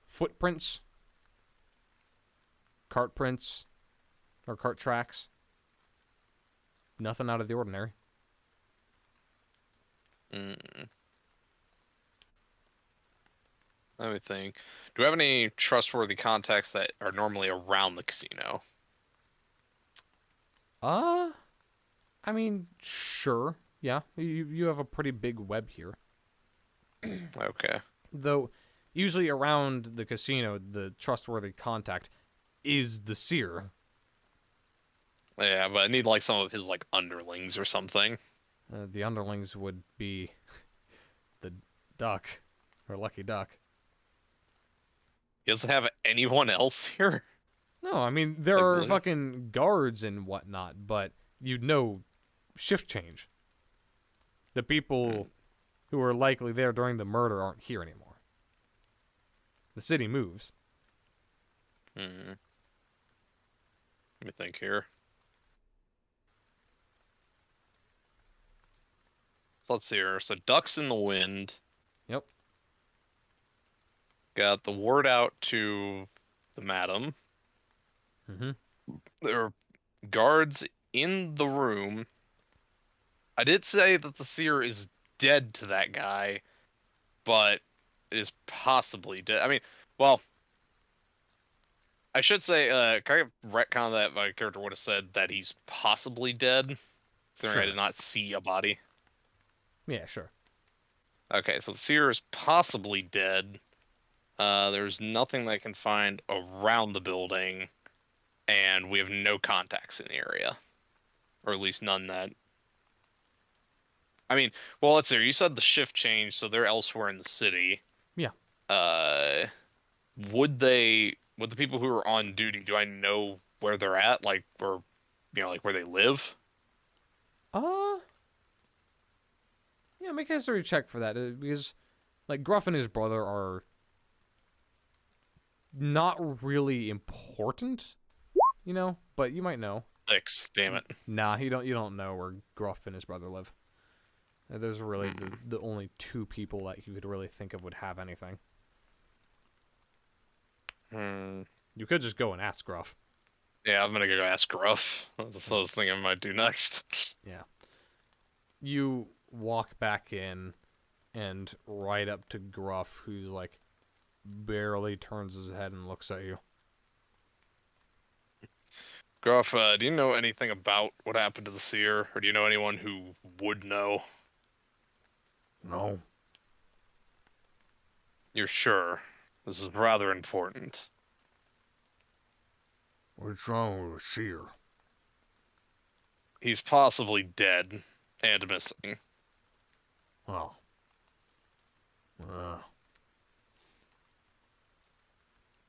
footprints, cart prints, or cart tracks. Nothing out of the ordinary. Let me think. Do we have any trustworthy contacts that are normally around the casino? I mean, sure. Yeah, you have a pretty big web here. Okay. Though Usually around the casino, the trustworthy contact is the seer. Yeah, but I need like some of his like underlings or something. The underlings would be the duck, or lucky duck. He doesn't have anyone else here. No, I mean, there Like, are really? fucking guards and whatnot, but you'd know shift change. The people who were likely there during the murder aren't here anymore. The city moves. Hmm. Let me think here. So let's see here. So ducks in the wind. Yep. Got the word out to the madam. Mm-hmm. There are guards in the room. I did say that the seer is dead to that guy, but it is possibly dead. I mean, well, I should say, kind of retcon that my character would have said that he's possibly dead, considering I did Sure. not see a body. Yeah, sure. Okay, so the seer is possibly dead. There's nothing that I can find around the building, and we have no contacts in the area, or at least none that. I mean, well, let's see. You said the shift changed, so they're elsewhere in the city. Yeah. Uh, would they? Would the people who are on duty? Do I know where they're at? Like, or like where they live? Uh, yeah, make a history check for that, because, like, Gruff and his brother are not really important, but you might know. 6. Damn it. Nah, you don't know where Gruff and his brother live. There's really the only two people that you could really think of would have anything. Hmm. You could just go and ask Gruff. Yeah, I'm gonna go ask Gruff. That's what I was thinking I might do next. Yeah. You walk back in and right up to Gruff, who, like, barely turns his head and looks at you. Gruff, do you know anything about what happened to the seer, or do you know anyone who would know? No. You're sure? This is rather important. What's wrong with the seer? He's possibly dead and missing. Oh.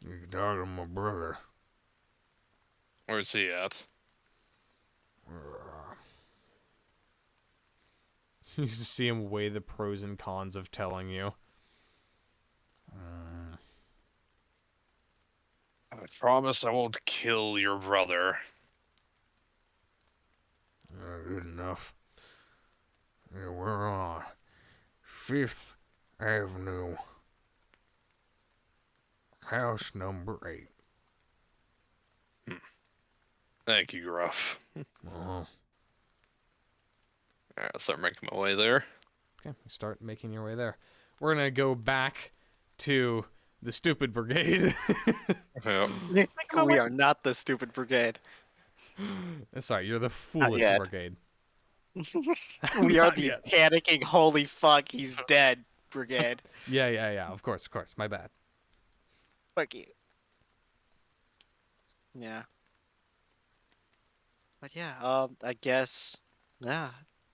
You talking to my brother. Where's he at? You just see him weigh the pros and cons of telling you. I promise I won't kill your brother. Good enough. Yeah, we're on 5th Avenue. House number 8. Thank you, Gruff. Uh-huh. Alright, I'll start making my way there. Okay, you start making your way there. We're gonna go back to the stupid brigade. Yep. We are not the stupid brigade. Sorry, you're the foolish yet. brigade. We are Not the yet. panicking, holy fuck, he's dead brigade. Yeah. Of course. My bad. Fuck you. Yeah. But yeah, I guess, yeah,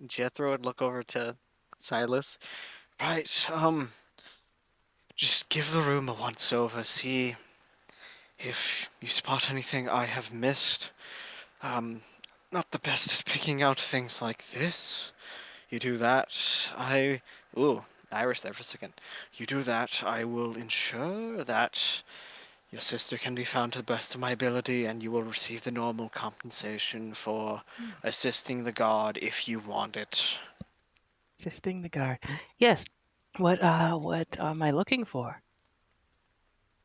Jethro would look over to Silas. Right, just give the room a once over, see if you spot anything I have missed. Not the best at picking out things like this. You do that, ooh, Irish there for a second. You do that, I will ensure that your sister can be found to the best of my ability, and you will receive the normal compensation for assisting the guard if you want it. Assisting the guard. Yes. What am I looking for?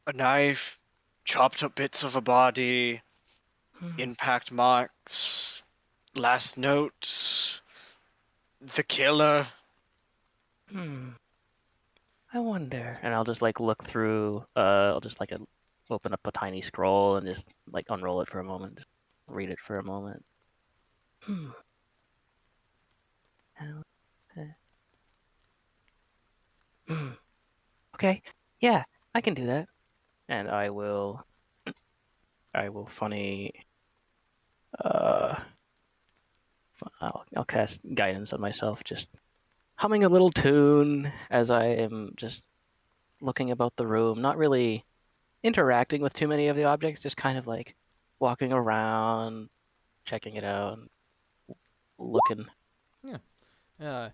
A knife, chopped up bits of a body, impact marks, last notes, the killer. I wonder. And I'll just like look through. I'll just like open up a tiny scroll and just like unroll it for a moment. Just read it for a moment. Okay. Yeah. I can do that. And I will funny. Uh, I'll cast guidance on myself, just humming a little tune as I am just looking about the room, not really interacting with too many of the objects, just kind of like walking around, checking it out, and looking. Yeah. Uh,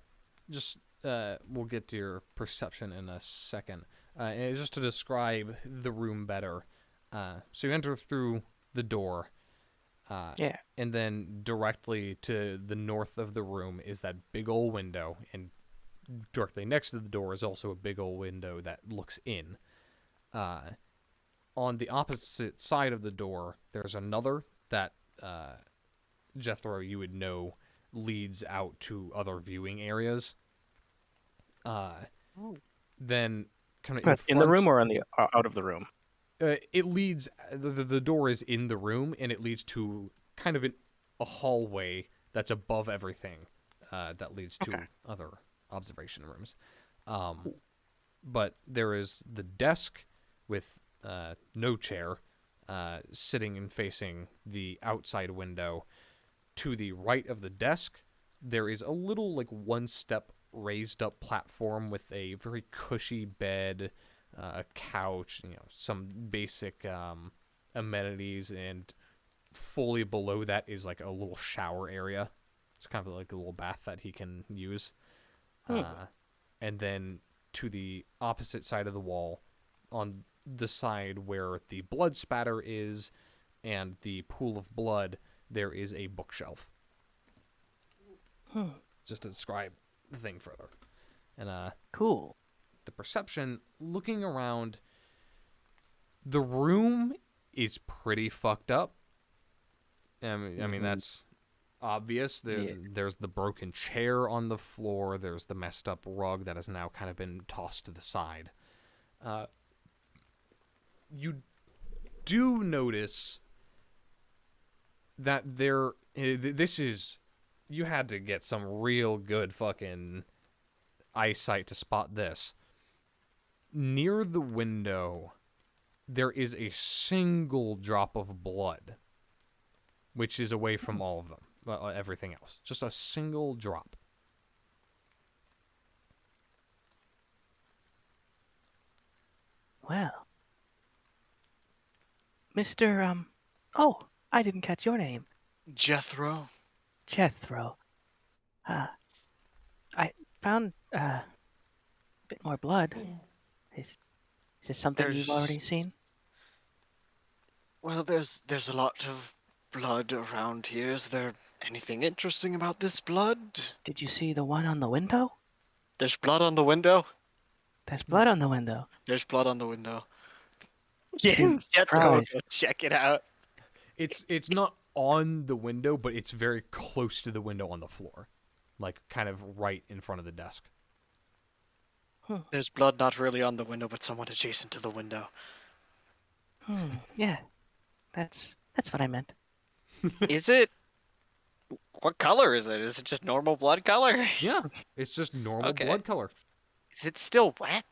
just we'll get to your perception in a second. And just to describe the room better, so you enter through the door, Yeah. and then directly to the north of the room is that big old window, and directly next to the door is also a big old window that looks in. On the opposite side of the door, there's another that Jethro, you would know, leads out to other viewing areas. Then, kind of in But in the front, room or on the out of the room? it leads. The door is in the room, and it leads to kind of a hallway that's above everything. That leads to Okay. other observation rooms. But there is the desk with no chair, sitting and facing the outside window. To the right of the desk, there is a little like one step raised up platform with a very cushy bed, a couch, some basic amenities, and fully below that is like a little shower area. It's kind of like a little bath that he can use. And then to the opposite side of the wall, on the side where the blood spatter is and the pool of blood, there is a bookshelf. Just to describe the thing further. And Cool. the perception, looking around, the room is pretty fucked up. I mean that's obvious. There's the broken chair on the floor. There's the messed up rug that has now kind of been tossed to the side. You do notice that you had to get some real good fucking eyesight to spot this. Near the window, there is a single drop of blood, which is away from all of them, everything else. Just a single drop. Well, Mr. Oh, I didn't catch your name. Jethro. Jethro. I found a bit more blood. Is this something you've already seen? Well, there's a lot of blood around here. Is there anything interesting about this blood? Did you see the one on the window? There's blood on the window. There's blood on the window. There's blood on the window. You Yeah, seem Jethro will surprised. go check it out. It's not on the window, but it's very close to the window on the floor. Like, kind of right in front of the desk. There's blood not really on the window, but somewhat adjacent to the window. Yeah, that's what I meant. Is it? What color is it? Is it just normal blood color? Yeah, it's just normal Okay. blood color. Is it still wet?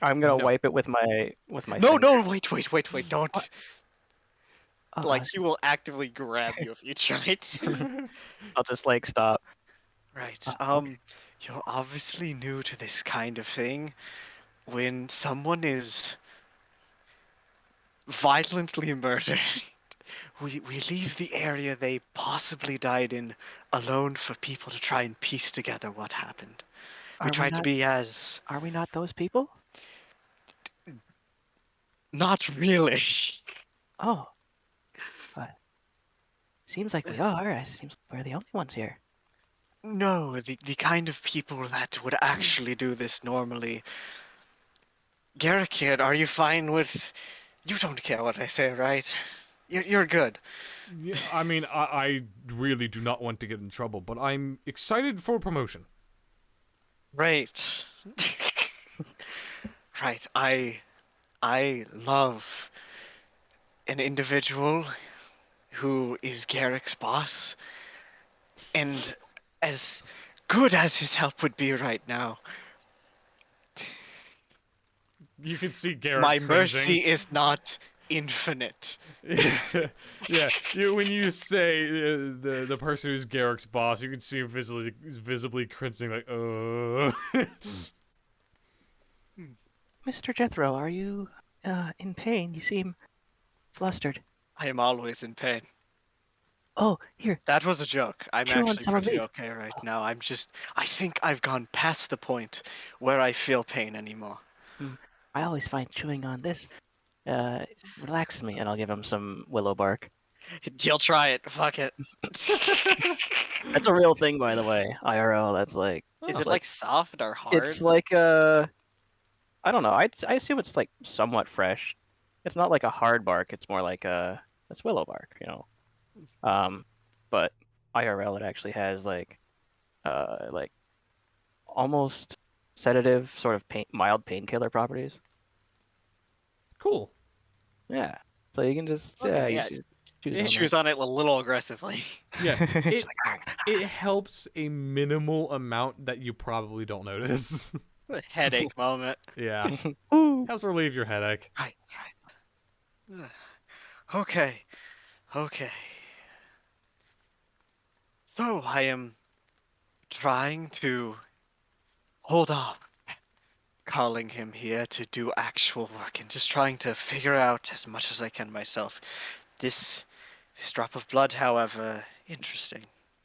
I'm gonna No. wipe it with my No, finger. no, wait, don't. Oh, Like, he will actively grab you if you try to. I'll just like stop. Right. Okay. You're obviously new to this kind of thing. When someone is violently murdered, we leave the area they possibly died in alone for people to try and piece together what happened. We try to be as... Are we not those people? Not really. Oh, but seems like we are. It seems like we're the only ones here. No, the kind of people that would actually do this normally. Garrett, are you fine with... You don't care what I say, right? You're good. Yeah, I mean, I really do not want to get in trouble, but I'm excited for promotion. Right. Right. I love an individual who is Garrick's boss, and as good as his help would be right now, You can see Garrett My cringing. mercy is not infinite. Yeah, when you say the person who's Garrick's boss, you can see him visibly cringing, like, Mr. Jethro, are you in pain? You seem flustered. I am always in pain. Oh, here, That was a joke. I'm chew on actually some of pretty these. okay right now. I think I've gone past the point where I feel pain anymore. I always find chewing on this relaxes me, and I'll give him some willow bark. You'll try it. Fuck it. That's a real thing, by the way. IRL. That's like Is Oh. it like soft or hard? it's like I don't know. I assume it's like somewhat fresh. It's not like a hard bark. It's more like it's willow bark, you know. But IRL it actually has like almost sedative, sort of mild painkiller properties. cool. Yeah. So you can just Okay, you yeah. should He choose on chews on it a little aggressively. Yeah, that. it Just like, it helps a minimal amount that you probably don't notice. Headache moment. Yeah, Ooh. helps relieve your headache. Right. Okay. Okay. So I am trying to hold on, calling him here to do actual work and just trying to figure out as much as I can myself. This drop of blood, however, interesting.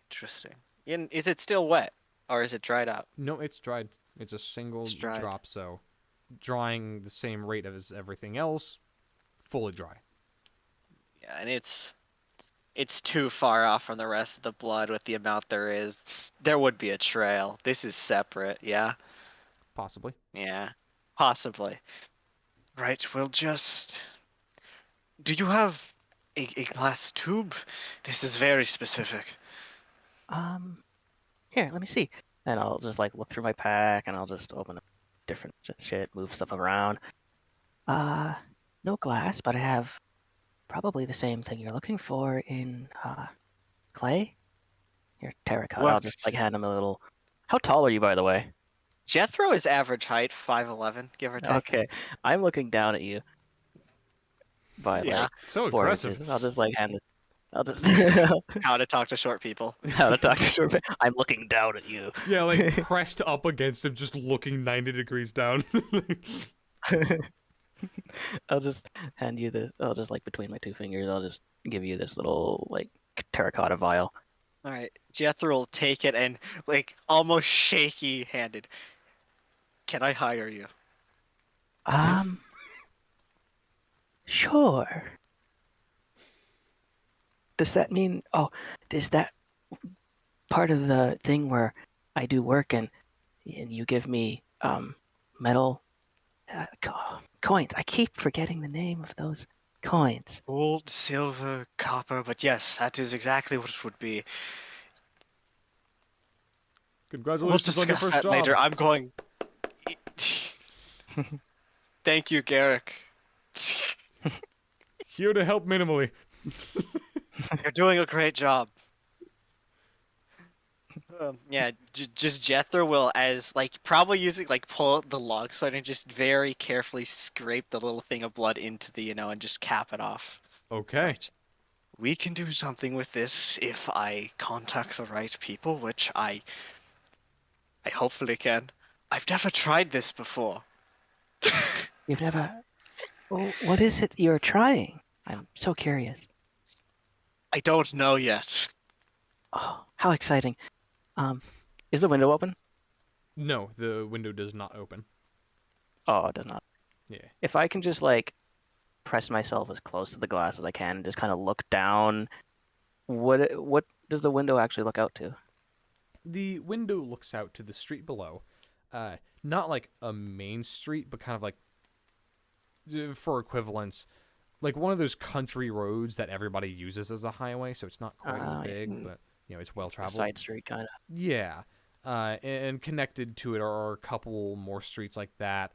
Interesting. Is it still wet or is it dried out? No, it's dried. It's a single It's dried. drop, so drying the same rate as everything else, fully dry. Yeah, and it's too far off from the rest of the blood with the amount there is. There would be a trail. This is separate, yeah? Possibly. Yeah. Possibly. Right, we'll just... Do you have a glass tube? This is very specific. Here, let me see. And I'll just like look through my pack and I'll just open up different shit, move stuff around. No glass, but I have probably the same thing you're looking for in clay. Here, terracotta. I'll just like Works. hand him a little. How tall are you, by the way? Jethro is average height, 5'11", give or take. Okay, I'm looking down at you by Yeah. like So 4 aggressive. inches. I'll just like hand it. I'll just How to talk to short people. how to talk to short. I'm looking down at you. Yeah, like pressed up against him, just looking 90 degrees down. I'll just hand you this. I'll just like between my two fingers. I'll just give you this little like terracotta vial. All right, Jethro will take it and, like, almost shaky-handed. Can I hire you? Sure. Does that mean? Oh, is that part of the thing where I do work and you give me metal coins? I keep forgetting the name of those coins. Gold, silver, copper, but yes, that is exactly what it would be. We'll Congratulations on your discuss first that job. later. I'm going... Thank you, Garrick. Here to help minimally. You're doing a great job. Yeah, just Jethro will, as like probably using like pull out the log slide and just very carefully scrape the little thing of blood into the and just cap it off. Okay. Right. We can do something with this if I contact the right people, which I hopefully can. I've never tried this before. You've never. Oh, what is it you're trying? I'm so curious. I don't know yet. Oh, how exciting! Is the window open? No, the window does not open. Oh, it does not. Yeah. If I can just like press myself as close to the glass as I can and just kind of look down, what does the window actually look out to? The window looks out to the street below. Not like a main street, but kind of like, for equivalence, like one of those country roads that everybody uses as a highway, so it's not quite as big, but it's well A traveled. side street kind of. Yeah. And connected to it are a couple more streets like that.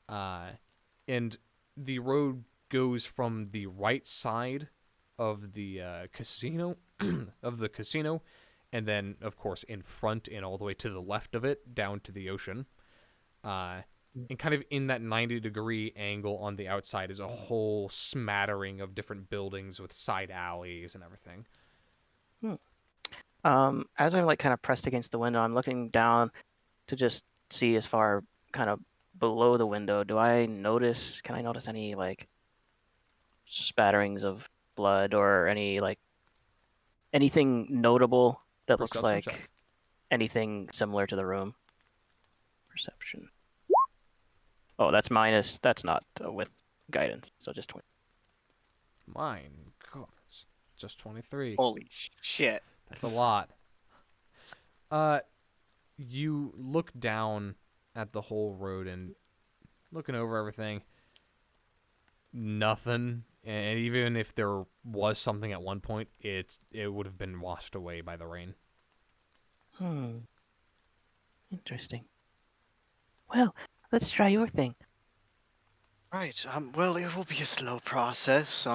And the road goes from the right side of the casino, and then, of course, in front and all the way to the left of it, down to the ocean. and kind of in that 90-degree angle on the outside is a whole smattering of different buildings with side alleys and everything. As I'm like kind of pressed against the window, I'm looking down to just see as far kind of below the window. Can I notice any like spatterings of blood or any like anything notable that looks Perception like check. anything similar to the room? Perception. Oh, that's minus. That's not with guidance, so just 20. Mine, God, just 23. Holy shit. That's a lot. You look down at the whole road and looking over everything. Nothing. And even if there was something at one point, it would have been washed away by the rain. Interesting. Well, let's try your thing. Right, well, it will be a slow process.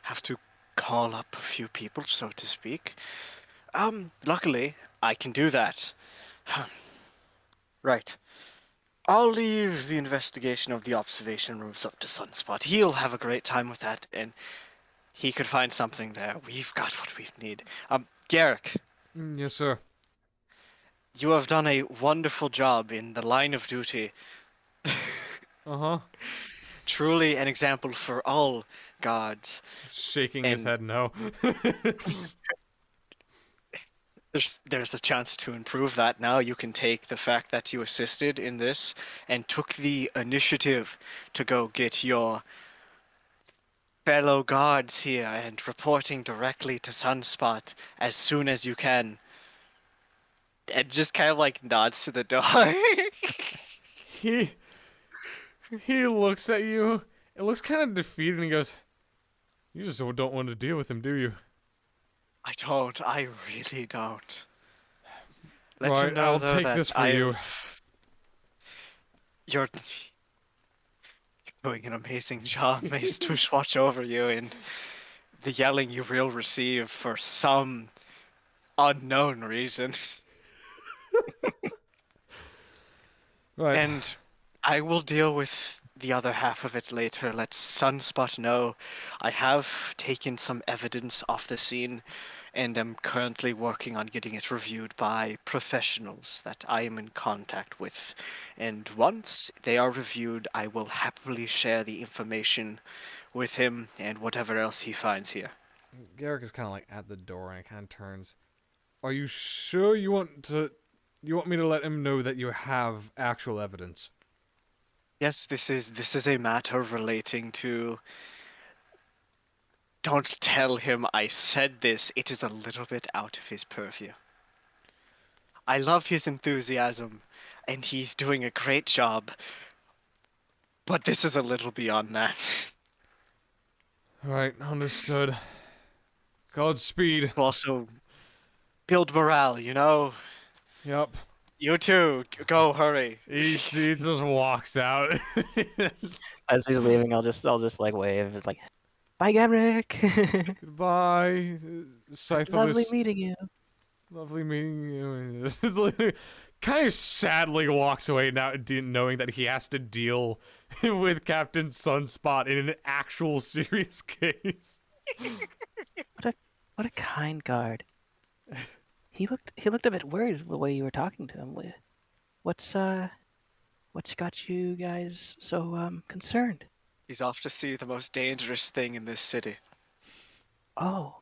Have to call up a few people, so to speak. Luckily, I can do that. Right. I'll leave the investigation of the observation rooms up to Sunspot. He'll have a great time with that, and he could find something there. We've got what we need. Garrick, Yes, sir. you have done a wonderful job in the line of duty. Uh-huh. Truly an example for all guards. Shaking his And- head no. There's a chance to improve that now. You can take the fact that you assisted in this and took the initiative to go get your fellow guards here and reporting directly to Sunspot as soon as you can. And just kind of like nods to the door. He looks at you. It looks kind of defeated and he goes, "You just don't want to deal with him, do you?" I don't. I really don't. Let Right, him know, I'll though, take that this for you. You're doing an amazing job, Mace, to watch over you, and the yelling you will receive for some unknown reason. Right. And I will deal with the other half of it later. Let Sunspot know. I have taken some evidence off the scene and am currently working on getting it reviewed by professionals that I am in contact with. And once they are reviewed, I will happily share the information with him and whatever else he finds here. Garrick is kind of like at the door and he kind of turns. Are you sure you want me to let him know that you have actual evidence? Yes, this is a matter relating to. Don't tell him I said this. It is a little bit out of his purview. I love his enthusiasm, and he's doing a great job. But this is a little beyond that. Right, understood. Godspeed. Also, build morale, you know? Yep. You too. Go, hurry. He just walks out. As he's leaving, I'll just like wave. It's like, bye, Gamrick. Goodbye, Lovely Scythelus. meeting you. Lovely meeting you. Kind of sadly walks away now, knowing that he has to deal with Captain Sunspot in an actual serious case. What a kind guard. He looked a bit worried the way you were talking to him. What's got you guys so concerned? He's off to see the most dangerous thing in this city. Oh,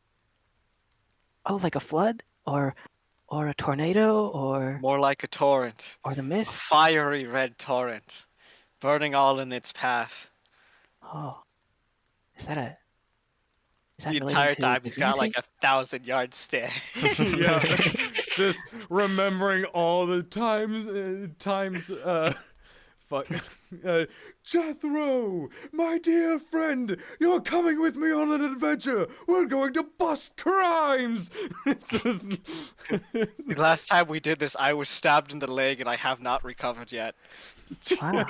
like a flood or a tornado or More like a torrent. the A mist? fiery red torrent. Burning all in its path. Oh, is that The related entire to time he's got divinity? like a 1,000-yard stare. Yeah, just remembering all the fuck. Jethro, my dear friend, you're coming with me on an adventure. We're going to bust crimes. It's just- The last time we did this, I was stabbed in the leg and I have not recovered yet. Wow.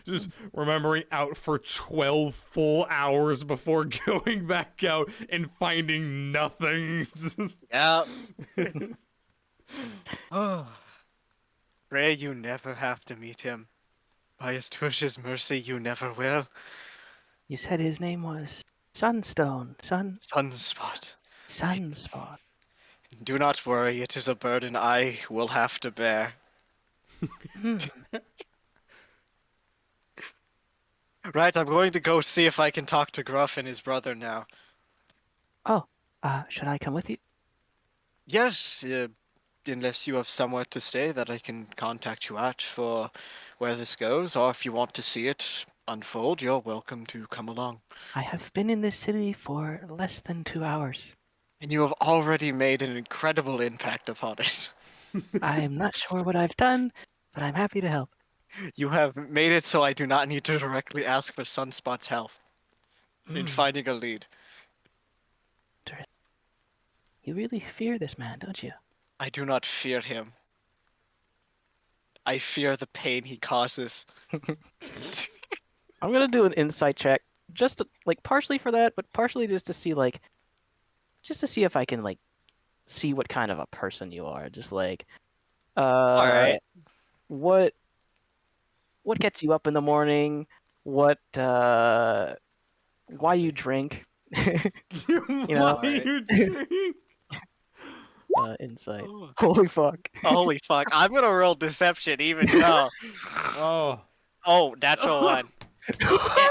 just remembering out for 12 full hours before going back out and finding nothing. Yeah. Oh. Pray you never have to meet him. By Asturia's mercy, you never will. You said his name was Sunstone. Sunspot. Sunspot. Do not worry, it is a burden I will have to bear. Hmm. Right, I'm going to go see if I can talk to Gruff and his brother now. Oh, should I come with you? Yes, unless you have somewhere to stay that I can contact you at for where this goes, or if you want to see it unfold, you're welcome to come along. I have been in this city for less than 2 hours. And you have already made an incredible impact upon it. I'm not sure what I've done, but I'm happy to help. You have made it so I do not need to directly ask for Sunspot's help in Hmm. finding a lead. You really fear this man, don't you? I do not fear him. I fear the pain he causes. I'm gonna do an insight check, just to, like partially for that, but partially just to see if I can like see what kind of a person you are. Just like, Alright. what gets you up in the morning? What why you drink? Why know, you drink? Insight. Oh. Holy fuck. Holy fuck. I'm gonna roll deception even though. Oh. Oh, natural one.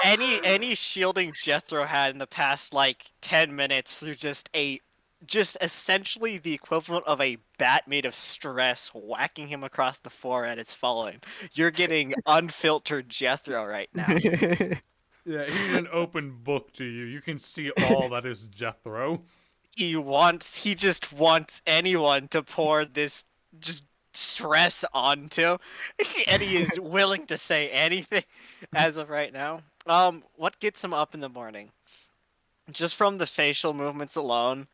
Any shielding Jethro had in the past like 10 minutes through just essentially the equivalent of a bat made of stress whacking him across the forehead is falling. You're getting unfiltered Jethro right now. Yeah, he's an open book to you. You can see all that is Jethro. He just wants anyone to pour this just stress onto, and he is willing to say anything as of right now. What gets him up in the morning? Just from the facial movements alone,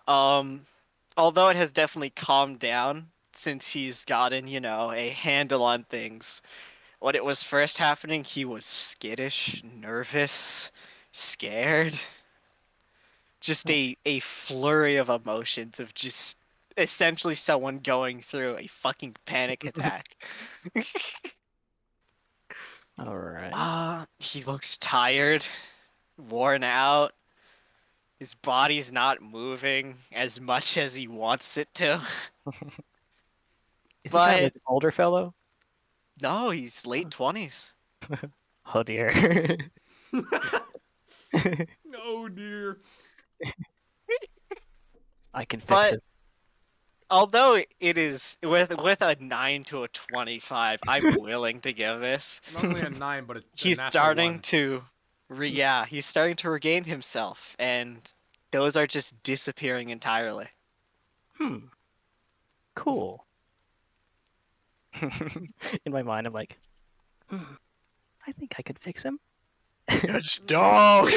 although it has definitely calmed down since he's gotten, a handle on things. When it was first happening, he was skittish, nervous, scared. Just a flurry of emotions of just essentially someone going through a fucking panic attack. All right. He looks tired, worn out. His body's not moving as much as he wants it to. Is he kind of But like an older fellow? no, he's late 20s. Oh dear. Oh dear. I can fix But it. although it is with a 9 to a 25, I'm willing to give this. Not only a 9, but a He's natural starting 1. to he's starting to regain himself, and those are just disappearing entirely. Cool. In my mind, I'm like, I think I could fix him. No.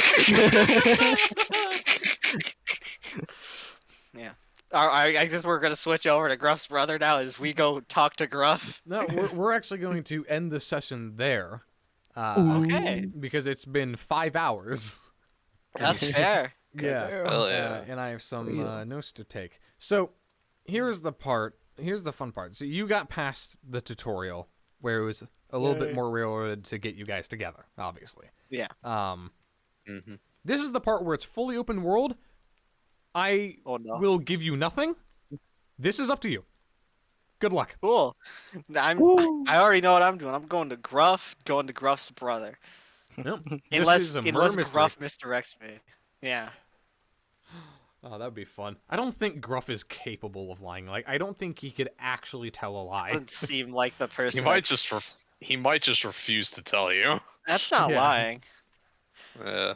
Yeah. I guess we're gonna switch over to Gruff's brother now as we go talk to Gruff. No, we're actually going to end the session there. Okay. Because it's been 5 hours. That's fair. Yeah. Hell yeah. And I have some Yeah. notes to take. So, here's the fun part. So, you got past the tutorial where it was a little bit more railroaded to get you guys together, obviously. Yeah. Mm-hmm. This is the part where it's fully open world. I Oh no. will give you nothing. This is up to you. Good luck. Cool. I already know what I'm doing. I'm going to Gruff's brother. Yep. Unless this is a murder mystery. Gruff misdirects me. Yeah. Oh, that'd be fun. I don't think Gruff is capable of lying. Like, I don't think he could actually tell a lie. Doesn't seem like the person. He might just refuse to tell you. That's not Yeah. lying. Yeah.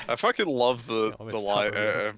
I fucking love the Yeah, let me the stop lie. this.